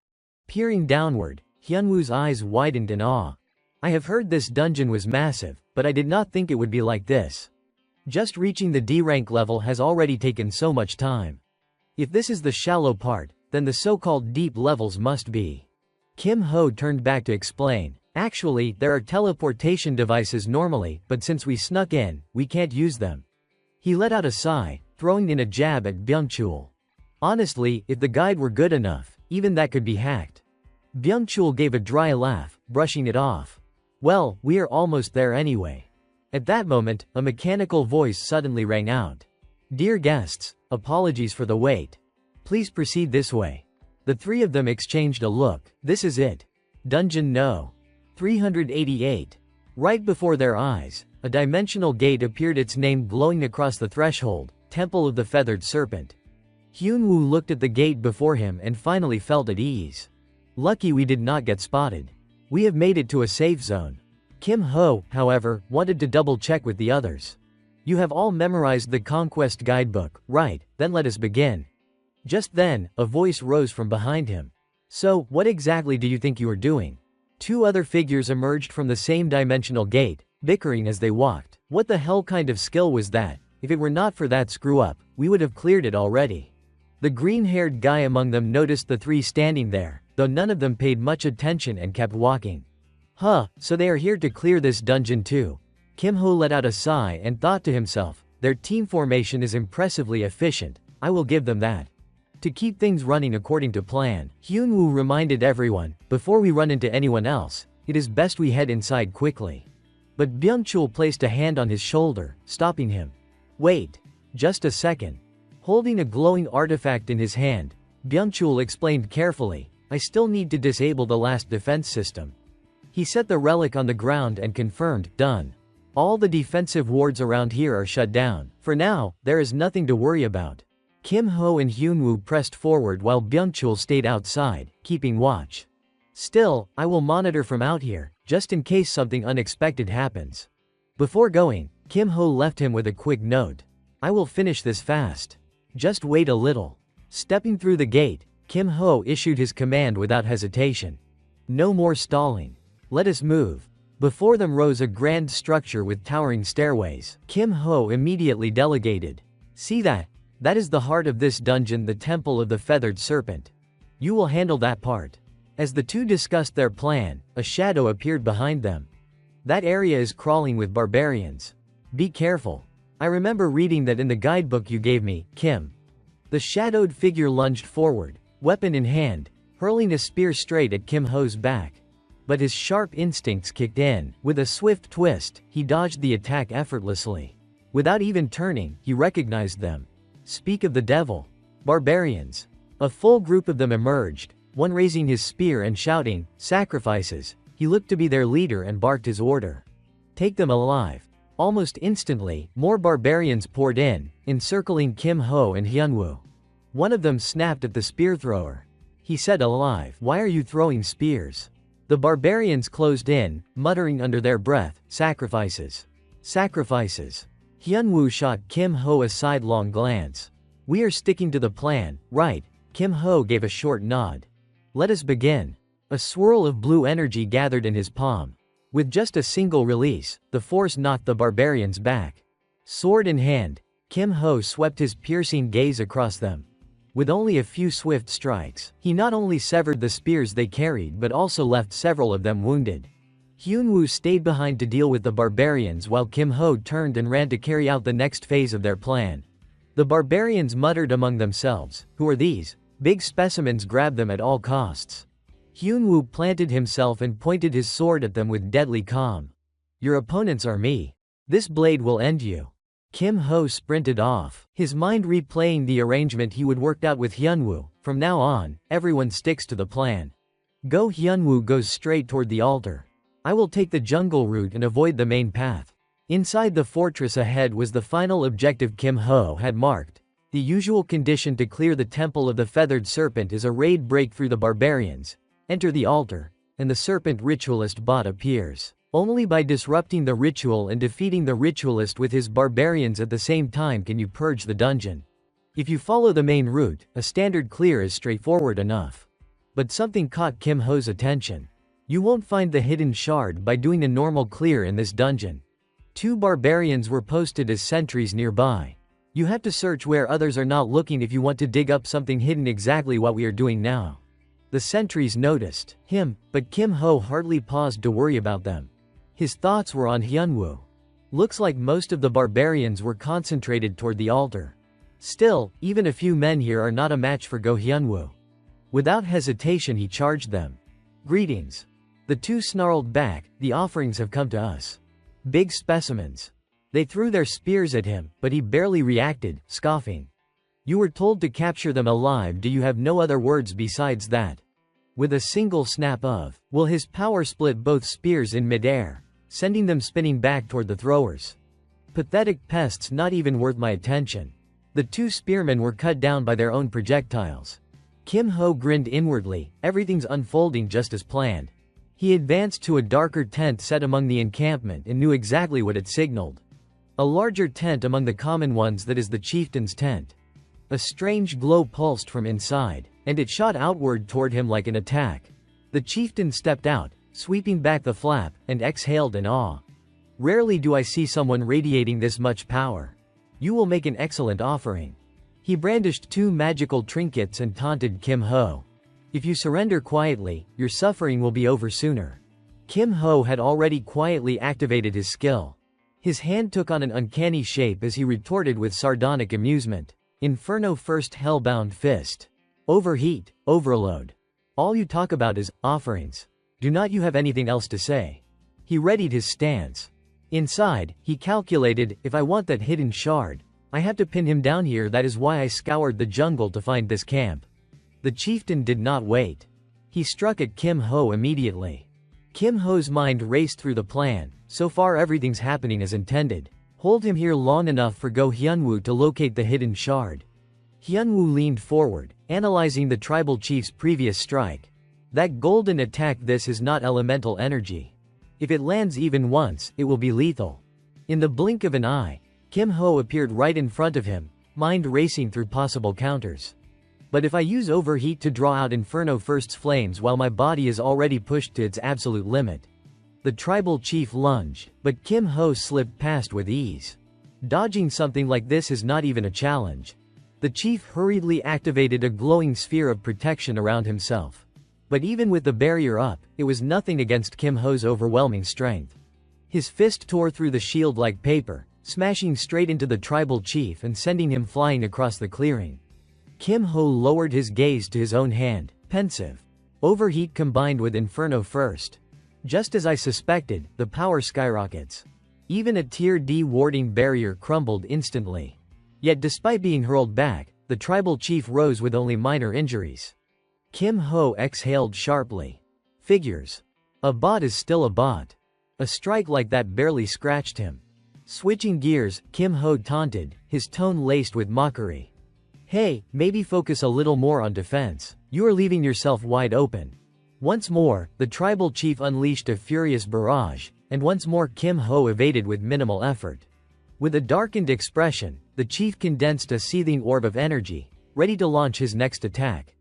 Peering downward, Hyunwoo's eyes widened in awe. I have heard this dungeon was massive, but I did not think it would be like this. Just reaching the D rank level has already taken so much time. If this is the shallow part, then the so-called deep levels must be. Kim Ho turned back to explain. Actually, there are teleportation devices normally, but since we snuck in, we can't use them. He let out a sigh, throwing in a jab at Byungchul. Honestly, if the guide were good enough, even that could be hacked. Byungchul gave a dry laugh, brushing it off. Well, we are almost there anyway. At that moment, a mechanical voice suddenly rang out. Dear guests, apologies for the wait. Please proceed this way. The three of them exchanged a look. This is it. Dungeon No. 388. Right before their eyes, a dimensional gate appeared, its name glowing across the threshold, Temple of the Feathered Serpent. Hyunwoo looked at the gate before him and finally felt at ease. Lucky we did not get spotted. We have made it to a safe zone. Kim Ho, however, wanted to double-check with the others. You have all memorized the Conquest guidebook, right? Then let us begin. Just then, a voice rose from behind him. So, what exactly do you think you are doing? Two other figures emerged from the same dimensional gate, bickering as they walked. What the hell kind of skill was that? If it were not for that screw-up, we would have cleared it already. The green-haired guy among them noticed the three standing there, though none of them paid much attention and kept walking. Huh, so they are here to clear this dungeon too. Kim Ho let out a sigh and thought to himself, their team formation is impressively efficient, I will give them that. To keep things running according to plan, Hyunwoo reminded everyone, before we run into anyone else, it is best we head inside quickly. But Byungchul placed a hand on his shoulder, stopping him. Wait. Just a second. Holding a glowing artifact in his hand, Byungchul explained carefully, I still need to disable the last defense system. He set the relic on the ground and confirmed, done. All the defensive wards around here are shut down, For now, there is nothing to worry about. Kim Ho and Hyunwoo pressed forward while Byungchul stayed outside, keeping watch. Still, I will monitor from out here, just in case something unexpected happens. Before going, Kim Ho left him with a quick note. I will finish this fast. Just wait a little. Stepping through the gate, Kim Ho issued his command without hesitation. No more stalling. Let us move. Before them rose a grand structure with towering stairways. Kim Ho immediately delegated. See that? That is the heart of this dungeon, the Temple of the Feathered Serpent. You will handle that part. As the two discussed their plan, a shadow appeared behind them. That area is crawling with barbarians. Be careful. I remember reading that in the guidebook you gave me, Kim. The shadowed figure lunged forward, weapon in hand, hurling a spear straight at Kim Ho's back. But his sharp instincts kicked in. With a swift twist, he dodged the attack effortlessly. Without even turning, he recognized them. Speak of the devil. Barbarians. A full group of them emerged, one raising his spear and shouting, sacrifices. He looked to be their leader and barked his order. Take them alive. Almost instantly, more barbarians poured in, encircling Kim Ho and Hyunwoo. One of them snapped at the spear thrower. He said, alive, why are you throwing spears? The barbarians closed in, muttering under their breath, sacrifices. Sacrifices. Hyunwoo shot Kim Ho a sidelong glance. We are sticking to the plan, right? Kim Ho gave a short nod. Let us begin. A swirl of blue energy gathered in his palm. With just a single release, the force knocked the barbarians back. Sword in hand, Kim Ho swept his piercing gaze across them. With only a few swift strikes, he not only severed the spears they carried but also left several of them wounded. Hyunwoo stayed behind to deal with the barbarians while Kim Ho turned and ran to carry out the next phase of their plan. The barbarians muttered among themselves, who are these? Big specimens, grab them at all costs. Hyunwoo planted himself and pointed his sword at them with deadly calm. Your opponents are me. This blade will end you. Kim Ho sprinted off, his mind replaying the arrangement he would worked out with Hyunwoo. From now on, everyone sticks to the plan. Go. Hyunwoo goes straight toward the altar. I will take the jungle route and avoid the main path. Inside the fortress ahead was the final objective Kim Ho had marked. The usual condition to clear the Temple of the Feathered Serpent is a raid break through the barbarians. Enter the altar, and the serpent ritualist bot appears. Only by disrupting the ritual and defeating the ritualist with his barbarians at the same time can you purge the dungeon. If you follow the main route, a standard clear is straightforward enough. But something caught Kim Ho's attention. You won't find the hidden shard by doing a normal clear in this dungeon. 2 barbarians were posted as sentries nearby. You have to search where others are not looking if you want to dig up something hidden, exactly what we are doing now. The sentries noticed him, but Kim Ho hardly paused to worry about them. His thoughts were on Hyunwoo. Looks like most of the barbarians were concentrated toward the altar. Still, even a few men here are not a match for Go Hyunwoo. Without hesitation he charged them. Greetings. The 2 snarled back, the offerings have come to us. Big specimens. They threw their spears at him, but he barely reacted, scoffing. You were told to capture them alive. Do you have no other words besides that? With a single snap of will, his power split both spears in midair, sending them spinning back toward the throwers. Pathetic pests, not even worth my attention. The 2 spearmen were cut down by their own projectiles. Kim Ho grinned inwardly, everything's unfolding just as planned. He advanced to a darker tent set among the encampment and knew exactly what it signaled. A larger tent among the common ones, that is the chieftain's tent. A strange glow pulsed from inside, and it shot outward toward him like an attack. The chieftain stepped out, sweeping back the flap, and exhaled in awe. Rarely do I see someone radiating this much power. You will make an excellent offering. He brandished 2 magical trinkets and taunted Kim Ho. If you surrender quietly, your suffering will be over sooner. Kim Ho had already quietly activated his skill. His hand took on an uncanny shape as he retorted with sardonic amusement. Inferno first hellbound fist. Overheat, overload. All you talk about is offerings. Do not you have anything else to say? He readied his stance. Inside, he calculated, if I want that hidden shard, I have to pin him down here. That is why I scoured the jungle to find this camp. The chieftain did not wait. He struck at Kim Ho immediately. Kim Ho's mind raced through the plan. So far everything's happening as intended. Hold him here long enough for Go Hyunwoo to locate the hidden shard. Hyunwoo leaned forward, analyzing the tribal chief's previous strike. That golden attack, this is not elemental energy. If it lands even once, it will be lethal. In the blink of an eye, Kim Ho appeared right in front of him, mind racing through possible counters. But if I use overheat to draw out Inferno First's flames while my body is already pushed to its absolute limit? The tribal chief lunged, but Kim Ho slipped past with ease. Dodging something like this is not even a challenge. The chief hurriedly activated a glowing sphere of protection around himself. But even with the barrier up, it was nothing against Kim Ho's overwhelming strength. His fist tore through the shield like paper, smashing straight into the tribal chief and sending him flying across the clearing. Kim Ho lowered his gaze to his own hand, pensive. Overheat combined with Inferno First. Just as I suspected, the power skyrockets. Even a Tier D warding barrier crumbled instantly. Yet despite being hurled back, the tribal chief rose with only minor injuries. Kim Ho exhaled sharply. Figures. A bot is still a bot. A strike like that barely scratched him. Switching gears, Kim Ho taunted, his tone laced with mockery. Hey, maybe focus a little more on defense. You are leaving yourself wide open. Once more, the tribal chief unleashed a furious barrage, and once more Kim Ho evaded with minimal effort. With a darkened expression, the chief condensed a seething orb of energy, ready to launch his next attack.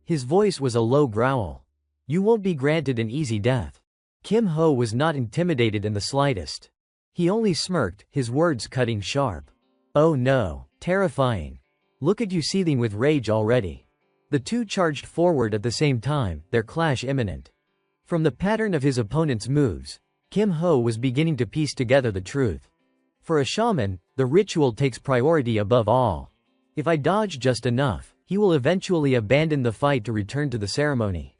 His voice was a low growl. You won't be granted an easy death. Kim Ho was not intimidated in the slightest. He only smirked, his words cutting sharp. Oh no, terrifying. Look at you seething with rage already. The two charged forward at the same time, their clash imminent. From the pattern of his opponent's moves, Kim Ho was beginning to piece together the truth. For a shaman, the ritual takes priority above all. If I dodge just enough, he will eventually abandon the fight to return to the ceremony.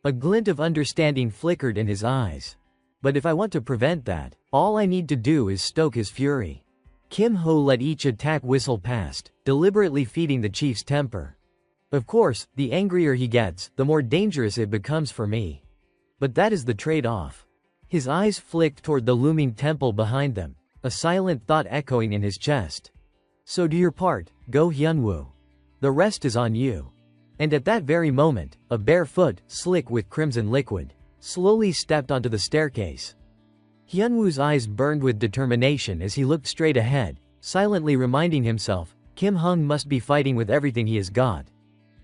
A glint of understanding flickered in his eyes. But if I want to prevent that, all I need to do is stoke his fury. Kim Ho let each attack whistle past, deliberately feeding the chief's temper. Of course, the angrier he gets, the more dangerous it becomes for me. But that is the trade-off. His eyes flicked toward the looming temple behind them, a silent thought echoing in his chest. So do your part, Go Hyunwoo. The rest is on you. And at that very moment, a bare foot, slick with crimson liquid, slowly stepped onto the staircase. Hyunwoo's eyes burned with determination as he looked straight ahead, silently reminding himself, Kim Hung must be fighting with everything he has got.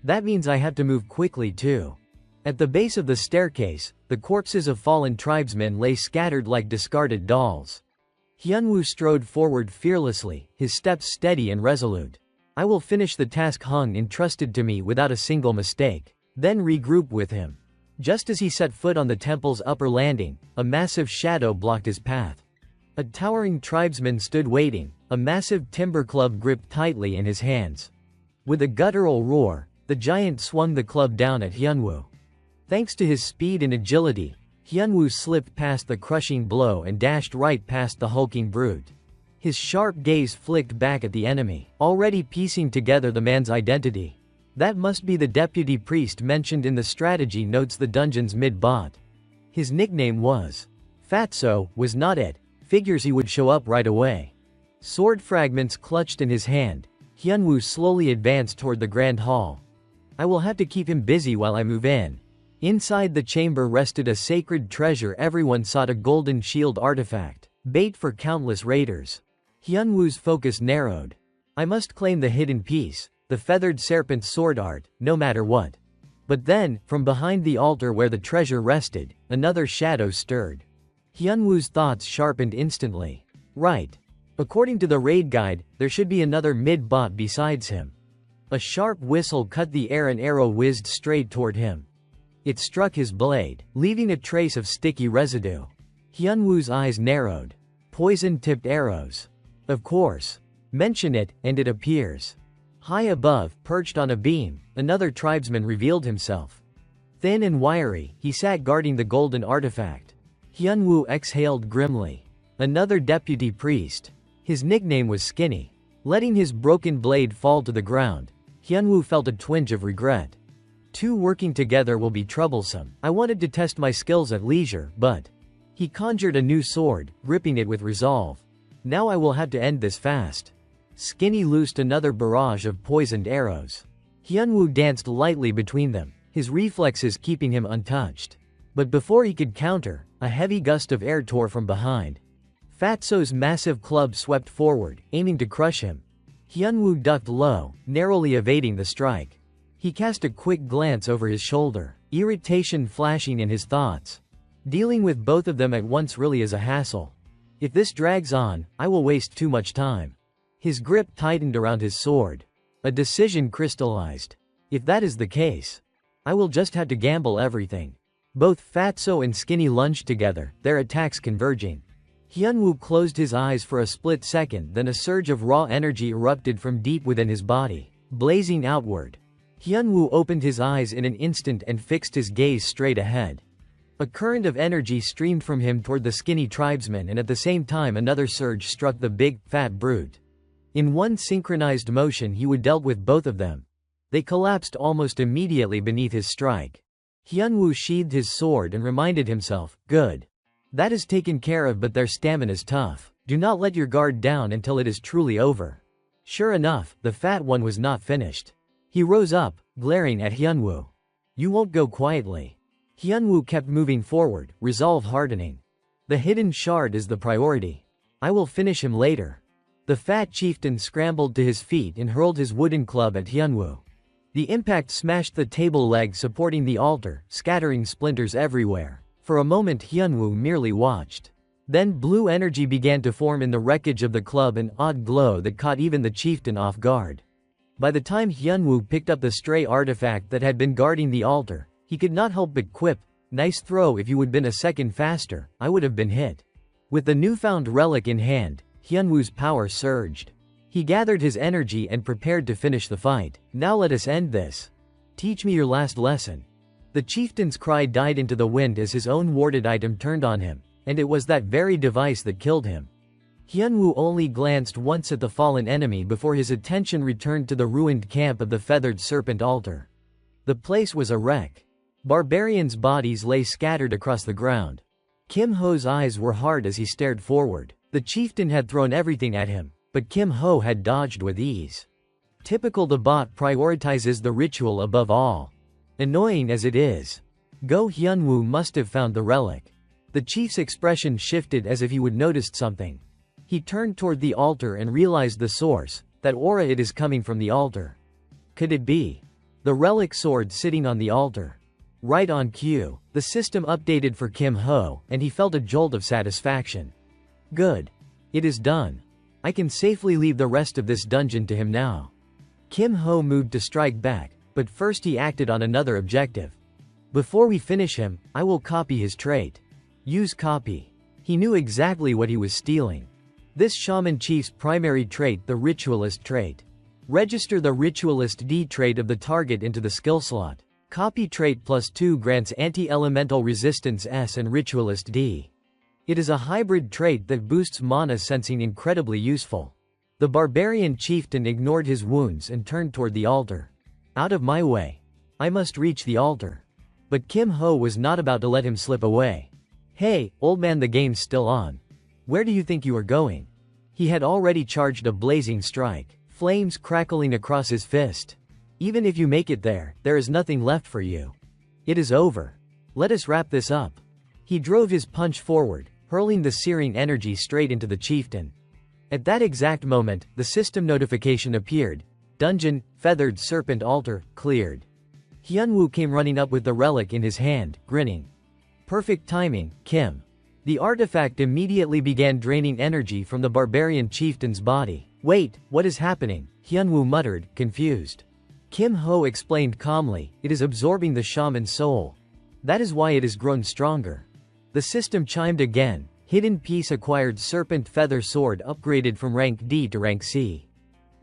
That means I have to move quickly too. At the base of the staircase, the corpses of fallen tribesmen lay scattered like discarded dolls. Hyunwoo strode forward fearlessly, his steps steady and resolute. I will finish the task Hung entrusted to me without a single mistake, then regroup with him. Just as he set foot on the temple's upper landing, a massive shadow blocked his path. A towering tribesman stood waiting, a massive timber club gripped tightly in his hands. With a guttural roar, the giant swung the club down at Hyunwoo. Thanks to his speed and agility, Hyunwoo slipped past the crushing blow and dashed right past the hulking brute. His sharp gaze flicked back at the enemy, already piecing together the man's identity. That must be the deputy priest mentioned in the strategy notes, the dungeon's mid-bot. His nickname was Fatso, was not it? Figures he would show up right away. Sword fragments clutched in his hand, Hyunwoo slowly advanced toward the grand hall. I will have to keep him busy while I move in. Inside the chamber rested a sacred treasure. Everyone sought, a golden shield artifact, bait for countless raiders. Hyunwoo's focus narrowed. I must claim the hidden piece, the feathered serpent's sword art, no matter what. But then, from behind the altar where the treasure rested, another shadow stirred. Hyunwoo's thoughts sharpened instantly. Right. According to the raid guide, there should be another mid-bot besides him. A sharp whistle cut the air. An arrow whizzed straight toward him. It struck his blade, leaving a trace of sticky residue. Hyunwoo's eyes narrowed. Poison-tipped arrows. Of course. Mention it, and it appears. High above, perched on a beam, another tribesman revealed himself. Thin and wiry, he sat guarding the golden artifact. Hyunwoo exhaled grimly. Another deputy priest. His nickname was Skinny. Letting his broken blade fall to the ground, Hyunwoo felt a twinge of regret. Two working together will be troublesome. I wanted to test my skills at leisure, but... He conjured a new sword, gripping it with resolve. Now I will have to end this fast. Skinny loosed another barrage of poisoned arrows. Hyunwoo danced lightly between them, his reflexes keeping him untouched. But before he could counter, a heavy gust of air tore from behind. Fatso's massive club swept forward, aiming to crush him. Hyunwoo ducked low, narrowly evading the strike. He cast a quick glance over his shoulder, irritation flashing in his thoughts. Dealing with both of them at once really is a hassle. If this drags on, I will waste too much time. His grip tightened around his sword. A decision crystallized. If that is the case, I will just have to gamble everything. Both Fatso and Skinny lunged together, their attacks converging. Hyunwoo closed his eyes for a split second, then a surge of raw energy erupted from deep within his body, blazing outward. Hyunwoo opened his eyes in an instant and fixed his gaze straight ahead. A current of energy streamed from him toward the Skinny tribesman, and at the same time another surge struck the big, fat brute. In one synchronized motion he would dealt with both of them. They collapsed almost immediately beneath his strike. Hyunwoo sheathed his sword and reminded himself, good. That is taken care of, but their stamina's tough. Do not let your guard down until it is truly over. Sure enough, the fat one was not finished. He rose up, glaring at Hyunwoo. You won't go quietly. Hyunwoo kept moving forward, resolve hardening. The hidden shard is the priority. I will finish him later. The fat chieftain scrambled to his feet and hurled his wooden club at Hyunwoo. The impact smashed the table leg supporting the altar, scattering splinters everywhere. For a moment Hyunwoo merely watched. Then blue energy began to form in the wreckage of the club, an odd glow that caught even the chieftain off guard. By the time Hyunwoo picked up the stray artifact that had been guarding the altar, he could not help but quip, nice throw. If you would been a second faster, I would have been hit. With the newfound relic in hand, Hyunwoo's power surged. He gathered his energy and prepared to finish the fight. Now let us end this. Teach me your last lesson. The chieftain's cry died into the wind as his own warded item turned on him, and it was that very device that killed him. Hyunwoo only glanced once at the fallen enemy before his attention returned to the ruined camp of the feathered serpent altar. The place was a wreck. Barbarians' bodies lay scattered across the ground. Kim Ho's eyes were hard as he stared forward. The chieftain had thrown everything at him, but Kim Ho had dodged with ease. Typical, the bot prioritizes the ritual above all. Annoying as it is. Go Hyunwoo must have found the relic. The chief's expression shifted as if he would noticed something. He turned toward the altar and realized the source, that aura. It is coming from the altar. Could it be the relic sword sitting on the altar? Right on cue. The system updated for Kim Ho, and he felt a jolt of satisfaction. Good. It is done. I can safely leave the rest of this dungeon to him now. Kim Ho moved to strike back, but first he acted on another objective. Before we finish him, I will copy his trait. Use copy. He knew exactly what he was stealing. This shaman chief's primary trait, the ritualist trait. Register the ritualist D trait of the target into the skill slot. Copy trait +2 grants anti-elemental resistance S and ritualist D. It is a hybrid trait that boosts mana sensing, incredibly useful. The barbarian chieftain ignored his wounds and turned toward the altar. Out of my way. I must reach the altar. But Kim Ho was not about to let him slip away. Hey, old man, the game's still on. Where do you think you are going? He had already charged a blazing strike, flames crackling across his fist. Even if you make it there, there is nothing left for you. It is over. Let us wrap this up. He drove his punch forward, hurling the searing energy straight into the chieftain. At that exact moment, the system notification appeared. Dungeon, Feathered Serpent Altar, cleared. Hyunwoo came running up with the relic in his hand, grinning. Perfect timing, Kim. The artifact immediately began draining energy from the barbarian chieftain's body. Wait, what is happening? Hyunwoo muttered, confused. Kim Ho explained calmly, it is absorbing the shaman's soul. That is why it has grown stronger. The system chimed again. Hidden piece acquired, serpent feather sword upgraded from rank D to rank C.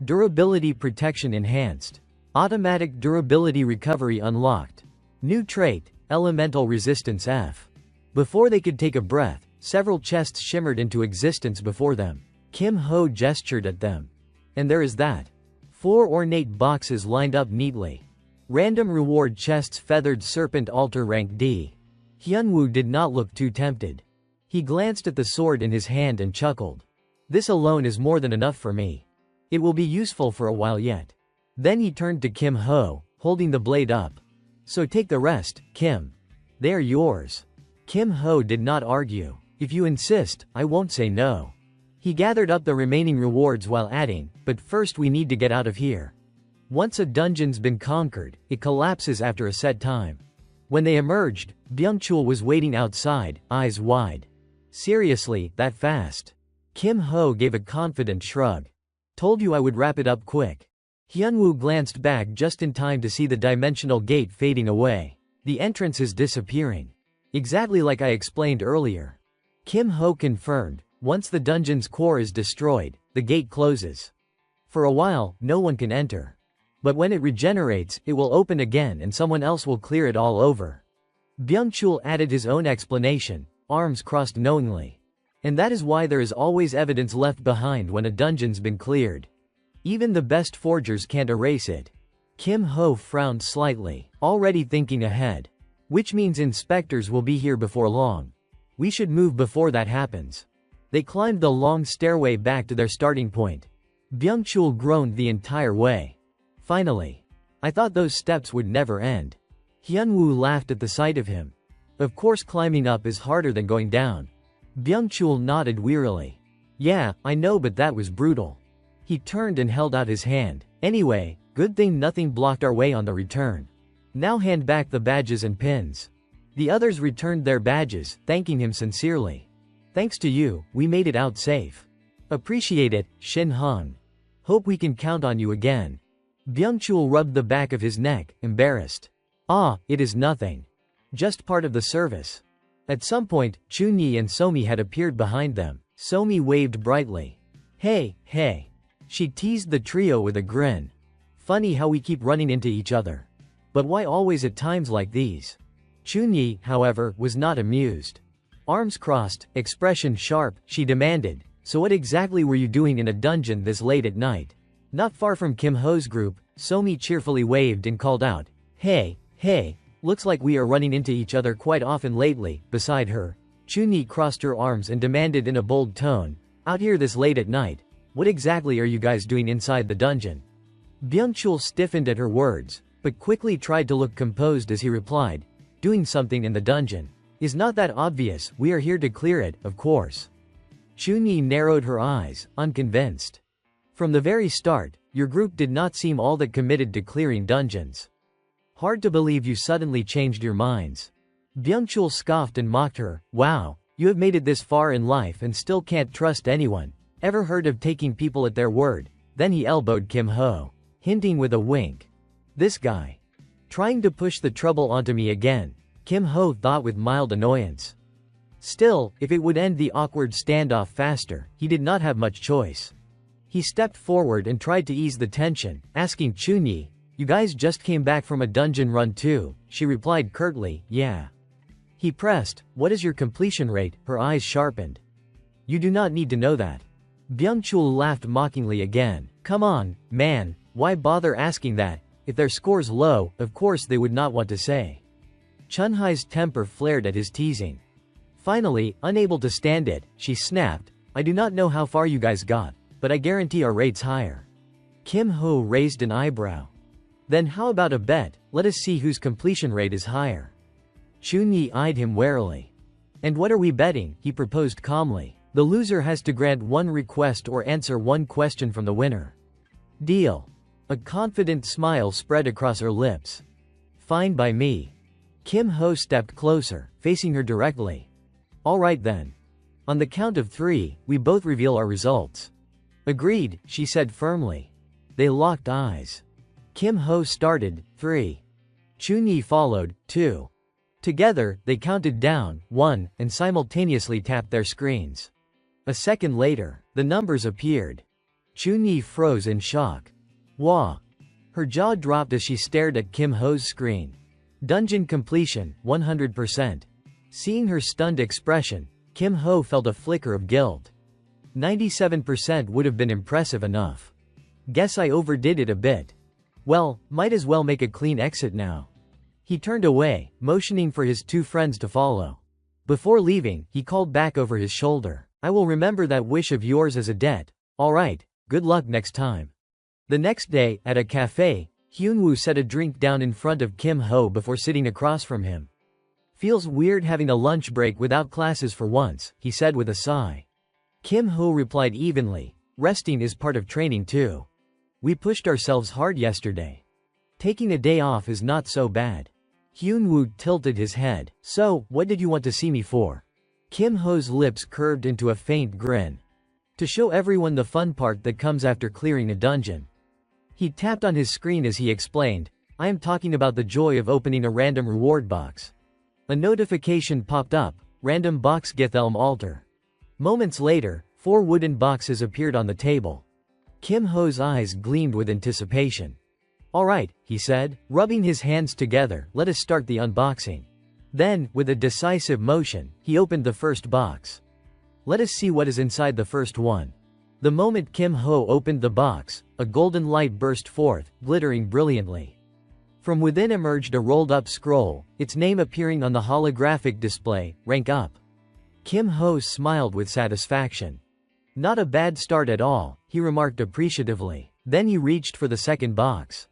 Durability protection enhanced. Automatic durability recovery unlocked. New trait, elemental resistance F. Before they could take a breath, several chests shimmered into existence before them. Kim Ho gestured at them. And there is that. 4 ornate boxes lined up neatly. Random reward chests, feathered serpent altar rank D. Hyunwoo did not look too tempted. He glanced at the sword in his hand and chuckled. This alone is more than enough for me. It will be useful for a while yet. Then he turned to Kim Ho, holding the blade up. So take the rest, Kim. They are yours. Kim Ho did not argue. If you insist, I won't say no. He gathered up the remaining rewards while adding, but first we need to get out of here. Once a dungeon's been conquered, it collapses after a set time. When they emerged, Byung-chul was waiting outside, eyes wide. Seriously, that fast? Kim Ho gave a confident shrug. Told you I would wrap it up quick. Hyunwoo glanced back just in time to see the dimensional gate fading away. The entrance is disappearing. Exactly like I explained earlier. Kim Ho confirmed, once the dungeon's core is destroyed, the gate closes. For a while, no one can enter. But when it regenerates, it will open again and someone else will clear it all over. Byung-chul added his own explanation, arms crossed knowingly. And that is why there is always evidence left behind when a dungeon's been cleared. Even the best forgers can't erase it. Kim Ho frowned slightly, already thinking ahead. Which means inspectors will be here before long. We should move before that happens. They climbed the long stairway back to their starting point. Byung-chul groaned the entire way. Finally. I thought those steps would never end. Hyunwoo laughed at the sight of him. Of course climbing up is harder than going down. Byung-chul nodded wearily. Yeah, I know, but that was brutal. He turned and held out his hand. Anyway, good thing nothing blocked our way on the return. Now hand back the badges and pins. The others returned their badges, thanking him sincerely. Thanks to you, we made it out safe. Appreciate it, Shin Hong. Hope we can count on you again. Byung-chul rubbed the back of his neck, embarrassed. Ah, it is nothing. Just part of the service. At some point, Chunyi and Somi had appeared behind them. Somi waved brightly. Hey, hey. She teased the trio with a grin. Funny how we keep running into each other. But why always at times like these? Chunyi, however, was not amused. Arms crossed, expression sharp, she demanded, so what exactly were you doing in a dungeon this late at night? Not far from Kim Ho's group, Somi cheerfully waved and called out, Hey, hey, looks like we are running into each other quite often lately. Beside her, Chunyi crossed her arms and demanded in a bold tone, Out here this late at night, what exactly are you guys doing inside the dungeon? Byung-chul stiffened at her words, but quickly tried to look composed as he replied, Doing something in the dungeon. Is not that obvious? We are here to clear it, of course. Chunyi narrowed her eyes, unconvinced. From the very start, your group did not seem all that committed to clearing dungeons. Hard to believe you suddenly changed your minds. Byung-chul scoffed and mocked her. Wow, you have made it this far in life and still can't trust anyone. Ever heard of taking people at their word? Then he elbowed Kim Ho, hinting with a wink. This guy. Trying to push the trouble onto me again, Kim Ho thought with mild annoyance. Still, if it would end the awkward standoff faster, he did not have much choice. He stepped forward and tried to ease the tension, asking Chunyi, You guys just came back from a dungeon run too? She replied curtly, Yeah. He pressed, What is your completion rate? Her eyes sharpened. You do not need to know that. Byung-chul laughed mockingly again. Come on, man, why bother asking that? If their score's low, of course they would not want to say. Chunhai's temper flared at his teasing. Finally, unable to stand it, she snapped, I do not know how far you guys got, but I guarantee our rate's higher. Kim Ho raised an eyebrow. Then how about a bet? Let us see whose completion rate is higher. Chunyi eyed him warily. And what are we betting? He proposed calmly. The loser has to grant one request or answer one question from the winner. Deal. A confident smile spread across her lips. Fine by me. Kim Ho stepped closer, facing her directly. All right then. On the count of 3, we both reveal our results. Agreed, she said firmly. They locked eyes. Kim Ho started, 3. Chunyi followed, 2. Together, they counted down, 1, and simultaneously tapped their screens. A second later, the numbers appeared. Chunyi froze in shock. Wah! Her jaw dropped as she stared at Kim Ho's screen. Dungeon completion, 100%. Seeing her stunned expression, Kim Ho felt a flicker of guilt. 97% would have been impressive enough. Guess I overdid it a bit. Well, might as well make a clean exit now. He turned away, motioning for his 2 friends to follow. Before leaving, he called back over his shoulder. I will remember that wish of yours as a debt. Alright, good luck next time. The next day, at a cafe, Hyunwoo set a drink down in front of Kim Ho before sitting across from him. Feels weird having a lunch break without classes for once, he said with a sigh. Kim Ho replied evenly, resting is part of training too. We pushed ourselves hard yesterday. Taking a day off is not so bad. Hyunwoo tilted his head. So, what did you want to see me for? Kim Ho's lips curved into a faint grin. To show everyone the fun part that comes after clearing a dungeon. He tapped on his screen as he explained, I am talking about the joy of opening a random reward box. A notification popped up, random box Gethelm altar. Moments later, 4 wooden boxes appeared on the table. Kim Ho's eyes gleamed with anticipation. Alright, he said, rubbing his hands together, let us start the unboxing. Then, with a decisive motion, he opened the first box. Let us see what is inside the first one. The moment Kim Ho opened the box, a golden light burst forth, glittering brilliantly. From within emerged a rolled-up scroll, its name appearing on the holographic display, rank up. Kim Ho smiled with satisfaction. Not a bad start at all, he remarked appreciatively. Then he reached for the second box.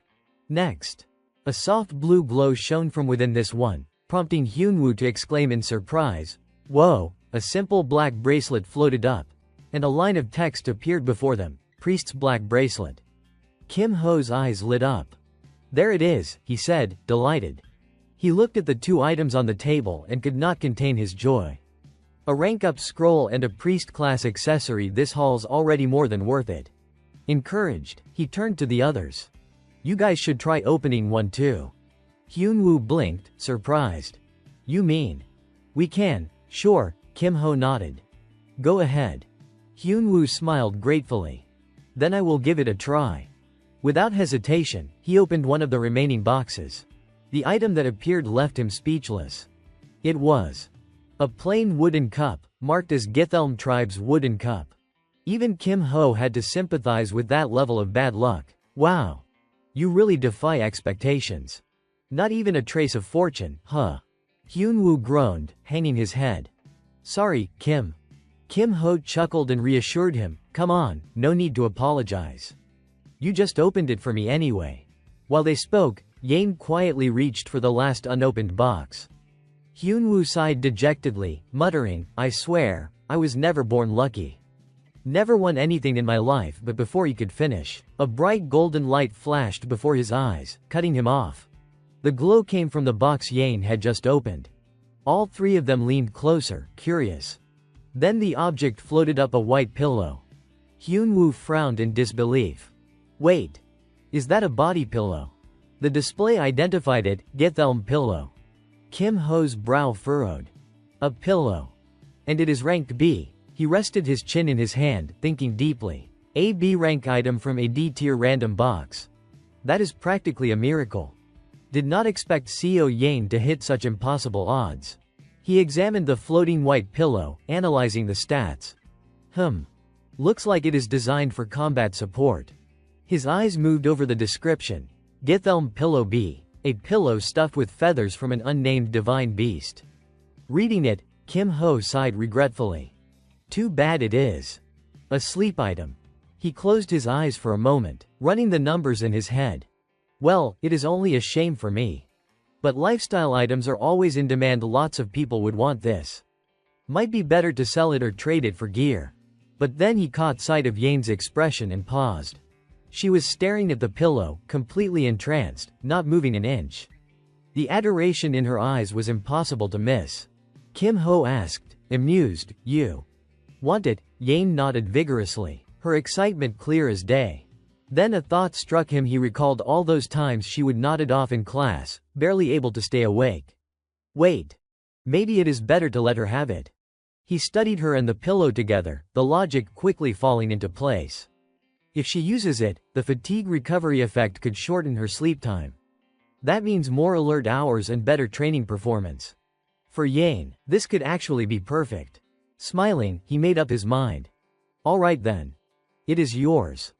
Next. A soft blue glow shone from within this one, prompting Hyunwoo to exclaim in surprise, Whoa! A simple black bracelet floated up. And a line of text appeared before them, Priest's black bracelet. Kim Ho's eyes lit up. There it is, he said, delighted. He looked at the 2 items on the table and could not contain his joy. A rank-up scroll and a priest class accessory, this haul's already more than worth it. Encouraged, he turned to the others. You guys should try opening one too. Hyunwoo blinked, surprised. You mean? We can, sure, Kim Ho nodded. Go ahead. Hyunwoo smiled gratefully. Then I will give it a try. Without hesitation, he opened one of the remaining boxes. The item that appeared left him speechless. It was a plain wooden cup, marked as Gethelm tribe's wooden cup. Even Kim Ho had to sympathize with that level of bad luck. Wow. You really defy expectations. Not even a trace of fortune, huh? Hyunwoo groaned, hanging his head. Sorry, Kim. Kim Ho chuckled and reassured him, come on, no need to apologize. You just opened it for me anyway. While they spoke, Yane quietly reached for the last unopened box. Hyunwoo sighed dejectedly, muttering, I swear, I was never born lucky. Never won anything in my life, but before he could finish, a bright golden light flashed before his eyes, cutting him off. The glow came from the box Yane had just opened. All 3 of them leaned closer, curious. Then the object floated up a white pillow. Hyunwoo frowned in disbelief. Wait. Is that a body pillow? The display identified it, Gethelm pillow. Kim Ho's brow furrowed. A pillow. And it is ranked B. He rested his chin in his hand, thinking deeply. A B rank item from a D tier random box. That is practically a miracle. Did not expect CO Yane to hit such impossible odds. He examined the floating white pillow, analyzing the stats. Looks like it is designed for combat support. His eyes moved over the description. Gethelm Pillow B, a pillow stuffed with feathers from an unnamed divine beast. Reading it, Kim Ho sighed regretfully. Too bad it is. A sleep item. He closed his eyes for a moment, running the numbers in his head. Well, it is only a shame for me. But lifestyle items are always in demand, lots of people would want this. Might be better to sell it or trade it for gear. But then he caught sight of Yane's expression and paused. She was staring at the pillow, completely entranced, not moving an inch. The adoration in her eyes was impossible to miss. Kim Ho asked, amused, you want it? Yane nodded vigorously, her excitement clear as day. Then a thought struck him. He recalled all those times she would nodded off in class, barely able to stay awake. Wait. Maybe it is better to let her have it. He studied her and the pillow together, the logic quickly falling into place. If she uses it, the fatigue recovery effect could shorten her sleep time. That means more alert hours and better training performance. For Yane, this could actually be perfect. Smiling, he made up his mind. Alright then. It is yours.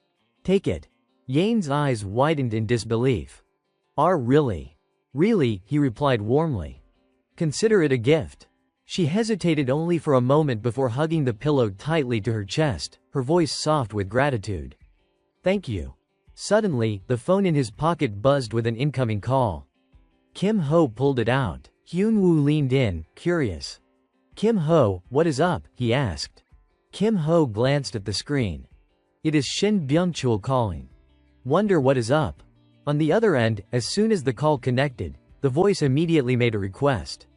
Take it. Yane's eyes widened in disbelief. Really? Really, he replied warmly. Consider it a gift. She hesitated only for a moment before hugging the pillow tightly to her chest, her voice soft with gratitude. Thank you. Suddenly, the phone in his pocket buzzed with an incoming call. Kim Ho pulled it out. Hyun-woo leaned in, curious. Kim Ho, what is up? He asked. Kim Ho glanced at the screen. It is Shin Byung-chul calling. Wonder what is up. On the other end, as soon as the call connected, the voice immediately made a request.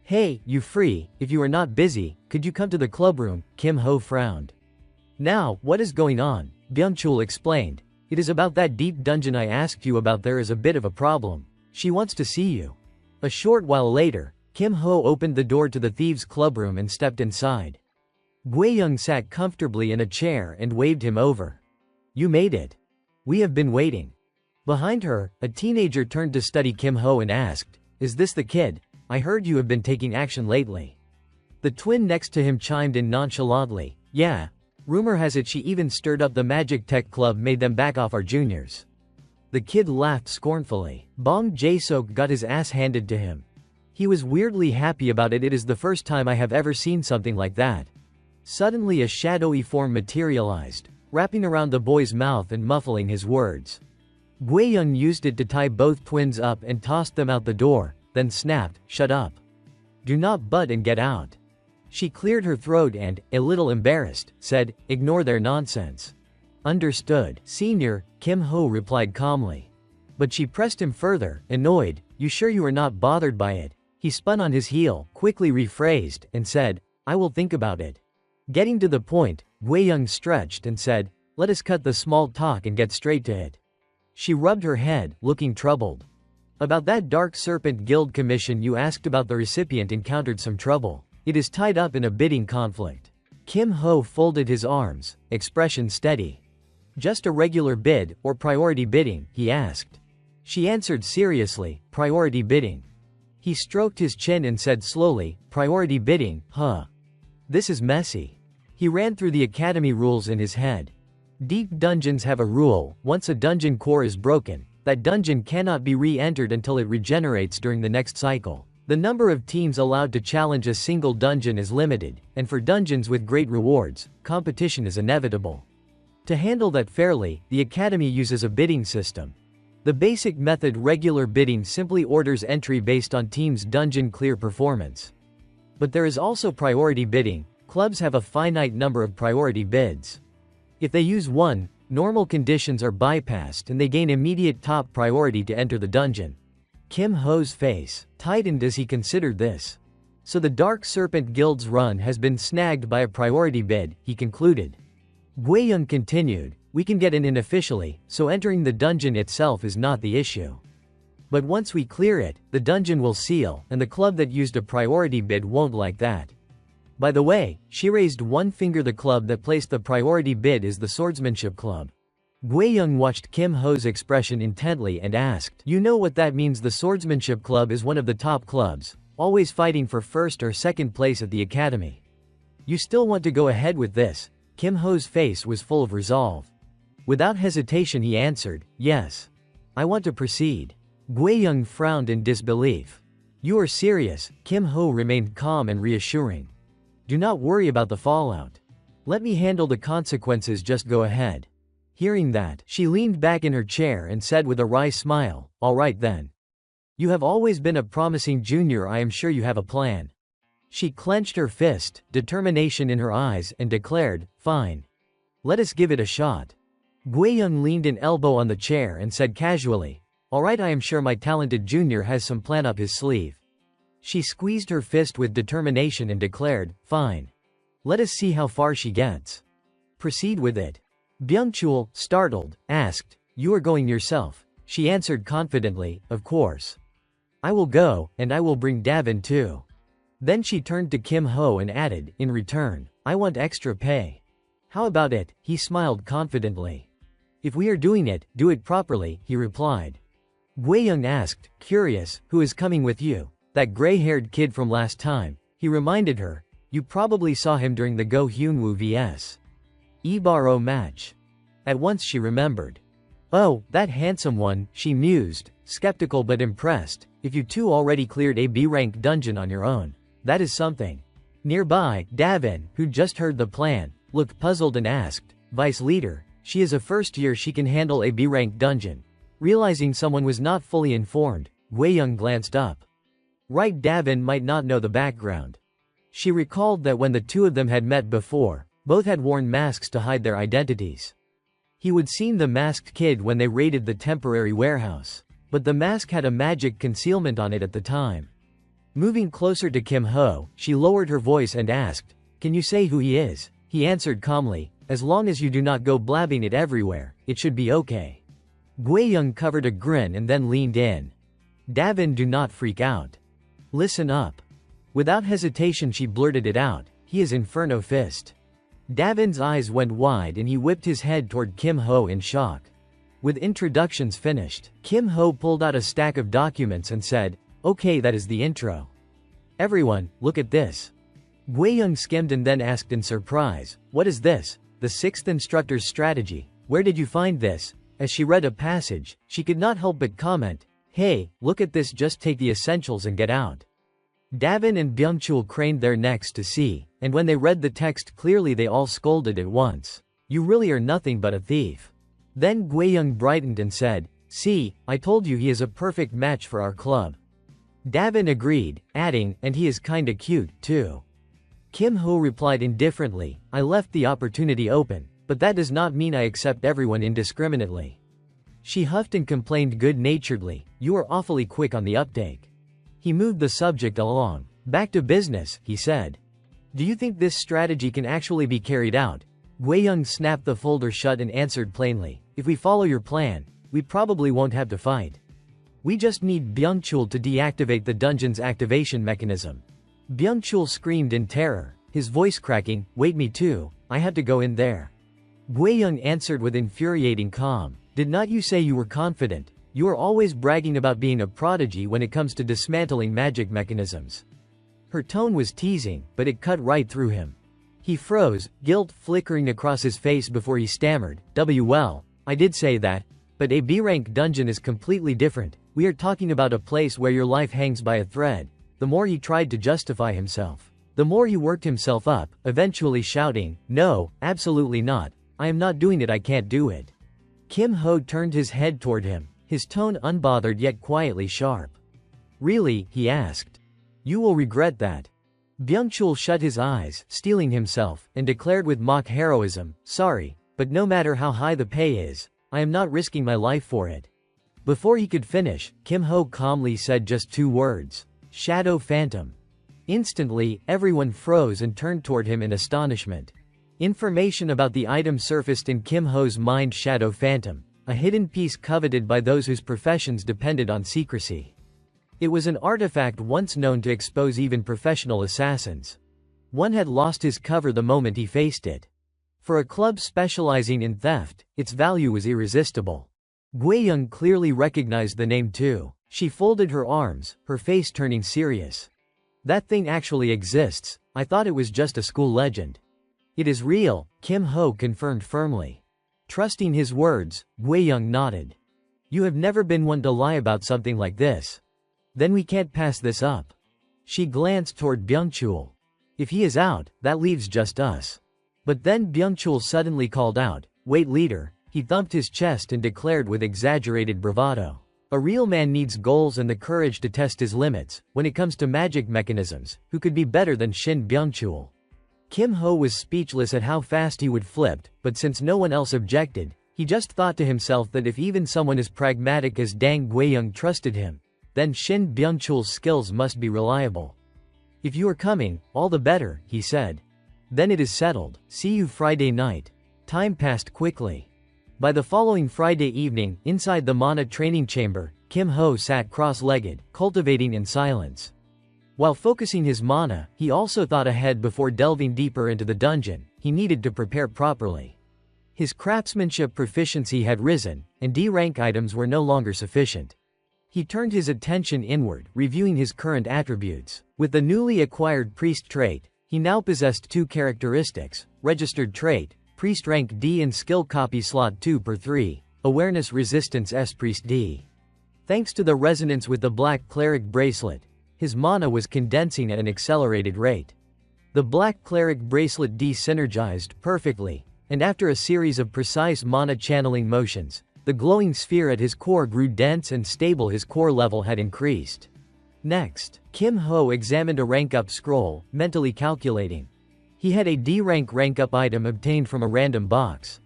Hey, you free? If you are not busy, could you come to the clubroom? Kim Ho frowned. Now, what is going on? Byung-chul explained. It is about that deep dungeon I asked you about. There is a bit of a problem. She wants to see you. A short while later, Kim Ho opened the door to the thieves' clubroom and stepped inside. Gui-young sat comfortably in a chair and waved him over. You made it. We have been waiting. Behind her, a teenager turned to study Kim Ho and asked, Is this the kid? I heard you have been taking action lately. The twin next to him chimed in nonchalantly, Yeah. Rumor has it she even stirred up the Magic Tech Club, made them back off our juniors. The kid laughed scornfully. Bong Jae-sok got his ass handed to him. He was weirdly happy about it. It is the first time I have ever seen something like that. Suddenly a shadowy form materialized, wrapping around the boy's mouth and muffling his words. Gui-young used it to tie both twins up and tossed them out the door, then snapped, Shut up. Do not butt and get out. She cleared her throat and, a little embarrassed, said, Ignore their nonsense. Understood, Senior, Kim Ho replied calmly. But she pressed him further, annoyed, You sure you are not bothered by it? He spun on his heel, quickly rephrased, and said, I will think about it. Getting to the point, Gui-young stretched and said, Let us cut the small talk and get straight to it. She rubbed her head, looking troubled. About that Dark Serpent Guild commission you asked about, the recipient encountered some trouble. It is tied up in a bidding conflict. Kim Ho folded his arms, expression steady. Just a regular bid, or priority bidding? He asked. She answered seriously, Priority bidding. He stroked his chin and said slowly, Priority bidding, huh? This is messy. He ran through the academy rules in his head. Deep dungeons have a rule: once a dungeon core is broken, that dungeon cannot be re-entered until it regenerates during the next cycle. The number of teams allowed to challenge a single dungeon is limited, and for dungeons with great rewards, competition is inevitable. To handle that fairly, the academy uses a bidding system. The basic method, regular bidding, simply orders entry based on teams' dungeon clear performance. But there is also priority bidding. Clubs have a finite number of priority bids. If they use one, normal conditions are bypassed and they gain immediate top priority to enter the dungeon. Kim Ho's face tightened as he considered this. So the Dark Serpent Guild's run has been snagged by a priority bid, he concluded. Gui-young continued, We can get in unofficially, so entering the dungeon itself is not the issue. But once we clear it, the dungeon will seal, and the club that used a priority bid won't like that. By the way, she raised one finger. The club that placed the priority bid is the Swordsmanship Club. Gui-young watched Kim Ho's expression intently and asked, You know what that means? The Swordsmanship Club is one of the top clubs, always fighting for first or second place at the academy. You still want to go ahead with this? Kim Ho's face was full of resolve. Without hesitation he answered, Yes. I want to proceed. Gui-young frowned in disbelief. You are serious? Kim Ho remained calm and reassuring. Do not worry about the fallout. Let me handle the consequences, just go ahead. Hearing that, she leaned back in her chair and said with a wry smile, All right then. You have always been a promising junior. I am sure you have a plan. She clenched her fist, determination in her eyes, and declared, Fine. Let us give it a shot. Gui-young leaned an elbow on the chair and said casually, All right, I am sure my talented junior has some plan up his sleeve. She squeezed her fist with determination and declared, Fine. Let us see how far she gets. Proceed with it. Byung-chul, startled, asked, You are going yourself? She answered confidently, Of course. I will go, and I will bring Davin too. Then she turned to Kim Ho and added, In return, I want extra pay. How about it? He smiled confidently. If we are doing it, do it properly, he replied. Gui-young asked, curious, Who is coming with you? That gray-haired kid from last time, he reminded her. You probably saw him during the Go Hyun-woo vs. Ibaro match. At once she remembered. Oh, that handsome one, she mused, skeptical but impressed. If you two already cleared a B-rank dungeon on your own, That is something. Nearby, Davin, who just heard the plan, looked puzzled and asked, Vice Leader, she is a first year, she can handle a B-rank dungeon. Realizing someone was not fully informed, Guiyang glanced up. Right, Davin might not know the background. She recalled that when the two of them had met before, both had worn masks to hide their identities. He would seen the masked kid when they raided the temporary warehouse, but the mask had a magic concealment on it at the time. Moving closer to Kim Ho, she lowered her voice and asked, Can you say who he is? He answered calmly, As long as you do not go blabbing it everywhere, it should be okay. Guiyang covered a grin and then leaned in. Davin, do not freak out. Listen up. Without hesitation she blurted it out, he is Inferno Fist. Davin's eyes went wide and he whipped his head toward Kim Ho in shock. With introductions finished, Kim Ho pulled out a stack of documents and said, Okay, that is the intro. Everyone, look at this. Guiyang skimmed and then asked in surprise, What is this? The sixth instructor's strategy. Where did you find this? As she read a passage, she could not help but comment, Hey, look at this, just take the essentials and get out. Davin and Byungchul craned their necks to see, and when they read the text clearly they all scolded at once. You really are nothing but a thief. Then Guiyang brightened and said, See, I told you he is a perfect match for our club. Davin agreed, adding, and he is kinda cute, too. Kim Ho replied indifferently, I left the opportunity open, but that does not mean I accept everyone indiscriminately. She huffed and complained good-naturedly, You are awfully quick on the uptake. He moved the subject along. Back to business, he said. Do you think this strategy can actually be carried out? Guiyang snapped the folder shut and answered plainly, If we follow your plan, we probably won't have to fight. We just need Byungchul to deactivate the dungeon's activation mechanism. Byungchul screamed in terror, his voice cracking, Wait, me too, I had to go in there. Guiyang answered with infuriating calm, Did not you say you were confident? You are always bragging about being a prodigy when it comes to dismantling magic mechanisms. Her tone was teasing, but it cut right through him. He froze, guilt flickering across his face before he stammered, Well, I did say that, but a B-rank dungeon is completely different. We are talking about a place where your life hangs by a thread. The more he tried to justify himself, the more he worked himself up, eventually shouting, No, absolutely not. I am not doing it, I can't do it. Kim Ho turned his head toward him, his tone unbothered yet quietly sharp. Really, he asked. You will regret that. Byungchul shut his eyes, steeling himself, and declared with mock heroism, Sorry, but no matter how high the pay is, I am not risking my life for it. Before he could finish, Kim Ho calmly said just 2 words. Shadow Phantom. Instantly, everyone froze and turned toward him in astonishment. Information about the item surfaced in Kim Ho's mind. Shadow Phantom, a hidden piece coveted by those whose professions depended on secrecy. It was an artifact once known to expose even professional assassins. One had lost his cover the moment he faced it. For a club specializing in theft, its value was irresistible. Guiyang clearly recognized the name too. She folded her arms, her face turning serious. That thing actually exists. I thought it was just a school legend. It is real, Kim Ho confirmed firmly. Trusting his words, Guiyang nodded. You have never been one to lie about something like this. Then we can't pass this up. She glanced toward Byungchul. If he is out, that leaves just us. But then Byungchul suddenly called out, Wait, leader. He thumped his chest and declared with exaggerated bravado. A real man needs goals and the courage to test his limits. When it comes to magic mechanisms, who could be better than Shin Byungchul? Kim Ho was speechless at how fast he would flipped, but since no one else objected, he just thought to himself that if even someone as pragmatic as Dang Guiyang trusted him, then Shin Byungchul's skills must be reliable. If you are coming, all the better, he said. Then it is settled. See you Friday night. Time passed quickly. By the following Friday evening, inside the Mana training chamber, Kim Ho sat cross-legged, cultivating in silence. While focusing his mana, he also thought ahead before delving deeper into the dungeon. He needed to prepare properly. His craftsmanship proficiency had risen, and D-rank items were no longer sufficient. He turned his attention inward, reviewing his current attributes. With the newly acquired priest trait, he now possessed 2 characteristics: registered trait, priest rank D and skill copy slot 2/3, awareness resistance S priest D. Thanks to the resonance with the black cleric bracelet, His mana was condensing at an accelerated rate. The black cleric bracelet de-synergized perfectly, and after a series of precise mana channeling motions, the glowing sphere at his core grew dense and stable. His core level had increased. Next, Kim Ho examined a rank-up scroll, mentally calculating. He had a D-rank rank-up item obtained from a random box.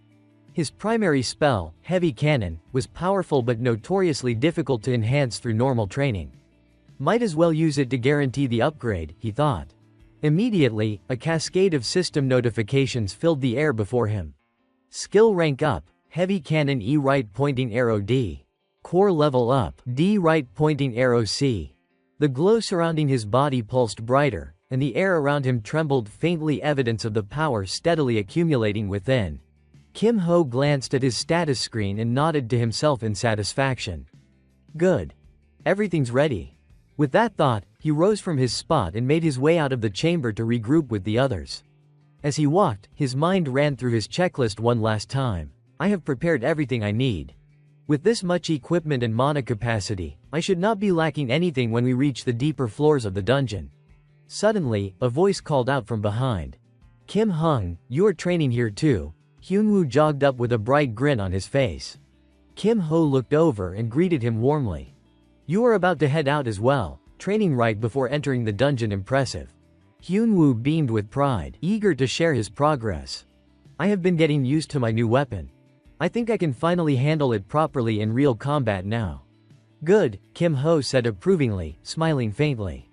His primary spell, Heavy Cannon, was powerful but notoriously difficult to enhance through normal training. Might as well use it to guarantee the upgrade, he thought. Immediately, a cascade of system notifications filled the air before him. Skill rank up, Heavy Cannon E right pointing arrow D. Core level up, D right pointing arrow C. The glow surrounding his body pulsed brighter, and the air around him trembled, faintly evidence of the power steadily accumulating within. Kim Ho glanced at his status screen and nodded to himself in satisfaction. Good. Everything's ready. With that thought, he rose from his spot and made his way out of the chamber to regroup with the others. As he walked, his mind ran through his checklist one last time. I have prepared everything I need. With this much equipment and mana capacity, I should not be lacking anything when we reach the deeper floors of the dungeon. Suddenly, a voice called out from behind. Kim Hung, you are training here too. Hyunwoo jogged up with a bright grin on his face. Kim Ho looked over and greeted him warmly. You are about to head out as well, training right before entering the dungeon. Impressive. Hyunwoo beamed with pride, eager to share his progress. I have been getting used to my new weapon. I think I can finally handle it properly in real combat now. Good, Kim Ho said approvingly, smiling faintly.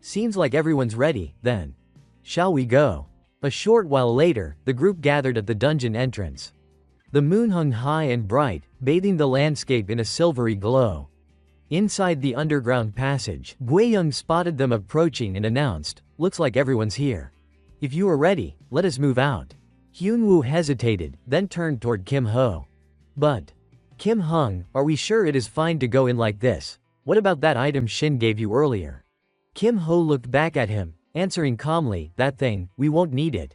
Seems like everyone's ready, then. Shall we go? A short while later, the group gathered at the dungeon entrance. The moon hung high and bright, bathing the landscape in a silvery glow. Inside the underground passage, Guiyang spotted them approaching and announced, looks like everyone's here. If you are ready, let us move out. Hyunwoo hesitated, then turned toward Kim Ho. But, Kim Hung, are we sure it is fine to go in like this? What about that item Shin gave you earlier? Kim Ho looked back at him, answering calmly, that thing, we won't need it.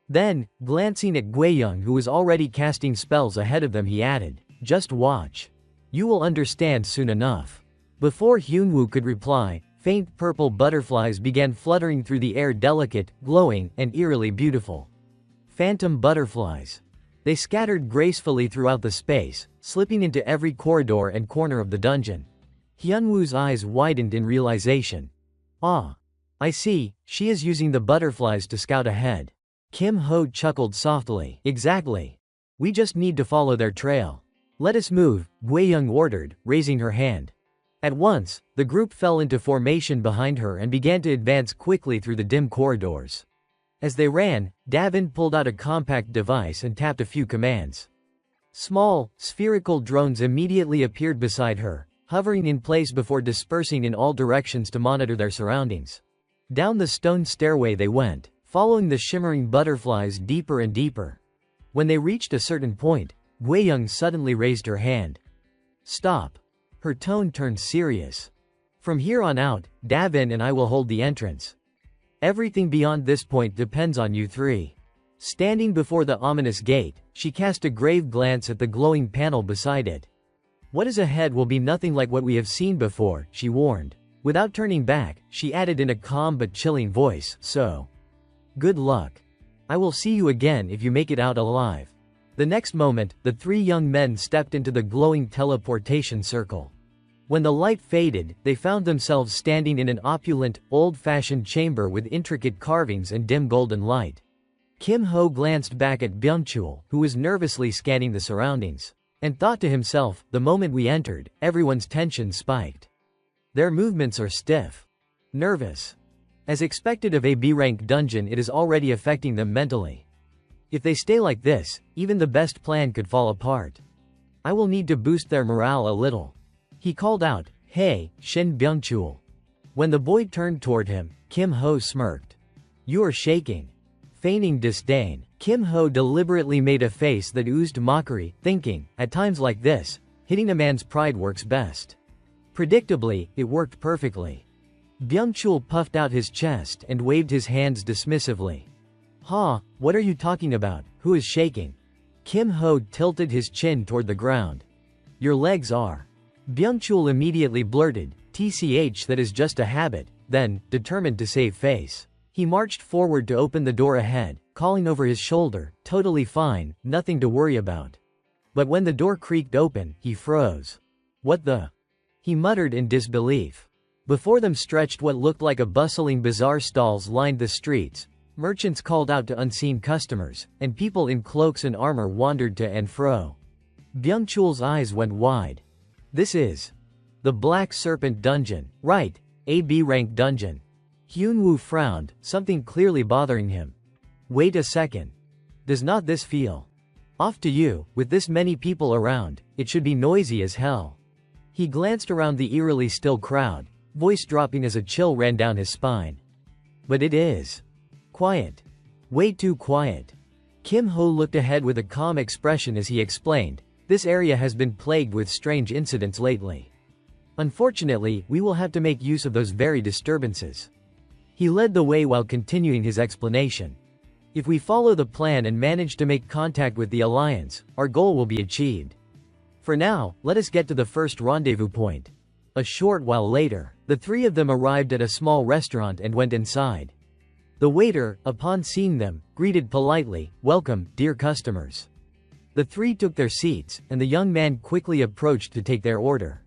Then, glancing at Guiyang who was already casting spells ahead of them, he added, just watch. You will understand soon enough. Before Hyunwoo could reply, faint purple butterflies began fluttering through the air, delicate, glowing, and eerily beautiful. Phantom butterflies. They scattered gracefully throughout the space, slipping into every corridor and corner of the dungeon. Hyunwoo's eyes widened in realization. Ah. I see, she is using the butterflies to scout ahead. Kim Ho chuckled softly. Exactly. We just need to follow their trail. Let us move, Guiyang ordered, raising her hand. At once, the group fell into formation behind her and began to advance quickly through the dim corridors. As they ran, Davin pulled out a compact device and tapped a few commands. Small, spherical drones immediately appeared beside her, hovering in place before dispersing in all directions to monitor their surroundings. Down the stone stairway they went, following the shimmering butterflies deeper and deeper. When they reached a certain point, Guiyang suddenly raised her hand. Stop. Her tone turned serious. From here on out, Davin and I will hold the entrance. Everything beyond this point depends on you three. Standing before the ominous gate, she cast a grave glance at the glowing panel beside it. What is ahead will be nothing like what we have seen before, she warned. Without turning back, she added in a calm but chilling voice, so. Good luck. I will see you again if you make it out alive. The next moment, the three young men stepped into the glowing teleportation circle. When the light faded, they found themselves standing in an opulent, old-fashioned chamber with intricate carvings and dim golden light. Kim Ho glanced back at Byungchul, who was nervously scanning the surroundings, and thought to himself, the moment we entered, everyone's tension spiked. Their movements are stiff. Nervous. As expected of a B-rank dungeon, it is already affecting them mentally. If they stay like this, even the best plan could fall apart. I will need to boost their morale a little. He called out, Hey, Shin Byungchul. When the boy turned toward him, Kim Ho smirked. You are shaking. Feigning disdain, Kim Ho deliberately made a face that oozed mockery, thinking, at times like this, hitting a man's pride works best. Predictably, it worked perfectly. Byungchul puffed out his chest and waved his hands dismissively. Ha, what are you talking about? Who is shaking? Kim Ho tilted his chin toward the ground. Your legs are. Byungchul immediately blurted, TCH, that is just a habit. then, determined to save face, he marched forward to open the door ahead, calling over his shoulder, "Totally fine, nothing to worry about." But when the door creaked open, he froze. "What the?" he muttered in disbelief. Before them stretched what looked like a bustling bazaar. Stalls lined the streets, merchants called out to unseen customers, and people in cloaks and armor wandered to and fro. Byung-chul's eyes went wide. "This is the Black Serpent Dungeon, right? A B-rank dungeon." Hyun-woo frowned, something clearly bothering him. "Wait a second. Does not this feel off to you? With this many people around, it should be noisy as hell." He glanced around the eerily still crowd, voice dropping as a chill ran down his spine. "But it is quiet. Way too quiet." Kim Ho looked ahead with a calm expression as he explained, "This area has been plagued with strange incidents lately. Unfortunately, we will have to make use of those very disturbances." He led the way while continuing his explanation. "If we follow the plan and manage to make contact with the Alliance, our goal will be achieved. For now, let us get to the first rendezvous point." A short while later, the three of them arrived at a small restaurant and went inside. The waiter, upon seeing them, greeted politely, "Welcome, dear customers." The three took their seats, and the young man quickly approached to take their order.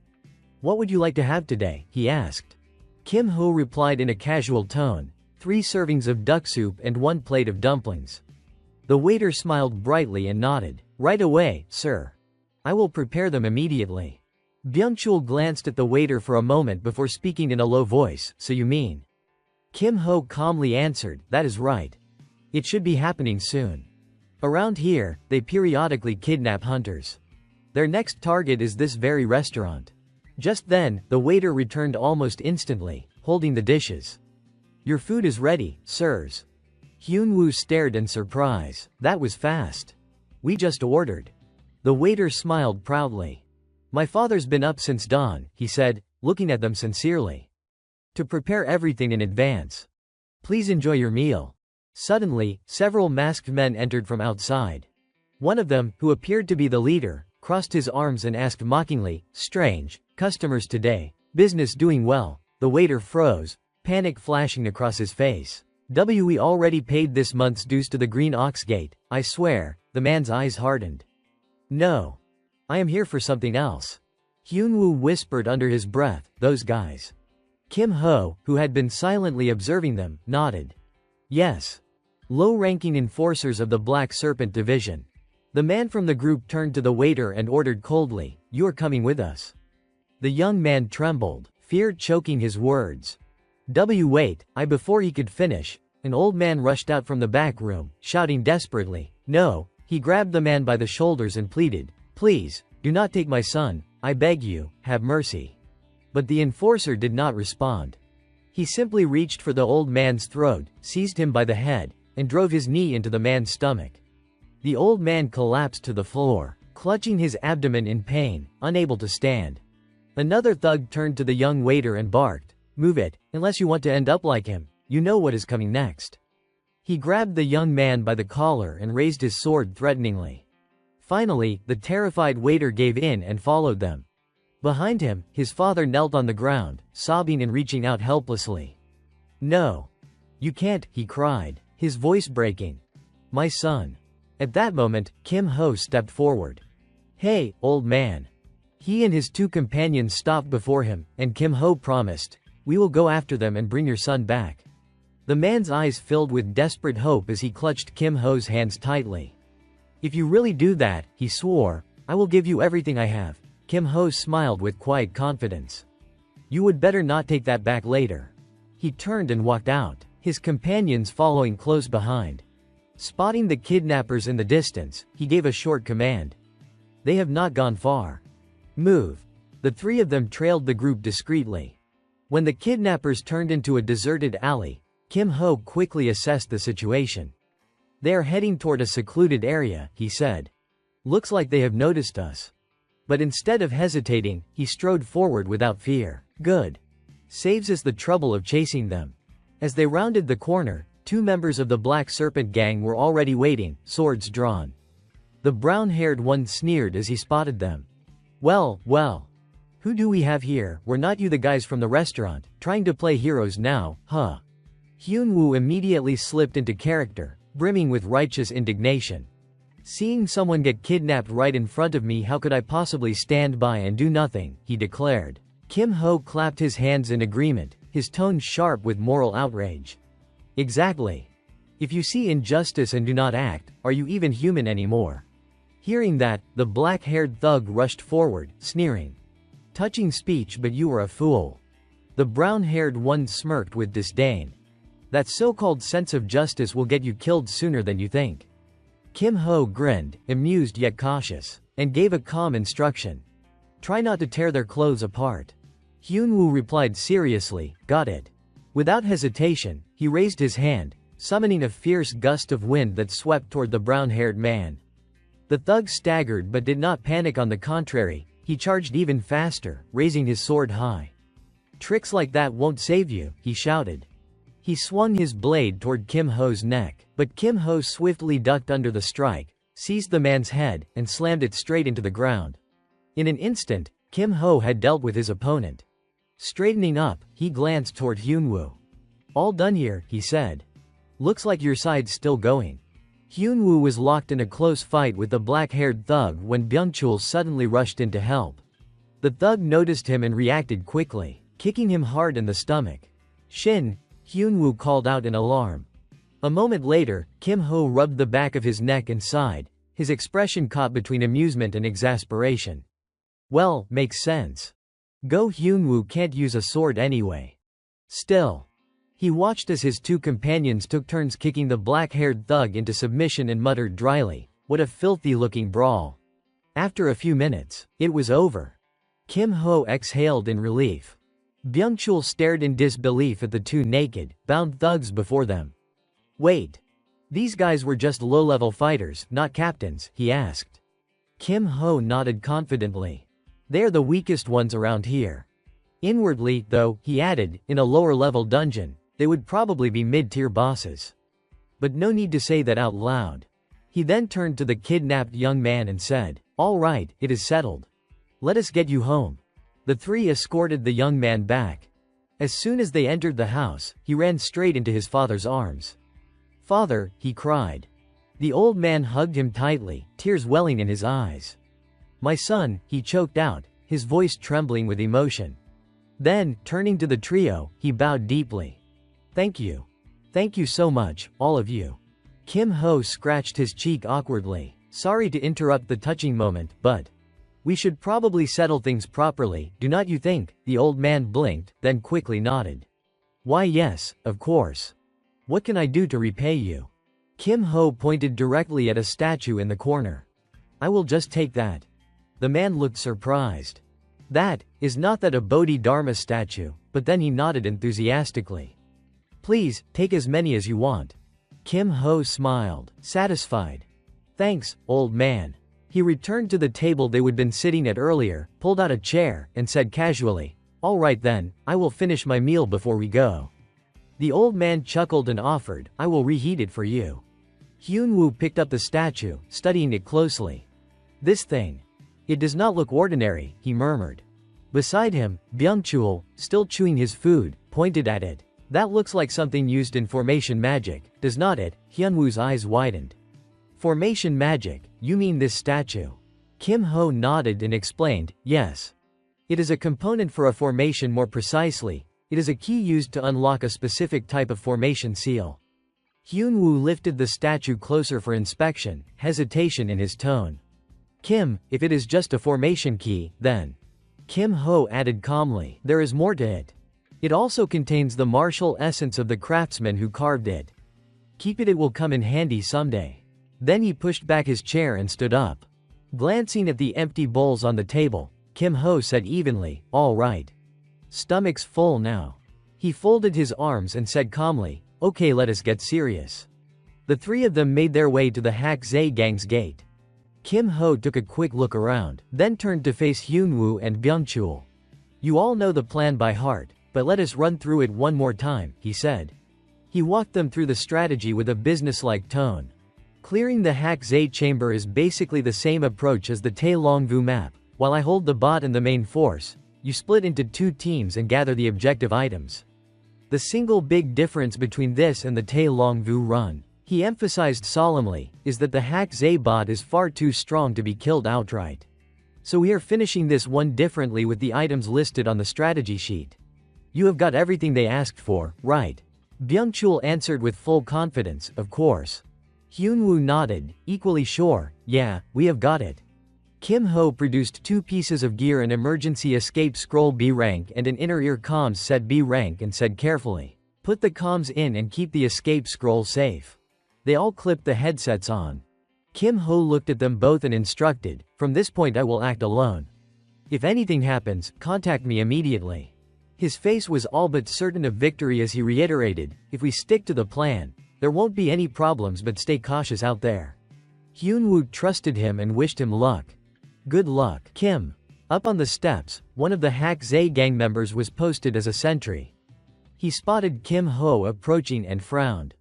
"What would you like to have today?" he asked. Kim Ho replied in a casual tone, 3 servings of duck soup and 1 plate of dumplings." The waiter smiled brightly and nodded. "Right away, sir. I will prepare them immediately." Byung-chul glanced at the waiter for a moment before speaking in a low voice, "So you mean?" Kim Ho calmly answered, "That is right. It should be happening soon. Around here, they periodically kidnap hunters. Their next target is this very restaurant." Just then, the waiter returned almost instantly, holding the dishes. "Your food is ready, sirs." Hyun-woo stared in surprise. "That was fast. We just ordered." The waiter smiled proudly. "My father's been up since dawn," he said, looking at them sincerely, "to prepare everything in advance. Please enjoy your meal." Suddenly, several masked men entered from outside. One of them, who appeared to be the leader, crossed his arms and asked mockingly, "Strange customers today, business doing well?" The waiter froze, panic flashing across his face. "We already paid this month's dues to the Green Ox Gate, I swear." The man's eyes hardened. "No. I am here for something else." Hyun-woo whispered under his breath, "Those guys." Kim Ho, who had been silently observing them, nodded. "Yes. Low-ranking enforcers of the Black Serpent Division." The man from the group turned to the waiter and ordered coldly, "You are coming with us." The young man trembled, fear choking his words. Wait, before he could finish, an old man rushed out from the back room, shouting desperately, "No." He grabbed the man by the shoulders and pleaded, "Please, do not take my son, I beg you, have mercy." But the enforcer did not respond. He simply reached for the old man's throat, seized him by the head, and drove his knee into the man's stomach. The old man collapsed to the floor, clutching his abdomen in pain, unable to stand. Another thug turned to the young waiter and barked, "Move it, unless you want to end up like him, you know what is coming next." He grabbed the young man by the collar and raised his sword threateningly. Finally, the terrified waiter gave in and followed them. Behind him, his father knelt on the ground, sobbing and reaching out helplessly. "No. You can't," he cried, his voice breaking. "My son." At that moment, Kim Ho stepped forward. "Hey, old man." He and his 2 companions stopped before him, and Kim Ho promised, "We will go after them and bring your son back." The man's eyes filled with desperate hope as he clutched Kim Ho's hands tightly. "If you really do that," he swore, "I will give you everything I have." Kim Ho smiled with quiet confidence. "You would better not take that back later." He turned and walked out, his companions following close behind. Spotting the kidnappers in the distance, he gave a short command. "They have not gone far. Move." The 3 of them trailed the group discreetly. When the kidnappers turned into a deserted alley, Kim Ho quickly assessed the situation. "They are heading toward a secluded area," he said. "Looks like they have noticed us." But instead of hesitating, he strode forward without fear. "Good. Saves us the trouble of chasing them." As they rounded the corner, 2 members of the Black Serpent gang were already waiting, swords drawn. The brown-haired one sneered as he spotted them. Well, Who do we have here? We're not you the guys from the restaurant, trying to play heroes now, huh? Hyunwoo immediately slipped into character, brimming with righteous indignation. Seeing someone get kidnapped right in front of me, how could I possibly stand by and do nothing, he declared. Kim Ho clapped his hands in agreement, his tone sharp with moral outrage. Exactly. If you see injustice and do not act, are you even human anymore? Hearing that, the black-haired thug rushed forward, sneering. Touching speech, but you are a fool. The brown-haired one smirked with disdain. That so-called sense of justice will get you killed sooner than you think. Kim Ho grinned, amused yet cautious, and gave a calm instruction. Try not to tear their clothes apart. Hyunwoo replied seriously, got it. Without hesitation, he raised his hand, summoning a fierce gust of wind that swept toward the brown-haired man. The thug staggered but did not panic, on the contrary, he charged even faster, raising his sword high. Tricks like that won't save you, he shouted. He swung his blade toward Kim Ho's neck, but Kim Ho swiftly ducked under the strike, seized the man's head, and slammed it straight into the ground. In an instant, Kim Ho had dealt with his opponent. Straightening up, he glanced toward Hyunwoo. All done here, he said. Looks like your side's still going. Hyunwoo was locked in a close fight with the black-haired thug when Byungchul suddenly rushed in to help. The thug noticed him and reacted quickly, kicking him hard in the stomach. Shin! Hyunwoo called out in alarm. A moment later, Kim Ho rubbed the back of his neck and sighed, his expression caught between amusement and exasperation. Well, makes sense. Go Hyunwoo can't use a sword anyway. Still. He watched as his two companions took turns kicking the black-haired thug into submission and muttered dryly, what a filthy-looking brawl. After a few minutes, it was over. Kim Ho exhaled in relief. Byungchul stared in disbelief at the two naked, bound thugs before them. Wait. These guys were just low-level fighters, not captains, he asked. Kim Ho nodded confidently. They're the weakest ones around here. Inwardly, though, he added, in a lower-level dungeon, they would probably be mid-tier bosses. But no need to say that out loud. He then turned to the kidnapped young man and said, all right, it is settled. Let us get you home. The three escorted the young man back. As soon as they entered the house, he ran straight into his father's arms. Father, he cried. The old man hugged him tightly, tears welling in his eyes. My son, he choked out, his voice trembling with emotion. Then, turning to the trio, he bowed deeply. Thank you. Thank you so much, all of you. Kim Ho scratched his cheek awkwardly. Sorry to interrupt the touching moment, but we should probably settle things properly, do not you think? The old man blinked, then quickly nodded. Why yes, of course. What can I do to repay you? Kim Ho pointed directly at a statue in the corner. I will just take that. The man looked surprised. That, is not that a Bodhi-Dharma statue? But then he nodded enthusiastically. Please, take as many as you want. Kim Ho smiled, satisfied. Thanks, old man. He returned to the table they would been sitting at earlier, pulled out a chair, and said casually, all right then, I will finish my meal before we go. The old man chuckled and offered, I will reheat it for you. Hyunwoo picked up the statue, studying it closely. This thing. It does not look ordinary, he murmured. Beside him, Byungchul, still chewing his food, pointed at it. That looks like something used in formation magic, does not it? Hyunwoo's eyes widened. Formation magic, you mean this statue? Kim Ho nodded and explained, yes. It is a component for a formation, more precisely, it is a key used to unlock a specific type of formation seal. Hyunwoo lifted the statue closer for inspection, hesitation in his tone. Kim, if it is just a formation key, then. Kim Ho added calmly, there is more to it. It also contains the martial essence of the craftsman who carved it. Keep it, it will come in handy someday. Then he pushed back his chair and stood up. Glancing at the empty bowls on the table, Kim Ho said evenly, all right. Stomach's full now. He folded his arms and said calmly, okay, let us get serious. The three of them made their way to the Hak Zae Gang's gate. Kim Ho took a quick look around, then turned to face Hyunwoo and Byungchul. You all know the plan by heart, but let us run through it one more time, he said. He walked them through the strategy with a businesslike tone. Clearing the Hak Zae chamber is basically the same approach as the Tae Long Vu map. While I hold the bot and the main force, you split into 2 teams and gather the objective items. The single big difference between this and the Tai Long Vu run, he emphasized solemnly, is that the Hack Zay bot is far too strong to be killed outright. So we are finishing this one differently with the items listed on the strategy sheet. You have got everything they asked for, right? Byung-chul answered with full confidence, of course. Hyun-woo nodded, equally sure, yeah, we have got it. Kim Ho produced 2 pieces of gear, an emergency escape scroll B rank and an inner ear comms set B rank, and said carefully, put the comms in and keep the escape scroll safe. They all clipped the headsets on. Kim Ho looked at them both and instructed, from this point I will act alone. If anything happens, contact me immediately. His face was all but certain of victory as he reiterated, if we stick to the plan, there won't be any problems, but stay cautious out there. Hyun-woo trusted him and wished him luck. Good luck, Kim. Up on the steps, one of the Hack Zay gang members was posted as a sentry. He spotted Kim Ho approaching and frowned.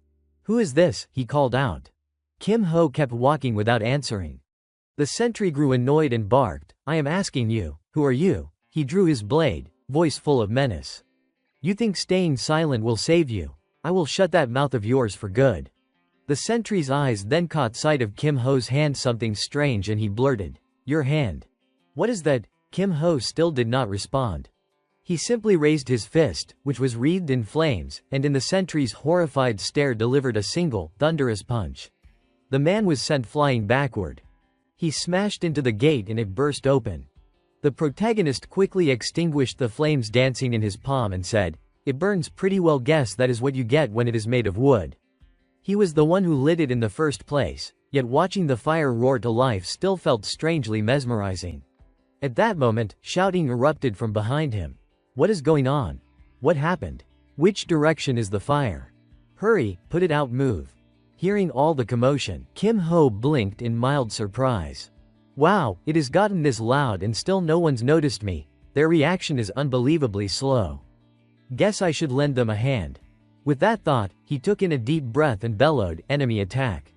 Who is this? He called out. Kim Ho kept walking without answering. The sentry grew annoyed and barked, I am asking you, who are you? He drew his blade, voice full of menace. You think staying silent will save you? I will shut that mouth of yours for good. The sentry's eyes then caught sight of Kim Ho's hand, something strange, and he blurted, your hand. What is that? Kim Ho still did not respond. He simply raised his fist, which was wreathed in flames, and in the sentry's horrified stare delivered a single, thunderous punch. The man was sent flying backward. He smashed into the gate and it burst open. The protagonist quickly extinguished the flames dancing in his palm and said, it burns pretty well, guess that is what you get when it is made of wood. He was the one who lit it in the first place, yet watching the fire roar to life still felt strangely mesmerizing. At that moment, shouting erupted from behind him. What is going on? What happened? Which direction is the fire? Hurry, put it out, move. Hearing all the commotion, Kim Ho blinked in mild surprise. Wow, it has gotten this loud and still no one's noticed me. Their reaction is unbelievably slow. Guess I should lend them a hand. With that thought, he took in a deep breath and bellowed, enemy attack.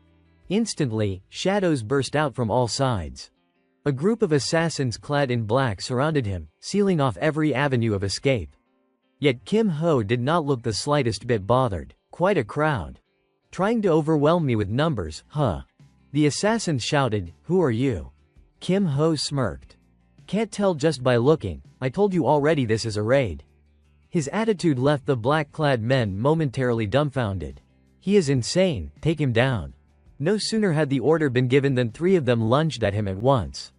Instantly, shadows burst out from all sides. A group of assassins clad in black surrounded him, sealing off every avenue of escape. Yet Kim Ho did not look the slightest bit bothered. Quite a crowd. Trying to overwhelm me with numbers, huh? The assassins shouted, who are you? Kim Ho smirked. Can't tell just by looking, I told you already this is a raid. His attitude left the black-clad men momentarily dumbfounded. He is insane, take him down. No sooner had the order been given than 3 of them lunged at him at once.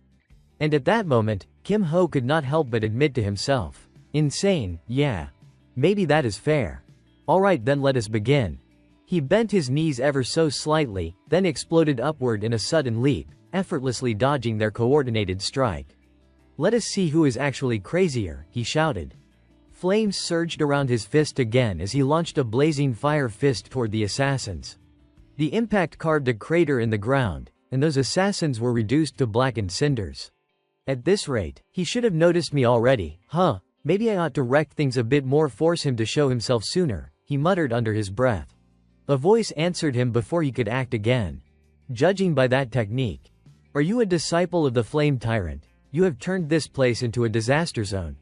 And at that moment, Kim Ho could not help but admit to himself. Insane, yeah. Maybe that is fair. Alright then, let us begin. He bent his knees ever so slightly, then exploded upward in a sudden leap, effortlessly dodging their coordinated strike. Let us see who is actually crazier, he shouted. Flames surged around his fist again as he launched a blazing fire fist toward the assassins. The impact carved a crater in the ground, and those assassins were reduced to blackened cinders. At this rate, he should have noticed me already, huh? Maybe I ought to wreck things a bit more, force him to show himself sooner, he muttered under his breath. A voice answered him before he could act again. Judging by that technique, are you a disciple of the Flame Tyrant? You have turned this place into a disaster zone.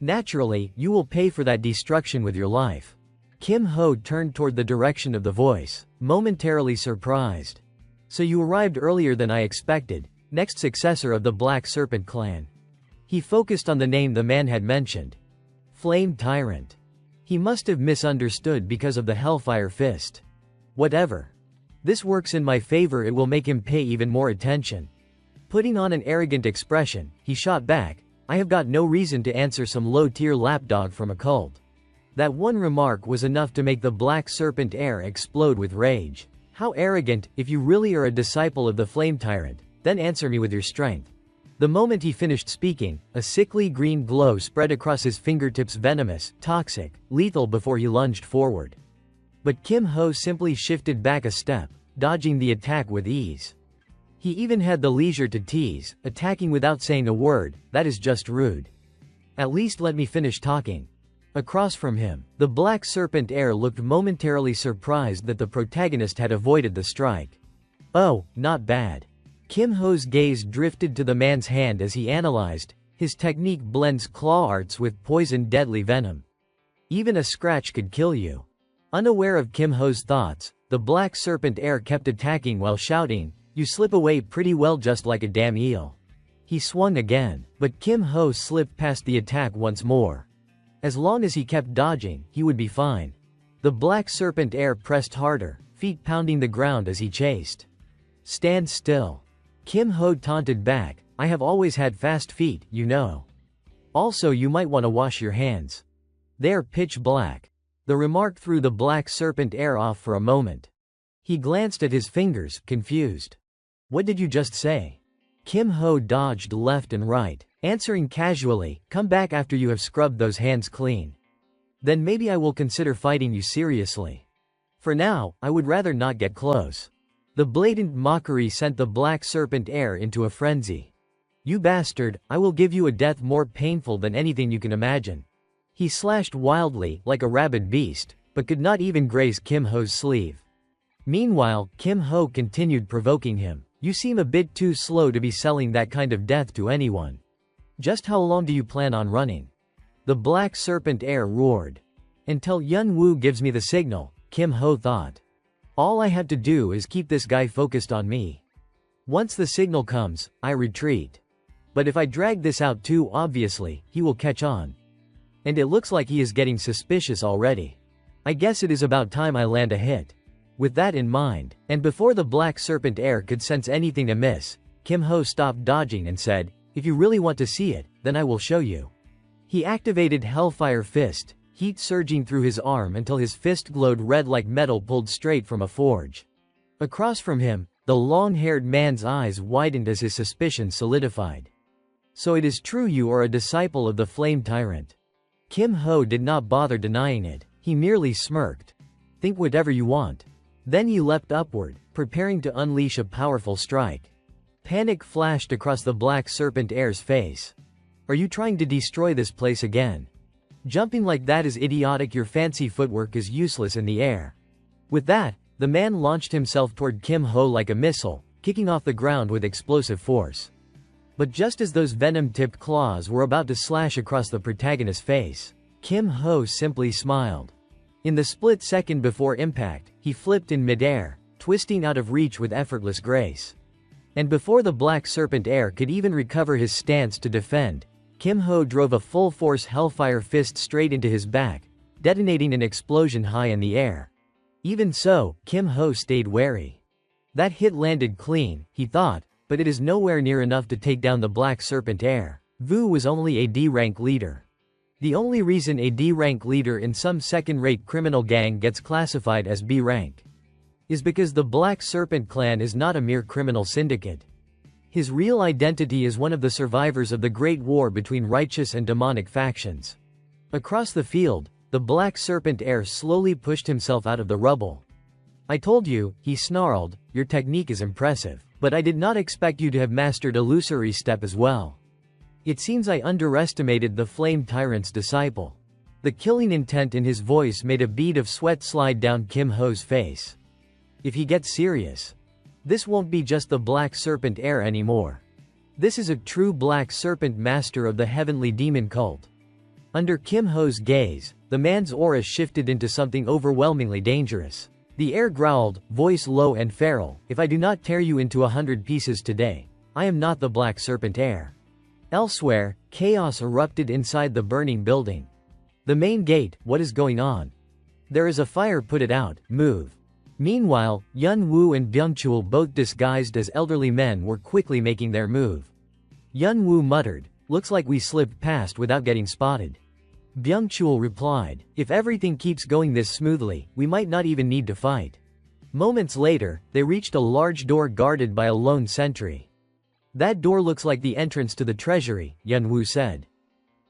Naturally, you will pay for that destruction with your life. Kim Ho turned toward the direction of the voice, momentarily surprised. So you arrived earlier than I expected, next successor of the Black Serpent clan. He focused on the name the man had mentioned. Flame Tyrant. He must have misunderstood because of the Hellfire Fist. Whatever. This works in my favor, it will make him pay even more attention. Putting on an arrogant expression, he shot back, I have got no reason to answer some low-tier lapdog from a cult. That one remark was enough to make the Black Serpent heir explode with rage. How arrogant! If you really are a disciple of the Flame Tyrant, then answer me with your strength. The moment he finished speaking, a sickly green glow spread across his fingertips, venomous, toxic, lethal, before he lunged forward. But Kim Ho simply shifted back a step, dodging the attack with ease. He even had the leisure to tease, attacking without saying a word, that is just rude. At least let me finish talking. Across from him, the Black Serpent heir looked momentarily surprised that the protagonist had avoided the strike. Oh, not bad. Kim Ho's gaze drifted to the man's hand as he analyzed, His technique blends claw arts with poison deadly venom. Even a scratch could kill you. Unaware of Kim Ho's thoughts, the black serpent heir kept attacking while shouting, "You slip away pretty well just like a damn eel." He swung again, but Kim Ho slipped past the attack once more. As long as he kept dodging, he would be fine. The black serpent heir pressed harder, feet pounding the ground as he chased. "Stand still." Kim Ho taunted back, "I have always had fast feet, you know. Also, you might want to wash your hands. They're pitch black." The remark threw the black serpent heir off for a moment. He glanced at his fingers, confused. "What did you just say?" Kim Ho dodged left and right, answering casually, "Come back after you have scrubbed those hands clean. Then maybe I will consider fighting you seriously. For now, I would rather not get close." The blatant mockery sent the black serpent heir into a frenzy. "You bastard, I will give you a death more painful than anything you can imagine." He slashed wildly, like a rabid beast, but could not even graze Kim Ho's sleeve. Meanwhile, Kim Ho continued provoking him. "You seem a bit too slow to be selling that kind of death to anyone. Just how long do you plan on running?" The black serpent heir roared. "Until Yun Woo gives me the signal," Kim Ho thought. "All I have to do is keep this guy focused on me. Once the signal comes, I retreat. But if I drag this out too obviously, he will catch on. And it looks like he is getting suspicious already. I guess it is about time I land a hit." With that in mind, and before the black serpent heir could sense anything amiss, Kim Ho stopped dodging and said, "If you really want to see it, then I will show you." He activated Hellfire Fist, heat surging through his arm until his fist glowed red like metal pulled straight from a forge. Across from him, the long-haired man's eyes widened as his suspicions solidified. "So it is true you are a disciple of the Flame Tyrant." Kim Ho did not bother denying it, he merely smirked. "Think whatever you want." Then he leapt upward, preparing to unleash a powerful strike. Panic flashed across the black serpent heir's face. "Are you trying to destroy this place again? Jumping like that is idiotic. Your fancy footwork is useless in the air." With that, the man launched himself toward Kim Ho like a missile, kicking off the ground with explosive force. But just as those venom-tipped claws were about to slash across the protagonist's face, Kim Ho simply smiled. In the split second before impact, he flipped in midair, twisting out of reach with effortless grace. And before the black serpent heir could even recover his stance to defend, Kim Ho drove a full-force Hellfire Fist straight into his back, detonating an explosion high in the air. Even so, Kim Ho stayed wary. That hit landed clean, he thought, but it is nowhere near enough to take down the black serpent heir. Vu was only a D-rank leader. The only reason a D-rank leader in some second-rate criminal gang gets classified as B-rank is because the Black Serpent clan is not a mere criminal syndicate. His real identity is one of the survivors of the Great War between righteous and demonic factions. Across the field, the Black Serpent heir slowly pushed himself out of the rubble. "I told you," he snarled, "your technique is impressive, but I did not expect you to have mastered illusory step as well. It seems I underestimated the Flame Tyrant's disciple." The killing intent in his voice made a bead of sweat slide down Kim Ho's face. If he gets serious, this won't be just the Black Serpent heir anymore. This is a true Black Serpent master of the heavenly demon cult. Under Kim Ho's gaze, the man's aura shifted into something overwhelmingly dangerous. The heir growled, voice low and feral, "If I do not tear you into 100 pieces today, I am not the Black Serpent heir." Elsewhere, chaos erupted inside the burning building. "The main gate, what is going on? There is a fire, put it out, move." Meanwhile, Yun Woo and Byung-chul, both disguised as elderly men, were quickly making their move. Yun Woo muttered, "Looks like we slipped past without getting spotted." Byung-chul replied, "If everything keeps going this smoothly, we might not even need to fight." Moments later, they reached a large door guarded by a lone sentry. "That door looks like the entrance to the treasury," Yun Woo said.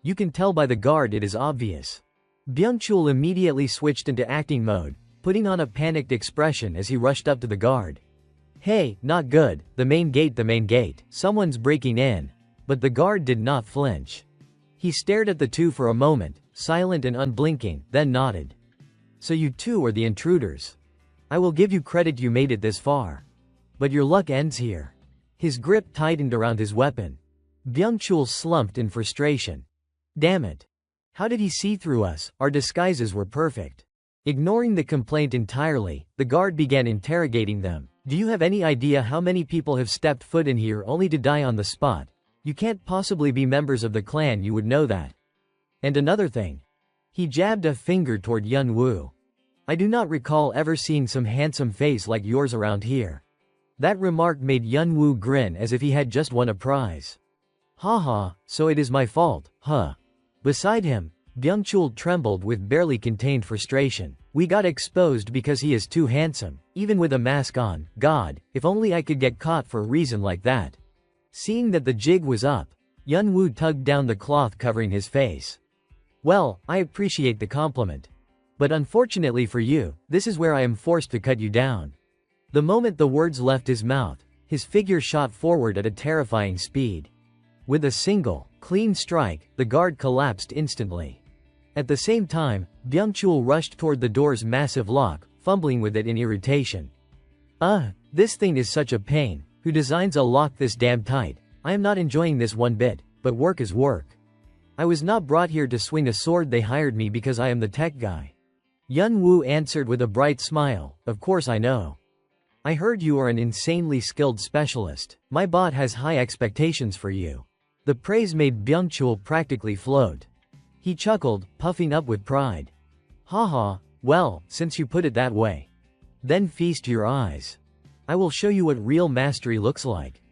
"You can tell by the guard, it is obvious." Byung-chul immediately switched into acting mode, putting on a panicked expression as he rushed up to the guard. "Hey, not good, the main gate, someone's breaking in." But the guard did not flinch. He stared at the two for a moment, silent and unblinking, then nodded. "So you two are the intruders. I will give you credit, you made it this far. But your luck ends here." His grip tightened around his weapon. Byung-chul slumped in frustration. Damn it. How did he see through us? Our disguises were perfect. Ignoring the complaint entirely, the guard began interrogating them. Do you have any idea how many people have stepped foot in here only to die on the spot? You can't possibly be members of the clan, you would know that. And another thing. He jabbed a finger toward Yun-woo. I do not recall ever seeing some handsome face like yours around here. That remark made Yun-woo grin as if he had just won a prize. Haha, so it is my fault, huh? Beside him, Byung-chul trembled with barely contained frustration. We got exposed because he is too handsome, even with a mask on. God, if only I could get caught for a reason like that. Seeing that the jig was up, Yun-woo tugged down the cloth covering his face. Well, I appreciate the compliment. But unfortunately for you, this is where I am forced to cut you down. The moment the words left his mouth, his figure shot forward at a terrifying speed. With a single, clean strike, the guard collapsed instantly. At the same time, Byung-chul rushed toward the door's massive lock, fumbling with it in irritation. This thing is such a pain. Who designs a lock this damn tight? I am not enjoying this one bit, but work is work. I was not brought here to swing a sword. They hired me because I am the tech guy. Yun-woo answered with a bright smile, of course I know. I heard you are an insanely skilled specialist. My bot has high expectations for you. The praise made Byung-chul practically float. He chuckled, puffing up with pride. Haha, well, since you put it that way. Then feast your eyes. I will show you what real mastery looks like.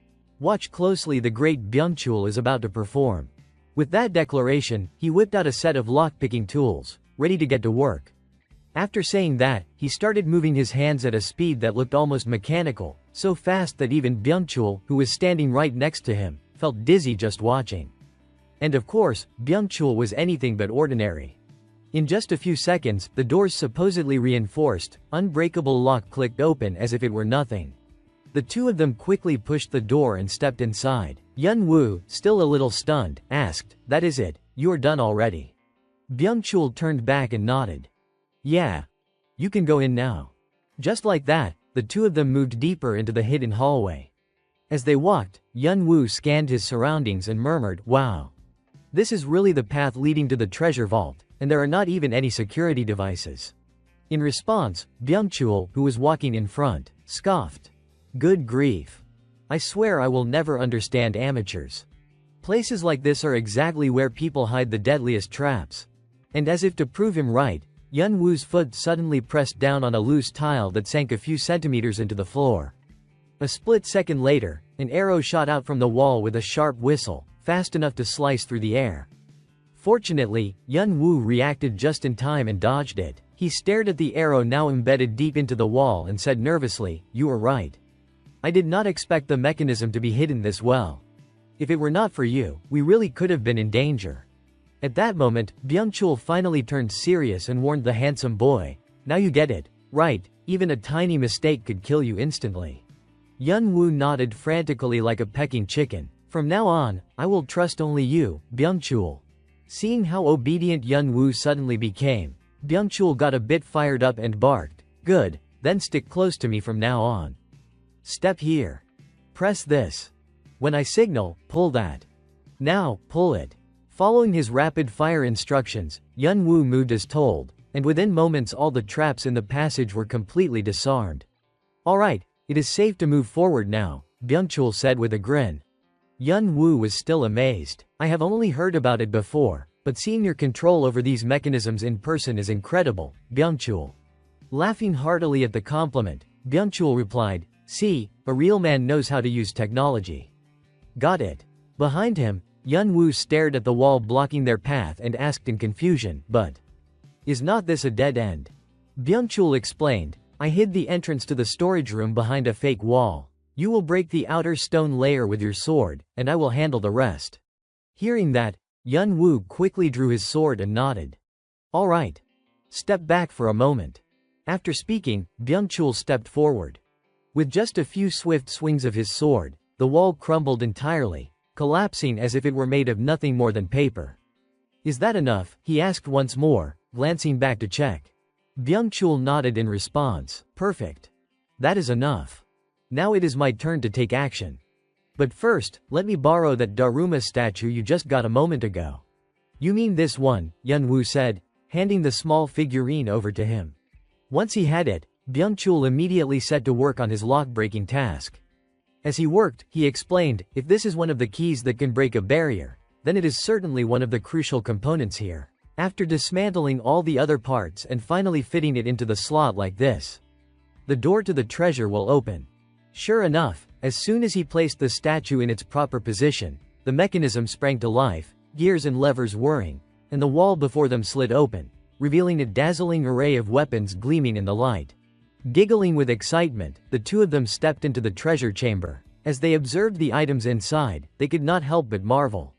Watch closely, the great Byung-chul is about to perform. With that declaration, he whipped out a set of lock-picking tools, ready to get to work. After saying that, he started moving his hands at a speed that looked almost mechanical, so fast that even Byung-chul, who was standing right next to him, felt dizzy just watching. And of course, Byung-chul was anything but ordinary. In just a few seconds, the door's supposedly reinforced, unbreakable lock clicked open as if it were nothing. The two of them quickly pushed the door and stepped inside. Yun-woo, still a little stunned, asked, "That is it, you are done already?" Byung-chul turned back and nodded. Yeah. You can go in now. Just like that, the two of them moved deeper into the hidden hallway. As they walked, Yun-woo scanned his surroundings and murmured, wow. This is really the path leading to the treasure vault, and there are not even any security devices. In response, Byung-chul, who was walking in front, scoffed. Good grief. I swear I will never understand amateurs. Places like this are exactly where people hide the deadliest traps. And as if to prove him right, Yun-woo's foot suddenly pressed down on a loose tile that sank a few centimeters into the floor. A split second later, an arrow shot out from the wall with a sharp whistle, fast enough to slice through the air. Fortunately, Yun-woo reacted just in time and dodged it. He stared at the arrow now embedded deep into the wall and said nervously, "You were right. I did not expect the mechanism to be hidden this well. If it were not for you, we really could have been in danger." At that moment, Byung-chul finally turned serious and warned the handsome boy, "Now you get it, right? Even a tiny mistake could kill you instantly." Yun-woo nodded frantically like a pecking chicken. "From now on, I will trust only you, Byung-chul." Seeing how obedient Yun-woo suddenly became, Byung-chul got a bit fired up and barked, "Good, then stick close to me from now on. Step here. Press this. When I signal, pull that. Now, pull it." Following his rapid-fire instructions, Yun-woo moved as told, and within moments all the traps in the passage were completely disarmed. "Alright, it is safe to move forward now," Byung-chul said with a grin. Yun-woo was still amazed. "I have only heard about it before, but seeing your control over these mechanisms in person is incredible, Byung-chul." Laughing heartily at the compliment, Byung-chul replied, "See, a real man knows how to use technology." Got it. Behind him, Yun-woo stared at the wall blocking their path and asked in confusion, "But is not this a dead end?" Byung-chul explained, "I hid the entrance to the storage room behind a fake wall. You will break the outer stone layer with your sword, and I will handle the rest." Hearing that, Yun-woo quickly drew his sword and nodded. "All right. Step back for a moment." After speaking, Byung-chul stepped forward. With just a few swift swings of his sword, the wall crumbled entirely, collapsing as if it were made of nothing more than paper. "Is that enough?" he asked once more, glancing back to check. Byung-chul nodded in response. "Perfect. That is enough. Now it is my turn to take action." But first, let me borrow that Daruma statue you just got a moment ago. You mean this one, Yunwoo said, handing the small figurine over to him. Once he had it, Byung-chul immediately set to work on his lock-breaking task. As he worked, he explained, if this is one of the keys that can break a barrier, then it is certainly one of the crucial components here. After dismantling all the other parts and finally fitting it into the slot like this, the door to the treasure will open. Sure enough, as soon as he placed the statue in its proper position, the mechanism sprang to life, gears and levers whirring, and the wall before them slid open, revealing a dazzling array of weapons gleaming in the light. Giggling with excitement, the two of them stepped into the treasure chamber. As they observed the items inside, they could not help but marvel.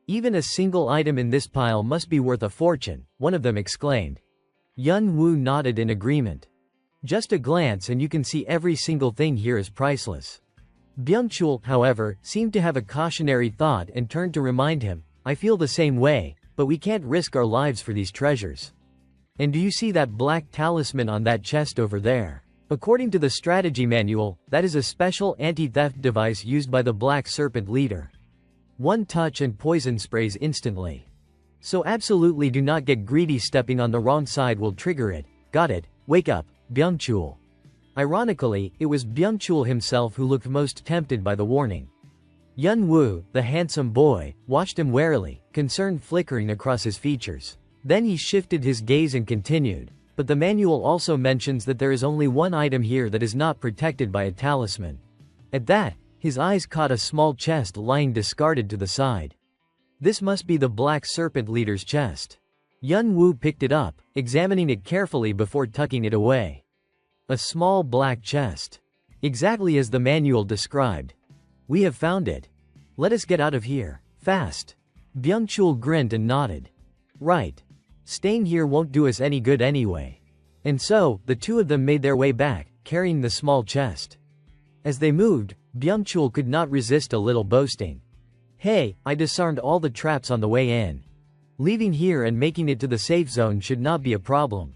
Even a single item in this pile must be worth a fortune, one of them exclaimed. Yun-woo nodded in agreement. Just a glance and you can see every single thing here is priceless. Byung-chul, however, seemed to have a cautionary thought and turned to remind him, I feel the same way, but we can't risk our lives for these treasures. And do you see that black talisman on that chest over there? According to the strategy manual, that is a special anti-theft device used by the Black Serpent leader. One touch and poison sprays instantly. So absolutely do not get greedy, stepping on the wrong side will trigger it. Got it, wake up, Byung-chul. Ironically, it was Byung-chul himself who looked most tempted by the warning. Yun-woo, the handsome boy, watched him warily, concern flickering across his features. Then he shifted his gaze and continued, but the manual also mentions that there is only one item here that is not protected by a talisman. At that, his eyes caught a small chest lying discarded to the side. This must be the Black Serpent leader's chest. Yun-woo picked it up, examining it carefully before tucking it away. A small black chest. Exactly as the manual described. We have found it. Let us get out of here, fast. Byung-chul grinned and nodded. Right. Staying here won't do us any good anyway. And so, the two of them made their way back, carrying the small chest. As they moved, Byung-chul could not resist a little boasting. Hey, I disarmed all the traps on the way in. Leaving here and making it to the safe zone should not be a problem.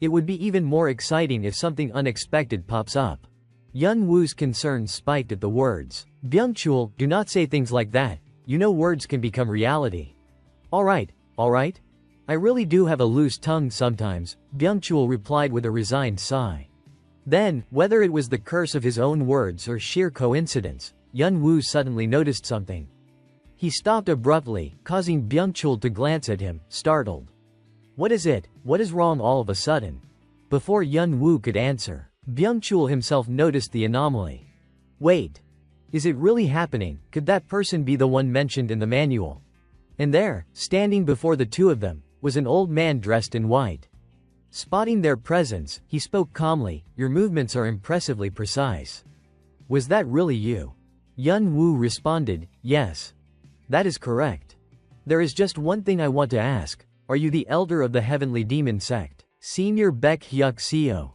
It would be even more exciting if something unexpected pops up. Yun-woo's concern spiked at the words. Byung-chul, do not say things like that. You know words can become reality. Alright. I really do have a loose tongue sometimes, Byung-chul replied with a resigned sigh. Then, whether it was the curse of his own words or sheer coincidence, Yun-woo suddenly noticed something. He stopped abruptly, causing Byung-chul to glance at him, startled. What is it? What is wrong all of a sudden? Before Yun-woo could answer, Byung-chul himself noticed the anomaly. Wait. Is it really happening? Could that person be the one mentioned in the manual? And there, standing before the two of them, was an old man dressed in white. Spotting their presence, he spoke calmly, your movements are impressively precise. Was that really you? Yun-woo responded, yes. That is correct. There is just one thing I want to ask. Are you the elder of the Heavenly Demon Sect? Senior Baek Hyuk-seo.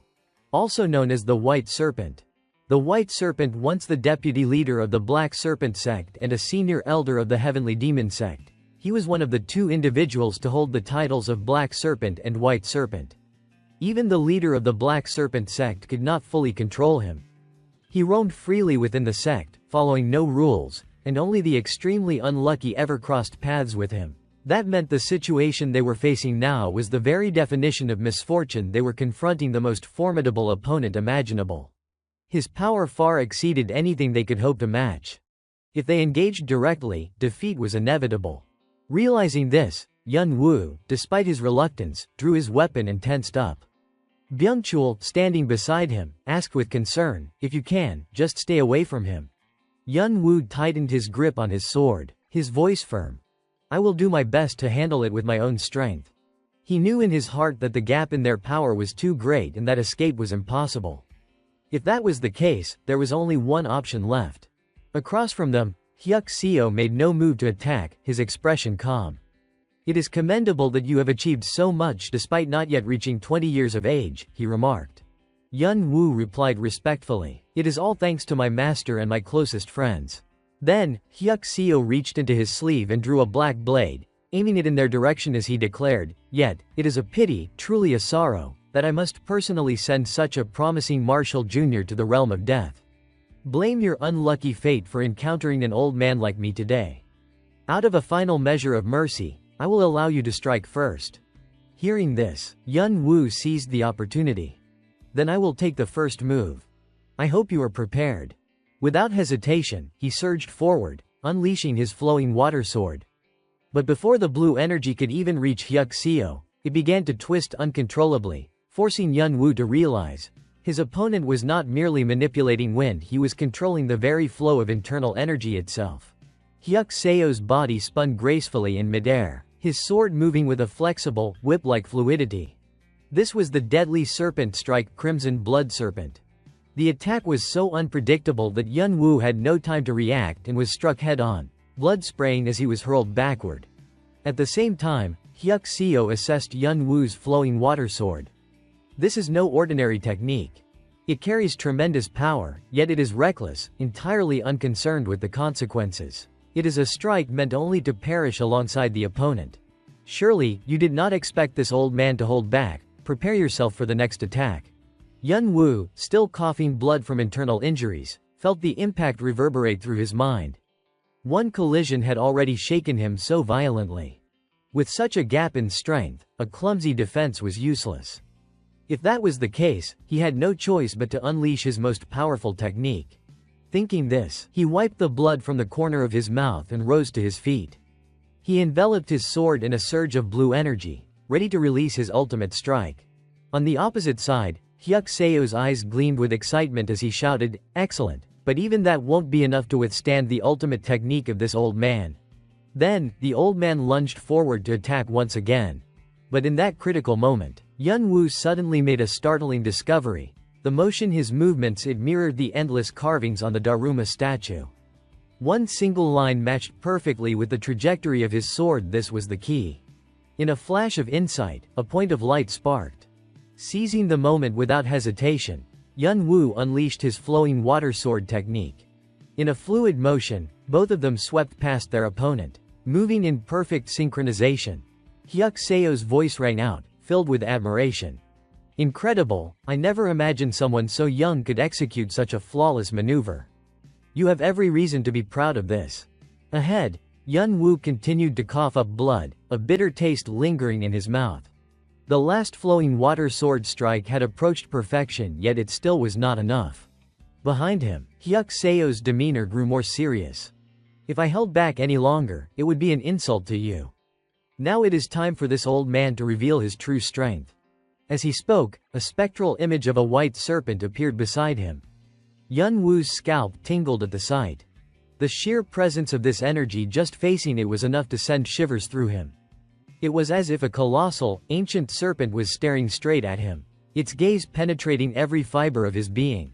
Also known as the White Serpent. The White Serpent, once the deputy leader of the Black Serpent sect and a senior elder of the Heavenly Demon Sect. He was one of the two individuals to hold the titles of Black Serpent and White Serpent. Even the leader of the Black Serpent sect could not fully control him. He roamed freely within the sect, following no rules, and only the extremely unlucky ever crossed paths with him. That meant the situation they were facing now was the very definition of misfortune. They were confronting the most formidable opponent imaginable. His power far exceeded anything they could hope to match. If they engaged directly, defeat was inevitable. Realizing this, Yun-woo, despite his reluctance, drew his weapon and tensed up. Byung-chul, standing beside him, asked with concern, if you can, just stay away from him. Yun-woo tightened his grip on his sword, his voice firm. I will do my best to handle it with my own strength. He knew in his heart that the gap in their power was too great and that escape was impossible. If that was the case, there was only one option left. Across from them, Hyuk-seo made no move to attack, his expression calm. It is commendable that you have achieved so much despite not yet reaching 20 years of age, he remarked. Yun-woo replied respectfully, it is all thanks to my master and my closest friends. Then, Hyuk-seo reached into his sleeve and drew a black blade, aiming it in their direction as he declared, yet, it is a pity, truly a sorrow, that I must personally send such a promising marshal junior to the realm of death. Blame your unlucky fate for encountering an old man like me today. Out of a final measure of mercy, I will allow you to strike first." Hearing this, Yun Wu seized the opportunity. "Then I will take the first move. I hope you are prepared." Without hesitation, he surged forward, unleashing his flowing water sword. But before the blue energy could even reach Hyuk-seo, it began to twist uncontrollably, forcing Yun Wu to realize his opponent was not merely manipulating wind, he was controlling the very flow of internal energy itself. Hyuk-seo's body spun gracefully in midair, his sword moving with a flexible, whip-like fluidity. This was the deadly serpent strike, Crimson Blood Serpent. The attack was so unpredictable that Yun Wu had no time to react and was struck head-on, blood spraying as he was hurled backward. At the same time, Hyuk-seo assessed Yun Wu's flowing water sword. This is no ordinary technique. It carries tremendous power, yet it is reckless, entirely unconcerned with the consequences. It is a strike meant only to perish alongside the opponent. Surely, you did not expect this old man to hold back. Prepare yourself for the next attack. Yun Wu, still coughing blood from internal injuries, felt the impact reverberate through his mind. One collision had already shaken him so violently. With such a gap in strength, a clumsy defense was useless. If that was the case, he had no choice but to unleash his most powerful technique. Thinking this, he wiped the blood from the corner of his mouth and rose to his feet. He enveloped his sword in a surge of blue energy, ready to release his ultimate strike. On the opposite side, Hyuk-seo's eyes gleamed with excitement as he shouted, "Excellent, but even that won't be enough to withstand the ultimate technique of this old man." Then, the old man lunged forward to attack once again. But in that critical moment, Yun Wu suddenly made a startling discovery. The motion his movements it mirrored the endless carvings on the Daruma statue. One single line matched perfectly with the trajectory of his sword. This was the key. In a flash of insight, a point of light sparked. Seizing the moment without hesitation, Yun Wu unleashed his flowing water sword technique. In a fluid motion, both of them swept past their opponent, moving in perfect synchronization. Hyuk-seo's voice rang out, filled with admiration. "Incredible, I never imagined someone so young could execute such a flawless maneuver. You have every reason to be proud of this." Ahead, Yun Wu continued to cough up blood, a bitter taste lingering in his mouth. The last flowing water sword strike had approached perfection, yet it still was not enough. Behind him, Hyuk-seo's demeanor grew more serious. "If I held back any longer, it would be an insult to you. Now it is time for this old man to reveal his true strength." As he spoke, a spectral image of a white serpent appeared beside him. Yun Wu's scalp tingled at the sight. The sheer presence of this energy just facing it was enough to send shivers through him. It was as if a colossal, ancient serpent was staring straight at him, its gaze penetrating every fiber of his being.